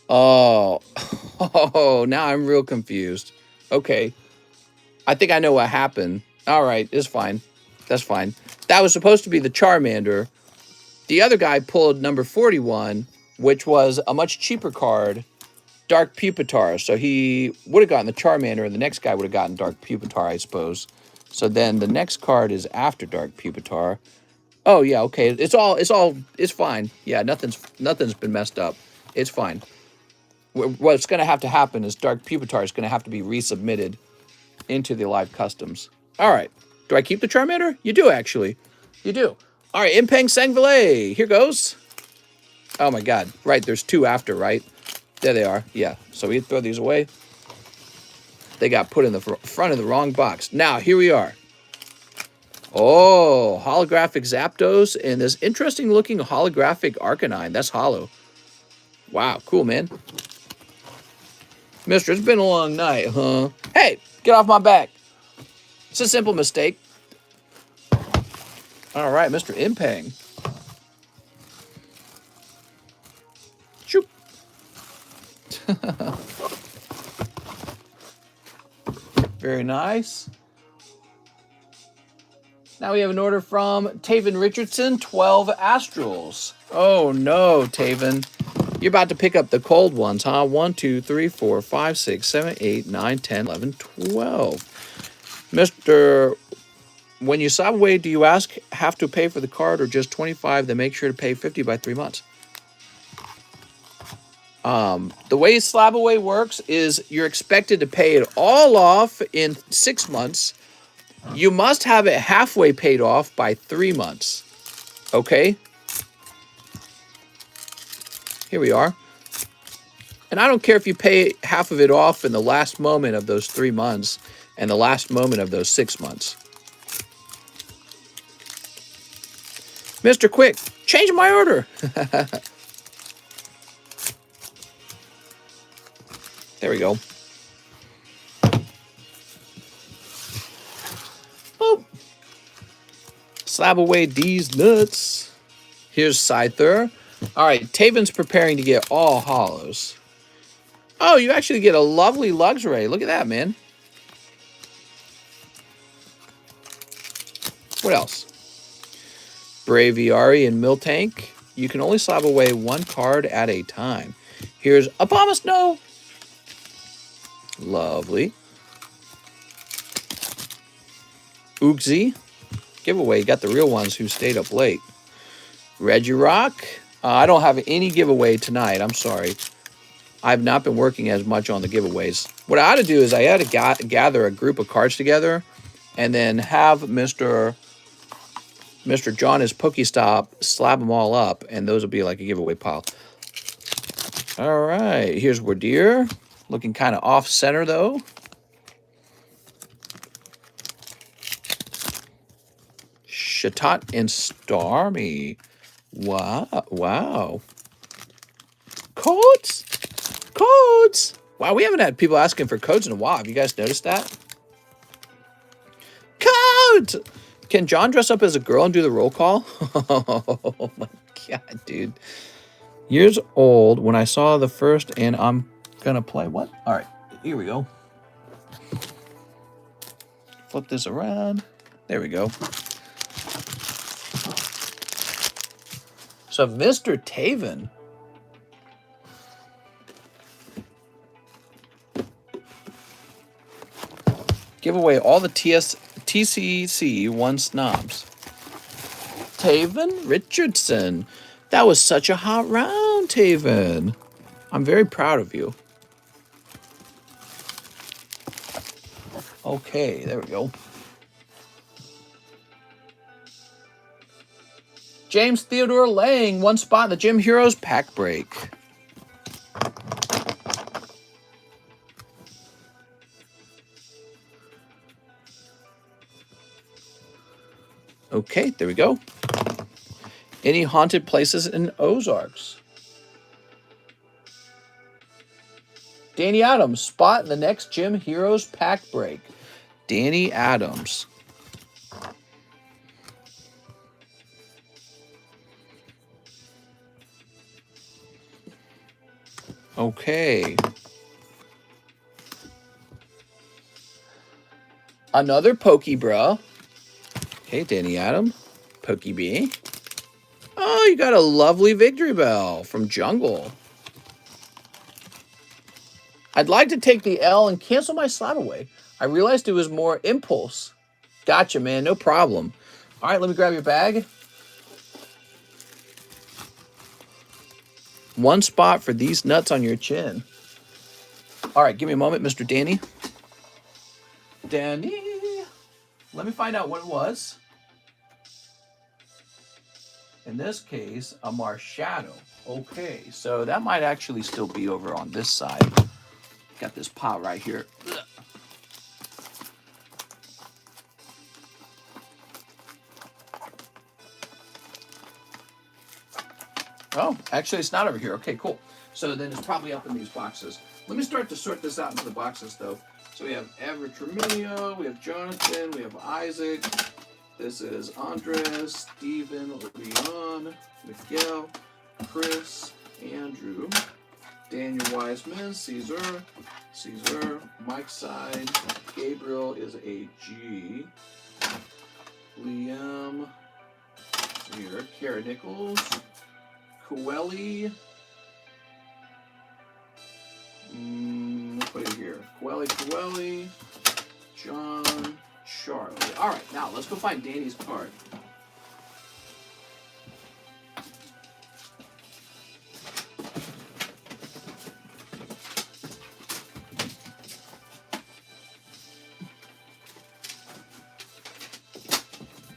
A: Oh. Oh, now I'm real confused. Okay. I think I know what happened. All right, it's fine. That's fine. That was supposed to be the Charmander. The other guy pulled number 41, which was a much cheaper card, Dark Pupitar. So he would have gotten the Charmander, and the next guy would have gotten Dark Pupitar, I suppose. So then the next card is after Dark Pupitar. Oh yeah, okay. It's fine. Yeah, nothing's been messed up. It's fine. What's going to happen is Dark Pupitar is going to have to be resubmitted into the live customs. All right. Do I keep the Charmander? You do, actually. You do. All right, Impeng Sangvile. Here goes. Oh, my God. Right, there's 2 after, right? There they are. Yeah, so we throw these away. They got put in the front of the wrong box. Now, here we are. Oh, holographic Zapdos and this interesting-looking holographic Arcanine. That's hollow. Wow, cool, man. Mister, it's been a long night, huh? Hey, get off my back. It's a simple mistake. All right, Mr. Impeng. Shoop. Very nice. Now we have an order from Taven Richardson, 12 Astrals. Oh no, Taven. You're about to pick up the cold ones, huh? 1, 2, 3, 4, 5, 6, 7, 8, 9, 10, 11, 12. Mr. When you SLAB-AWAY, do you have to pay for the card or just 25, then make sure to pay 50 by 3 months? The way SLAB-AWAY works is you're expected to pay it all off in 6 months. You must have it halfway paid off by 3 months. Okay? Here we are. And I don't care if you pay half of it off in the last moment of those 3 months and the last moment of those 6 months. Mr. Quick, change my order. There we go. Boop. SLAB-AWAY these nuts. Here's Scyther. All right, Taven's preparing to get all hollows. Oh, you actually get a lovely Luxray. Look at that, man. What else? Braviary and Miltank. You can only SLAB-AWAY 1 card at a time. Here's Abomasnow. Lovely. Uxie. Giveaway. Got the real ones who stayed up late. Regirock. I don't have any giveaway tonight. I'm sorry. I've not been working as much on the giveaways. What I ought to do is I ought to gather a group of cards together and then have Mr. John is Pokestop slab them all up, and those will be like a giveaway pile. All right. Here's Wardeer. Looking kind of off-center, though. Chatot and Starmie. Wow. Wow. Codes? Codes! Wow, we haven't had people asking for codes in a while. Have you guys noticed that? Codes! Can John dress up as a girl and do the roll call? Oh, my Yeah, dude. Years old when I saw the first, and I'm gonna play what? All right, here we go. Flip this around. There we go. So Mr. Taven. Give away all the TCC 1 snobs. Taven Richardson. That was such a hot round, Taven. I'm very proud of you. Okay, there we go. James Theodore Lang, 1 spot in the Gym Heroes pack break. Okay, there we go. Any haunted places in Ozarks? Danny Adams, spot in the next Gym Heroes pack break. Danny Adams. Okay. Another Pokebra. Okay, Danny Adam. Pokebee. Oh, you got a lovely Victory Bell from Jungle. I'd like to take the L and cancel my Slab-AWAY. I realized it was more impulse. Gotcha, man. No problem. All right, let me grab your bag. 1 spot for these nuts on your chin. All right, give me a moment, Mr. Danny. Danny. Let me find out what it was. In this case, a Marshadow. Okay, so that might actually still be over on this side. Got this pot right here. Ugh. Oh, actually, it's not over here. Okay, cool. So then it's probably up in these boxes. Let me start to sort this out into the boxes, though. So we have Everett Tremilio, we have Jonathan, we have Isaac. This is Andres, Steven, Leon, Miguel, Chris, Andrew, Daniel Wiseman, Caesar, Mike's side, Gabriel is a G, Liam, here, Kara Nichols, Coeli, put it here, Coeli, John, Charlie. All right, now let's go find Danny's card.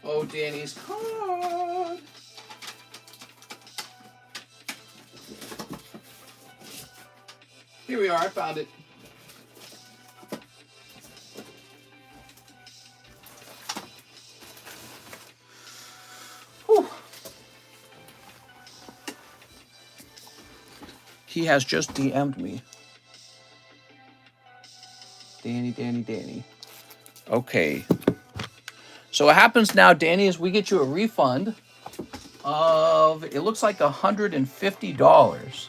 A: Oh, Danny's card. Here we are, I found it. Whew. He has just DM'd me. Danny. Okay. So what happens now, Danny, is we get you a refund of, it looks like $150.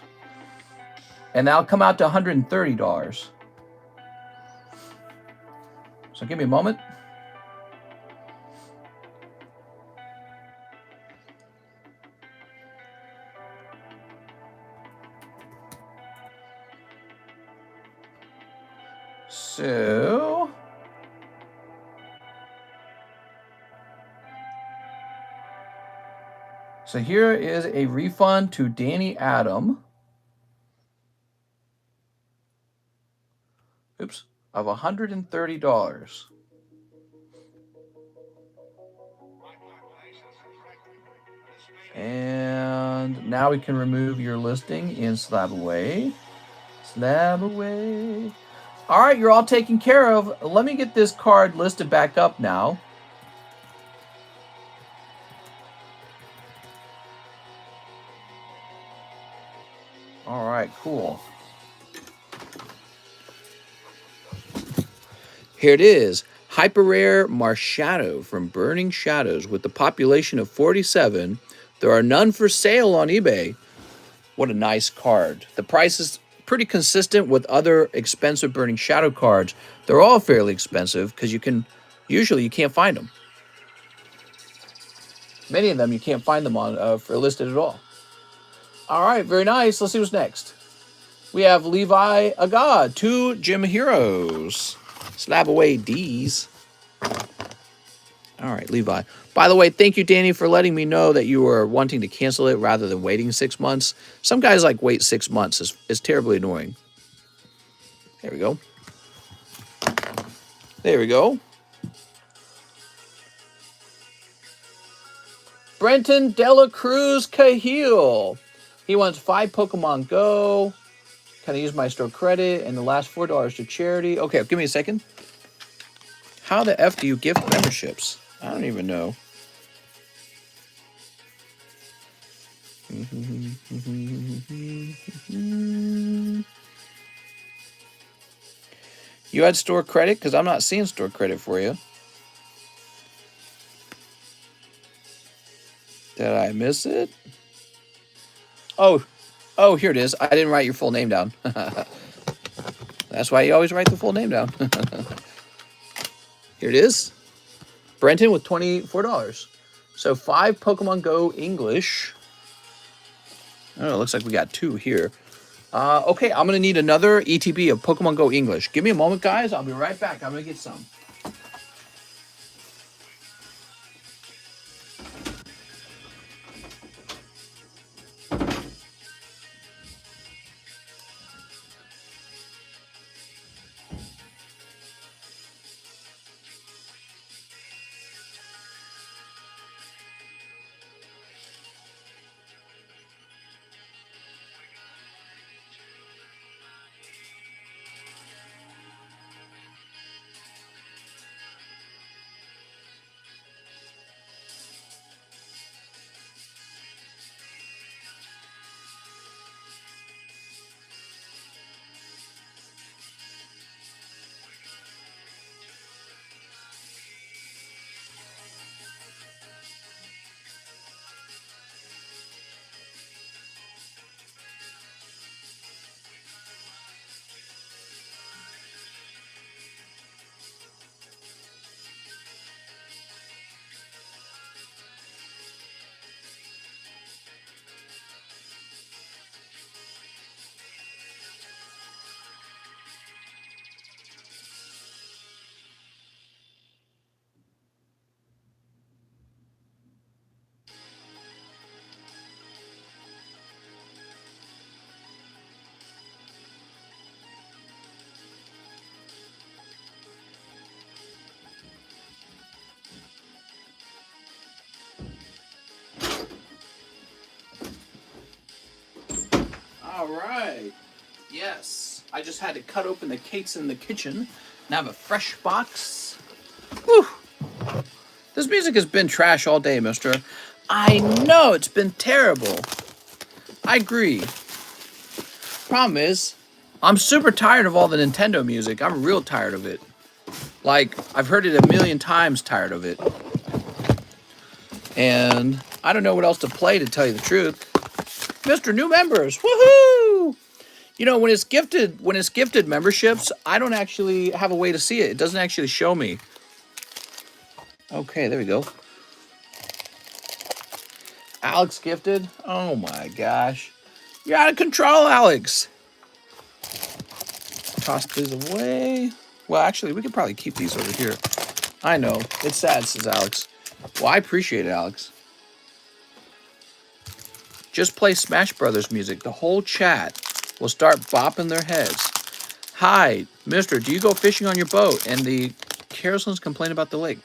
A: And that'll come out to $130. So give me a moment. So here is a refund to Danny Adam. Oops, of $130. And now we can remove your listing in Slab-AWAY. Slab-AWAY. All right, you're all taken care of. Let me get this card listed back up now. All right, cool. Here it is. Hyper Rare Marshadow from Burning Shadows with the population of 47, There are none for sale on eBay. What a nice card. The price is pretty consistent with other expensive Burning Shadow cards. They're all fairly expensive because usually you can't find them. Many of them you can't find them on for listed at all. All right, very nice. Let's see what's next. We have Levi Agad, 2 Gym Heroes. SLAB-AWAY Ds. All right, Levi. By the way, thank you, Danny, for letting me know that you were wanting to cancel it rather than waiting 6 months. Some guys like wait 6 months. It's terribly annoying. There we go. There we go. Brenton Dela Cruz Cahill. He wants 5 Pokemon Go. Can I use my store credit and the last $4 to charity? Okay, give me a second. How the F do you gift memberships? I don't even know. You had store credit? Because I'm not seeing store credit for you. Did I miss it? Oh, here it is. I didn't write your full name down. That's why you always write the full name down. Here it is. Brenton with $24. So 5 Pokemon Go English. Oh, it looks like we got 2 here. Okay, I'm going to need another ETB of Pokemon Go English. Give me a moment, guys. I'll be right back. I'm going to get some. All right. Yes. I just had to cut open the cakes in the kitchen. Now I have a fresh box. Whew. This music has been trash all day, mister. I know, it's been terrible. I agree. Problem is, I'm super tired of all the Nintendo music. I'm real tired of it. Like, I've heard it a million times, tired of it. And I don't know what else to play, to tell you the truth. Mr. New Members, woohoo! You know, when it's gifted memberships, I don't actually have a way to see it. It doesn't actually show me. Okay, there we go. Alex gifted. Oh my gosh. You're out of control, Alex. Toss these away. Well, actually, we could probably keep these over here. I know. It's sad, says Alex. Well, I appreciate it, Alex. Just play Smash Brothers music. The whole chat will start bopping their heads. Hi, mister, do you go fishing on your boat? And the Karasons complain about the lake.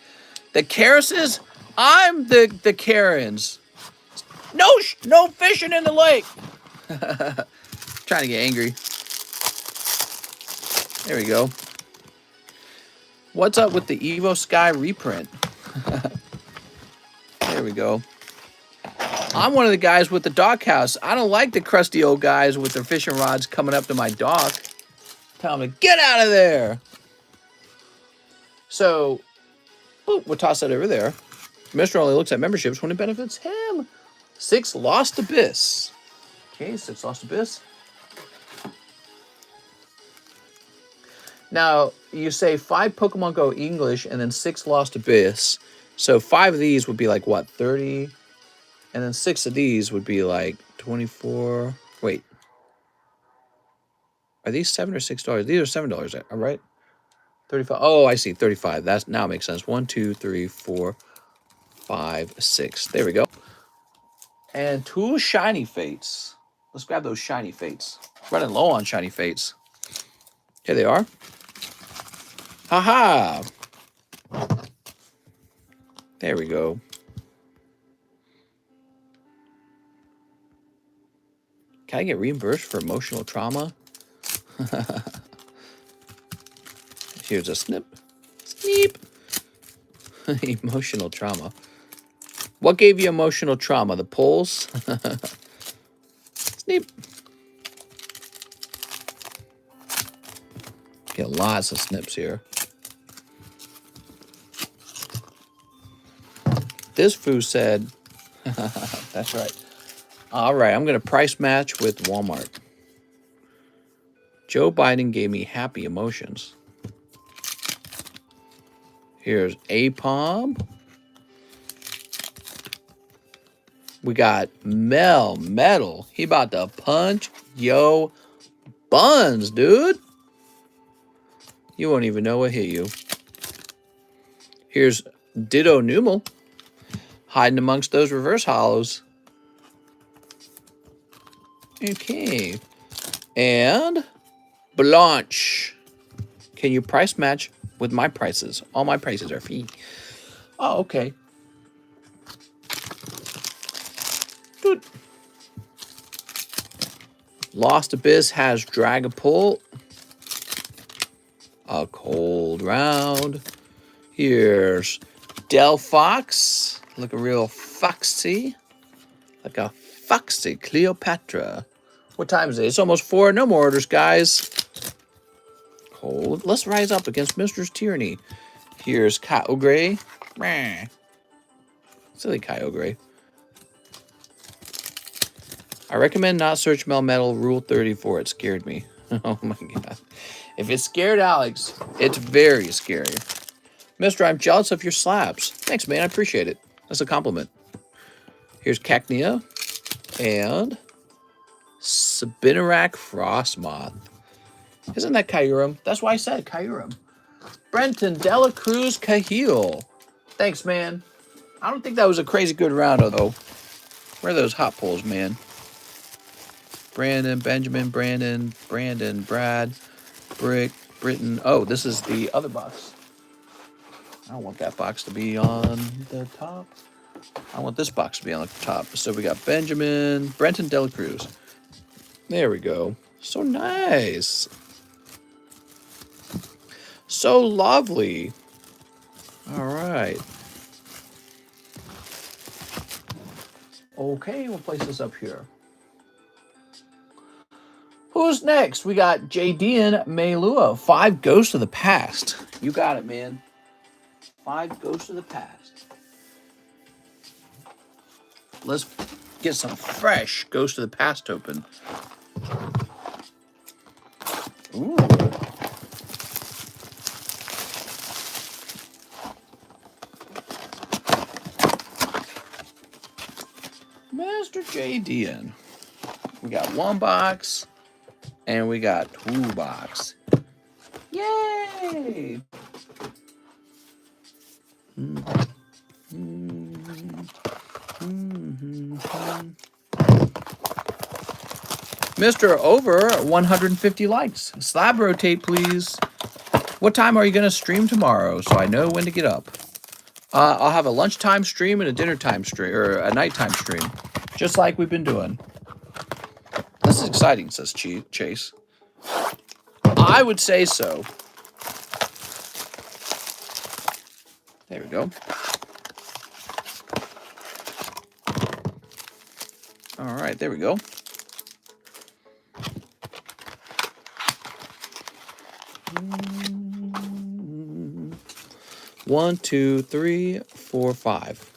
A: The Karases? I'm the Karens. No fishing in the lake. Trying to get angry. There we go. What's up with the Evo Sky reprint? There we go. I'm one of the guys with the dockhouse. I don't like the crusty old guys with their fishing rods coming up to my dock. Tell them to get out of there. So, boop, we'll toss that over there. Mr. only looks at memberships when it benefits him. 6 Lost Abyss. Okay, 6 Lost Abyss. Now, you say 5 Pokemon Go English and then 6 Lost Abyss. So 5 of these would be like, what, 30? And then 6 of these would be like 24. Wait. Are these $7 or $6? These are $7, all right? 35. Oh, I see. 35. That now makes sense. 1, 2, 3, 4, 5, 6. There we go. And 2 shiny fates. Let's grab those shiny fates. Running low on shiny fates. Here they are. Haha. There we go. Can I get reimbursed for emotional trauma? Here's a snip. Sneep. Emotional trauma. What gave you emotional trauma? The polls? Sneep. Get lots of snips here. This foo said, that's right. All right, I'm going to price match with Walmart. Joe Biden gave me happy emotions. Here's APOM. We got Metal. He about to punch yo buns, dude. You won't even know what hit you. Here's Ditto Numal. Hiding amongst those reverse hollows. Okay. And Blanche. Can you price match with my prices? All my prices are free. Oh, okay. Good. Lost Abyss has Dragapult. A cold round. Here's Delphox. Looking real foxy. Like a foxy Cleopatra. What time is it? It's almost 4. No more orders, guys. Cold. Let's rise up against Mistress Tyranny. Here's Kyogre. Silly Kyogre. I recommend not search Melmetal Rule 34. It scared me. Oh my god. If it scared Alex, it's very scary. Mister, I'm jealous of your slabs. Thanks, man. I appreciate it. That's a compliment. Here's Cacnea and Spinarak Frostmoth. Isn't that Kyurem? That's why I said Kyurem. Brenton Dela Cruz Cahill. Thanks, man. I don't think that was a crazy good round, though. Where are those hot pulls, man? Brandon, Benjamin, Brandon, Brad, Brick, Britton. Oh, this is the other box. I don't want that box to be on the top. I want this box to be on the top. So we got Benjamin, Brenton Dela Cruz. There we go. So nice. So lovely. All right. Okay, we'll place this up here. Who's next? We got Jadian Meilua. 5 Ghosts of the Past. You got it, man. 5 Ghosts of the Past. Let's get some fresh Ghost of the Past open. Ooh. Master Jadian. We got 1 box. And we got 2 box. Yay! Mr. Over 150 likes. Slab rotate, please. What time are you going to stream tomorrow so I know when to get up? I'll have a lunchtime stream and a dinner time stream, or a nighttime stream, just like we've been doing. This is exciting, says Chase. I would say so. There we go. All right, there we go. One, two, three, four, 5.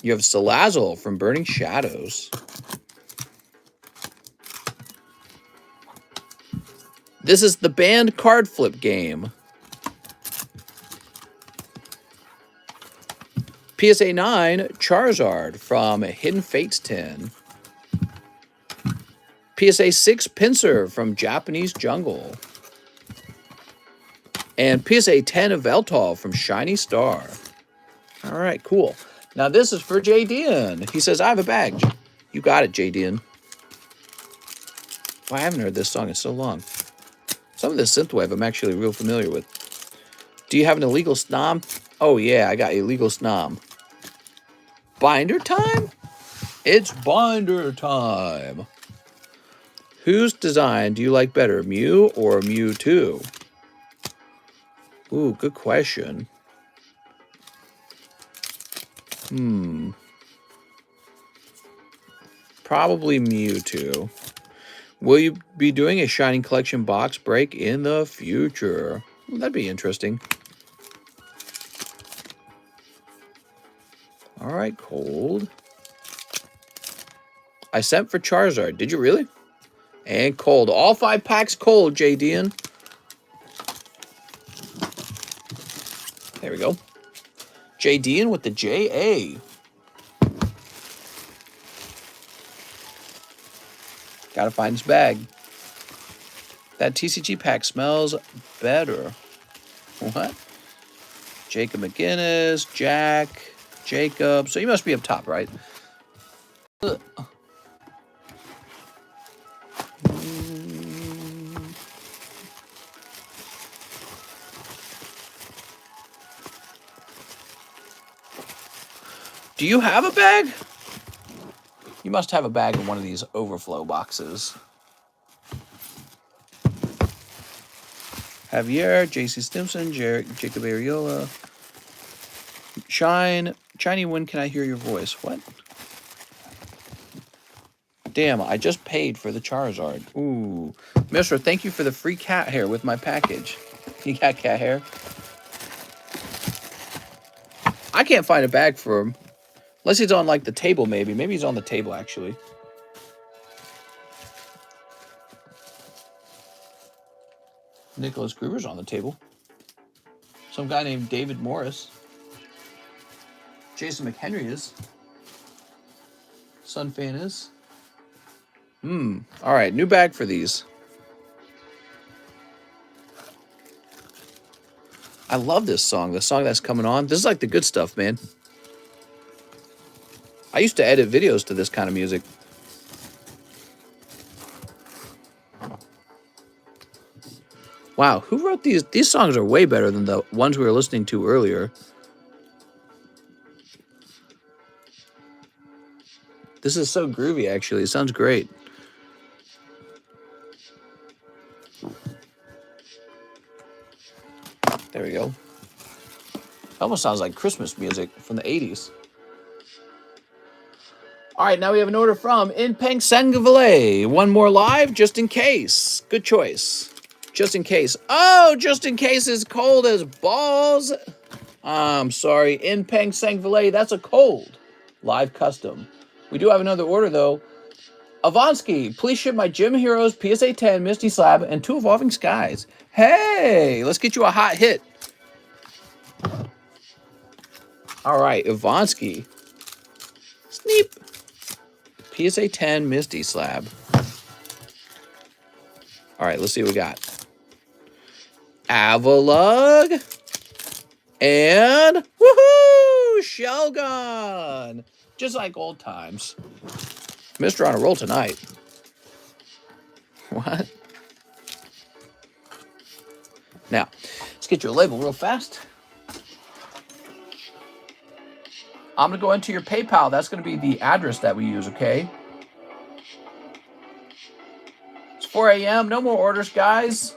A: You have Salazzle from Burning Shadows. This is the banned card flip game. PSA 9 Charizard from Hidden Fates 10. PSA 6 Pinsir from Japanese Jungle. And PSA 10 of Veltal from Shiny Star. All right, cool. Now this is for JDN. He says, I have a bag. You got it, JDN. Well, I haven't heard this song in so long. Some of this synthwave I'm actually real familiar with. Do you have an illegal snom? Oh yeah, I got illegal snom. Binder time? It's binder time. Whose design do you like better, Mew or MEWTWO? Ooh, good question. Probably MEWTWO. Will you be doing a Shining Collection box break in the future? Well, that'd be interesting. All right, cold. I sent for Charizard. Did you really? And cold. All 5 packs cold, JDN. There we go. JDN with the JA. Gotta find his bag. That TCG pack smells better. What? Jacob McGinnis, Jack, Jacob. So you must be up top, right? Ugh. Do you have a bag? You must have a bag in one of these overflow boxes. Javier, JC Stimson, Jacob Ariola. Shiny, when can I hear your voice? What? Damn, I just paid for the Charizard. Ooh. Mister, thank you for the free cat hair with my package. You got cat hair? I can't find a bag for him. Unless he's on, like, the table, maybe. Maybe he's on the table, actually. Nicholas Gruber's on the table. Some guy named David Morris. Jason McHenry is. Sunfan is. All right, new bag for these. I love this song. The song that's coming on. This is like the good stuff, man. I used to edit videos to this kind of music. Wow, who wrote these? These songs are way better than the ones we were listening to earlier. This is so groovy, actually. It sounds great. There we go. It almost sounds like Christmas music from the 80s. All right, now we have an order from Inpeng Sangavale. One more live, just in case. Good choice. Just in case. Oh, just in case is cold as balls. I'm sorry, Inpeng Sangavale, that's a cold. Live custom. We do have another order, though. Avansky, please ship my Gym Heroes PSA 10 Misty Slab and 2 Evolving Skies. Hey, let's get you a hot hit. All right, Avansky. Sneep. PSA 10 Misty Slab. All right, let's see what we got. Avalug. And woohoo! Shelgon. Just like old times. Mr. on a roll tonight. What? Now, let's get you a label real fast. I'm going to go into your PayPal. That's going to be the address that we use, okay? It's 4 a.m. No more orders, guys.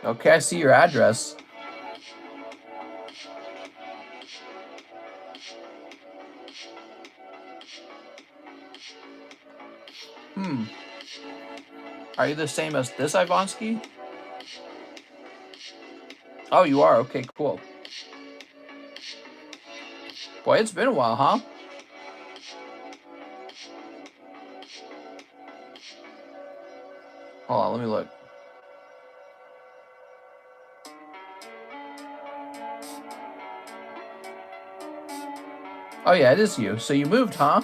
A: Okay, I see your address. Are you the same as this Ivonsky? Oh, you are? Okay, cool. Boy, it's been a while, huh? Hold on, let me look. Oh, yeah, it is you. So you moved, huh?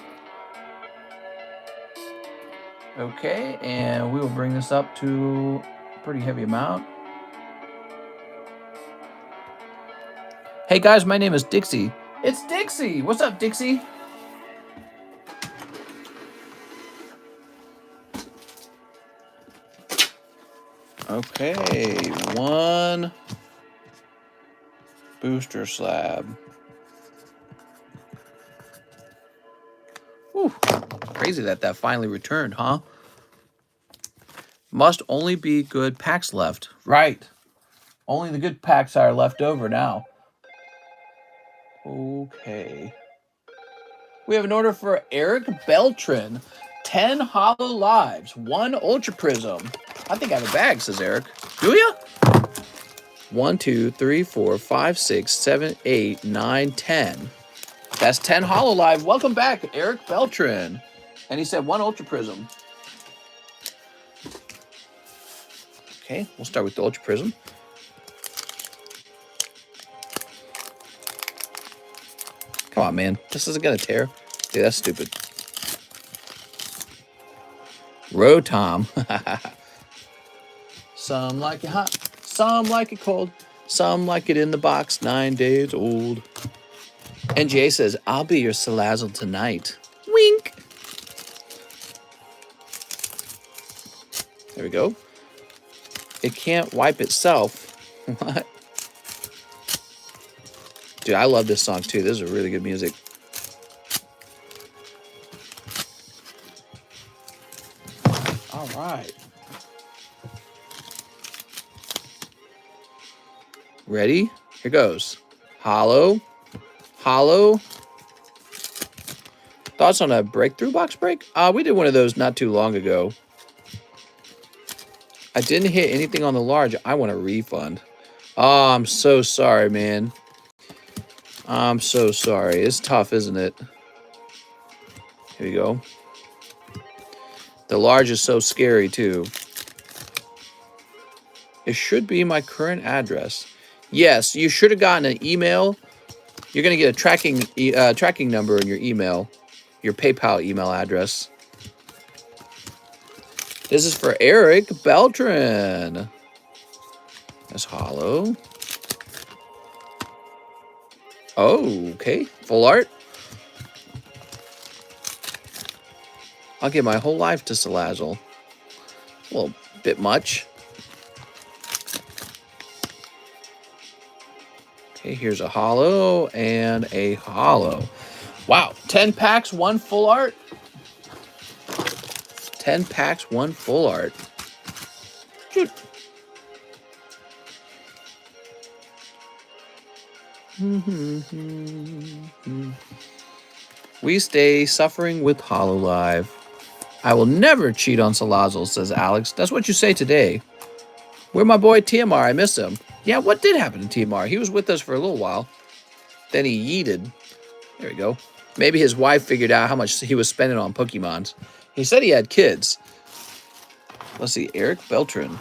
A: Okay, and we will bring this up to a pretty heavy amount. Hey, guys, my name is Dixie. It's Dixie! What's up, Dixie? Okay, one booster slab. Whew, crazy that finally returned, huh? Must only be good packs left. Right. Only the good packs are left over now. Okay. We have an order for Eric Beltran. 10 hollow lives, 1 ultra prism. I think I have a bag, says Eric. Do ya? 1, 2, 3, 4, 5, 6, 7, 8, 9, 10. That's 10 hollow live. Welcome back, Eric Beltran. And he said 1 ultra prism. Okay, we'll start with the ultra prism. Come on, man. This isn't gonna tear. Dude, that's stupid. Rotom. Some like it hot, some like it cold, some like it in the box, 9 days old. NGA says, I'll be your Salazzle tonight. Wink. There we go. It can't wipe itself. What? Dude, I love this song too. This is really good music. All right. Ready? Here goes. Hollow. Hollow. Thoughts on a breakthrough box break? We did one of those not too long ago. I didn't hit anything on the large. I want a refund. Oh, I'm so sorry, man. I'm so sorry. It's tough, isn't it? Here we go. The large is so scary, too. It should be my current address. Yes, you should have gotten an email. You're going to get a tracking number in your email. Your PayPal email address. This is for Eric Beltran. That's hollow. Oh, okay. Full art. I'll give my whole life to Salazzle. A little bit much. Okay, here's a hollow and a hollow. Wow, 10 packs, 1 full art. 10 packs, 1 full art. Shoot. We stay suffering with Hololive. I will never cheat on Salazzle, says Alex. That's what you say today. Where my boy TMR? I miss him. Yeah, what did happen to TMR? He was with us for a little while. Then he yeeted. There we go. Maybe his wife figured out how much he was spending on Pokemons. He said he had kids. Let's see, Eric Beltran.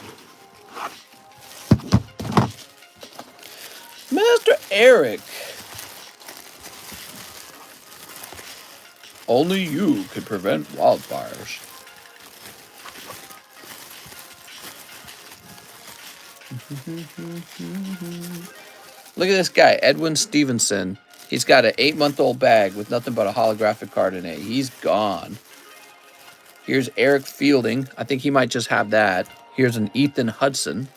A: Mr. Eric. Only you can prevent wildfires. Look at this guy, Edwin Stevenson. He's got an 8-month-old bag with nothing but a holographic card in it. He's gone. Here's Eric Fielding. I think he might just have that. Here's an Ethan Hudson.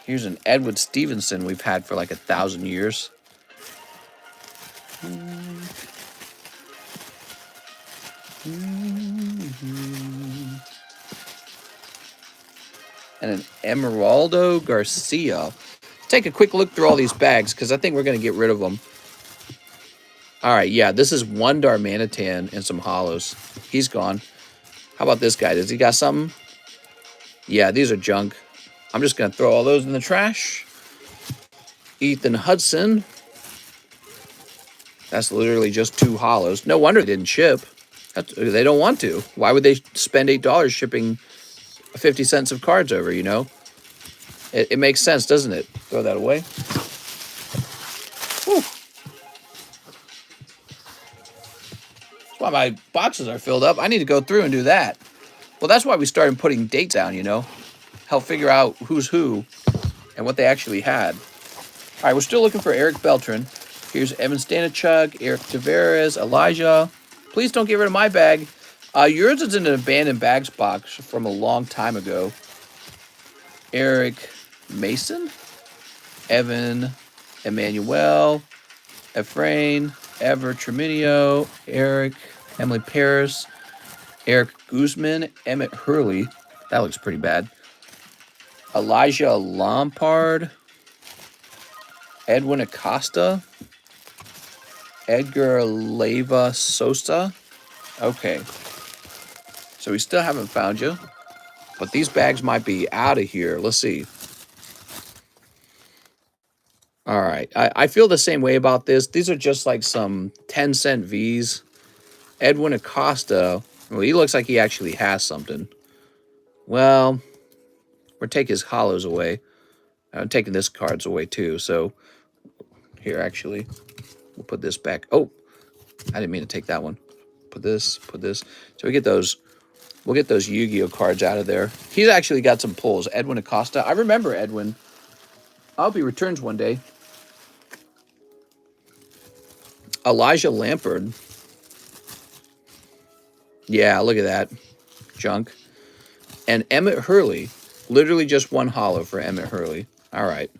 A: Here's an Edward Stevenson we've had for like 1,000 years. and an Emeraldo Garcia. Take a quick look through all these bags because I think we're going to get rid of them. All right, yeah, this is one Darmanitan and some hollows. He's gone. How about this guy? Does he got something? Yeah, these are junk. I'm just going to throw all those in the trash. Ethan Hudson. That's literally just 2 hollows. No wonder they didn't ship. They don't want to. Why would they spend $8 shipping 50 cents of cards over, you know? It makes sense, doesn't it? Throw that away. Whew. That's why my boxes are filled up. I need to go through and do that. Well, that's why we started putting dates down, you know? Help figure out who's who and what they actually had. All right, we're still looking for Eric Beltran. Here's Evan Stanichuk, Eric Tavares, Elijah. Please don't get rid of my bag. Yours is in an abandoned bags box from a long time ago. Eric Mason, Evan Emmanuel, Efrain, Ever Treminio, Eric, Emily Paris, Eric Guzman, Emmett Hurley. That looks pretty bad. Elijah Lompard, Edwin Acosta, Edgar Leyva Sosa. Okay. So we still haven't found you. But these bags might be out of here. Let's see. All right. I feel the same way about this. These are just like some 10-cent Vs. Edwin Acosta. Well, he looks like he actually has something. Well, we're taking his hollows away. I'm taking this cards away too. So here, actually, we'll put this back. Oh, I didn't mean to take that one. Put this, put this. So we get those. We'll get those Yu-Gi-Oh cards out of there. He's actually got some pulls. Edwin Acosta. I remember Edwin. I hope he returns one day. Elijah Lampard. Yeah, look at that. Junk. And Emmett Hurley. Literally just 1 hollow for Emmett Hurley. All right.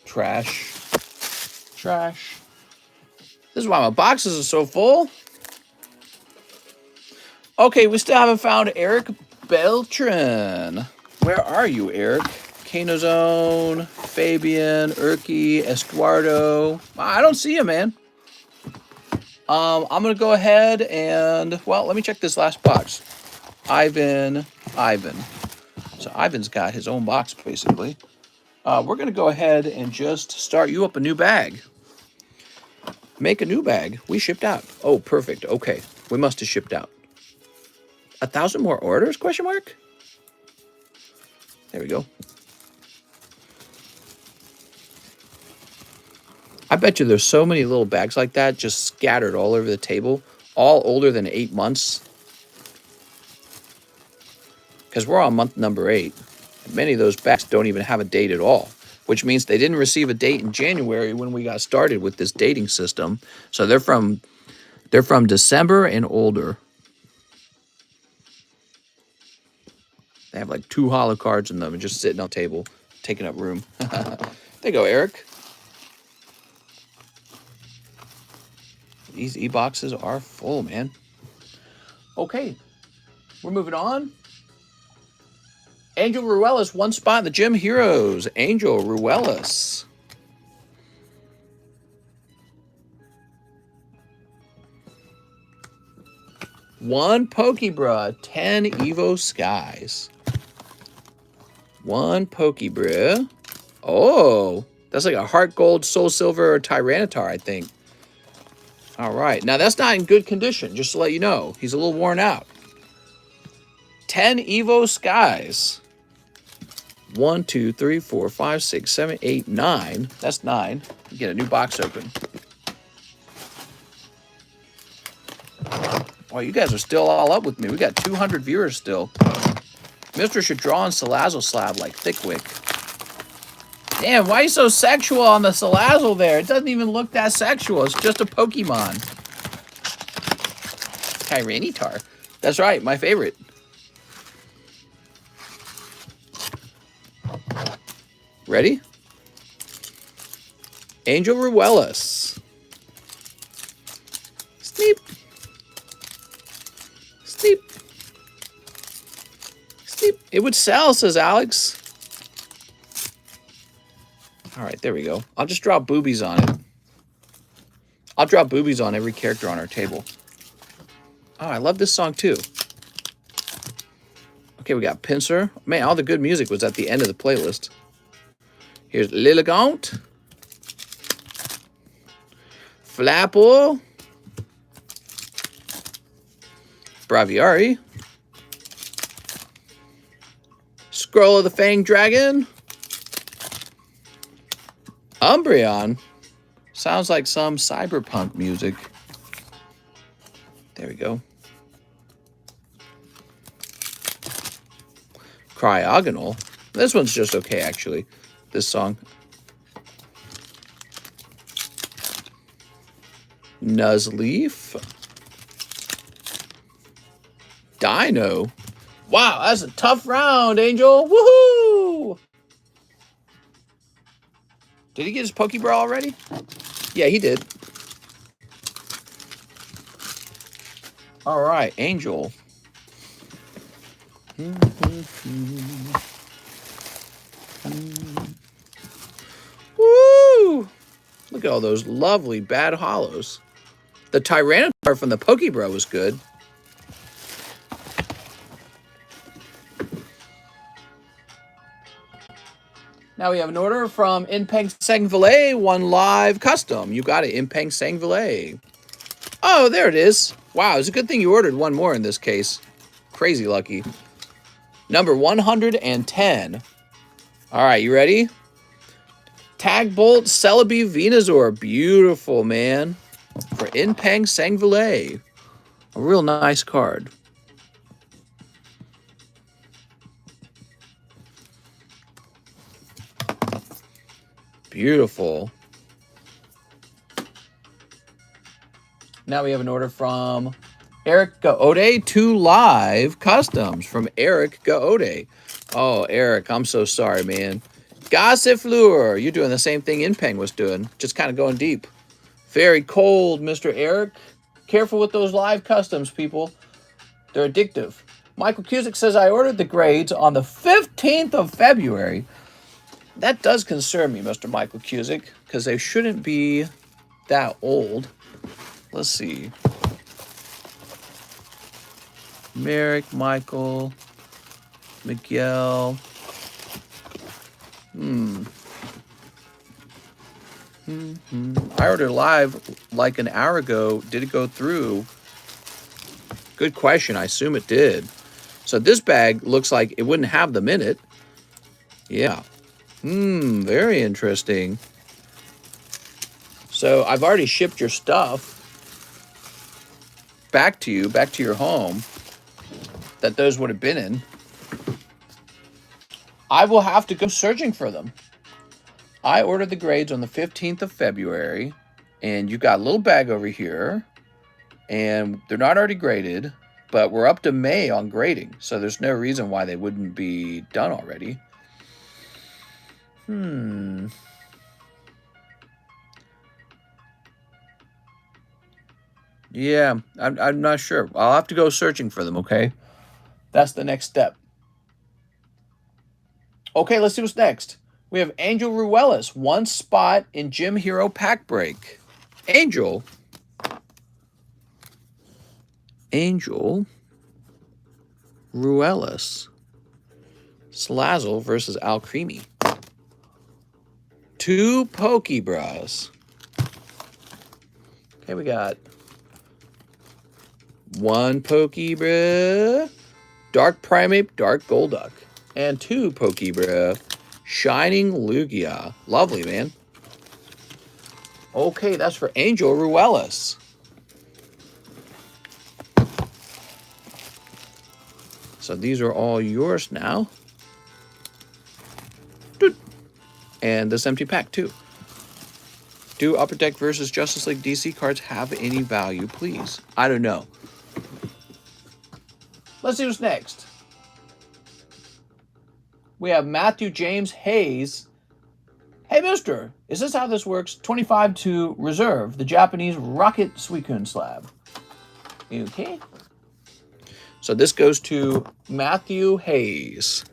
A: Trash. Trash. This is why my boxes are so full. Okay, we still haven't found Eric Beltran. Where are you, Eric? Canozone, Fabian, Urki, Estuardo. I don't see him, man. I'm going to go ahead and, well, let me check this last box. Ivan. So Ivan's got his own box, basically. We're going to go ahead and just start you up a new bag. Make a new bag. We shipped out. Oh, perfect. Okay. We must have shipped out. 1,000 more orders? Question mark? There we go. I bet you there's so many little bags like that just scattered all over the table, all older than 8 months. Because we're on month number 8. Many of those bags don't even have a date at all, which means they didn't receive a date in January when we got started with this dating system. So they're from December and older. They have like 2 hollow cards in them and just sitting on the table, taking up room. There you go, Eric. These e-boxes are full, man. Okay, we're moving on. Angel Ruelas, 1 spot in the Gym Heroes. Angel Ruelas. One Pokebra, 10 Evo Skies. 1 Pokebra. Oh, that's like a Heart Gold, Soul Silver, Tyranitar, I think. All right. Now, that's not in good condition, just to let you know. He's a little worn out. 10 Evo Skies. 1, 2, 3, 4, 5, 6, 7, 8, 9. That's 9. Get a new box open. Wow, you guys are still all up with me. We got 200 viewers still. Mr. should draw on Salazzle Slab like Thickwick. Damn, why are you so sexual on the Salazzle there? It doesn't even look that sexual. It's just a Pokemon. Tyranitar. That's right, my favorite. Ready? Angel Ruelas. Sneep. Sneep. Beep. It would sell, says Alex. All right, there we go. I'll just draw boobies on it. I'll draw boobies on every character on our table. Oh, I love this song too. Okay, we got Pincer. Man, all the good music was at the end of the playlist. Here's Lilligant. Flapple. Braviary. Scroll of the Fanged Dragon. Umbreon. Sounds like some cyberpunk music. There we go. Cryogonal. This one's just okay, actually. This song. Nuzleaf. Dino. Wow, that's a tough round, Angel. Woohoo! Did he get his Pokeball already? Yeah, he did. All right, Angel. Woo! Look at all those lovely bad hollows. The Tyranitar from the Pokeball was good. Now we have an order from Inpeng Sangvalet, one live custom. You got it, Inpeng Sangvalet. Oh, there it is. Wow, it's a good thing you ordered one more in this case. Crazy lucky. Number 110. All right, you ready? Tag Bolt Celebi Venusaur. Beautiful, man. For Inpeng Sangvalet. A real nice card. Beautiful. Now we have an order from Eric Gaode, 2 live customs from Eric Gaode. Oh, Eric, I'm so sorry, man. Gossifleur, you're doing the same thing Inpeng was doing, just kind of going deep. Very cold, Mr. Eric. Careful with those live customs, people. They're addictive. Michael Cusick says, I ordered the grades on the 15th of February. That does concern me, Mr. Michael Cusick, because they shouldn't be that old. Let's see. Merrick, Michael, Miguel. I ordered live like an hour ago. Did it go through? Good question. I assume it did. So this bag looks like it wouldn't have them in it. Yeah. Very interesting. So I've already shipped your stuff back to you, back to your home, that those would have been in. I will have to go searching for them. I ordered the grades on the 15th of February, and you got a little bag over here, and they're not already graded, but we're up to May on grading, so there's no reason why they wouldn't be done already. Yeah, I'm not sure. I'll have to go searching for them, okay? That's the next step. Okay, let's see what's next. We have Angel Ruelas, 1 spot in Gym Hero Pack Break. Angel Ruelas. Slazzle versus Alcremie. 2 Pokebras. Okay, we got 1 Pokebra, Dark Primeape, Dark Golduck, and 2 Pokebra, Shining Lugia. Lovely, man. Okay, that's for Angel Ruelas. So these are all yours now. And this empty pack, too. Do Upper Deck versus Justice League DC cards have any value, please? I don't know. Let's see what's next. We have Matthew James Hayes. Hey, mister, is this how this works? 25 to reserve the Japanese Rocket Suicune slab. Okay. So this goes to Matthew Hayes.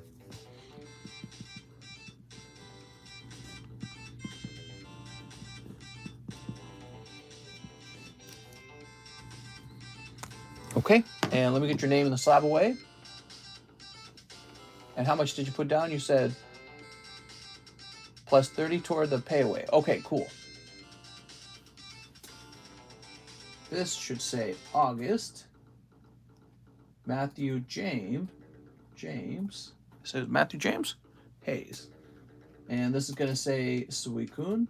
A: Okay, and let me get your name in the slab away. And how much did you put down? You said plus 30 toward the pay away. Okay, cool. This should say August. Matthew James. It says Matthew James Hayes. And this is going to say Suikun.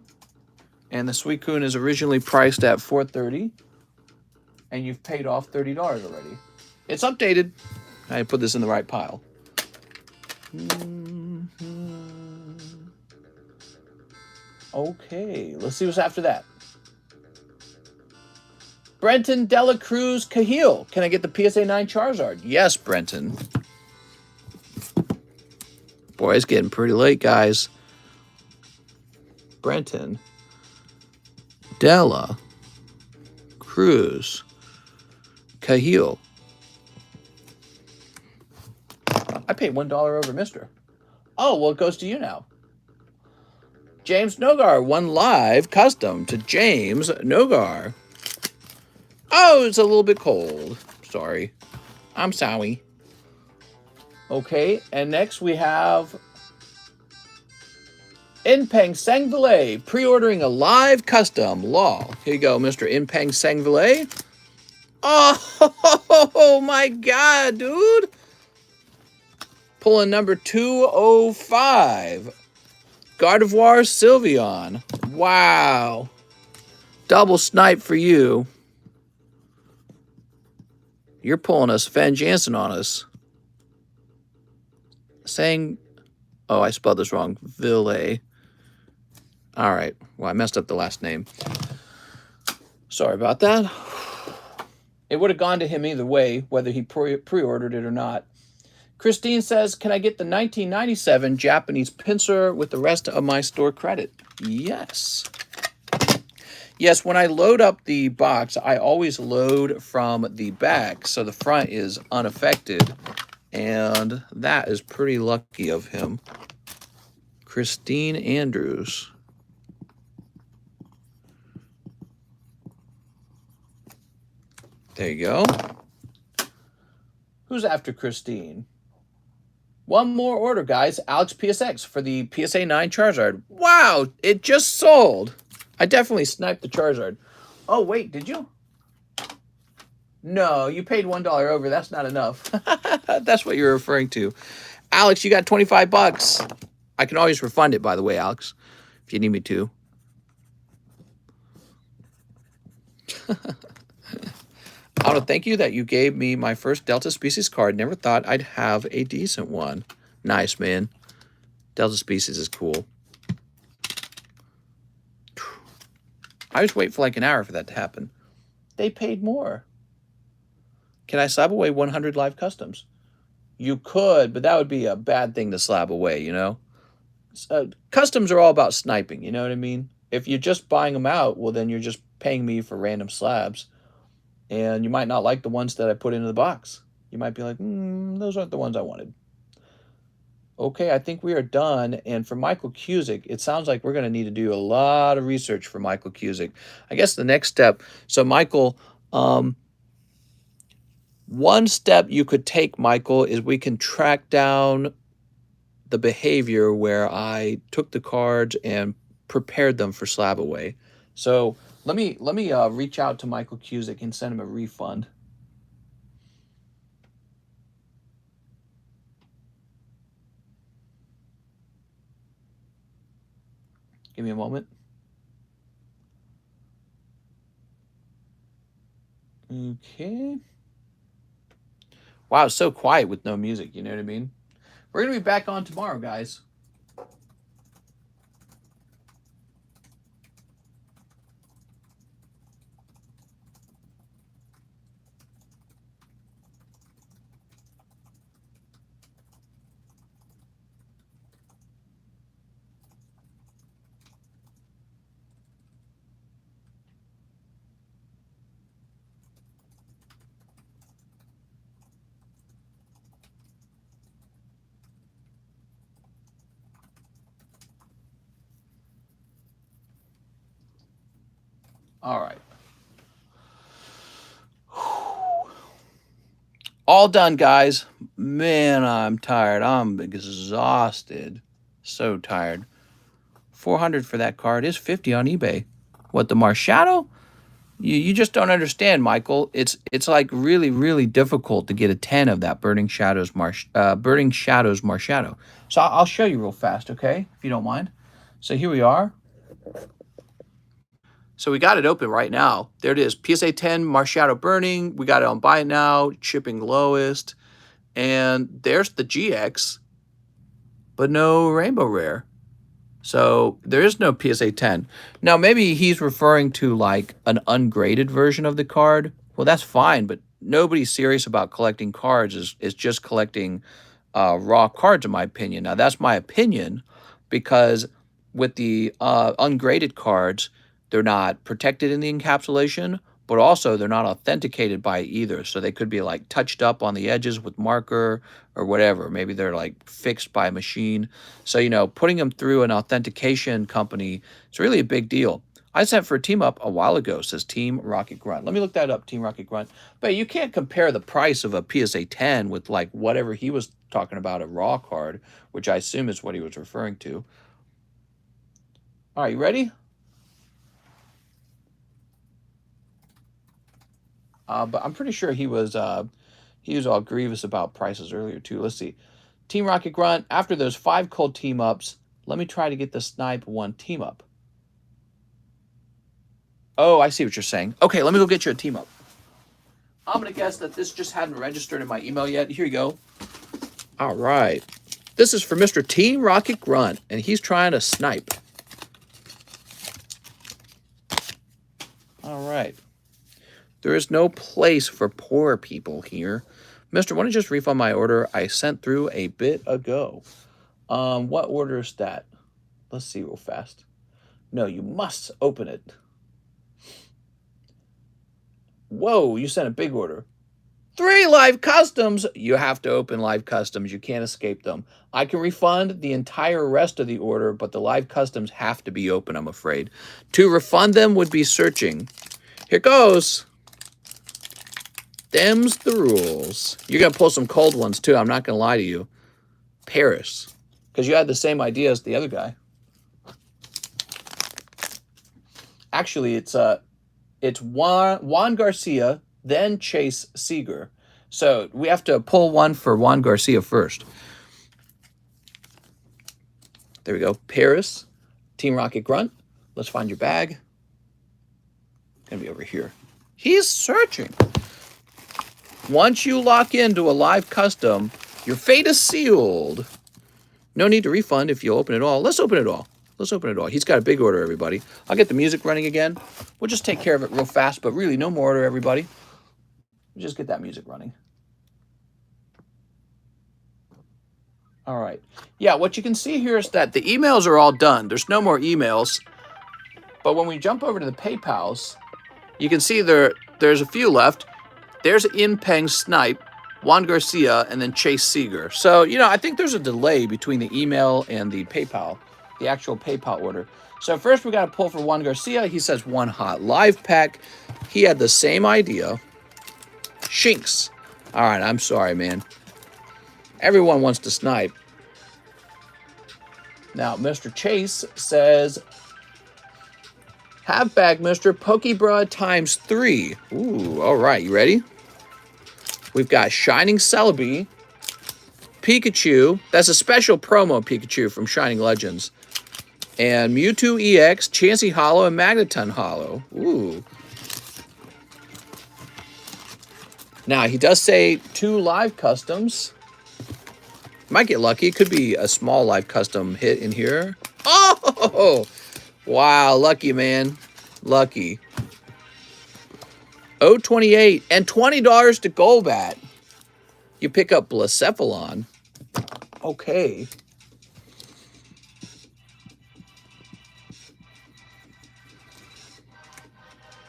A: And the Suikun is originally priced at $430. And you've paid off $30 already. It's updated. I put this in the right pile. Okay, let's see what's after that. Brenton Dela Cruz Cahill. Can I get the PSA 9 Charizard? Yes, Brenton. Boy, it's getting pretty late, guys. Brenton Dela Cruz Cahill. I paid $1 over Mr. Oh, well, it goes to you now. James Nogar, one live custom to James Nogar. Oh, it's a little bit cold. Sorry. I'm sorry. Okay, and next we have Inpeng Sangvile, pre-ordering a live custom. Lol. Here you go, Mr. Inpeng Sangvile. Oh, my God, dude. Pulling number 205. Gardevoir Sylveon. Wow. Double snipe for you. You're pulling us Van Jansen on us. Saying, oh, I spelled this wrong. Ville. All right. Well, I messed up the last name. Sorry about that. It would have gone to him either way, whether he pre-ordered it or not. Christine says, can I get the 1997 Japanese pincer with the rest of my store credit? Yes. Yes, when I load up the box, I always load from the back, so the front is unaffected, and that is pretty lucky of him. Christine Andrews. There you go. Who's after Christine? One more order, guys. Alex PSX for the PSA 9 Charizard. Wow, it just sold. I definitely sniped the Charizard. Oh, wait, did you? No, you paid $1 over. That's not enough. That's what you're referring to. Alex, you got 25 bucks. I can always refund it, by the way, Alex, if you need me to. I want to thank you that you gave me my first Delta Species card. Never thought I'd have a decent one. Nice, man. Delta Species is cool. I just wait for like an hour for that to happen. They paid more. Can I slab away 100 live customs? You could, but that would be a bad thing to slab away, you know? Customs are all about sniping, you know what I mean? If you're just buying them out, well, then you're just paying me for random slabs. And you might not like the ones that I put into the box. You might be like, those aren't the ones I wanted. Okay, I think we are done. And for Michael Cusick, it sounds like we're going to need to do a lot of research for Michael Cusick. I guess the next step, so Michael, one step you could take, Michael, is we can track down the behavior where I took the cards and prepared them for SLAB-AWAY. So let me reach out to Michael Cusick and send him a refund. Give me a moment. Okay. Wow, it's so quiet with no music, you know what I mean? We're going to be back on tomorrow, guys. All right. All done, guys. Man, I'm tired. I'm exhausted. So tired. 400 for that card is 50 on eBay. What, the Marshadow? You just don't understand, Michael. It's like really difficult to get a 10 of that Burning Shadows Marshadow. So I'll show you real fast, okay? If you don't mind. So here we are. So we got it open right now. There it is. PSA 10 Marshadow Burning. We got it on buy it now, shipping lowest. And there's the GX, but no Rainbow Rare. So there is no PSA 10. Now, maybe he's referring to like an ungraded version of the card. Well, that's fine, but nobody's serious about collecting cards is just collecting raw cards, in my opinion. Now, that's my opinion because with the ungraded cards, they're not protected in the encapsulation, but also they're not authenticated by either. So they could be like touched up on the edges with marker or whatever. Maybe they're like fixed by a machine. So, you know, putting them through an authentication company is really a big deal. I sent for a team up a while ago, says Team Rocket Grunt. Let me look that up, Team Rocket Grunt. But you can't compare the price of a PSA 10 with like whatever he was talking about, a raw card, which I assume is what he was referring to. All right, you ready? But I'm pretty sure he was all grievous about prices earlier too. Let's see. Team Rocket Grunt, after those 5 cold team ups, let me try to get the Snipe 1 team up. Oh, I see what you're saying. Okay, let me go get you a team up. I'm going to guess that this just hadn't registered in my email yet. Here you go. All right. This is for Mr. Team Rocket Grunt, and he's trying to snipe. All right. There is no place for poor people here. Mister, want to just refund my order I sent through a bit ago? What order is that? Let's see real fast. No, you must open it. Whoa, you sent a big order. 3 live customs. You have to open live customs. You can't escape them. I can refund the entire rest of the order, but the live customs have to be open, I'm afraid. To refund them would be searching. Here goes. Them's the rules. You're going to pull some cold ones, too. I'm not going to lie to you. Paris. Because you had the same idea as the other guy. Actually, it's Juan Garcia, then Chase Seeger. So we have to pull one for Juan Garcia first. There we go. Paris. Team Rocket Grunt. Let's find your bag. Going to be over here. He's searching. Once you lock into a live custom, your fate is sealed. No need to refund if you open it all. Let's open it all. Let's open it all. He's got a big order, everybody. I'll get the music running again. We'll just take care of it real fast, but really no more order, everybody. We'll just get that music running. All right. Yeah, what you can see here is that the emails are all done. There's no more emails. But when we jump over to the PayPals, you can see there's a few left. There's Inpeng Snipe, Juan Garcia, and then Chase Seeger. So, you know, I think there's a delay between the email and the PayPal, the actual PayPal order. So first we got to pull for Juan Garcia. He says 1 hot live pack. He had the same idea. Shinks. All right, I'm sorry, man. Everyone wants to snipe. Now, Mr. Chase says, have bag, Mr. Pokebra times 3. Ooh, all right, you ready? We've got Shining Celebi, Pikachu. That's a special promo Pikachu from Shining Legends. And MEWTWO EX, Chansey Hollow, and Magneton Hollow. Ooh. Now, he does say 2 live customs. Might get lucky. It could be a small live custom hit in here. Oh! Wow, lucky, man. Lucky. 028 and $20 to Golbat. You pick up Blacephalon. Okay.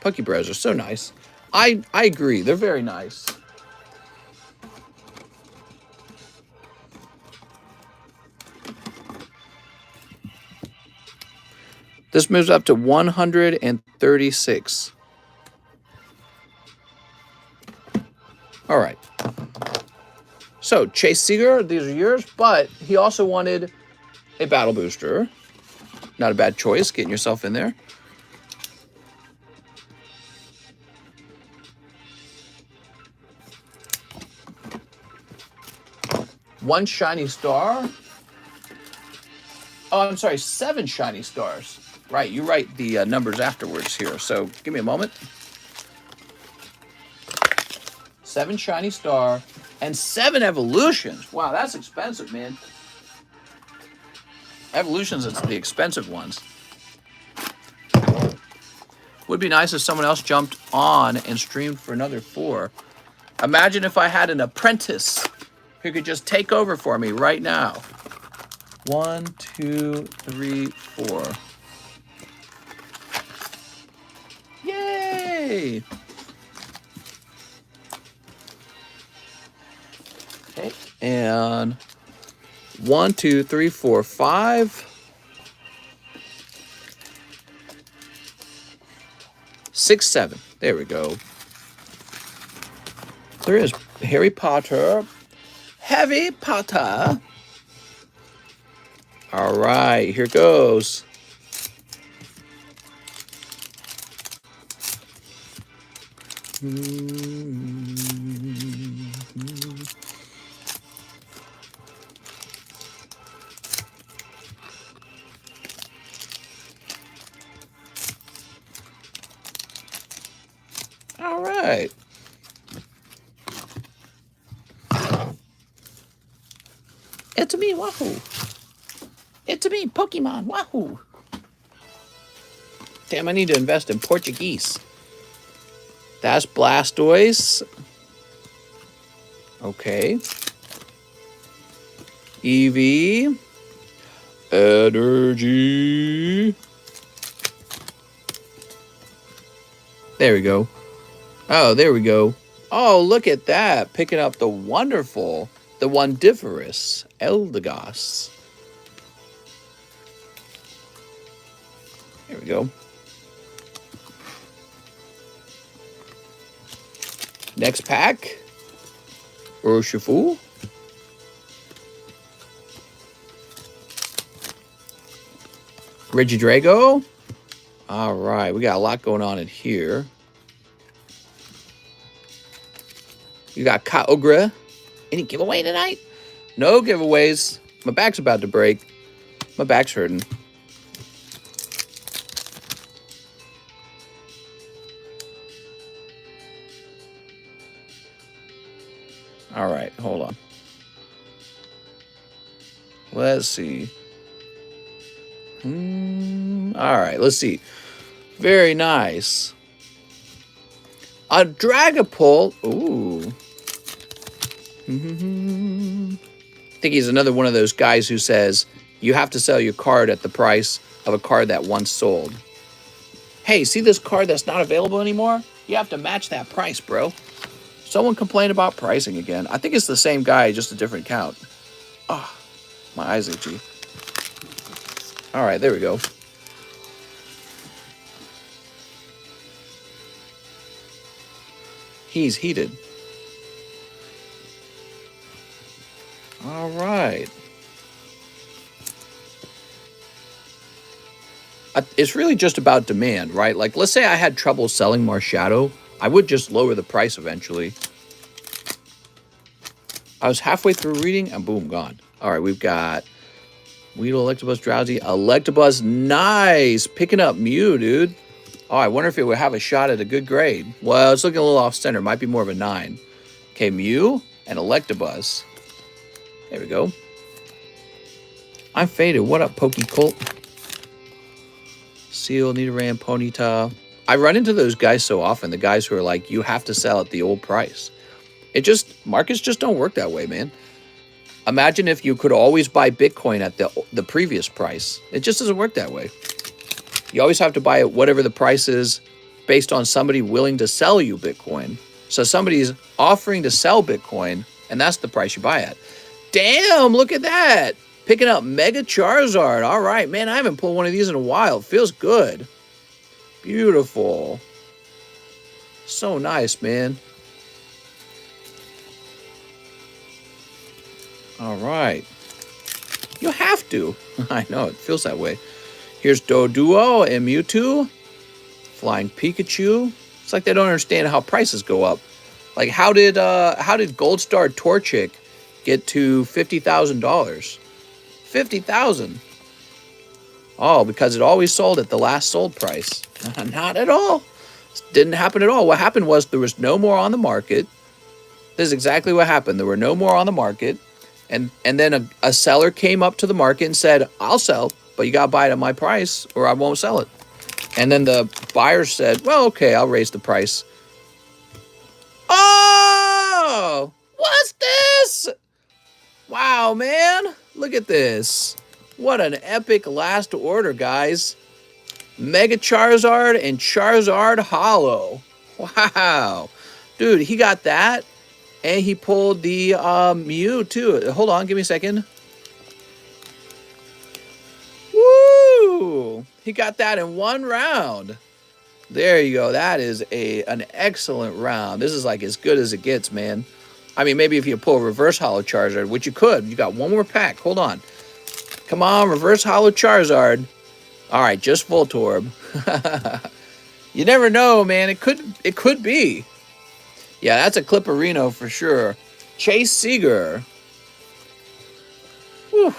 A: Pokebros are so nice. I agree. They're very nice. This moves up to 136. All right. So, Chase Seeger, these are yours, but he also wanted a battle booster. Not a bad choice, getting yourself in there. One shiny star. Oh, I'm sorry, 7 shiny stars. Right, you write the numbers afterwards here, so give me a moment. 7 shiny star and 7 evolutions. Wow, that's expensive, man. Evolutions are the expensive ones. Would be nice if someone else jumped on and streamed for another 4. Imagine if I had an apprentice who could just take over for me right now. 1, 2, 3, 4. Yay! Okay, and 1, 2, 3, 4, 5. 6, 7. There we go. There is Harry Potter. Harry Potter. All right, here goes. All right. It's me, wahoo. It's me, Pokemon, wahoo. Damn, I need to invest in Portuguese. That's Blastoise. Okay. Eevee. Energy. There we go. Oh, there we go. Oh, look at that. Picking up the wonderful, the wondiferous Eldegoss. There we go. Next pack. Urshifu. Regidrago. All right, we got a lot going on in here. You got Kyogre. Any giveaway tonight? No giveaways. My back's about to break. My back's hurting. All right, hold on. Let's see. All right, let's see. Very nice. A Dragapult. Ooh. I think he's another one of those guys who says you have to sell your card at the price of a card that once sold. Hey, see this card that's not available anymore? You have to match that price, bro. Someone complained about pricing again. I think it's the same guy, just a different count. Oh, my eyes itchy. All right, there we go. He's heated. All right. It's really just about demand, right? Like, let's say I had trouble selling Marshadow. I would just lower the price eventually. I was halfway through reading and boom, gone. All right, we've got Weedle, Electabuzz, Drowsy. Electabuzz, nice. Picking up Mew, dude. Oh, I wonder if it would have a shot at a good grade. Well, it's looking a little off-center. Might be more of a 9. Okay, Mew and Electabuzz. There we go. I'm faded. What up, Pokecolt? Seal, Nidoran, Ponyta. I run into those guys so often. The guys who are like, you have to sell at the old price. Markets just don't work that way, man. Imagine if you could always buy Bitcoin at the previous price. It just doesn't work that way. You always have to buy it whatever the price is based on somebody willing to sell you Bitcoin. So somebody's offering to sell Bitcoin, and that's the price you buy at. Damn, look at that. Picking up Mega Charizard. All right, man. I haven't pulled one of these in a while. It feels good. Beautiful. So nice, man. All right. You have to. I know, it feels that way. Here's Doduo and MEWTWO. Flying Pikachu. It's like they don't understand how prices go up. Like, how did Gold Star Torchic get to $50,000? $50,000. Oh, because it always sold at the last sold price. Not at all. Didn't happen at all. What happened was there was no more on the market. This is exactly what happened. There were no more on the market. And then a seller came up to the market and said, I'll sell, but you got to buy it at my price or I won't sell it. And then the buyer said, well, okay, I'll raise the price. Oh, what's this? Wow, man. Look at this. What an epic last order, guys. Mega Charizard and Charizard Hollow. Wow. Dude, he got that. And he pulled the MEW, too. Hold on, give me a second. Woo! He got that in one round. There you go. That is an excellent round. This is like as good as it gets, man. I mean, maybe if you pull a reverse hollow Charizard, which you could. You got one more pack. Hold on. Come on, reverse hollow Charizard. All right, just Voltorb. You never know, man. It could be. Yeah, that's a Clipperino for sure. Chase Seeger. Whew.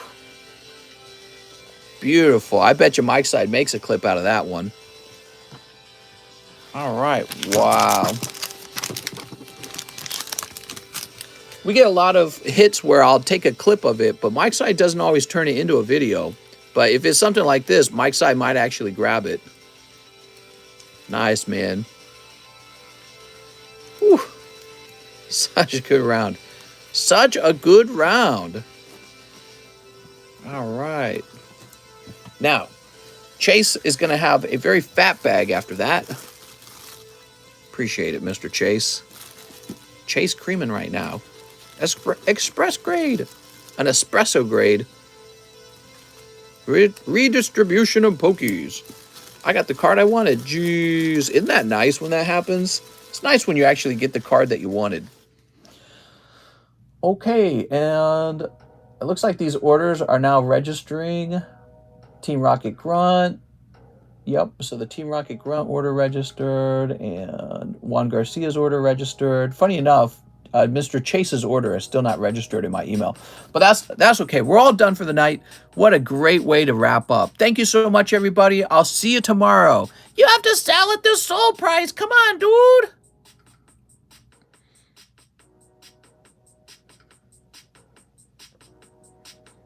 A: Beautiful. I bet you Mike's Side makes a clip out of that one. All right. Wow. We get a lot of hits where I'll take a clip of it, but Mike's Side doesn't always turn it into a video. But if it's something like this, Mike's Side might actually grab it. Nice, man. Whew. Such a good round. Such a good round. All right. Now, Chase is going to have a very fat bag after that. Appreciate it, Mr. Chase. Chase creaming right now. Express grade. An espresso grade. Redistribution of Pokies. I got the card I wanted. Jeez. Isn't that nice when that happens? It's nice when you actually get the card that you wanted. Okay, and it looks like these orders are now registering. Team Rocket Grunt. Yep, so the Team Rocket Grunt order registered, and Juan Garcia's order registered. Funny enough, Mr. Chase's order is still not registered in my email. But that's okay. We're all done for the night. What a great way to wrap up. Thank you so much, everybody. I'll see you tomorrow. You have to sell at the sold price. Come on, dude.